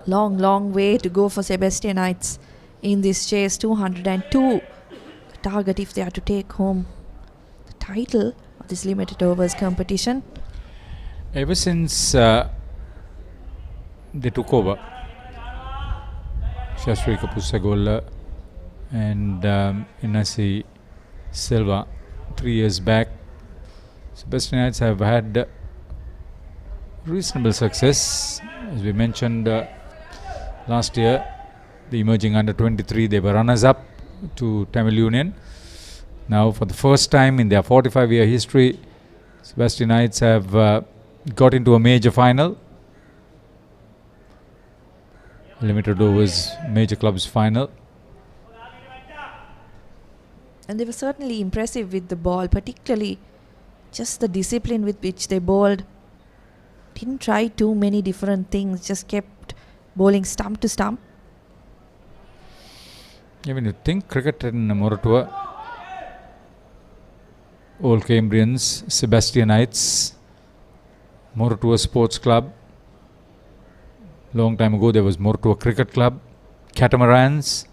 Long way to go for Sebastianites in this chase. 202 target if they are to take home the title of this limited overs competition. Ever since they took over, Shastri Kapusagola and Inasi Silva 3 years back, Sebastianites have had reasonable success. As we mentioned last year, the emerging under 23, they were runners up to Tamil Union. Now for the first time in their 45-year history, Sebastianites have got into a major final, limited overs major clubs final. And they were certainly impressive with the ball, particularly just the discipline with which they bowled didn't try too many different things, just kept bowling stump to stump. Yeah, when you think cricket in Moratuwa, Old Cambrians, Sebastianites, Moratuwa Sports Club. Long time ago there was Moratuwa Cricket Club, Catamarans.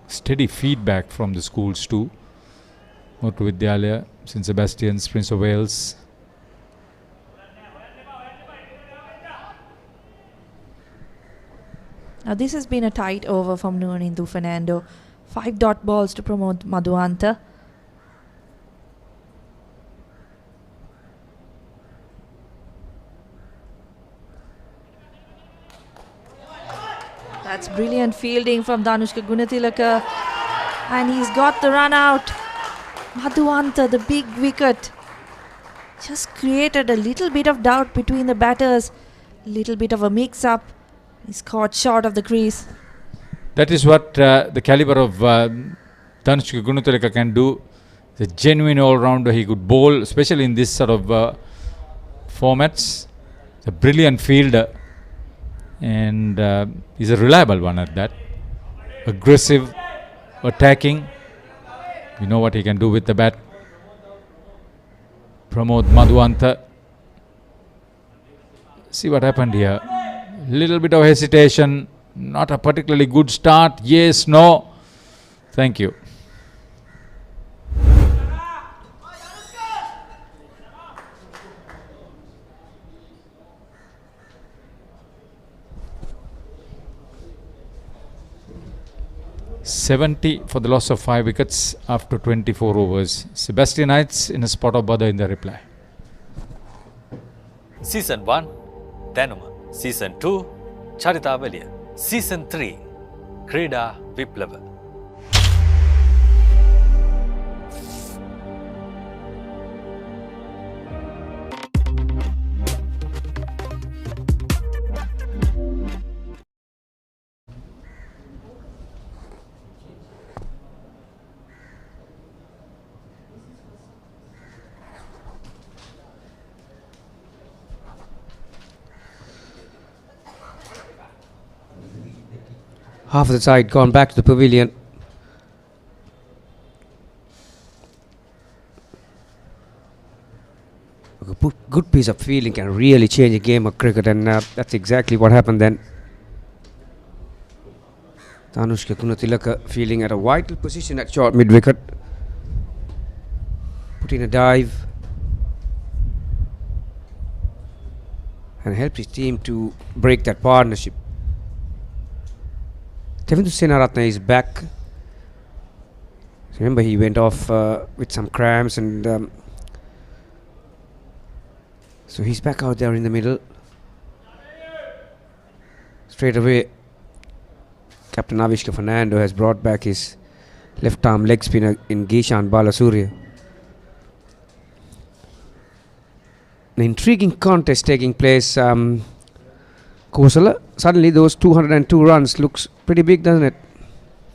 Steady feedback from the schools too. Moratuwa Vidyalaya, St. Sebastian's, Prince of Wales. Now this has been a tight over from Nuanindu Fernando. 5 dot balls to promote Madhuanta. That's brilliant fielding from Danushka Gunathilaka. And he's got the run out. Madhuanta, the big wicket, just created a little bit of doubt between the batters. Little bit of a mix-up. He's caught short of the crease. That is what the caliber of Danushka Gunathilaka can do. The genuine all-rounder. He could bowl, especially in this sort of formats. A brilliant fielder. And he's a reliable one at that. Aggressive, attacking. You know what he can do with the bat. Promote Madhuanta. See what happened here. Little bit of hesitation. Not a particularly good start. Yes, no. Thank you. $70 for the loss of 5 wickets after 24 overs. Sebastianites in a spot of bother in the reply. Season 1, Danuma. Season 2, Charitavaliya. Season 3, Krida Viplava. Half of the side gone back to the pavilion. A good piece of fielding can really change a game of cricket, and that's exactly what happened then. Danushka Gunathilaka fielding at a vital position at short mid-wicket. Put in a dive and helped his team to break that partnership. Tevindu Senaratne is back. Remember, he went off with some cramps, and so he's back out there in the middle. Straight away, Captain Avishka Fernando has brought back his left arm leg spinner in Gishan Balasurya. An intriguing contest taking place. Kosala, suddenly those 202 runs looks pretty big, doesn't it?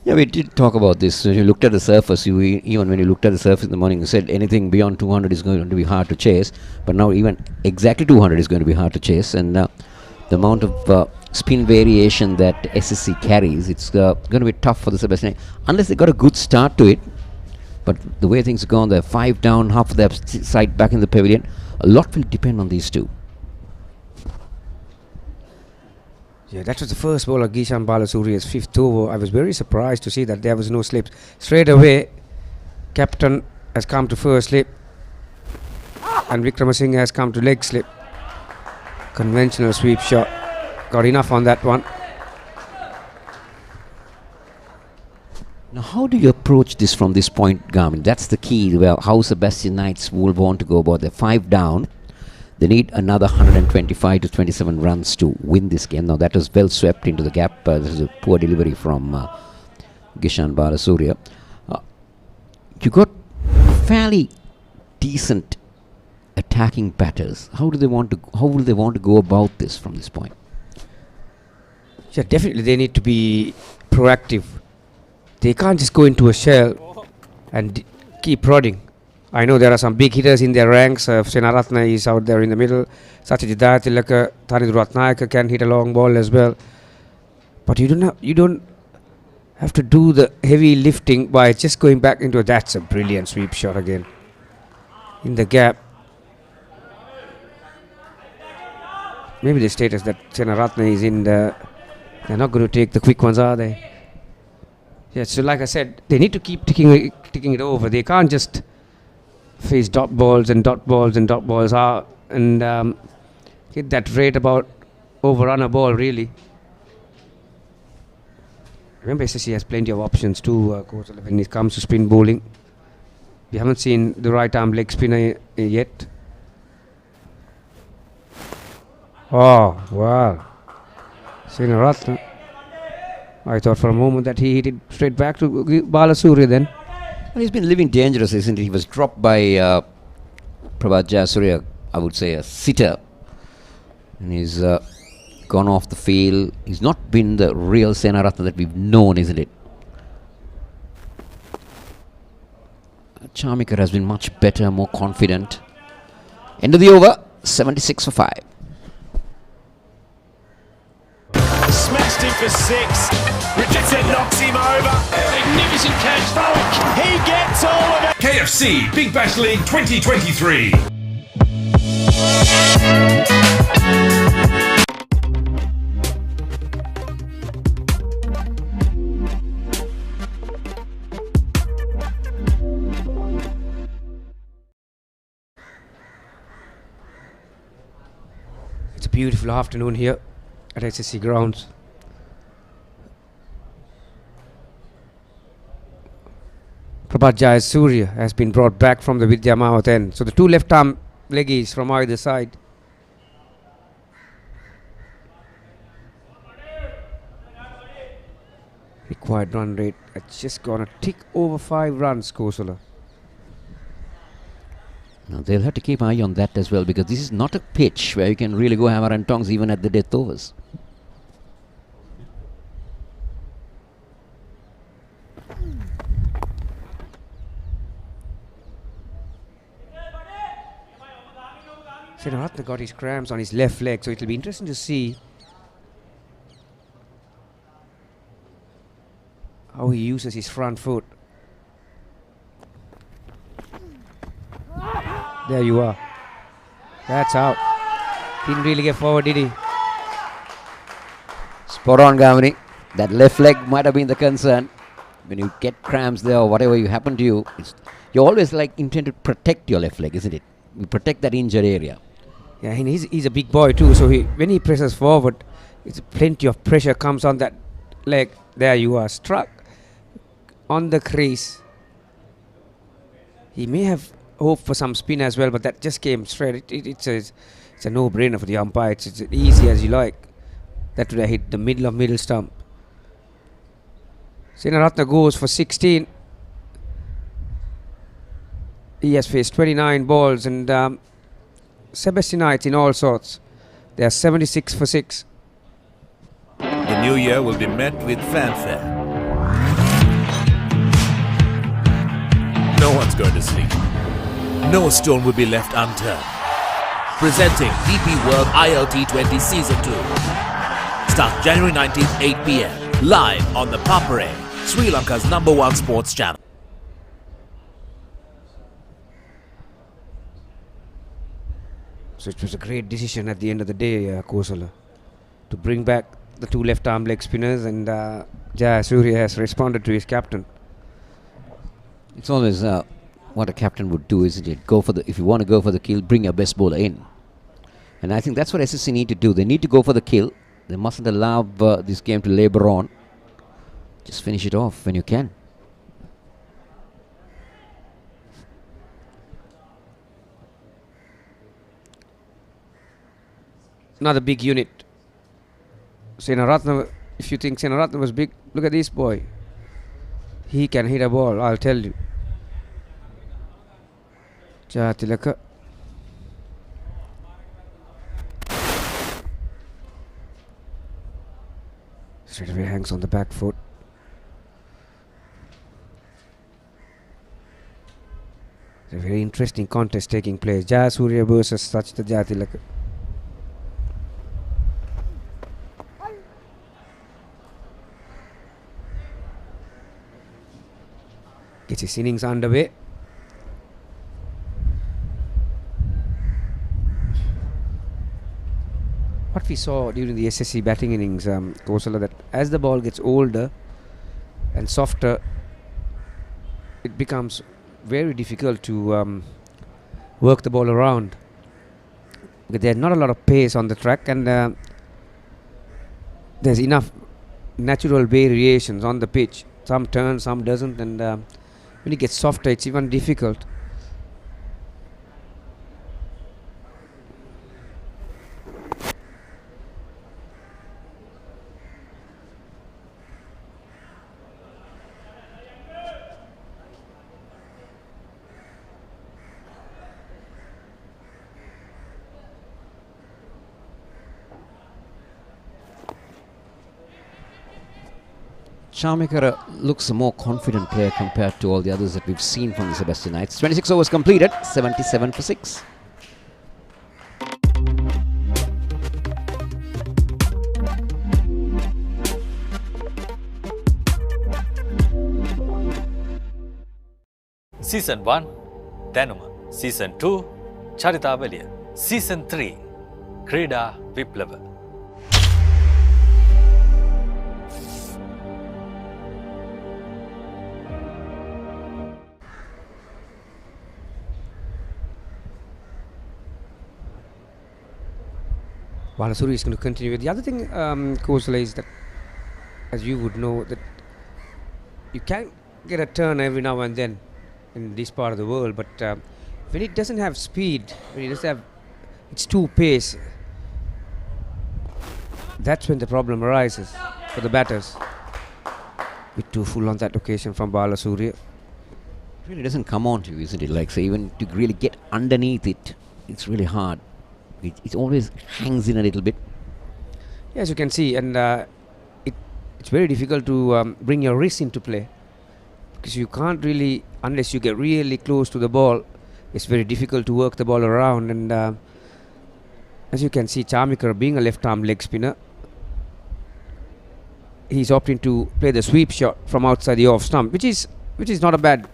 Yeah, we did talk about this. When you looked at the surface, even when you looked at the surface in the morning, you said anything beyond 200 is going to be hard to chase. But now even exactly 200 is going to be hard to chase. And the amount of spin variation that SSC carries, it's going to be tough for the Sebastianites. Unless they got a good start to it. But the way things are going, they're 5 down, half of their side back in the pavilion. A lot will depend on these two. Yeah, that was the first ball of Gishan Balasurya's 5th over. I was very surprised to see that there was no slips. Straight away, captain has come to first slip and Vikramasinghe has come to leg slip. Conventional sweep shot. Got enough on that one. Now, how do you approach this from this point, Garmin? That's the key. Well, how Sebastianites will want to go about. They're 5 down. They need another 125 to 27 runs to win this game. Now, that was well swept into the gap. This is a poor delivery from Gishan Balasurya. You got fairly decent attacking batters. How will they want to go about this from this point? Yeah, definitely they need to be proactive. they can't just go into a shell and keep prodding. I know there are some big hitters in their ranks. Senaratna is out there in the middle. Satyajit Dayatilaka, Thanidru Ratnayaka can hit a long ball as well. But you don't have to do the heavy lifting by just going back into it. That's a brilliant sweep shot again. In the gap. Maybe the status that Senaratna is in, they're not going to take the quick ones, are they? Yeah, so like I said, they need to keep ticking it over. They can't just face dot balls and dot balls and dot balls and hit that rate about overrun a ball, really. Remember, SSC has plenty of options too, when it comes to spin bowling. We haven't seen the right arm leg spinner yet. Oh, wow. Senaratna. I thought for a moment that he hit it straight back to Balasuriya then. Well, he's been living dangerous, isn't he? He was dropped by Prabhat Jayasuriya, I would say a sitter. And he's gone off the field. He's not been the real Senaratna that we've known, isn't it? Charmikar has been much better, more confident. End of the over, 76 for 5. Smashed him for 6. Richardson knocks him over. Magnificent catch, Falk. He gets all of it. KFC Big Bash League 2023. It's a beautiful afternoon here at SSC grounds. Prabhat Jayasuriya has been brought back from the Vidya Mahawat end. So the two left arm leggies from either side. Required run rate, it's just gonna tick over 5 runs, Kosala. Now they'll have to keep an eye on that as well, because this is not a pitch where you can really go hammer and tongs even at the death overs. Senaratna got his cramps on his left leg, so it'll be interesting to see how he uses his front foot. There you are. That's out. Didn't really get forward, did he? Spot on, Gamini. That left leg might have been the concern. When you get cramps there or whatever you happen to you, you always like intend to protect your left leg, isn't it? You protect that injured area. Yeah, and he's a big boy too, so when he presses forward, it's plenty of pressure comes on that leg. There you are, struck on the crease. He may have hoped for some spin as well, but that just came straight. It's a no-brainer for the umpire. It's easy as you like. That would have hit the middle stump. Senaratna goes for 16. He has faced 29 balls and Sebastianites in all sorts. They are 76 for 6. The new year will be met with fanfare. No one's going to sleep. No stone will be left unturned. Presenting DP World ILT20 Season 2. Starts January 19th, 8 p.m. Live on the Papare, Sri Lanka's #1 sports channel. So it was a great decision at the end of the day, Kosala, to bring back the two left arm leg spinners, and Jayasuriya has responded to his captain. It's always what a captain would do, isn't it? If you want to go for the kill, bring your best bowler in. And I think that's what SSC need to do. They need to go for the kill. They mustn't allow this game to labour on. Just finish it off when you can. Another big unit. Senaratna, if you think Senaratna was big, look at this boy. He can hit a ball, I'll tell you. Jatilaka. Straight away hangs on the back foot. A very interesting contest taking place. Jayasuriya versus Sachita Jayatilaka. Gets his innings underway. What we saw during the SSC batting innings, Kosala, that as the ball gets older and softer, it becomes very difficult to work the ball around. Because there's not a lot of pace on the track, and there's enough natural variations on the pitch. Some turn, some doesn't, and when it gets softer, it's even difficult. Charmikara looks a more confident player compared to all the others that we've seen from the Sebastianites. 26 overs completed, 77 for 6. Season 1, Danuma. Season 2, Charitavaliya. Season 3, Krida Viplava. Balasuri is going to continue with the other thing, Kosala, is that, as you would know, that you can get a turn every now and then in this part of the world, but when it doesn't have speed, when it doesn't have its two pace, that's when the problem arises for the batters. Bit too full on that occasion from Balasuri. It really doesn't come on to you, isn't it? Like, say, even to really get underneath it, it's really hard. It always hangs in a little bit. Yes, you can see, and it's very difficult to bring your wrist into play, because you can't really, unless you get really close to the ball, it's very difficult to work the ball around. And as you can see, Charmikara, being a left-arm leg spinner, he's opting to play the sweep shot from outside the off stump, which is not a bad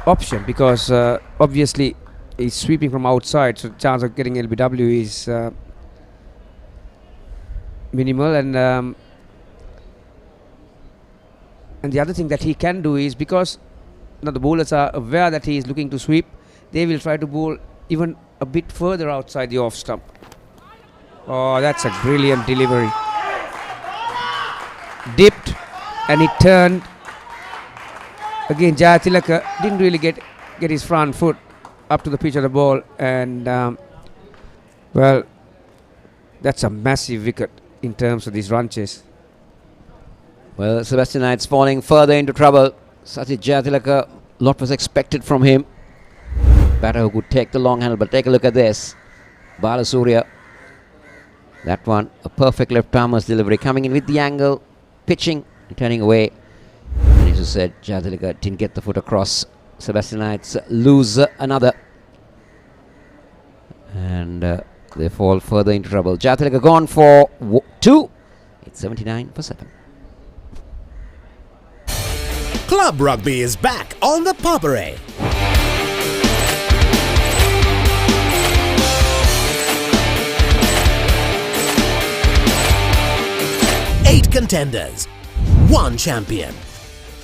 option, because obviously he's sweeping from outside, so the chance of getting LBW is minimal. And the other thing that he can do is, because now the bowlers are aware that he is looking to sweep, they will try to bowl even a bit further outside the off stump. Oh, that's a brilliant delivery. Dipped and it turned. Again, Jayatilaka didn't really get his front foot up to the pitch of the ball, and well, that's a massive wicket in terms of these run chase. Well, Sebastianites falling further into trouble. Sachit Jayatilaka, lot was expected from him. Batter who could take the long handle, but take a look at this. Balasuriya, that one, a perfect left-armer's delivery, coming in with the angle, pitching, turning away. And as you said, Jayatilaka didn't get the foot across. Sebastianites lose another, and they fall further into trouble. Jayatilaka gone for 2. It's 79 for 7. Club Rugby is back on the Papare. Eight contenders, 1 champion.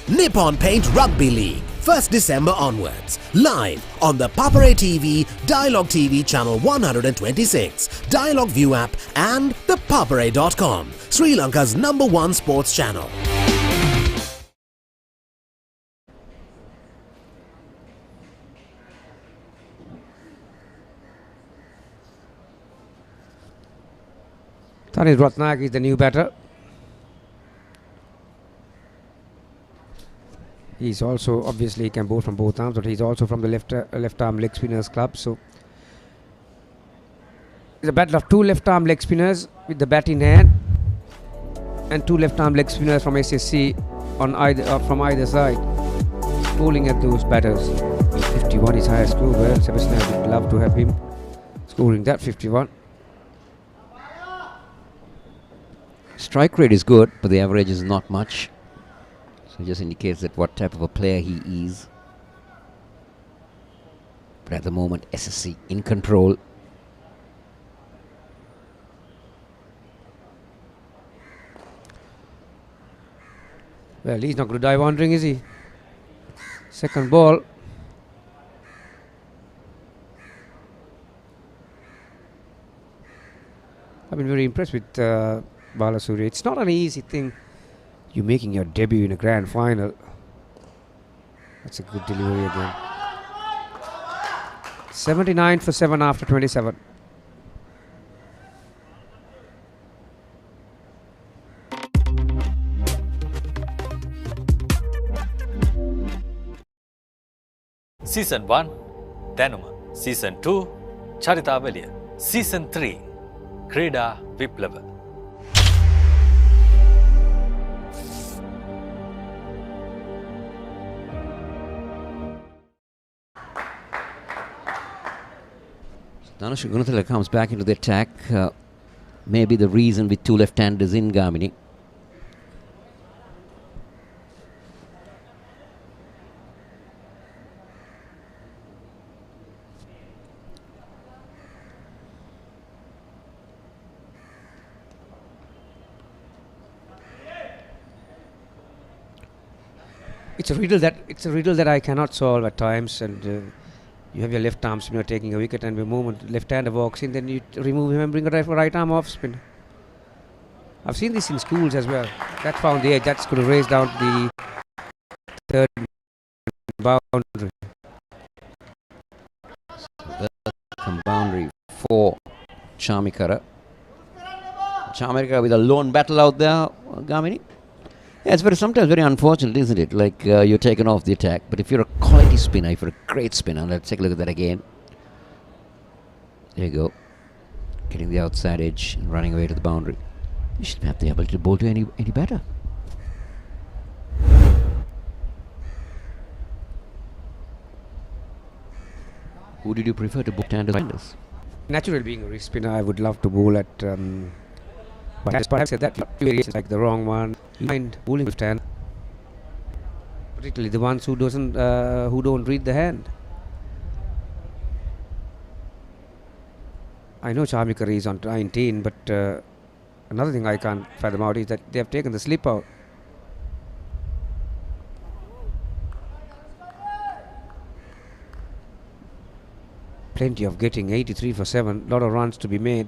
Nippon Paint Rugby League, 1st December onwards. Live on the Papare TV, Dialog TV Channel 126, Dialog ViU app and ThePapare.com, Sri Lanka's #1 sports channel. Tanis Ratnayake is the new batter. He's also, obviously, he can bowl from both arms, but he's also from the left arm leg spinners club. So it's a battle of 2 left arm leg spinners with the bat in hand, and 2 left arm leg spinners from SSC on from either side. bowling at those batters. 51 is highest score. Well, Sebastianites would love to have him scoring that 51. Strike rate is good, but the average is not much. So it just indicates that what type of a player he is. But at the moment, SSC in control. Well, he's not going to die wandering, is he? Second ball. I've been very impressed with Balasuri. It's not an easy thing. You're making your debut in a grand final. That's a good delivery again. 79 for 7 after 27. Season 1 දැනුම Season 2 චරිතාවලිය Season 3 ක්‍රීඩා විප්ලව Dhanush Gunathila comes back into the attack. Maybe the reason with two left-handers in Gamini. It's a riddle that I cannot solve at times, and you have your left arm spinner taking a wicket, and the moment left-hander walks in, then you remove him and bring a right arm off spinner. I've seen this in schools as well. That found the edge. That's going to raise down to the third boundary. So boundary for Chamikara. Chamikara with a lone battle out there, Gamini. Yeah, it's sometimes very unfortunate, isn't it? Like you're taken off the attack. But if you're a quality spinner, if you're a great spinner, let's take a look at that again. There you go. Getting the outside edge and running away to the boundary. You should have the ability to bowl to any better. Who did you prefer to bowl left-handers? Naturally, being a wrist spinner, I would love to bowl at. But I said that variations like the wrong one. You mind bowling left hand, particularly the ones who don't read the hand. I know Chamikari is on 19, but another thing I can't fathom out is that they have taken the slip out. Plenty of getting 83 for 7, lot of runs to be made.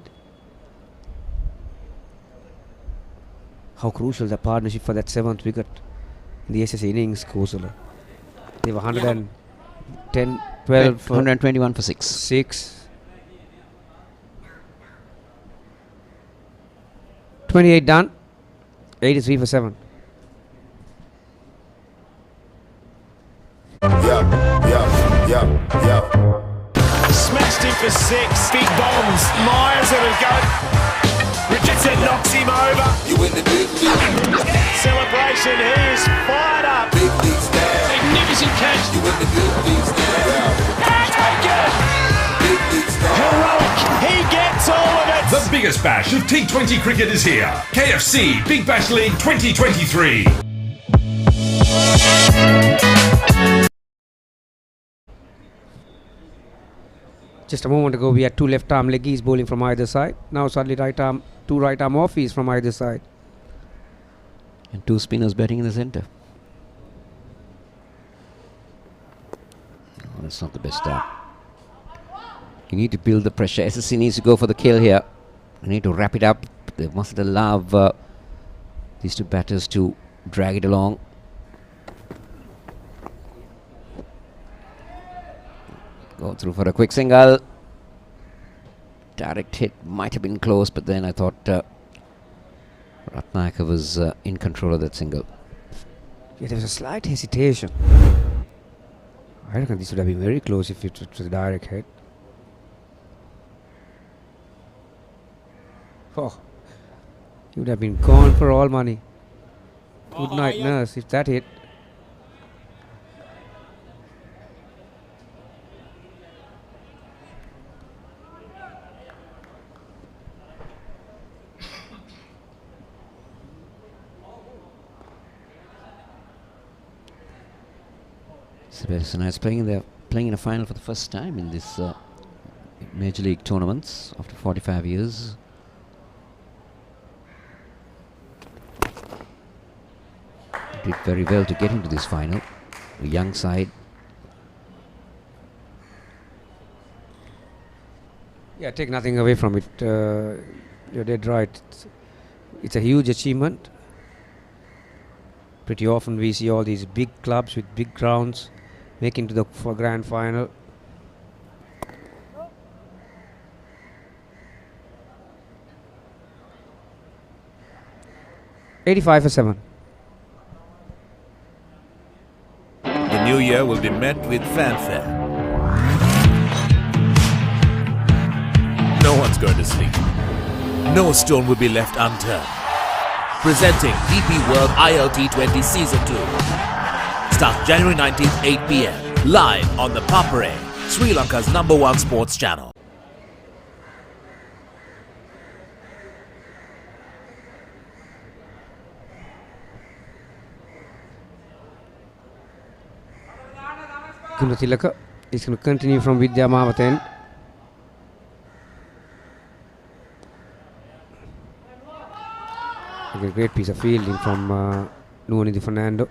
How crucial the partnership for that 7th wicket in the SSC innings, Kosala. They were 110, 12 for 121 for 6. 6. 28 done, 83 for 7. Smashed him for 6. Big bombs. Myers at a go. Richardson knocks him over. You in the big league. Celebration. He is fired up. Big league stand. Magnificent catch. You in the big league stand. Taken. Big league stand. Heroic. He gets all of it. The biggest bash of T20 cricket is here. KFC Big Bash League 2023. Just a moment ago, we had two left-arm leggies bowling from either side. Now suddenly two right-arm offies from either side. And two spinners batting in the centre. Oh, that's not the best start. You need to build the pressure. SSC needs to go for the kill here. They need to wrap it up. They must allow these two batters to drag it along. Go through for a quick single. Direct hit might have been close, but then I thought Ratnayaka was in control of that single. Yeah, there was a slight hesitation. I reckon this would have been very close if it was a direct hit. Oh, he would have been gone for all money. Good night, nurse, if that hit. Sebastianites playing in a final for the first time in this Major League tournaments after 45 years. Did very well to get into this final. A young side. Yeah, take nothing away from it. You're dead right. It's a huge achievement. Pretty often we see all these big clubs with big grounds making to the grand final. $85 for 7. The new year will be met with fanfare. No one's going to sleep. No stone will be left unturned. Presenting DP World ILT20 Season 2. Starts January 19th, 8 p.m. Live on the Papare, Sri Lanka's #1 sports channel. Gunathilaka is going to continue from Vidya Mahavat end. A great piece of fielding from Nuanidhi Fernando.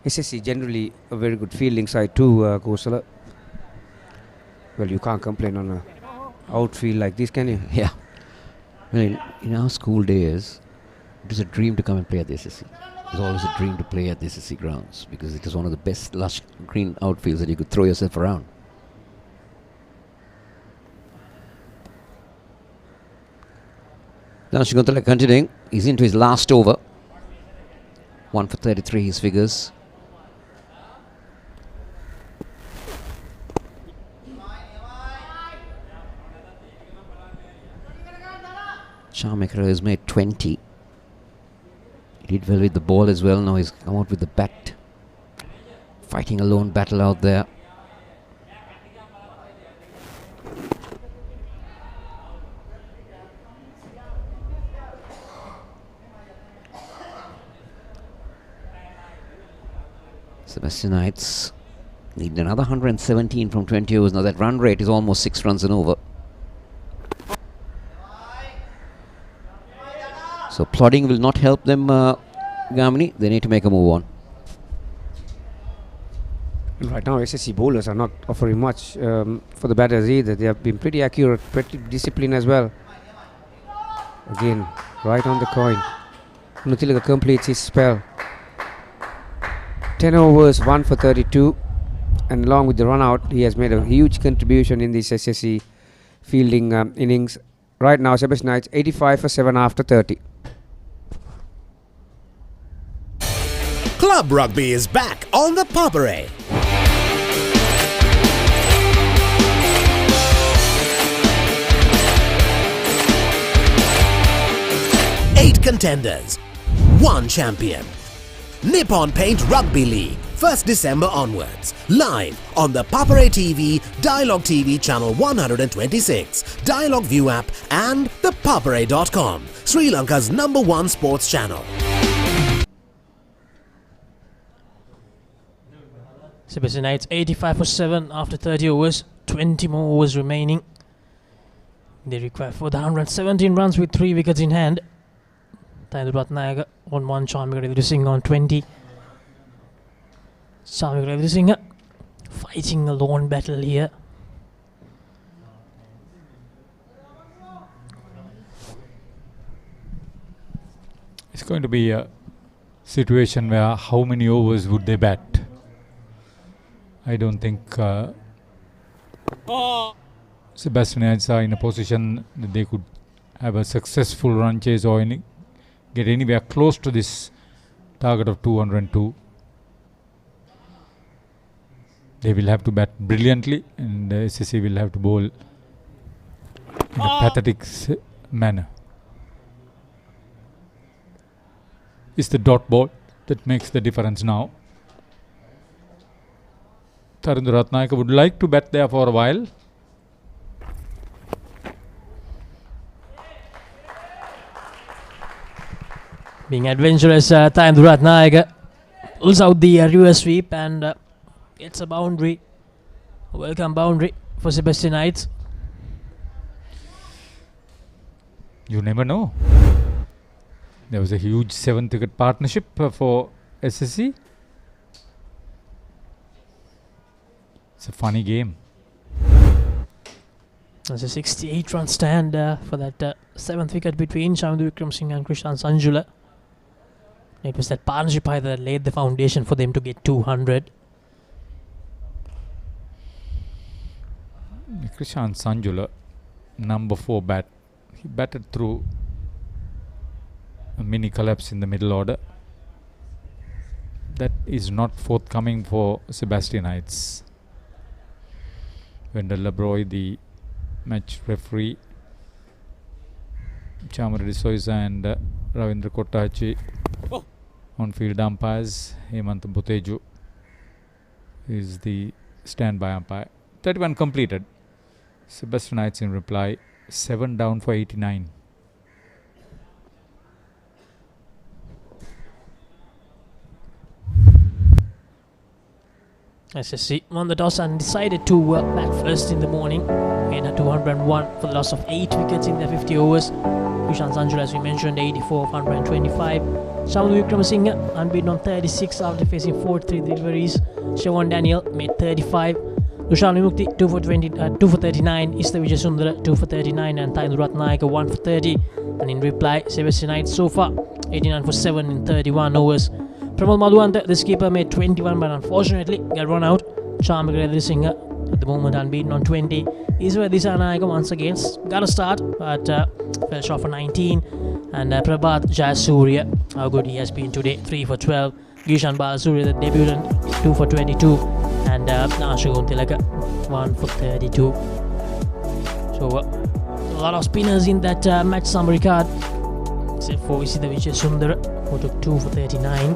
SSC generally a very good fielding side too, Kosala. Well, you can't complain on a outfield like this, can you? Yeah. Well, in our school days, it was a dream to come and play at the SSC. It was always a dream to play at the SSC grounds because it was one of the best lush green outfields that you could throw yourself around. Now Shigontala continuing. He's into his last over. 1 for 33 his figures. Charmaker has made 20. He did well with the ball as well. Now he's come out with the bat. Fighting a lone battle out there. Sebastianites need another 117 from 20 overs. Now that run rate is almost 6 runs and over. So plodding will not help them, Gamini. They need to make a move on. Right now SSC bowlers are not offering much for the batters either. They have been pretty accurate, pretty disciplined as well. Again, right on the coin. Gunathilaka completes his spell. 10 overs, 1 for 32. And along with the run out, he has made a huge contribution in this SSC fielding innings. Right now, Sebastianites 85 for 7 after 30. Club Rugby is back on the Papare. Eight contenders, 1 champion. Nippon Paint Rugby League, 1st December onwards. Live on the Papare TV, Dialog TV Channel 126, Dialog ViU app and ThePapare.com, Sri Lanka's #1 sports channel. Sebastianites 85 for 7 after 30 overs, 20 more overs remaining. They require for the 117 runs with 3 wickets in hand. Taindu Ratnayaka on 1, Charmika Revising on 20. Charmika Revising fighting a lone battle here. It's going to be a situation where how many overs would they bat? I don't think Sebastianites are in a position that they could have a successful run chase or get anywhere close to this target of 202. They will have to bat brilliantly and the SSC will have to bowl in a pathetic manner. It's the dot ball that makes the difference now. Taindu Ratnayaka would like to bat there for a while. Being adventurous, Tayandurat Nayaga pulls out the reverse sweep and gets a boundary. A welcome boundary for Sebastianites. You never know. There was a huge 7-wicket partnership for SSC. It's a funny game. There's a 68-run stand for that 7th wicket between Shamdu Wickramasinghe and Krishan Sanjula. It was that partnership that laid the foundation for them to get 200. Krishan Sanjula, number 4 bat. He batted through a mini collapse in the middle order. That is not forthcoming for Sebastianites. Wendell Labroy, the match referee, Chamara D'Souza and Ravindra Kottachi on field umpires. Hemant Boteju is the standby umpire. 31 completed. Sebastianites in reply, 7 down for 89. SSC won the toss and decided to bat first in the morning. Made a 201 for the loss of 8 wickets in their 50 overs. Krishan Sanjula, as we mentioned, 84 of 125. Shamdu Wickramasinghe unbeaten on 36 after facing 43 deliveries. Siobhan Daniel made 35. Dushal Vimukti 2 for 39. Ista Vijayasundara 2 for 39 and Tayandurat Nayaga 1 for 30. And in reply, Sebastianites so far 89 for 7 in 31 overs. Pramal Madhuwanta, the skipper, made 21 but unfortunately got run out. Charmika Singha at the moment unbeaten on 20. Iswa Disanayaga once again got a start but fell short for 19. And Prabhat Jayasuriya, how good he has been today, 3 for 12. Gishan Balasuriya, the debutant, 2 for 22. And Ashagun Tilaka, 1 for 32. So a lot of spinners in that match summary card, except for Visitha Vijayasundara, who took 2 for 39.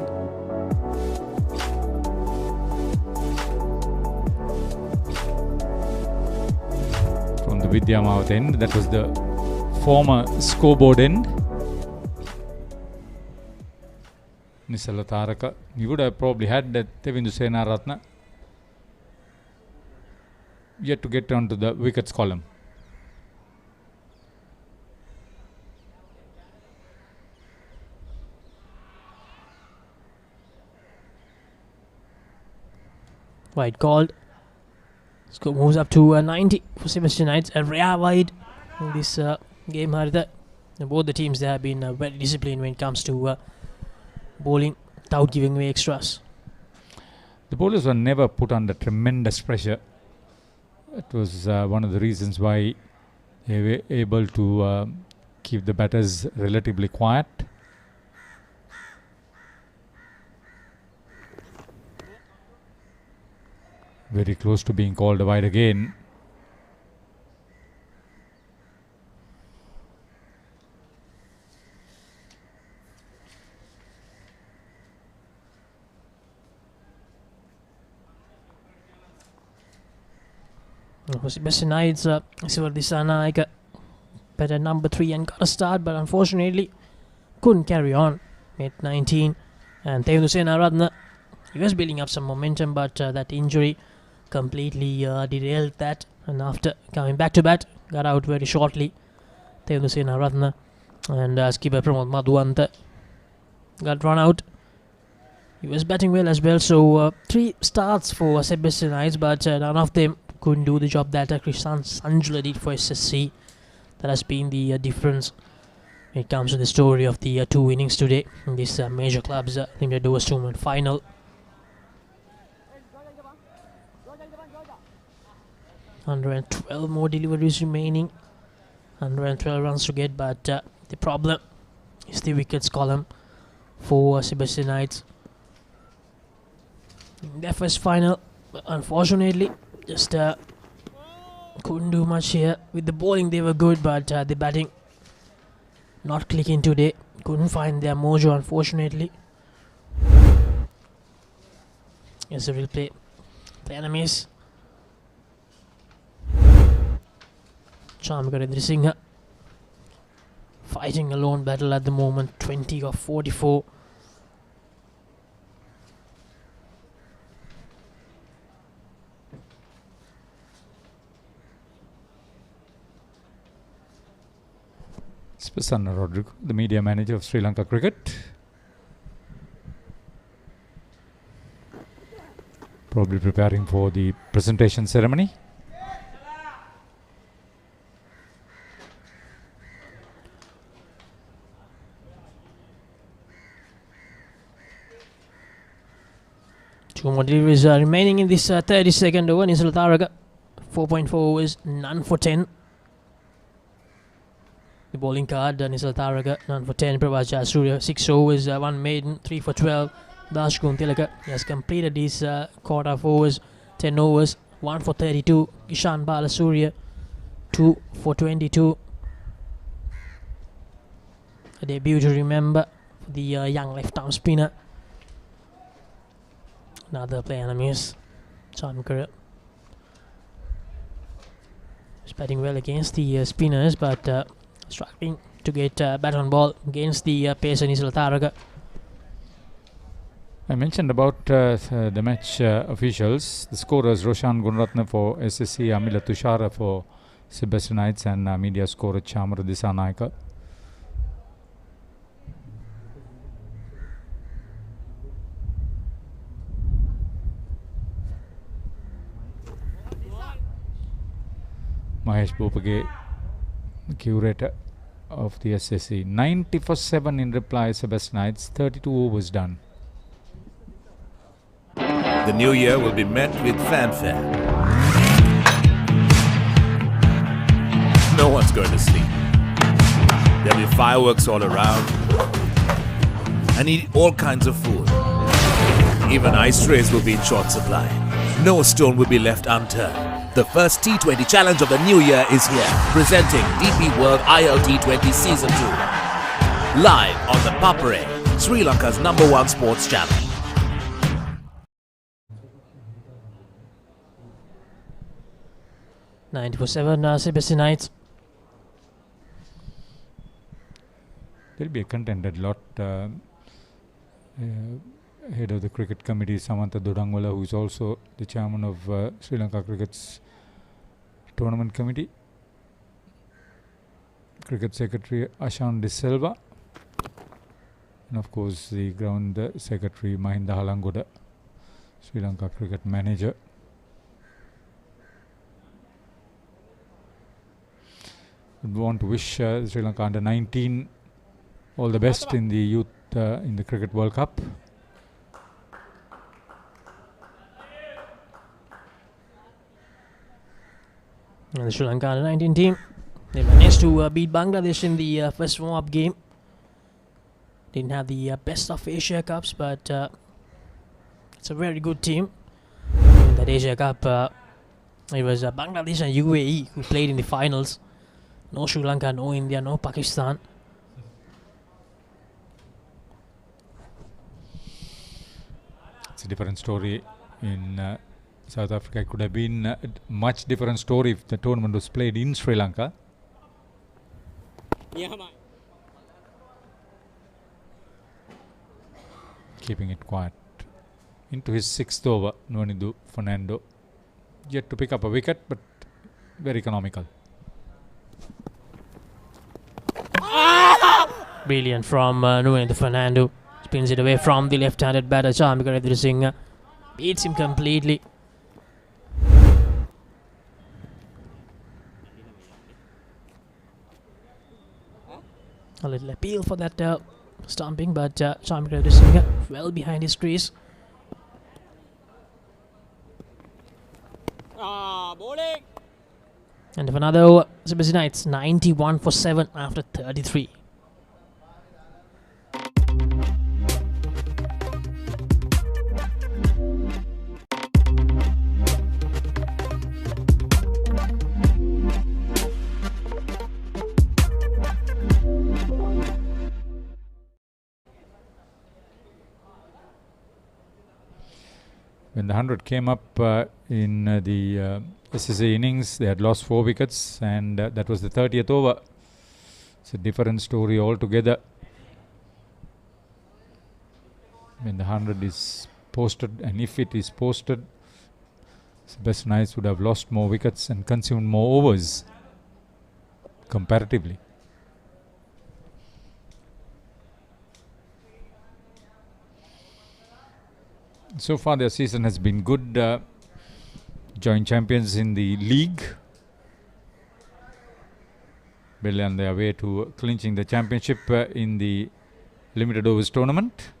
From the Vidyamavat end, that was the former scoreboard end. Nisala Taraka, you would have probably had that Tevindu Senaratna yet to get onto the wickets column. Wide called. Score moves up to 90 for Sebastianites. A rare wide in this game. Both the teams, they have been very disciplined when it comes to bowling without giving away extras. The bowlers were never put under tremendous pressure. It was one of the reasons why they were able to keep the batters relatively quiet. Very close to being called wide again. For Sebastianites, Sivar Disanayaga batted number 3 and got a start, but unfortunately couldn't carry on. Made 19. And Tevindu Senaratne, he was building up some momentum, but that injury completely derailed that. And after coming back to bat, got out very shortly. Tevindu Senaratne and skipper Pramal Madhuwanta got run out. He was batting well as well, so 3 starts for Sebastianites, but none of them couldn't do the job that Krishan Sanjula did for SSC. That has been the difference when it comes to the story of the 2 innings today in this major clubs limited overs tournament final. And 12 more deliveries remaining, 112 runs to get, but the problem is the wickets column for Sebastianites. In their first final, unfortunately, just couldn't do much here. With the bowling they were good, but the batting not clicking today. Couldn't find their mojo, unfortunately. Here's a replay. The enemies. Charmika Singha fighting a lone battle at the moment, 20 of 44. Spasanna Rodrigo, the media manager of Sri Lanka Cricket. Probably preparing for the presentation ceremony. Two more deliveries remaining in this 32nd over. Nisal Taraga, 4.4 overs, none for 10. The bowling card, Nisal Taraga, none for 10. Pravas Jayasuriya, 6 overs, 1 maiden, 3 for 12. Dash Guntilaka has completed his quarter of overs, 10 overs, 1 for 32. Ishan Balasuriya, 2 for 22. A debut to remember for the young left-arm spinner. Another player on a miss. Chankara is batting well against the spinners, but struggling to get bat on ball against the pacer Nisal Taraga. I mentioned about the match officials. The scorers Roshan Gunratna for SSC, Amila Tushara for Sebastianites, and media scorer Chamara Disanaika. Mahesh Bopage, curator of the SSC. 90 for 7 in reply, Sebastianites, 32 overs done. The new year will be met with fanfare. No one's going to sleep. There'll be fireworks all around. And eat all kinds of food. Even ice trays will be in short supply. No stone will be left unturned. The first T20 challenge of the new year is here, presenting DP World ILT20 Season 2. Live on the Papare, Sri Lanka's #1 sports channel. Nine for 7, Sebastianites. There'll be a contended lot. Head of the cricket committee, Samantha Dodangwala, who is also the chairman of Sri Lanka Cricket's tournament committee. Cricket secretary Ashan De Silva, and of course the ground secretary Mahinda Halangoda, Sri Lanka cricket manager. We want to wish Sri Lanka under 19 all the best in the youth in the Cricket World Cup. And the Sri Lanka under 19 team, they managed to beat Bangladesh in the first warm-up game. Didn't have the best of Asia Cups, but it's a very good team. In that Asia Cup, it was Bangladesh and UAE who played in the finals. No Sri Lanka, no India, no Pakistan. It's a different story in South Africa. It could have been a much different story if the tournament was played in Sri Lanka. Keeping it quiet. Into his 6th over, Nuanidu Fernando. Yet to pick up a wicket, but very economical. Brilliant from Nuanidu Fernando. Spins it away from the left-handed batter Chamika Redrisinghe. Beats him completely. A little appeal for that stumping, but Chamika Redrisinghe well behind his crease. Bowling. And for another over, Sebastianites 91 for 7 after 33. When the 100 came up in the SSC innings, they had lost 4 wickets, and that was the 30th over. It's a different story altogether. When the 100 is posted, and if it is posted, Sebastianites would have lost more wickets and consumed more overs comparatively. So far their season has been good. Joint champions in the league. Well on their way to clinching the championship in the limited overs tournament.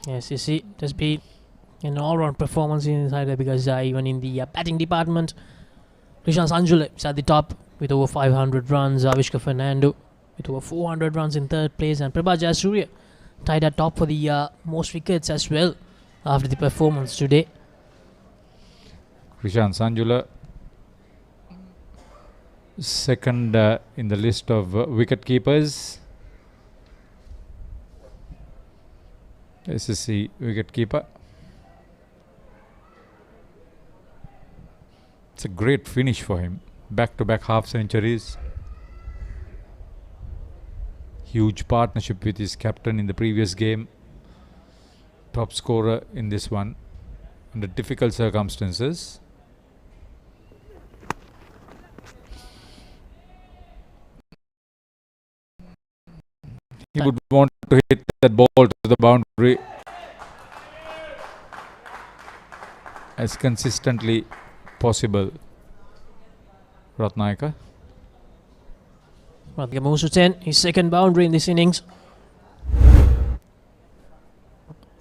Yes, you see, it has been an all-round performance inside there because even in the batting department, Krishan Sanjula is at the top with over 500 runs. Avishka Fernando with over 400 runs in third place, and Prabha Jayasuriya tied at top for the most wickets as well after the performance today. Krishan Sanjula second in the list of wicket keepers. SSC wicket keeper. It's a great finish for him. Back-to-back half centuries. Huge partnership with his captain in the previous game. Top scorer in this one under difficult circumstances. He would want to hit that ball to the boundary as consistently possible. Ratnayaka. Ratnayaka moves to 10, his second boundary in this innings.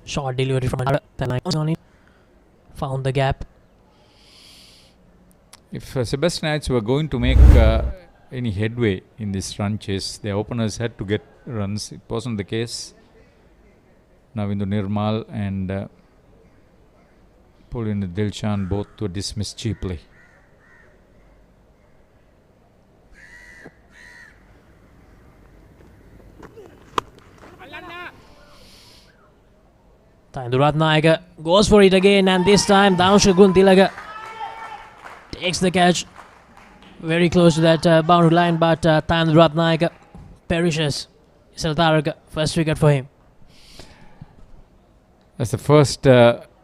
Short delivery from Ratnayaka. Found the gap. If Sebastianites were going to make any headway in this run chase, their openers had to get runs. It wasn't the case. Navindu Nirmal and Pulin Dilshan both were dismissed cheaply. Ratnayaka goes for it again, and this time Dhanushka Guntilaga takes the catch very close to that boundary line, but Ratnayaka perishes. Saltaraka, first wicket for him. That's the first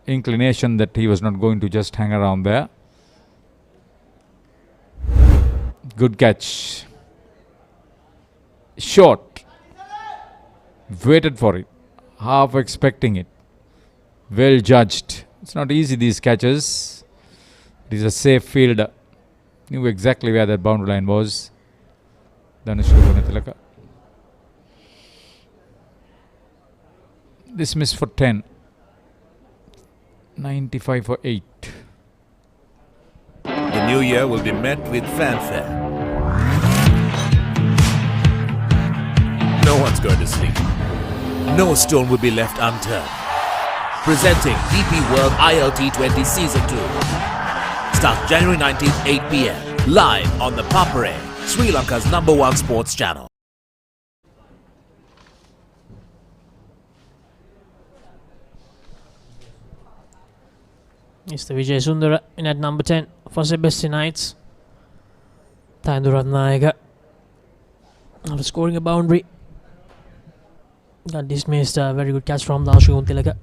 inclination that he was not going to just hang around there. Good catch. Short. Waited for it. Half expecting it. Well judged. It's not easy, these catches. It is a safe fielder. Knew exactly where that boundary line was. Dhanushka Gunatilaka. Dismiss for 10. 95 for 8. The new year will be met with fanfare. No one's going to sleep. No stone will be left unturned. Presenting DP World ILT20 Season 2. Starts January 19th, 8 p.m. Live on the Papare, Sri Lanka's #1 sports channel. Mr. Vijay Sundara in at number 10 for Sebastianites. Ratnayaka, after scoring a boundary, got dismissed. Very good catch from Dhanushka Guntilaga.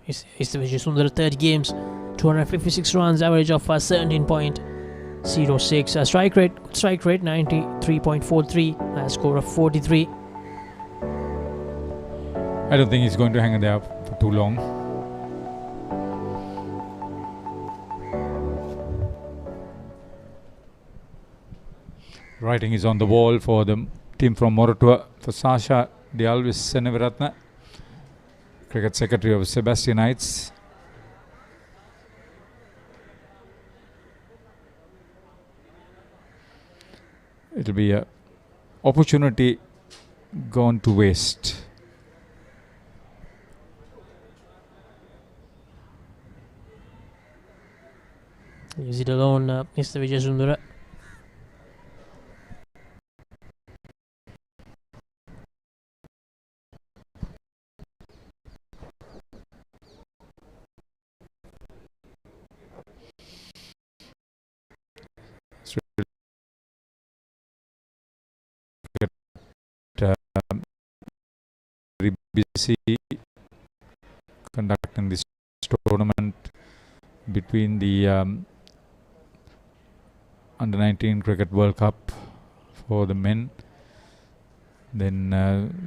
Mr. Vijay Sundara, 30 games, 256 runs, average of 17.06. Strike rate 93.43, score of 43. I don't think he's going to hang there for too long. Writing is on the wall for the team from Moratua, for Sasha Dialvis Seneviratna, Cricket Secretary of Sebastianites. It will be an opportunity gone to waste. Use it alone, Mr. Vijay Sundara. busy conducting this tournament between the Under 19 Cricket World Cup for the men, then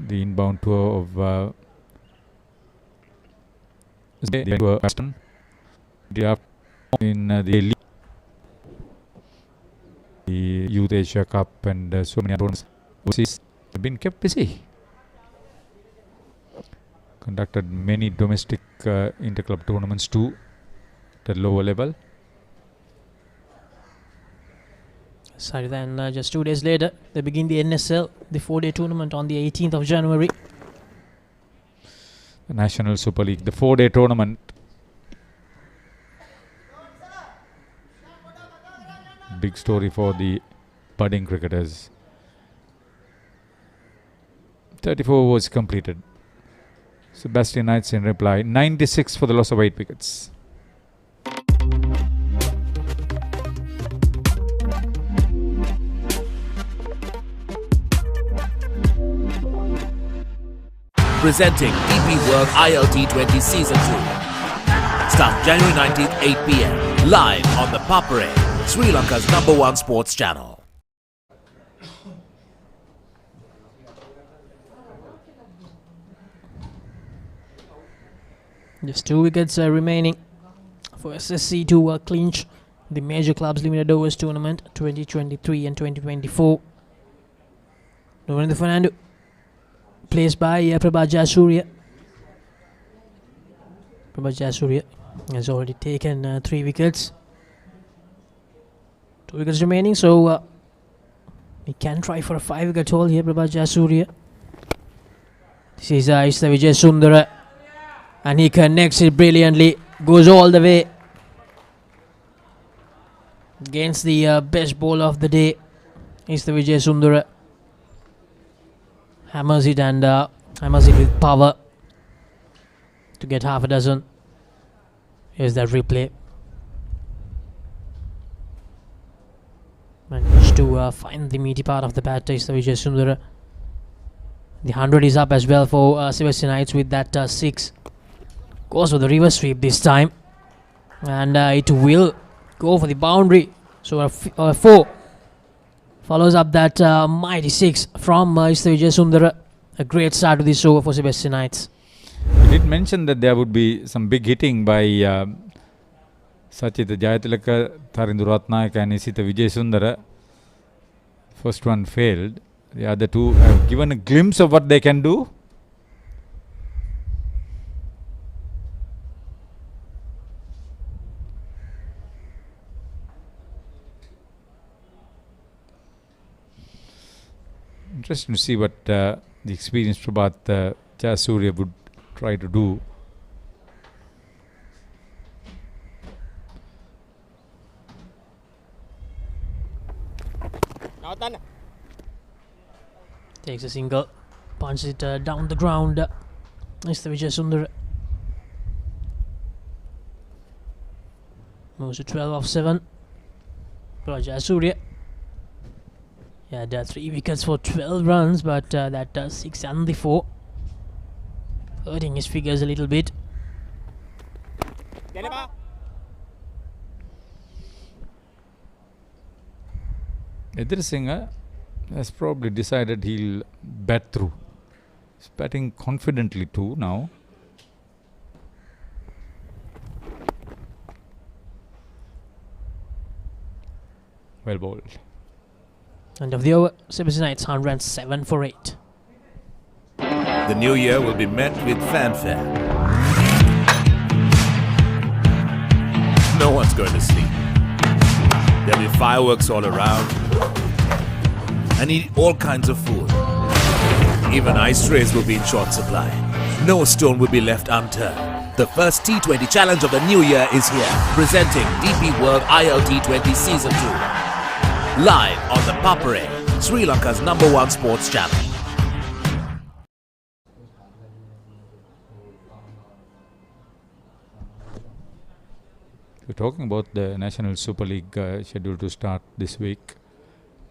the inbound tour of Western, in the Youth Asia Cup, and so many other tournaments have been kept busy. Conducted many domestic inter-club tournaments too at the lower level. Sorry, then just 2 days later, they begin the NSL, the 4-day tournament on the 18th of January. The National Super League, the 4-day tournament. Big story for the budding cricketers. 34 overs completed. Sebastianites in reply, 96 for the loss of 8 wickets. Presenting DP World ILT20 Season 2. Starts January 19th, 8 p.m. Live on the Papare, Sri Lanka's #1 sports channel. Just 2 wickets remaining for SSC to clinch the Major Clubs Limited Overs Tournament 2023 and 2024. Lorenzo Fernando placed by Prabha Jayasuriya. Prabha Jayasuriya has already taken 3 wickets. 2 wickets remaining, so he can try for a 5-wicket haul here, Prabha Jayasuriya. This is the Vijay Sundara, and he connects it brilliantly, goes all the way against the best ball of the day. Is the Vijay Sundara. Hammers it and hammers it with power to get half a dozen. Here's that replay. Managed to find the meaty part of the bat. Is the Vijay Sundara. The 100 is up as well for Sebastianites with that 6. Goes for the reverse sweep this time, and it will go for the boundary. So a 4 follows up that mighty 6 from Vijay Sundara. A great start to this over for Sebastianites. You did mention that there would be some big hitting by Sachit Jayatilaka, Tharindu Ratnayaka and Isita Vijay Sundara. First one failed. The other two have given a glimpse of what they can do. Interesting to see what the experienced Prabhat Jayasuriya would try to do. Takes a single, punches it down the ground. It's the Vijay Sundara. Moves to 12 off 7. Prabhat Jayasuriya. Yeah, that's 3 wickets for 12 runs, but that does 6 and the 4. Hurting his figures a little bit. Edhir Singh has probably decided he'll bat through. He's batting confidently too now. Well bowled. End of the over, Sebastianites 107 for 8. The new year will be met with fanfare. No one's going to sleep. There'll be fireworks all around. And eat all kinds of food. Even ice trays will be in short supply. No stone will be left unturned. The first T20 challenge of the new year is here. Presenting DP World ILT20 Season 2. Live on the Papare, Sri Lanka's #1 sports channel. We're talking about the National Super League scheduled to start this week.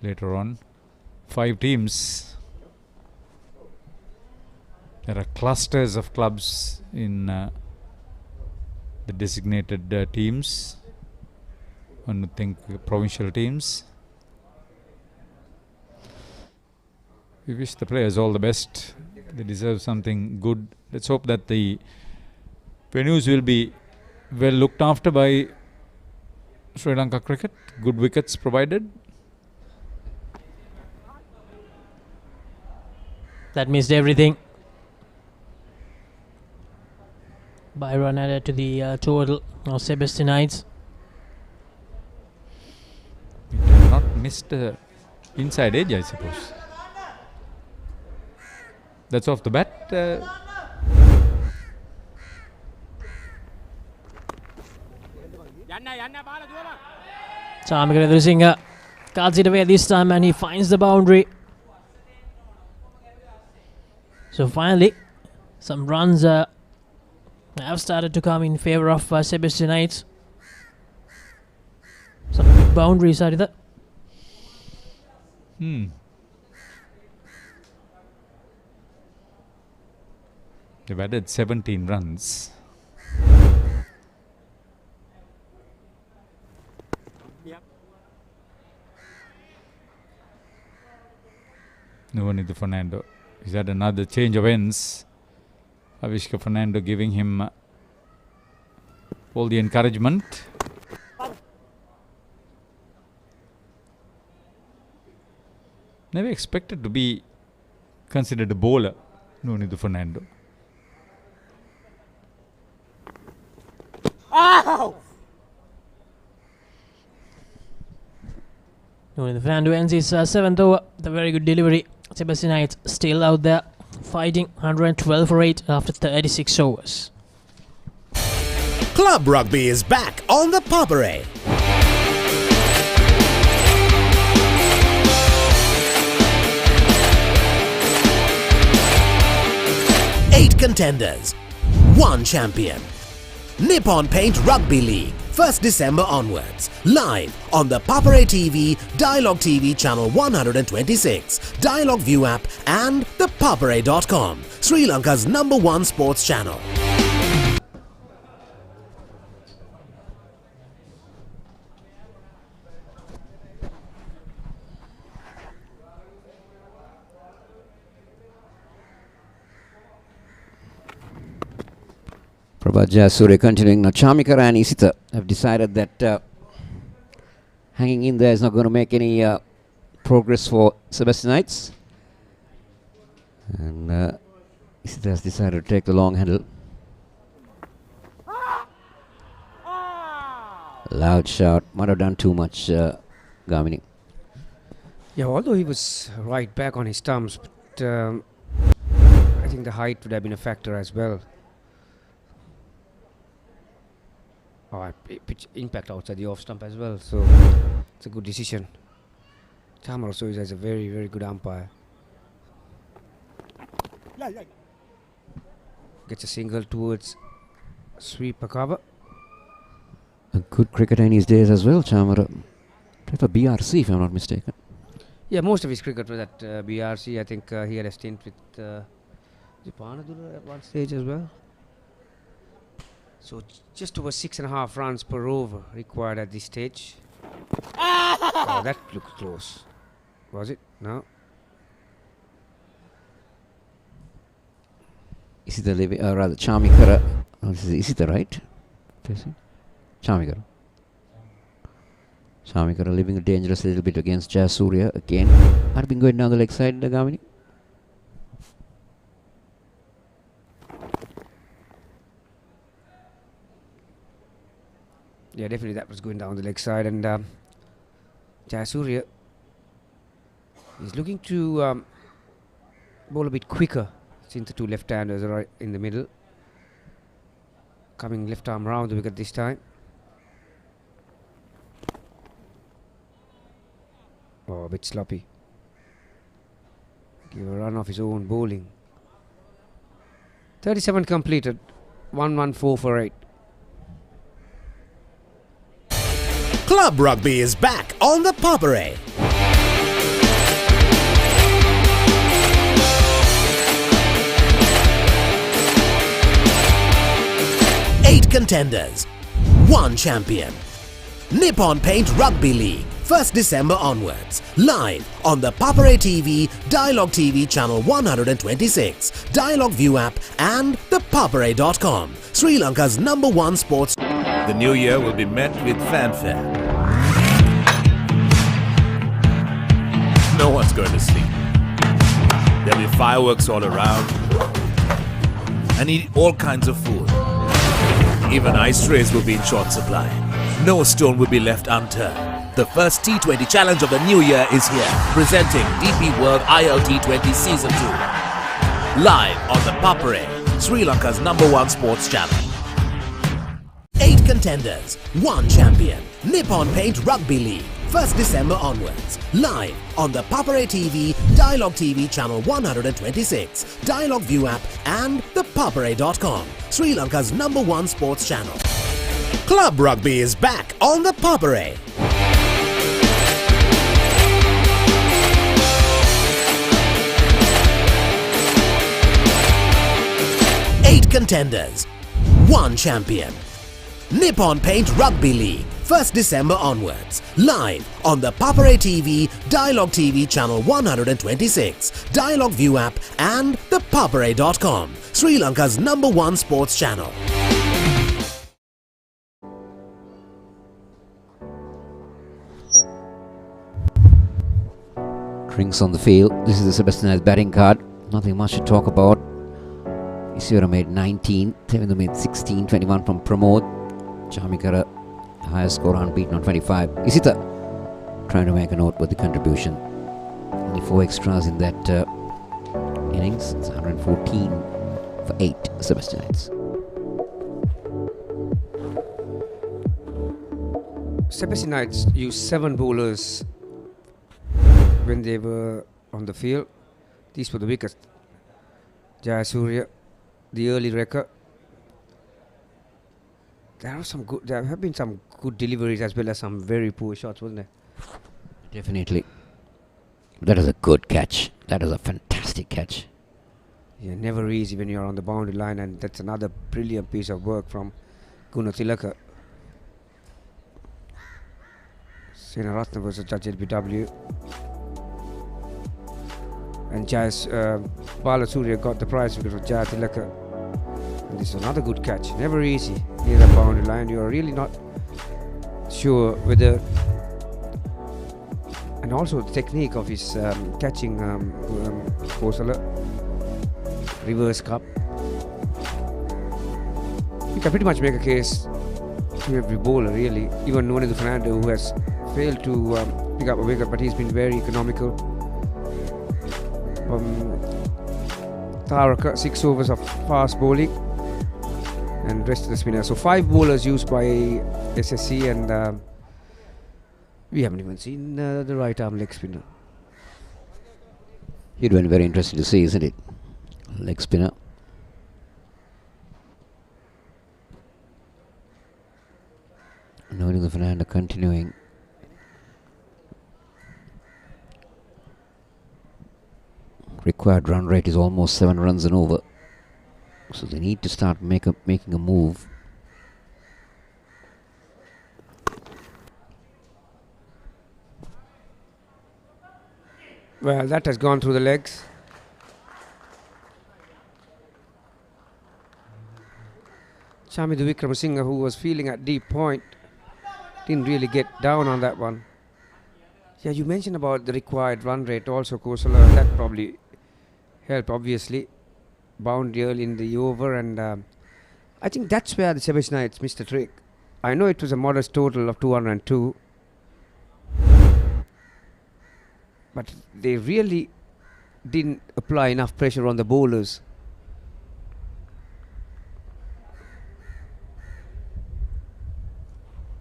Later on, 5 teams There are clusters of clubs in the designated teams. One would think provincial teams. We wish the players all the best. They deserve something good. Let's hope that the venues will be well looked after by Sri Lanka Cricket. Good wickets provided. That missed everything. By run added to the total of Sebastianites. Not missed inside edge, I suppose. That's off the bat. Chamika Redusingha cuts it away this time and he finds the boundary. So finally, some runs have started to come in favour of Sebastianites. Some big boundaries, Aditha. They've added 17 runs. No one is the Fernando. He's had another change of ends. Avishka Fernando giving him all the encouragement. Never expected to be considered a bowler, Nonithu Fernando. Ow! Nonithu Fernando ends his 7th over. The very good delivery. Sebastianites still out there fighting 112 for 8 after 36 overs. Club rugby is back on the Papare. Eight contenders, one champion. Nippon Paint Rugby League, 1st December onwards. Live on the Papare TV, Dialog TV Channel 126, Dialog ViU app and ThePapare.com, Sri Lanka's #1 sports channel. Prabhat Jayasuriya continuing. Now Chamika and Isita have decided that hanging in there is not going to make any progress for Sebastianites. And Isita has decided to take the long handle. Loud shout. Might have done too much, Gamini. Yeah, although he was right back on his stumps, but I think the height would have been a factor as well. Oh, pitch impact outside the off stump as well, so it's a good decision. Tamar also is a very, very good umpire. Gets a single towards sweeper cover. A good cricketer in his days as well, Chamara. Played for BRC if I'm not mistaken. Yeah, most of his cricket was at BRC. I think he had a stint with Japanadura at one stage as well. So just over 6.5 runs per over required at this stage. Oh, that looked close. Was it? No. Is it the rather Chamikara? Is it the right? Chamikara. Chamikara living dangerous a little bit against Jayasuriya again. Had been going down the leg side, Gamini. Yeah, definitely that was going down the leg side, and Jayasuriya is looking to bowl a bit quicker since the two left-handers are right in the middle. Coming left arm round the wicket this time. Oh, a bit sloppy. Give a run off his own bowling. 37 completed. 114 for 8. Club rugby is back on the Papare. 8 contenders, 1 champion. Nippon Paint Rugby League, 1st December onwards. Live on the Papare TV, Dialog TV Channel 126, Dialog ViU app and ThePapare.com, Sri Lanka's #1 sports. The new year will be met with fanfare. No one's going to sleep. There'll be fireworks all around and eat all kinds of food. Even ice trays will be in short supply. No stone will be left unturned. The first T20 challenge of the new year is here, presenting DP World ILT20 Season 2. Live on the Papare, Sri Lanka's #1 sports channel. 8 contenders, 1 champion. Nippon Paint Rugby League, 1st December onwards. Live on the Papare TV, Dialog TV Channel 126, Dialog ViU app and ThePapare.com, Sri Lanka's #1 sports channel. Club Rugby is back on the Papare. Eight contenders, 1 champion. Nippon Paint Rugby League, 1st December onwards. Live on the Papare TV, Dialog TV Channel 126, Dialog ViU app and ThePapare.com, Sri Lanka's #1 sports channel. Drinks on the field. This is the Sebastianites batting card. Nothing much to talk about. Isura made 19, Tevindu made 16, 21 from Pramod. Chamikara, highest score unbeaten on 25. Isita trying to make a note with the contribution. Only 4 extras in that innings. It's 114 for 8 Sebastianites. Sebastianites used 7 bowlers when they were on the field. These were the wickets. Jayasuriya, the early record. There have been some good deliveries as well as some very poor shots, wasn't there? Definitely. That is a good catch. That is a fantastic catch. Yeah, never easy when you're on the boundary line, and that's another brilliant piece of work from Gunathilaka. Senaratna was a judge LBW. And Balasuriya got the prize because of Jayathilaka. And this is another good catch. Never easy near the boundary line. You're really not sure whether. And also the technique of his catching Kosala. Reverse cup. You can pretty much make a case to every bowler, really. Even Nuanendu Fernando, who has failed to pick up a wicket, but he's been very economical. Taraka, 6 overs of fast bowling and rest of the spinners. So 5 bowlers used by SSC, and we haven't even seen the right arm leg spinner. It went very interesting to see, isn't it? Leg spinner. Nuanendu Fernando continuing. Required run rate is almost 7 runs and over. So they need to start making a move. Well, that has gone through the legs. Chamidu Wickramasinghe, who was feeling at deep point, didn't really get down on that one. Yeah, you mentioned about the required run rate also, Kosala. That probably helped, obviously. Boundary early in the over, and I think that's where the Sebastianites missed the trick. I know it was a modest total of 202, but they really didn't apply enough pressure on the bowlers.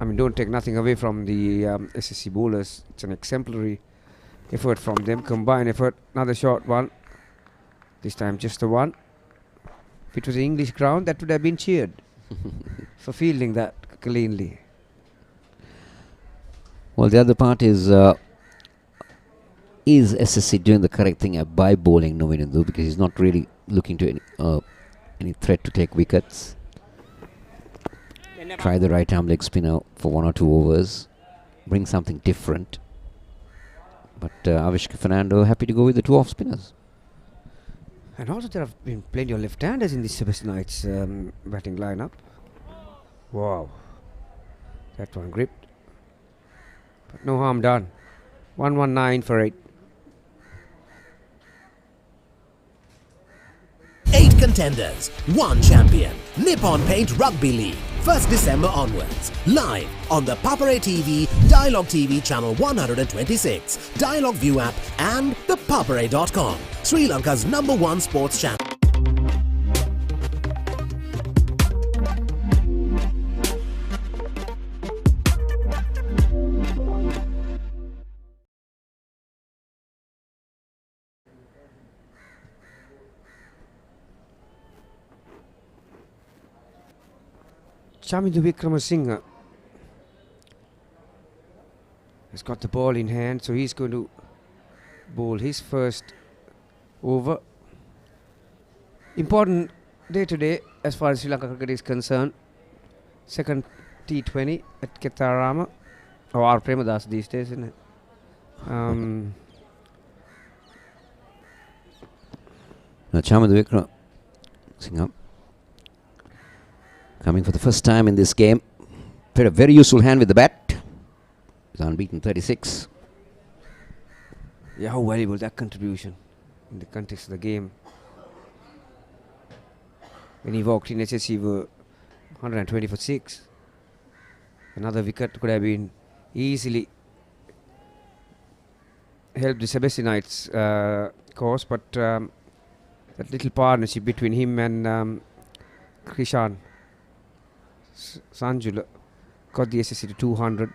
I mean, don't take nothing away from the SSC bowlers. It's an exemplary effort from them. Combined effort. Another short one. This time just the one. If it was an English ground, that would have been cheered for fielding that cleanly. Well, the other part is SSC doing the correct thing by bowling Nuanendu, because he's not really looking to any threat to take wickets. try the right arm leg spinner for 1 or 2 overs, bring something different. But Avishka Fernando happy to go with the 2 off spinners. And also there have been plenty of left-handers in the Sebastianites batting lineup. Wow. That one gripped. But no harm done. 119 for 8. 8 contenders, 1 champion. Nippon Paint Rugby League. 1st December onwards. Live on the Papare TV, Dialog TV Channel 126, Dialog ViU app and ThePapare.com. Sri Lanka's #1 sports channel. Chamindu Wickramasinghe has got the ball in hand, so he's going to bowl his first over. Important day today as far as Sri Lanka cricket is concerned. Second T20 at Kettarama, or R. Premadas these days, isn't it? Now Chamindu Wickramasinghe coming for the first time in this game. Played a very useful hand with the bat. He's unbeaten 36. Yeah, how valuable that contribution in the context of the game. When he walked in SSC were 120 for 6. Another wicket could have been easily helped the Sebastianites cause, but that little partnership between him and Krishan Sanjula got the SSC to 200.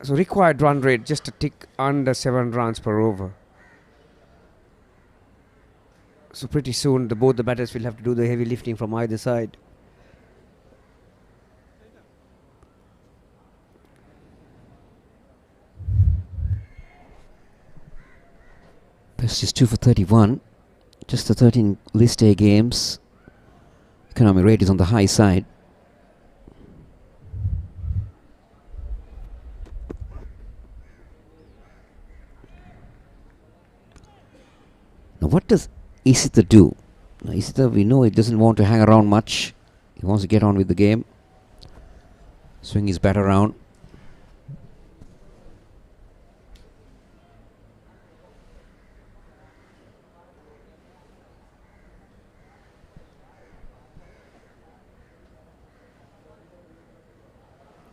So required run rate just a tick under 7 runs per over. So pretty soon both the batters will have to do the heavy lifting from either side. Best is 2 for 31. Just the 13 list A games. Economic rate is on the high side. Now what does Isitha do? Now Isitha, we know he doesn't want to hang around much. He wants to get on with the game. Swing his bat around.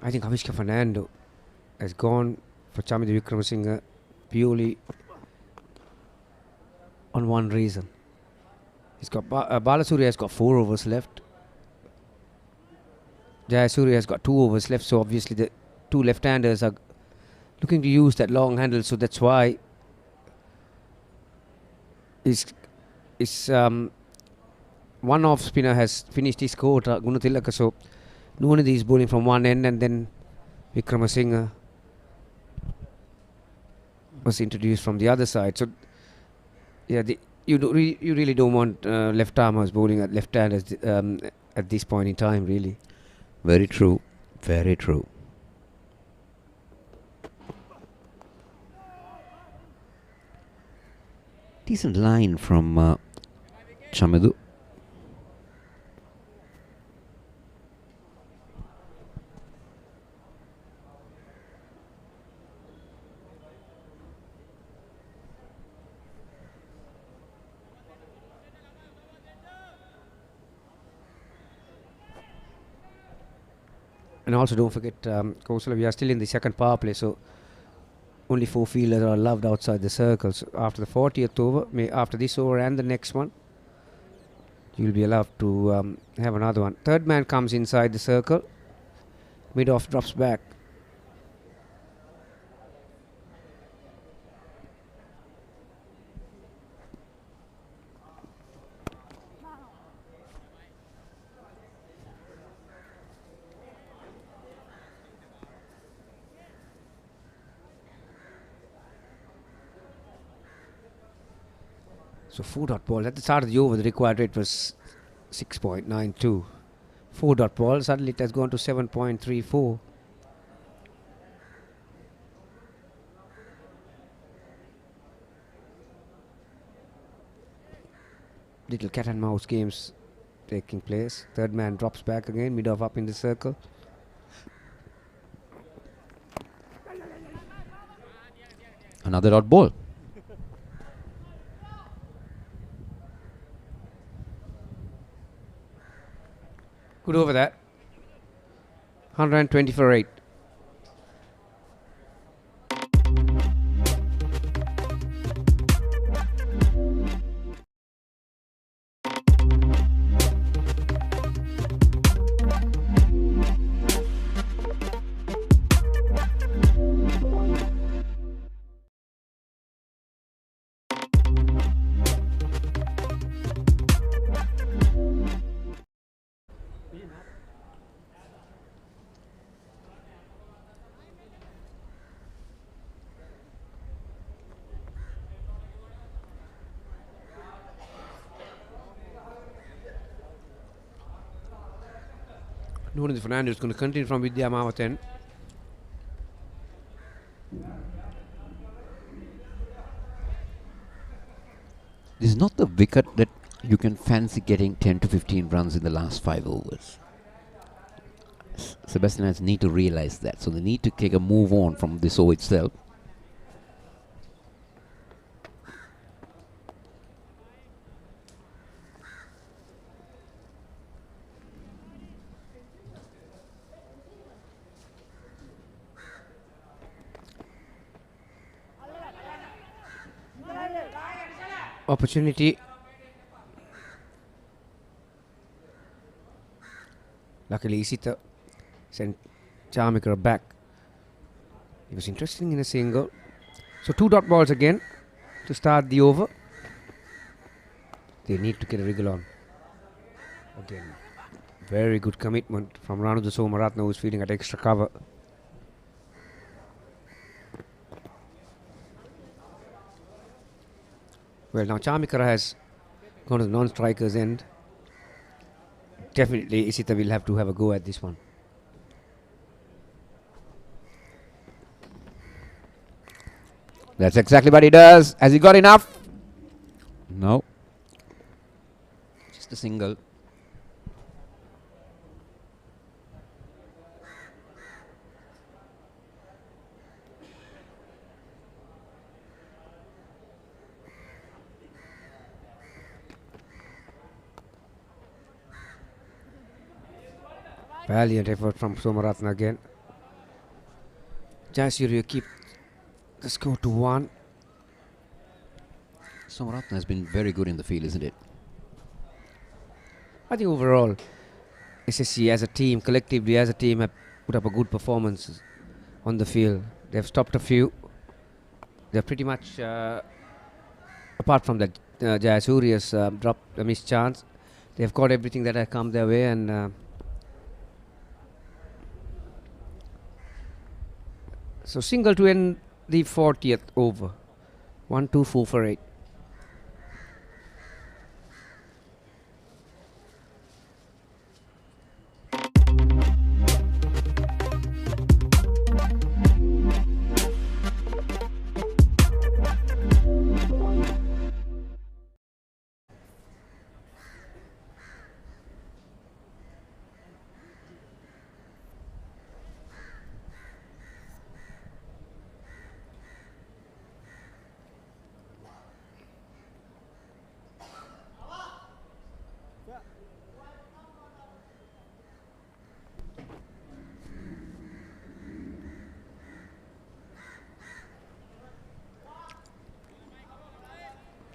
I think Avishka Fernando has gone for Chamindu Wickramasinghe purely on one reason. He's got Balasuriya has got 4 overs left. Jayasuriya has got 2 overs left, so obviously the 2 left-handers are looking to use that long handle, so that's why one off spinner has finished his quota, Gunathilaka, so Nuwanidhi is bowling from one end, and then Wickramasinghe was introduced from the other side. So yeah, you really don't want left armers bowling at left hand at this point in time, really. Very true. Very true. Decent line from Chamindu. And also don't forget, Kosala, we are still in the second power play, so only 4 fielders are allowed outside the circle. So after the 40th over, after this over and the next one, you'll be allowed to have another one. Third man comes inside the circle, mid-off drops back. So 4 dot ball. At the start of the over, the required rate was 6.92. 4 dot ball. Suddenly it has gone to 7.34. Little cat and mouse games taking place. Third man drops back again, mid-off up in the circle. Another dot ball. Good over that. 120 for 8. Nunes Fernandez is going to continue from Vidya Mawathen. This is not the wicket that you can fancy getting 10 to 15 runs in the last 5 overs. Sebastianites need to realize that. So they need to take a move on from this over itself. Opportunity. Luckily, Isita sent Charmiker back. It was interesting in a single. So 2 dot balls again to start the over. They need to get a wriggle on. Again, very good commitment from Ranuja Somaratna, who is feeling at extra cover. Well, now Charmikara has gone to the non-striker's end. Definitely Isita will have to have a go at this one. That's exactly what he does. Has he got enough? No. Just a single. Valiant effort from Somaratna again. Jayasuriya keep the score to 1. Somaratna has been very good in the field, isn't it? I think overall, SSC as a team, collectively as a team, have put up a good performance on the field. They've stopped a few. They're pretty much, apart from that, Jayasuriya's dropped a missed chance. They've got everything that had come their way, and so single to end the 40th over. 1, 2, 4 for 8.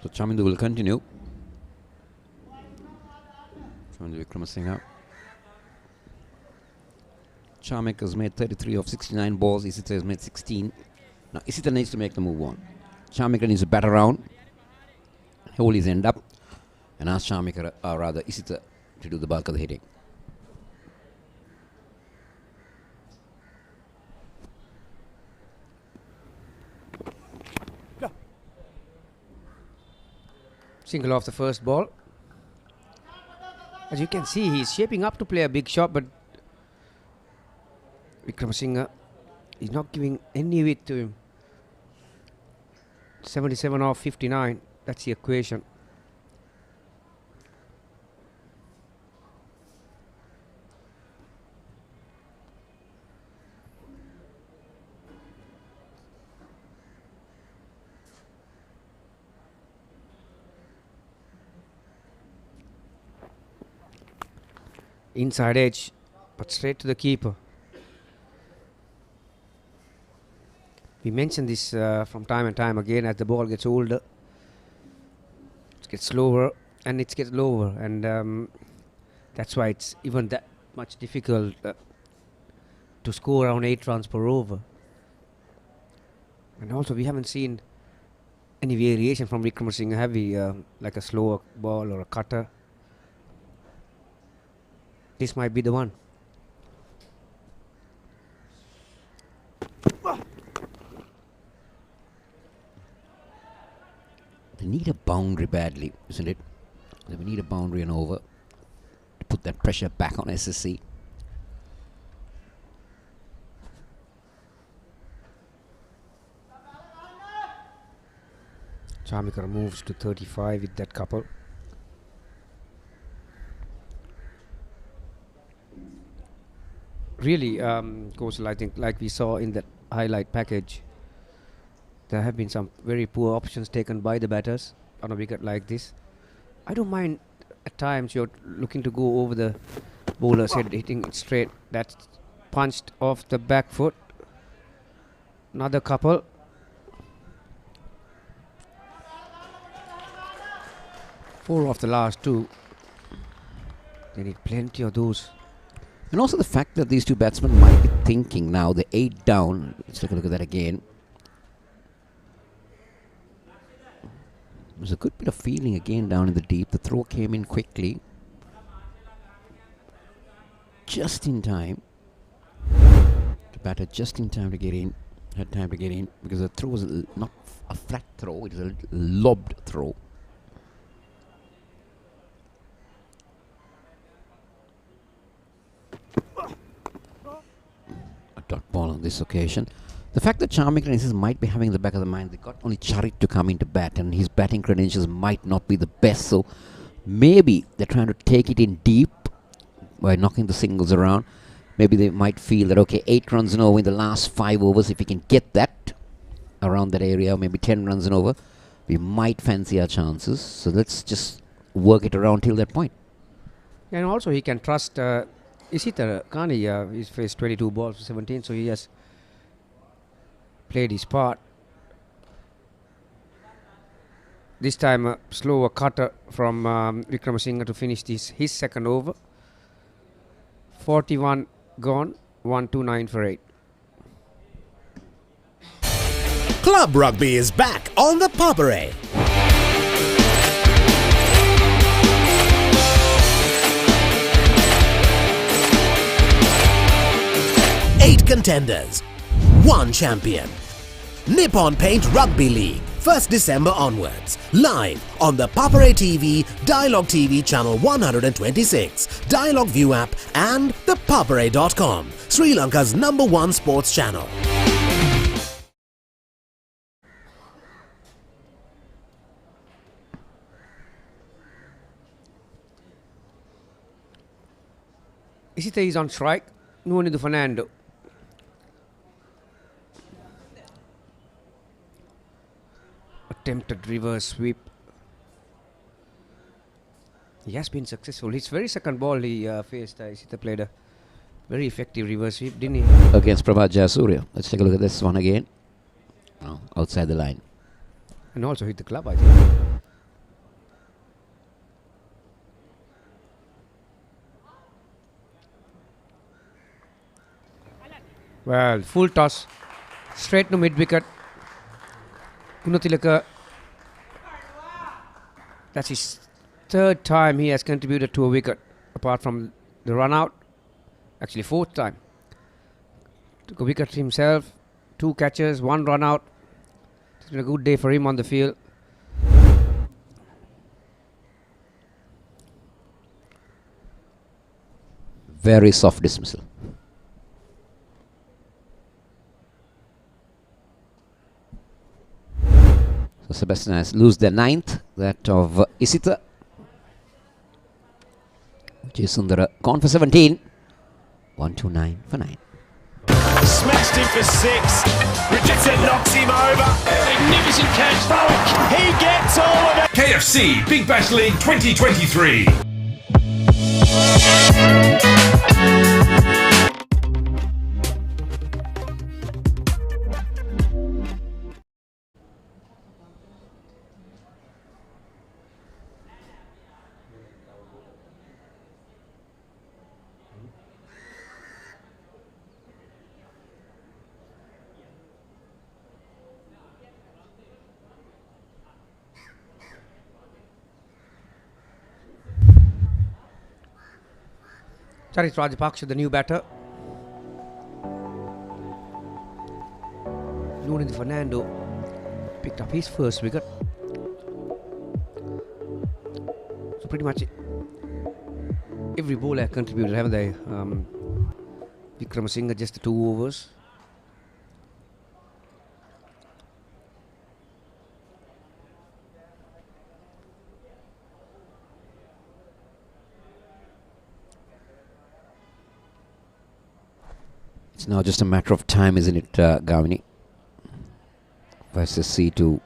So Chamindu will continue. Chamindu Vikramasinghe. Charmek has made 33 of 69 balls. Isita has made 16. Now Isita needs to make the move on. Charmek needs to bat around, hold his end up, and ask Charmek, or rather Isita, to do the bulk of the hitting. Single off the first ball. As you can see, he's shaping up to play a big shot, but Wickramasinghe is not giving any weight to him. 77 off 59. That's the equation. Inside edge, but straight to the keeper. We mentioned this from time and time again. As the ball gets older, it gets slower and it gets lower, and that's why it's even that much difficult to score around 8 runs per over. And also, we haven't seen any variation from Wickramasinghe, have we? Like a slower ball or a cutter. This might be the one. They need a boundary badly, isn't it? We need a boundary and over to put that pressure back on SSC. Chamikara moves to 35 with that couple. Really, Coach, I think, like we saw in that highlight package, there have been some very poor options taken by the batters on a wicket like this. I don't mind at times you're looking to go over the bowler's head, hitting it straight. That's punched off the back foot. Another couple. Four of the last two. They need plenty of those. And also the fact that these two batsmen might be thinking now, the 8 down. Let's take a look at that again. There's a good bit of feeling again down in the deep. The throw came in quickly. Just in time. The batter just in time to get in. Had time to get in because the throw was not a flat throw. It was a lobbed throw. Dot ball on this occasion. The fact that Chamikara might be having in the back of the mind, they got only Charit to come into bat and his batting credentials might not be the best, so maybe they're trying to take it in deep by knocking the singles around. Maybe they might feel that, okay, 8 runs and over in the last 5 overs, if we can get that around that area, or maybe 10 runs and over, we might fancy our chances. So let's just work it around till that point. And also he can trust Isita Kani. He's faced 22 balls for 17, so he has played his part. This time a slower cutter from Wickramasinghe to finish his second over. 41 gone, 129 for 8. Club Rugby is back on the Papare. Eight contenders, 1 champion. Nippon Paint Rugby League, 1st December onwards. Live on the Papare TV, Dialog TV Channel 126, Dialog ViU app and ThePapare.com, Sri Lanka's #1 sports channel. Isita is on strike. Nuanidu Fernando. Attempted reverse sweep. He has been successful. His very second ball he faced, Isita played a very effective reverse sweep, didn't he? Against Prabhat Jayasuriya. Let's take a look at this one again. Oh, outside the line. And also hit the club, I think. Well, full toss. Straight to mid wicket. Gunatilaka. That's his 3rd time he has contributed to a wicket, apart from the run out. Actually 4th time. Took a wicket himself. 2 catches, 1 run out. It's been a good day for him on the field. Very soft dismissal. So Sebastianites lose their 9th, that of Isita. Sundara gone for 17. 1-2-9 for 9. Smashed him for 6. Richardson knocks him over. Magnificent catch. Falk. He gets all of it. KFC Big Bash League 2023. Charit Rajapaksha, the new batter. Nunez Fernando picked up his first wicket. So pretty much every bowler contributed, haven't they? Vikramasinghe just the 2 overs. It's now just a matter of time, isn't it, Gavini? For SSC to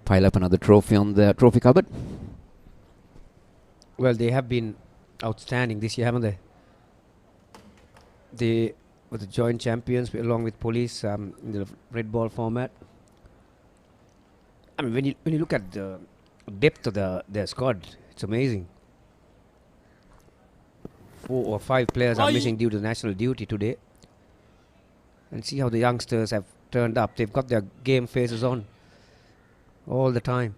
pile up another trophy on the trophy cupboard. Well, they have been outstanding this year, haven't they? They were the joint champions along with Police in the red ball format. I mean, when you look at the depth of their squad, it's amazing. 4 or 5 players are missing due to national duty today. And see how the youngsters have turned up. They've got their game faces on all the time.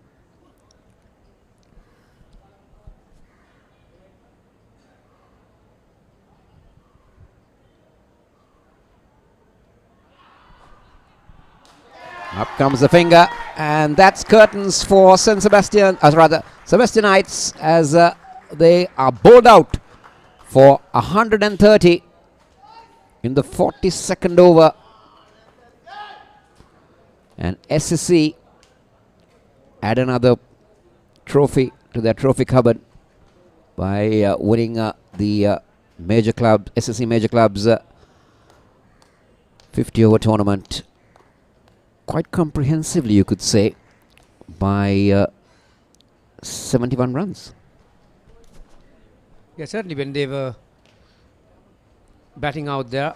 Up comes the finger, and that's curtains for Sebastianites as they are bowled out for 130 in the 42nd over. And SSC add another trophy to their trophy cupboard by winning the major club, SSC major club's 50 over tournament quite comprehensively, you could say, by 71 runs. Yeah, certainly when they were batting out there,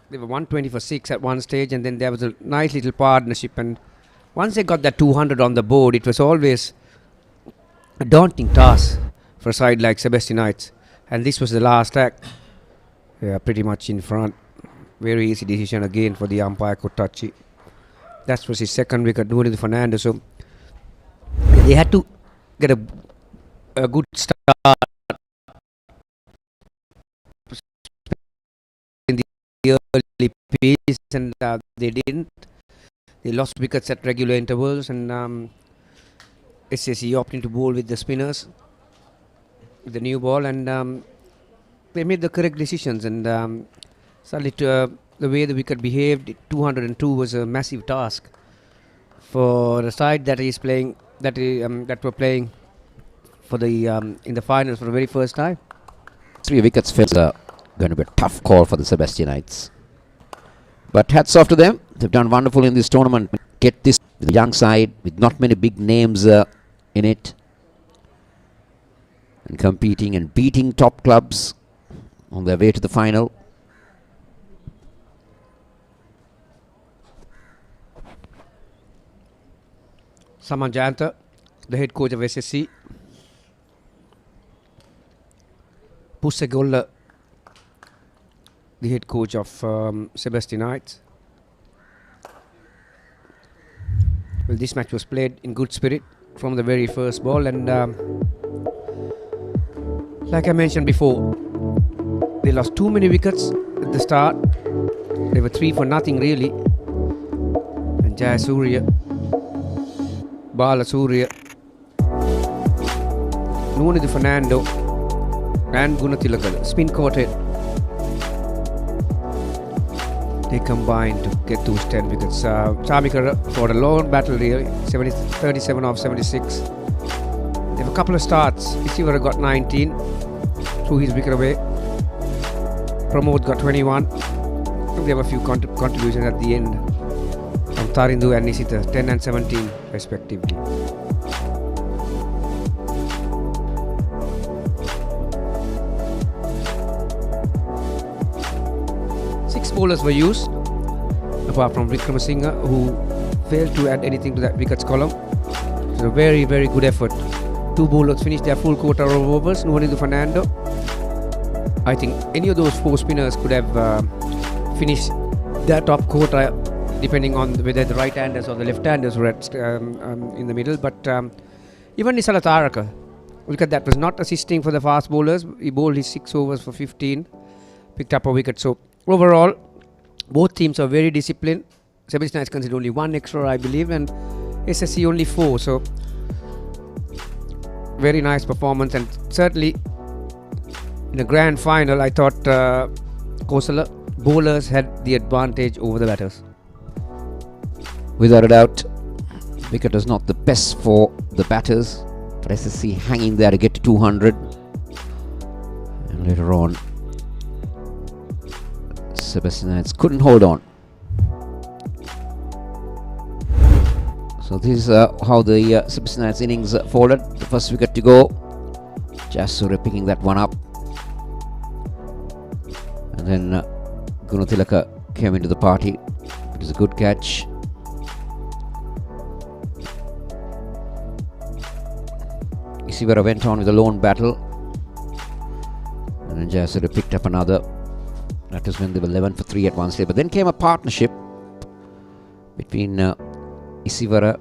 they were 120 for 6 at one stage, and then there was a nice little partnership, and once they got that 200 on the board, it was always a daunting task for a side like Sebastianites, and this was the last act. They are pretty much in front. Very easy decision again for the umpire, Kotachi. That was his second wicket, Nunez Fernando, so they had to get a good start in the early piece, and they didn't. They lost wickets at regular intervals, and SSC opted to bowl with the spinners, with the new ball, and they made the correct decisions. And suddenly, the way the wicket behaved, 202 was a massive task for the side that is playing, that were playing for the in the finals for the very first time. 3 wickets fell. Going to be a tough call for the Sebastianites. But hats off to them. They've done wonderful in this tournament. Get this with the young side with not many big names in it, and competing and beating top clubs on their way to the final. Saman Jayanta, the head coach of SSC. Pussegolla, the head coach of Sebastianites. Well, this match was played in good spirit from the very first ball, and like I mentioned before, they lost too many wickets at the start. They were 3 for nothing really, and Jayasuriya, Bala Surya, Nunez Fernando and Gunathilaka, spin quartet. They combined to get those 10 wickets. Chamikara for a long battle really, 37 off 76. They have a couple of starts. Isivara got 19, threw his wicket away. Pramod got 21. They have a few contributions at the end from Tarindu and Nisita, 10 and 17 respectively. Bowlers were used, apart from Vikramasinghe, who failed to add anything to that wickets column. It was a very, very good effort. 2 bowlers finished their full quota of overs. Nuvanindu Fernando. I think any of those 4 spinners could have finished their top quota, depending on whether the right-handers or the left-handers were in the middle. But even Nisala Taraka, look at that, was not assisting for the fast bowlers. He bowled his 6 overs for 15, picked up a wicket. So overall, both teams are very disciplined. Sebastianites conceded only 1 extra, I believe, and SSC only 4. So very nice performance, and certainly in a grand final, I thought Kosala bowlers had the advantage over the batters. Without a doubt, wicket was not the best for the batters, but SSC hanging there to get to 200, and later on Sebastianites couldn't hold on. So this is how the Sebastianites innings folded. The first wicket to go, Jasura picking that one up, and then Gunathilaka came into the party. It was a good catch. Isivara went on with a lone battle, and then Jasura picked up another. That was when they were 11 for 3 at one stage. But then came a partnership between Isivara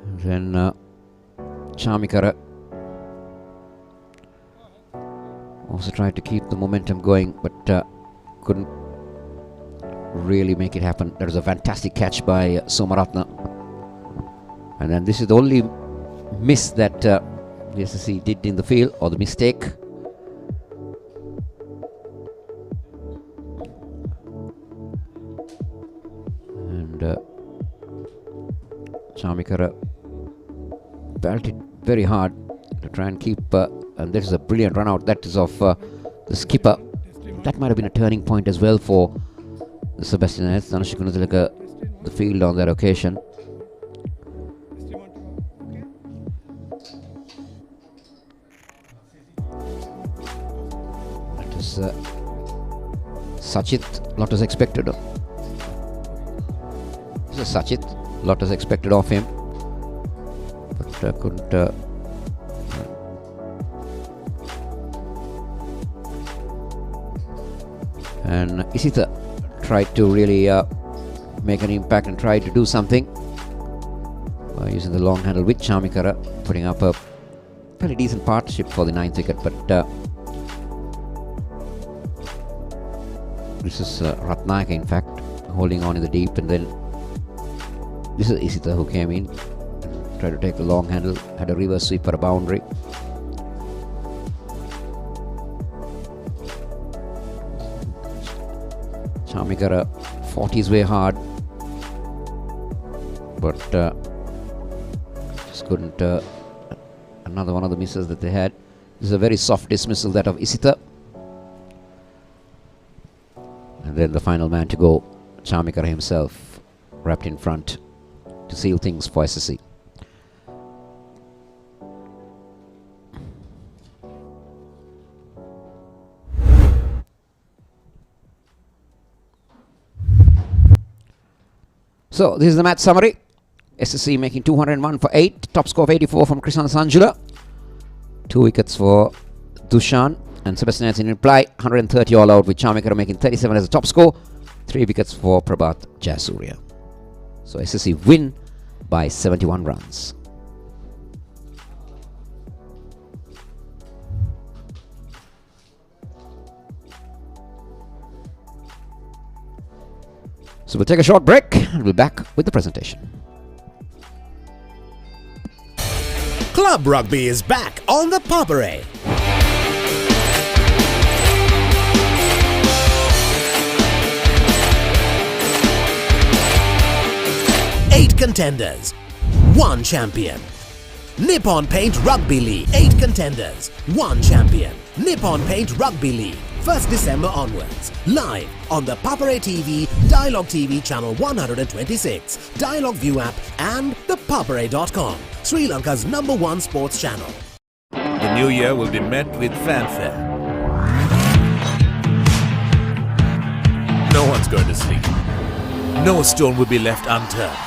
and then Chamikara. Also tried to keep the momentum going, but couldn't really make it happen. That was a fantastic catch by Somaratna. And then this is the only miss that the SSC did in the field, or the mistake. And Chamikara belted very hard to try and keep, and this is a brilliant run out. That is of the skipper. That might have been a turning point as well for the Sebastianites. Gunathilaka the field on that occasion. Sachit, lot was expected. This is Sachit, lot was expected of him, but couldn't. And Isitha tried to really make an impact and tried to do something by using the long handle with Chamikara, putting up a fairly decent partnership for the 9th wicket, but this is Ratnayaka, in fact, holding on in the deep, and then this is Isitha who came in, tried to take the long handle, had a reverse sweep for a boundary. Chamikara fought his way hard, but just couldn't. Another one of the misses that they had. This is a very soft dismissal, that of Isitha. And then the final man to go, Chamikara himself, wrapped in front to seal things for SSC. So this is the match summary. SSC making 201 for 8, top score of 84 from Krishan Sanjula, 2 wickets for Dushan, and Sebastianites in reply 130 all out, with Chamikara making 37 as a top score, 3 wickets for Prabhat Jayasuriya. So SSC win by 71 runs. So we'll take a short break and we'll be back with the presentation. Club Rugby is back on the Papare. Eight contenders, one champion. Nippon Paint Rugby League. 8 contenders, 1 champion. Nippon Paint Rugby League. 1st December onwards. Live on the Papare TV, Dialog TV Channel 126, Dialog ViU app and ThePapare.com, Sri Lanka's #1 sports channel. The new year will be met with fanfare. No one's going to sleep. No stone will be left unturned.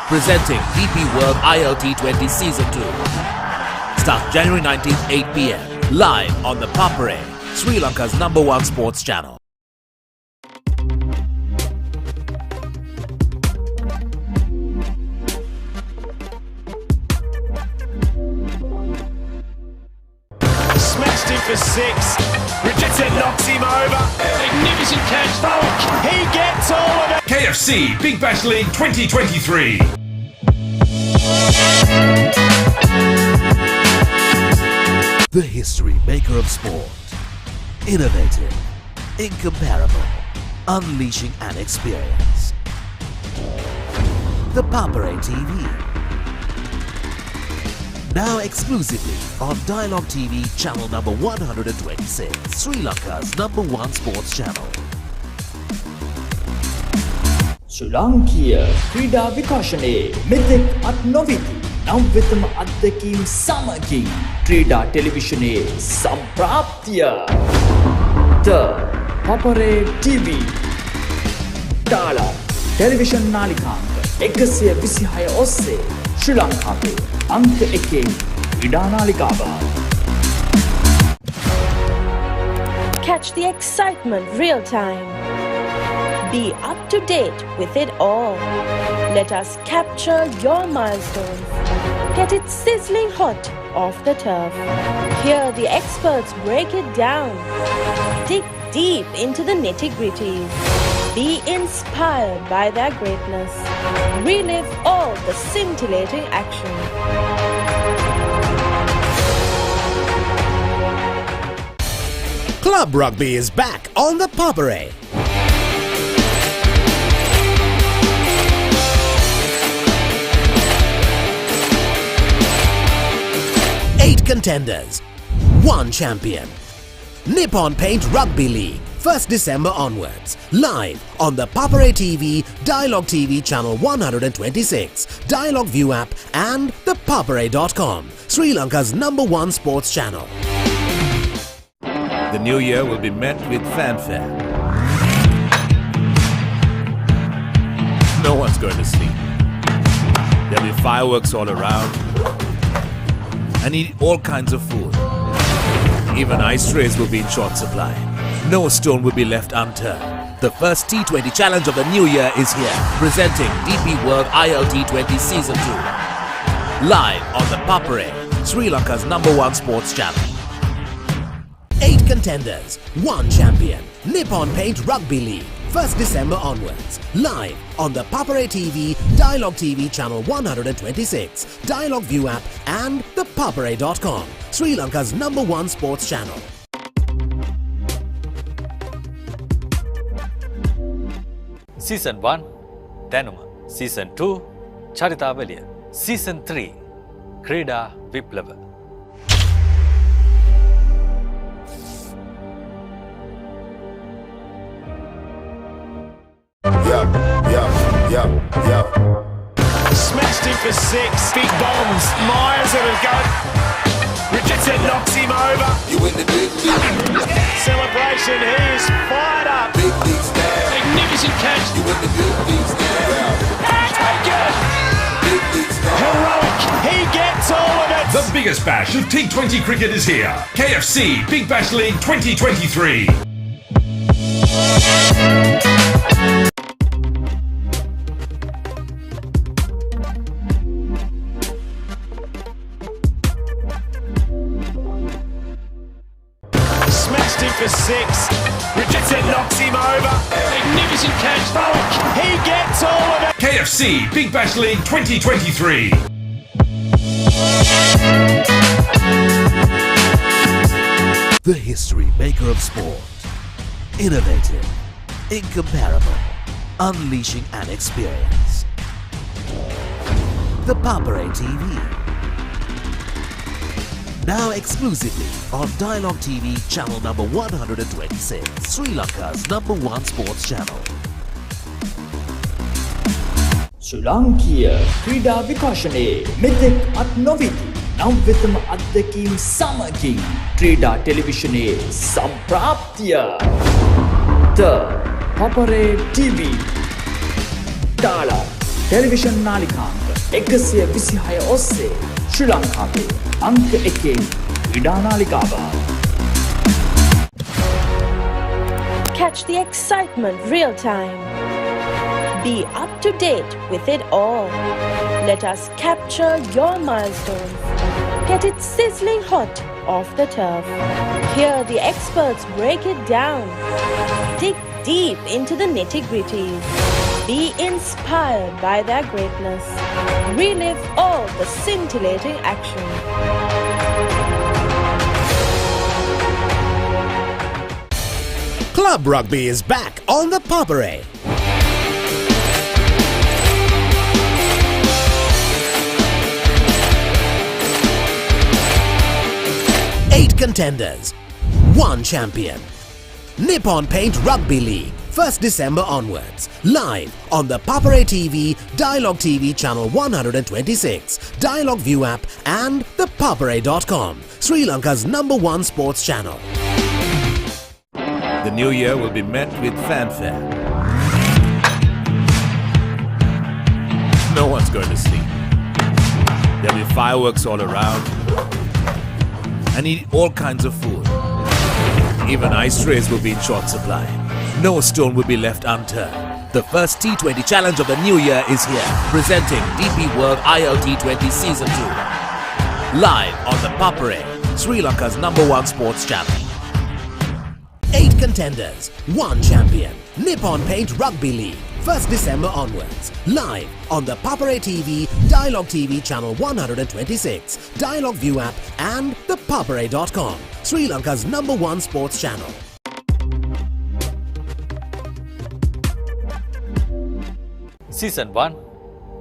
Presenting DP World ILT20 Season 2. Starts January 19th, 8 p.m. Live on the Papare, Sri Lanka's #1 sports channel. Smashed him for 6. Richardson knocks him over. Magnificent catch. Falk. He gets all of it. KFC Big Bash League 2023. The history maker of sport. Innovative, incomparable, unleashing an experience. The Papare TV. Now exclusively on Dialog TV channel number 126, Sri Lanka's #1 sports channel. ශ්‍රී ලාංකීය ක්‍රීඩා විකාශනයේ මෙතෙක් අත් නොවිති නව්‍යතම අත්දැකීම් සමගින් ක්‍රීඩා ටෙලිවිෂනයේ සම්ප්‍රාප්තිය ThePapare TV ඩාලොග් television නාලිකාංක 126 ඔස්සේ ශ්‍රී ලංකාවේ අංක 1 ක්‍රීඩා නාලිකාව. Catch the excitement real time. Be up to date with it all. Let us capture your milestones. Get it sizzling hot off the turf. Hear the experts break it down. Dig deep into the nitty-gritties. Be inspired by their greatness. Relive all the scintillating action. Club Rugby is back on the Papare. 8 contenders, 1 champion. Nippon Paint Rugby League, 1st December onwards. Live on the Papare TV, Dialog TV Channel 126, Dialog ViU app and ThePapare.com, Sri Lanka's #1 sports channel. The new year will be met with fanfare. No one's going to sleep. There'll be fireworks all around. And eat all kinds of food. Even ice trays will be in short supply. No stone will be left unturned. The first T20 challenge of the new year is here. Presenting DP World ILT20 Season 2. Live on the Papare, Sri Lanka's #1 sports channel. 8 contenders, 1 champion. Nippon Paint Rugby League, 1st December onwards. Live on the Papare TV, Dialog TV Channel 126, Dialog ViU app and ThePapare.com, Sri Lanka's #1 sports channel. Season 1 දැනුම, Season 2 චරිතාවලිය, Season 3 ක්‍රීඩා විප්ලව. Smashed him for 6. Big bombs. Myers at a go. Richardson knocks him over. You in the big league. Celebration. He is fired up. Big league style. Magnificent catch. You in the big league style. Taken. Big league style. Heroic. He gets all of it. The biggest bash of T20 cricket is here. KFC Big Bash League 2023. Smashed him for 6. Richardson knocks him over. Magnificent catch. Falk. He gets all of it. KFC Big Bash League 2023. The history maker of sport. Innovative, incomparable, unleashing an experience. The Papare TV. Now exclusively on Dialog TV channel number 126, Sri Lanka's #1 sports channel. ශ්‍රී ලාංකීය ක්‍රීඩා විකාශනයේ මෙතෙක් අත් නොවිති නව්‍යතම අත්දැකීම් සමගින් ක්‍රීඩා ටෙලිවිෂනයේ සම්ප්‍රාප්තිය The Papare TV Dialog television නාලිකාංක 126 ඔස්සේ ශ්‍රී ලංකාවේ අංක 1 ක්‍රීඩා නාලිකාව. Catch the excitement real time. Be up to date with it all. Let us capture your milestones. Get it sizzling hot off the turf. Hear the experts break it down. Dig deep into the nitty-gritties. Be inspired by their greatness. Relive all the scintillating action. Club rugby is back on the Papare. 8 contenders, 1 champion. Nippon Paint Rugby League, 1st December onwards. Live on the Papare TV, Dialog TV channel 126, Dialog ViU app and ThePapare.com, Sri Lanka's #1 sports channel. The new year will be met with fanfare. No one's going to sleep. There'll be fireworks all around. And eat all kinds of food. Even ice trays will be in short supply. No stone will be left unturned. The first T20 challenge of the new year is here, presenting DP World ILT20 Season 2. Live on the Papare, Sri Lanka's #1 sports channel. 8 contenders, 1 champion. Nippon Paint Rugby League, 1st December onwards. Live on the Papare TV, Dialog TV channel 126, Dialog ViU app and ThePapare.com, Sri Lanka's #1 sports channel. Season 1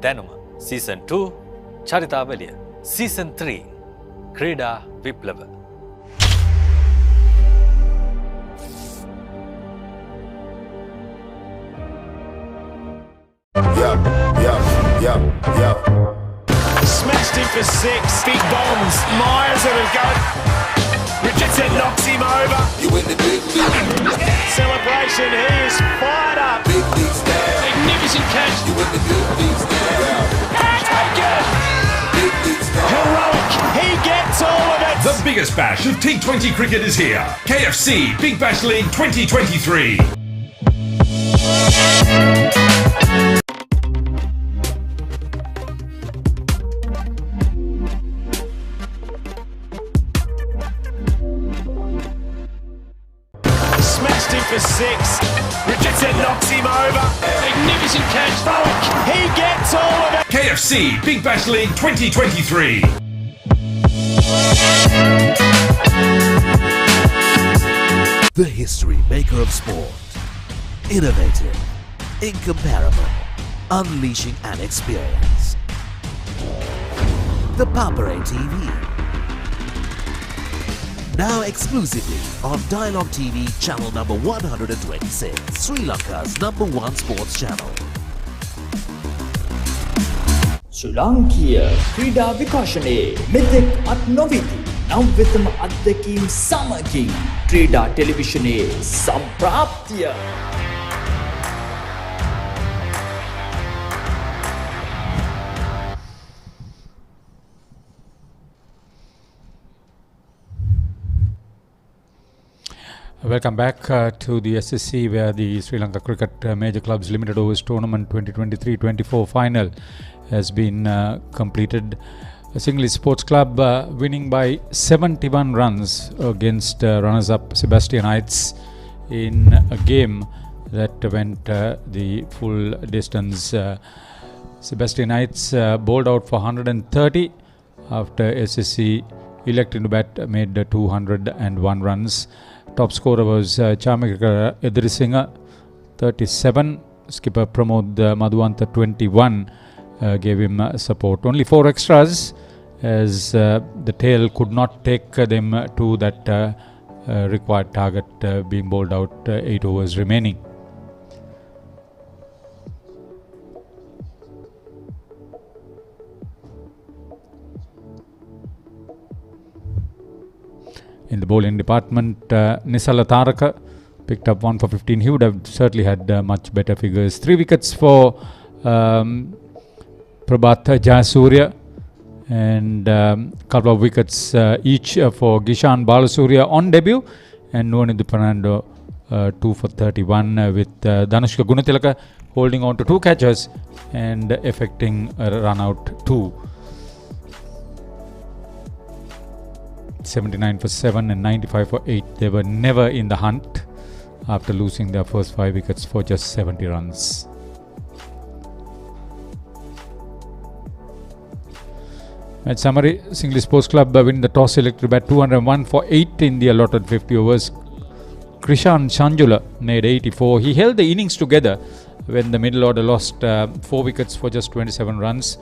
දැනුම, Season 2 චරිතාවලිය, Season 3 ක්‍රීඩා විප්ලව. Smashed him for 6. Big bombs. Myers and have got Richardson knocks him over. You in the big league. Celebration. He is fired up. Big league style. Magnificent catch. You in the big league style. Taken. Big league style. Heroic. He gets all of it. The biggest bash of T20 cricket is here. KFC Big Bash League 2023. Smashed him for 6. Richardson knocks him over. Magnificent catch. He gets all of it. KFC Big Bash League 2023. The history maker of sport. Innovative, incomparable, unleashing an experience. The Papare TV. Now exclusively on Dialog TV channel number 126, Sri Lanka's #1 sports channel. ශ්‍රී ලාංකීය ක්‍රීඩා විකාශනයේ මෙතෙක් අත් නොවිති නව්‍යතම අත්දැකීම් සමගින් ක්‍රීඩා ටෙලිවිෂනයේ සම්ප්‍රාප්තිය. Welcome back to the SSC, where the Sri Lanka Cricket Major Clubs Limited Overs Tournament 2023-24 final has been completed. Singhalese Sports Club winning by 71 runs against runners-up Sebastianites in a game that went the full distance. Sebastianites bowled out for 130 after SSC elected to bat, made 201 runs. Top scorer was Chamika Edrisinghe, 37. Skipper Pramod Madhuanta, 21, gave him support. Only 4 extras, as the tail could not take them to that required target, being bowled out 8 overs remaining. In the bowling department, Nisala Taraka picked up 1 for 15. He would have certainly had much better figures. 3 wickets for Prabhat Jayasuriya, and couple of wickets each for Gishan Balasuriya on debut, and Nuwanidhu Fernando 2 for 31, with Dhanushka Gunatilaka holding on to 2 catches and effecting a run out 2. 79 for 7 and 95 for 8. They were never in the hunt after losing their first 5 wickets for just 70 runs. At summary, Singhalese Sports Club win the toss, selected to bat 201 for 8 in the allotted 50 overs. Krishan Sanjula made 84. He held the innings together when the middle order lost 4 wickets for just 27 runs.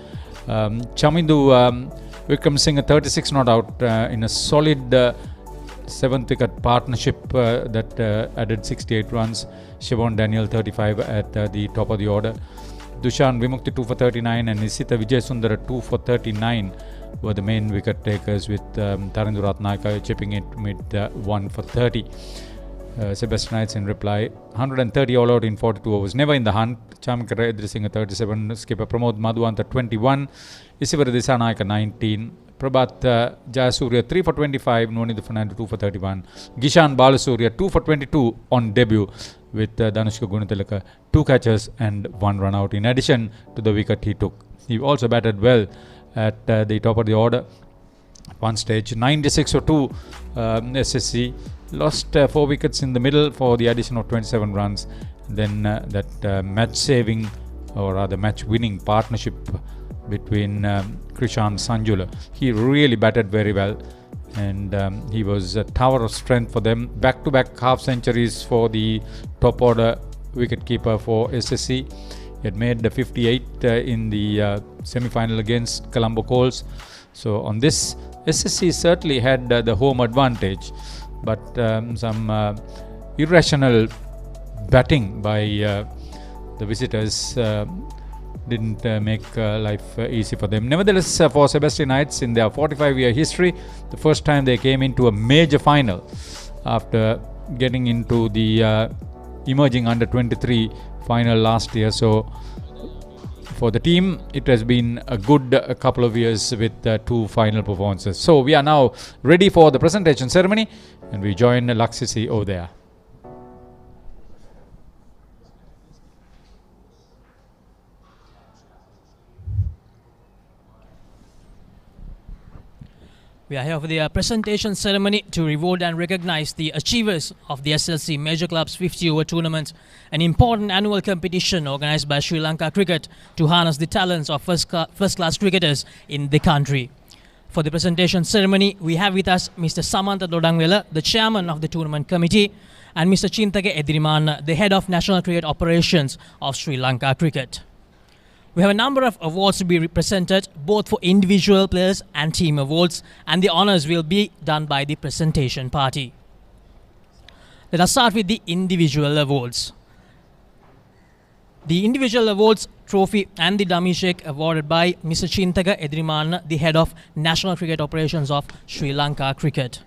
Chamindu Vikram Singh, 36 not out in a solid 7th wicket partnership that added 68 runs. Siobhan Daniel, 35 at the top of the order. Dushan Vimukti 2 for 39 and Nisita Vijayasundara 2 for 39 were the main wicket takers, with Tarindu Ratnayaka chipping it with 1 for 30. Sebastianites in reply, 130 all out in 42 overs, never in the hunt. Chamika Edrisinghe 37, skipper Pramod Madhuanta 21, Isivara Disanayaka 19, Prabhat Jayasuriya 3 for 25, Nuwanidhu Fernando 2 for 31, Gishan Balasuriya 2 for 22 on debut, with Dhanushka Gunatilaka 2 catches and 1 run out in addition to the wicket he took. He also batted well at the top of the order. At one stage, 96 for 2, SSC lost 4 wickets in the middle for the addition of 27 runs. Then that match-saving, or rather match-winning partnership between Krishan Sanjula. He really batted very well, and he was a tower of strength for them. Back-to-back half-centuries for the top-order wicket-keeper for SSC. He had made the 58 in the semi-final against Colombo Coals. So on this, SSC certainly had the home advantage, but some irrational batting by the visitors didn't make life easy for them. Nevertheless, for Sebastianites, in their 45-year history, the first time they came into a major final after getting into the emerging under-23 final last year. So for the team, it has been a good couple of years with 2 final performances. So we are now ready for the presentation ceremony, and we join Laksisi over there. We are here for the presentation ceremony to reward and recognize the achievers of the SLC Major Clubs 50 Over Tournament, an important annual competition organized by Sri Lanka Cricket to harness the talents of first-class cricketers in the country. For the presentation ceremony, we have with us Mr. Samantha Dodangwela, the chairman of the tournament committee, and Mr. Chintake Edirimana, the head of National Cricket Operations of Sri Lanka Cricket. We have a number of awards to be presented, both for individual players and team awards, and the honours will be done by the presentation party. Let us start with the individual awards. The individual awards trophy and the dummy shake awarded by Mr. Chintaka Edirimana, the head of National Cricket Operations of Sri Lanka Cricket.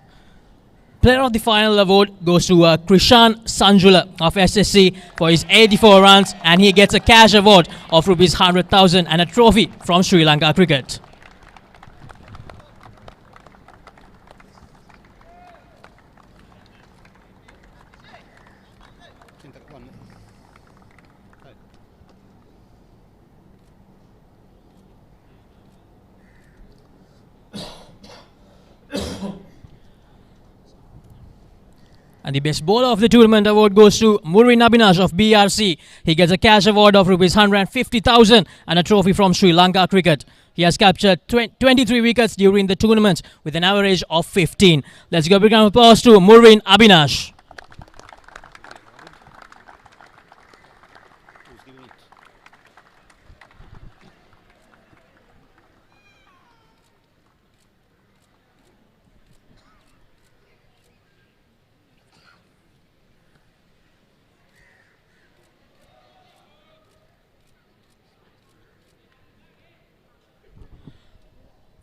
Player of the final award goes to Krishan Sanjula of SSC for his 84 runs, and he gets a cash award of rupees 100,000 and a trophy from Sri Lanka Cricket. And the best bowler of the tournament award goes to Murin Abhinash of BRC. He gets a cash award of rupees 150,000 and a trophy from Sri Lanka Cricket. He has captured 23 wickets during the tournament with an average of 15. Let's give a big round of applause to Murvin Abinash.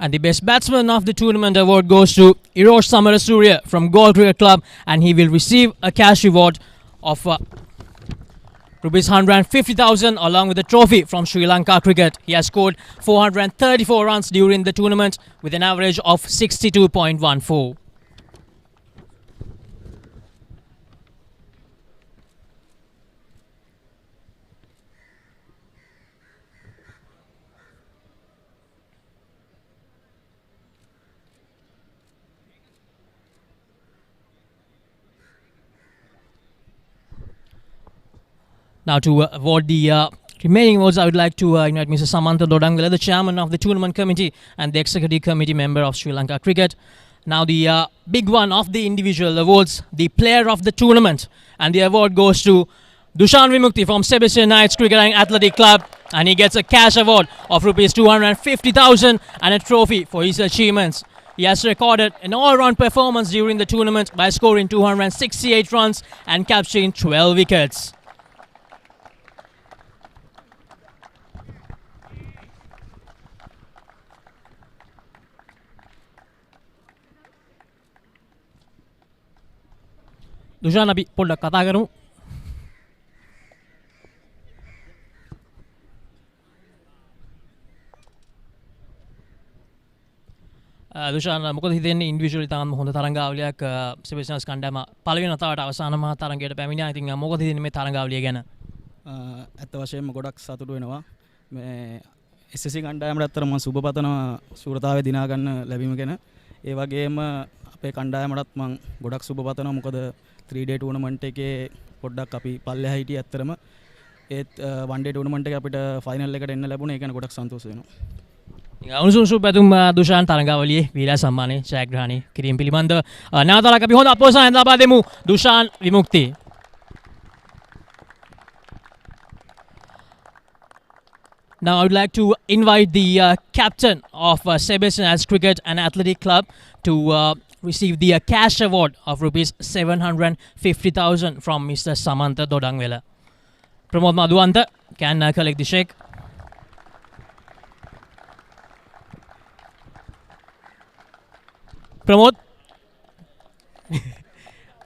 And the best batsman of the tournament award goes to Irosh Samarasuriya from Galle Cricket Club, and he will receive a cash reward of rupees 150,000 along with a trophy from Sri Lanka Cricket. He has scored 434 runs during the tournament with an average of 62.14. Now to award the remaining awards, I would like to invite Mr. Samantha Dodangwala, the chairman of the tournament committee and the executive committee member of Sri Lanka Cricket. Now the big one of the individual awards, the player of the tournament, and the award goes to Dushan Vimukti from Sebastianites Cricket and Athletic Club, and he gets a cash award of rupees 250,000 and a trophy for his achievements. He has recorded an all-round performance during the tournament by scoring 268 runs and capturing 12 wickets. Dushan අපි පොඩ්ඩක් කතා කරමු. දුෂාන් මොකද හිතෙන්නේ ඉන්ඩිවිජුවලි තාම හොඳ තරංගාවලියක් සෙබස්ටියන්ස් කණ්ඩායම පළවෙනි වතාවට අවසාන මහා තරඟයට පැමිණියා. ඉතින් මොකද හිතෙන්නේ මේ තරංගාවලිය ගැන? ඇත්ත වශයෙන්ම ගොඩක් සතුටු වෙනවා. මේ SSC කණ්ඩායමට අතර මම සුබ පතනවා ශූරතාවය දිනා ගන්න ලැබීම ගැන. ඒ වගේම අපේ කණ්ඩායමටත් මම ගොඩක් සුබ පතනවා. මොකද 3-day tournament එකේ පොඩ්ඩක් අපි පල්ලෙහා හිටියේ ඇත්තරම ඒත් 1-day tournament එකේ අපිට ෆයිනල් එකට එන්න ලැබුණේ. ඒක ගැන ගොඩක් සතුටු වෙනවා. උණුසුම් සුබපැතුම් දුෂාන් තරංගාවලියේ වීරා සම්මානයේ ජයග්‍රහණය කිරීම පිළිබඳව නැවතලක් අපි හොඳ අපෝසානයක් ලබා දෙමු දුෂාන් විමුක්ති. Now I would like to invite the captain of Sebastianites Cricket and Athletic Club to receive the cash award of rupees 750,000 from Mr. Samantha Dodangwala. Pramod Madhuwanta can collect the check. Pramod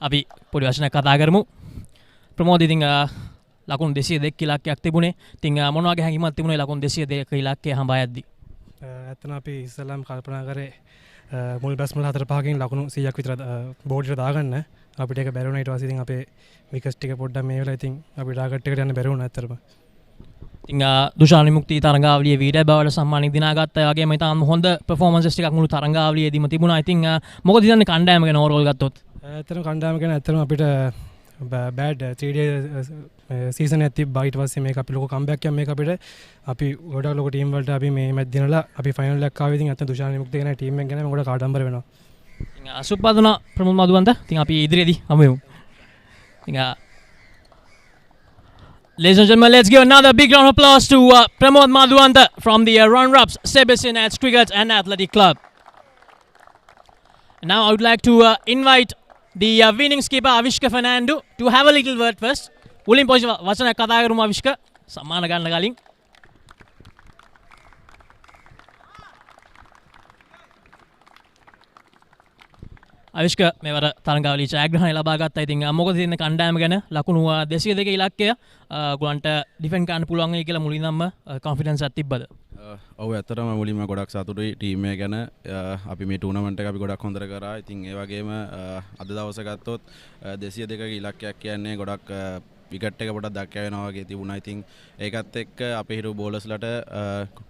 අපි පොඩි වචනයක් කතා කරමු. ප්‍රමෝද් ඉතින් ලකුණු 202 ඉලක්කයක් තිබුණේ. ඉතින් මොන වගේ හැඟීමක් තිබුණේ ලකුණු 202 ඉලක්කය හඹා යද්දී? ඇත්තටම අපි ඉස්සෙල්ලාම කල්පනා කරේ මුල් බැස්මල 4-5කින් ලකුණු 100ක් විතර බෝඩ් එකට දාගන්න. අපිට ඒක බැරි වුණා. ඊට පස්සේ ඉතින් අපේ විකට්ස් ටික පොඩ්ඩක් මේ වෙලාව ඉතින් අපි ටාගට් එකට යන්න බැරි වුණා ඇත්තටම. ඉතින් දුෂාන් විමුක්ති තරංගාවලියේ වීඩියෝ බවට සම්මානයක් දිනාගත්තා. ඒ වගේම ඉතාම හොඳ පර්ෆෝමන්සස් ටිකක් මුළු තරංගාවලියේදීම තිබුණා. ඉතින් මොකද හිතන්නේ කණ්ඩායම ගැන ඕවරෝල් ගත්තොත්? ඇත්තටම කණ්ඩායම ගැන ඇත්තටම අපිට බෑඩ් 3-day සීසන් එකක් තිබ්බා. ඊට පස්සේ මේක අපි ලොකු කම්බැක් එකක් මේක අපිට අපි ගොඩක් ලොකු ටීම් වලට අපි මේ මැච් දිනලා අපි ෆයිනල් එකක් ආවේ. ඉතින් ඇත්තට දුෂාන් විමුක්ති ගැන ටීම් එක ගැන මම ගොඩක් ආඩම්බර වෙනවා. ඉතින් අසුප්පදුනා ප්‍රමුල් මදුවන්ත. ඉතින් අපි ඉදිරියේදී හමු වෙමු. ඉතින් ladies and gentlemen, let's give another big round of applause to Pramod Madhuwanta from the runner-ups Sebastianites Cricket and Athletic Club. Now I would like to invite the winning skipper Avishka Fernando to have a little word first. Ulin poi වචනයක් කතා කරමු Avishka. සම්මාන ගන්න කලින්. අවිෂ්ක මේවර තරංගාවලි ජයග්‍රහණය ලබා ගත්තා. ඉතින් මොකද තියෙන කණ්ඩායම ගැන ලකුණු 202 ඉලක්කය ගුවන්ට ඩිෆෙන්ඩ් කරන්න පුළුවන් වෙයි කියලා මුලින්ම කොන්ෆිඩන්ස් එකක් තිබ්බද? ඔව් ඇත්තටම මුලින්ම ගොඩක් සතුටුයි ටීම් එක ගැන. අපි මේ ටූර්නමන්ට් එක අපි ගොඩක් හොඳට කරා. ඉතින් ඒ වගේම අද දවසේ ගත්තොත් 202ක ඉලක්කයක් කියන්නේ ගොඩක් විකට් එක පොඩක් දක්වා වෙනවා වගේ තිබුණා. ඉතින් ඒකත් එක්ක අපේ හිරු බෝලර්ස්ලට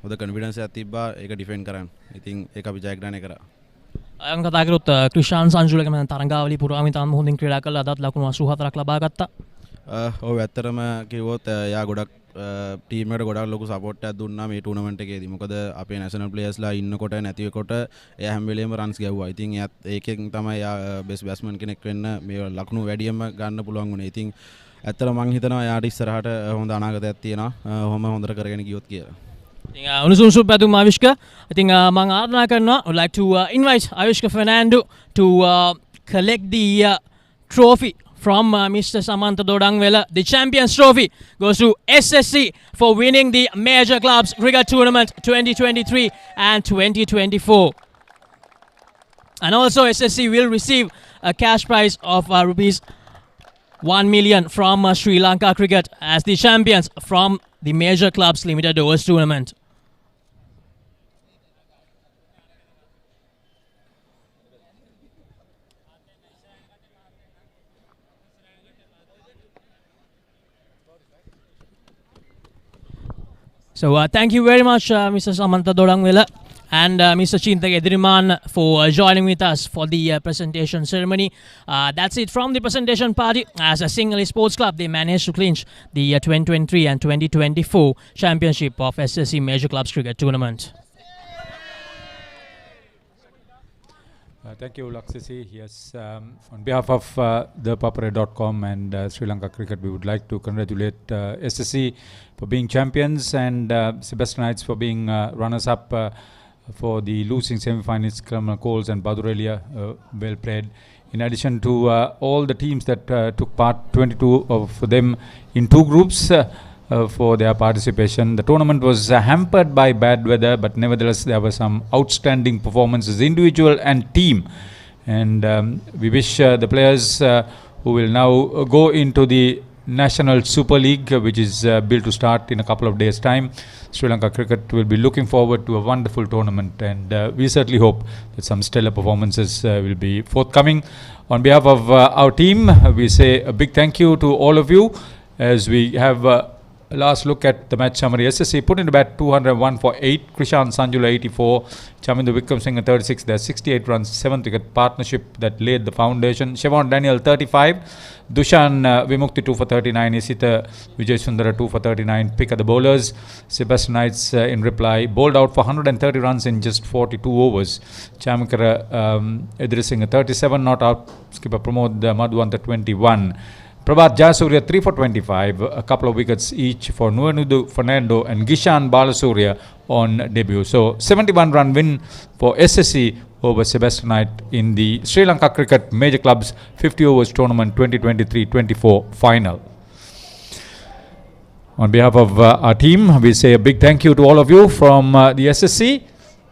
හොඳ කොන්ෆිඩන්ස් එකක් තිබ්බා ඒක ඩිෆෙන්ඩ් කරන්න. ඉතින් ඒක අපි ජයග්‍රහණය කරා. අයන් කතා කරොත් ක්‍රිෂාන් සංජුලගේ මම තරංගාවලි පුරාම ඉතාම හොඳින් ක්‍රීඩා කළා. අදත් ලකුණු 84ක් ලබා ගත්තා. ඔව් ඇත්තටම කිව්වොත් යා ගොඩක් ටීම් එකට ගොඩක් ලොකු සපෝට් එකක් දුන්නා මේ ටූර්නමන්ට් එකේදී. මොකද අපේ නැෂනල් ප්ලේයර්ස්ලා ඉන්නකොට නැතිවෙකොට එයා හැම වෙලේම රන්ස් ගැව්වා. ඉතින් එයාත් ඒකෙන් තමයි එයා බෙස්ට් බැට්ස්මන් කෙනෙක් වෙන්න මේ ලකුණු වැඩියෙන්ම ගන්න පුළුවන් වුණේ. ඉතින් ඇත්තට මම හිතනවා එයාට ඉස්සරහට හොඳ අනාගතයක් තියෙනවා. ඔහොම හොඳට කරගෙන ගියොත් කියලා. උණුසුම් සුබපැතුම් Avishka. I think මම ආරාධනා කරනවා would like to invite Avishka Fernando to collect the trophy from Mr. Samantha Dodangwela. The Champions Trophy goes to SSC for winning the Major Clubs Cricket Tournament 2023 and 2024. And also SSC will receive a cash prize of rupees 1 million from Sri Lanka Cricket as the champions from the Major Clubs Limited Overs Tournament. So thank you very much Mr. Samantha Dodangwela and Mr. Chintak Ediriman for joining with us for the presentation ceremony. That's it from the presentation party. As a Singhalese Sports Club, they managed to clinch the 2023 and 2024 championship of SSC Major Clubs Cricket Tournament. Thank you, Laksisi. Yes, on behalf of ThePapare.com and Sri Lanka Cricket, we would like to congratulate SSC for being champions and Sebastianites for being runners-up for the losing semi-finalists, Colombo Coles and Badurelia. Well played. In addition to all the teams that took part, 22 of them in two groups for their participation. The tournament was hampered by bad weather, but nevertheless there were some outstanding performances, individual and team. And we wish the players who will now go into the National Super League, which is built to start in a couple of days' time. Sri Lanka Cricket will be looking forward to a wonderful tournament, and we certainly hope that some stellar performances will be forthcoming. On behalf of our team, we say a big thank you to all of you as we have last look at the match summary. SSC put into bat 201 for 8. Krishan Sanjula 84. Chamindu Vikram Singh 36. There's 68 runs. 7th wicket partnership that laid the foundation. Siobhan Daniel 35. Dushan Vimukti 2 for 39. Isita Vijay Sundara 2 for 39. Pick at the bowlers. Sebastianites in reply bowled out for 130 runs in just 42 overs. Chamikara Idrising 37 not out. Skipper Pramod Madhwanta 21. Prabhat Jayasuriya 3 for 25, a couple of wickets each for Nuanudu Fernando and Gishan Balasurya on debut. So 71 run win for SSC over Sebastianite in the Sri Lanka Cricket Major Clubs 50 overs tournament 2023-24 final. On behalf of our team, we say a big thank you to all of you from the SSC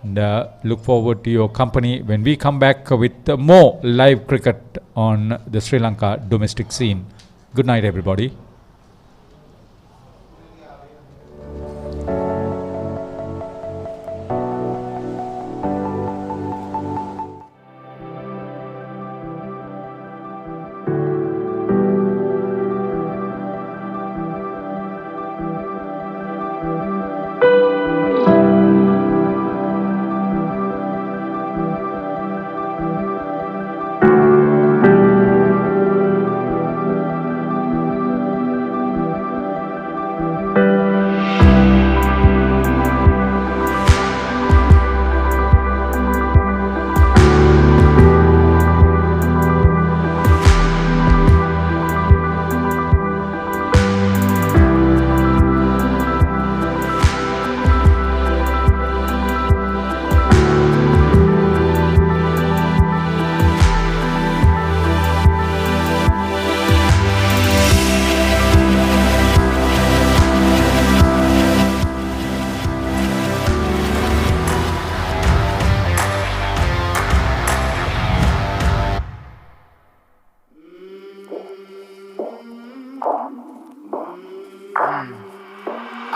and look forward to your company when we come back with more live cricket on the Sri Lanka domestic scene. Good night, everybody.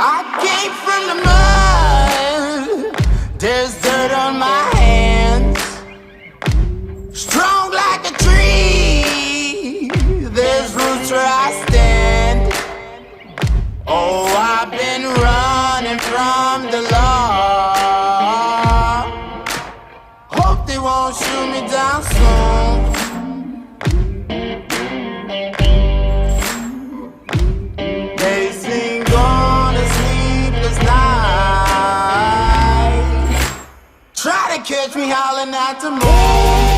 I came from the mud. There's dirt on my hands. Strong like a tree. There's roots where I stand. Oh, I've been running from the law. Hope they won't shoot me down soon. They sing on. catch me howling at the moon.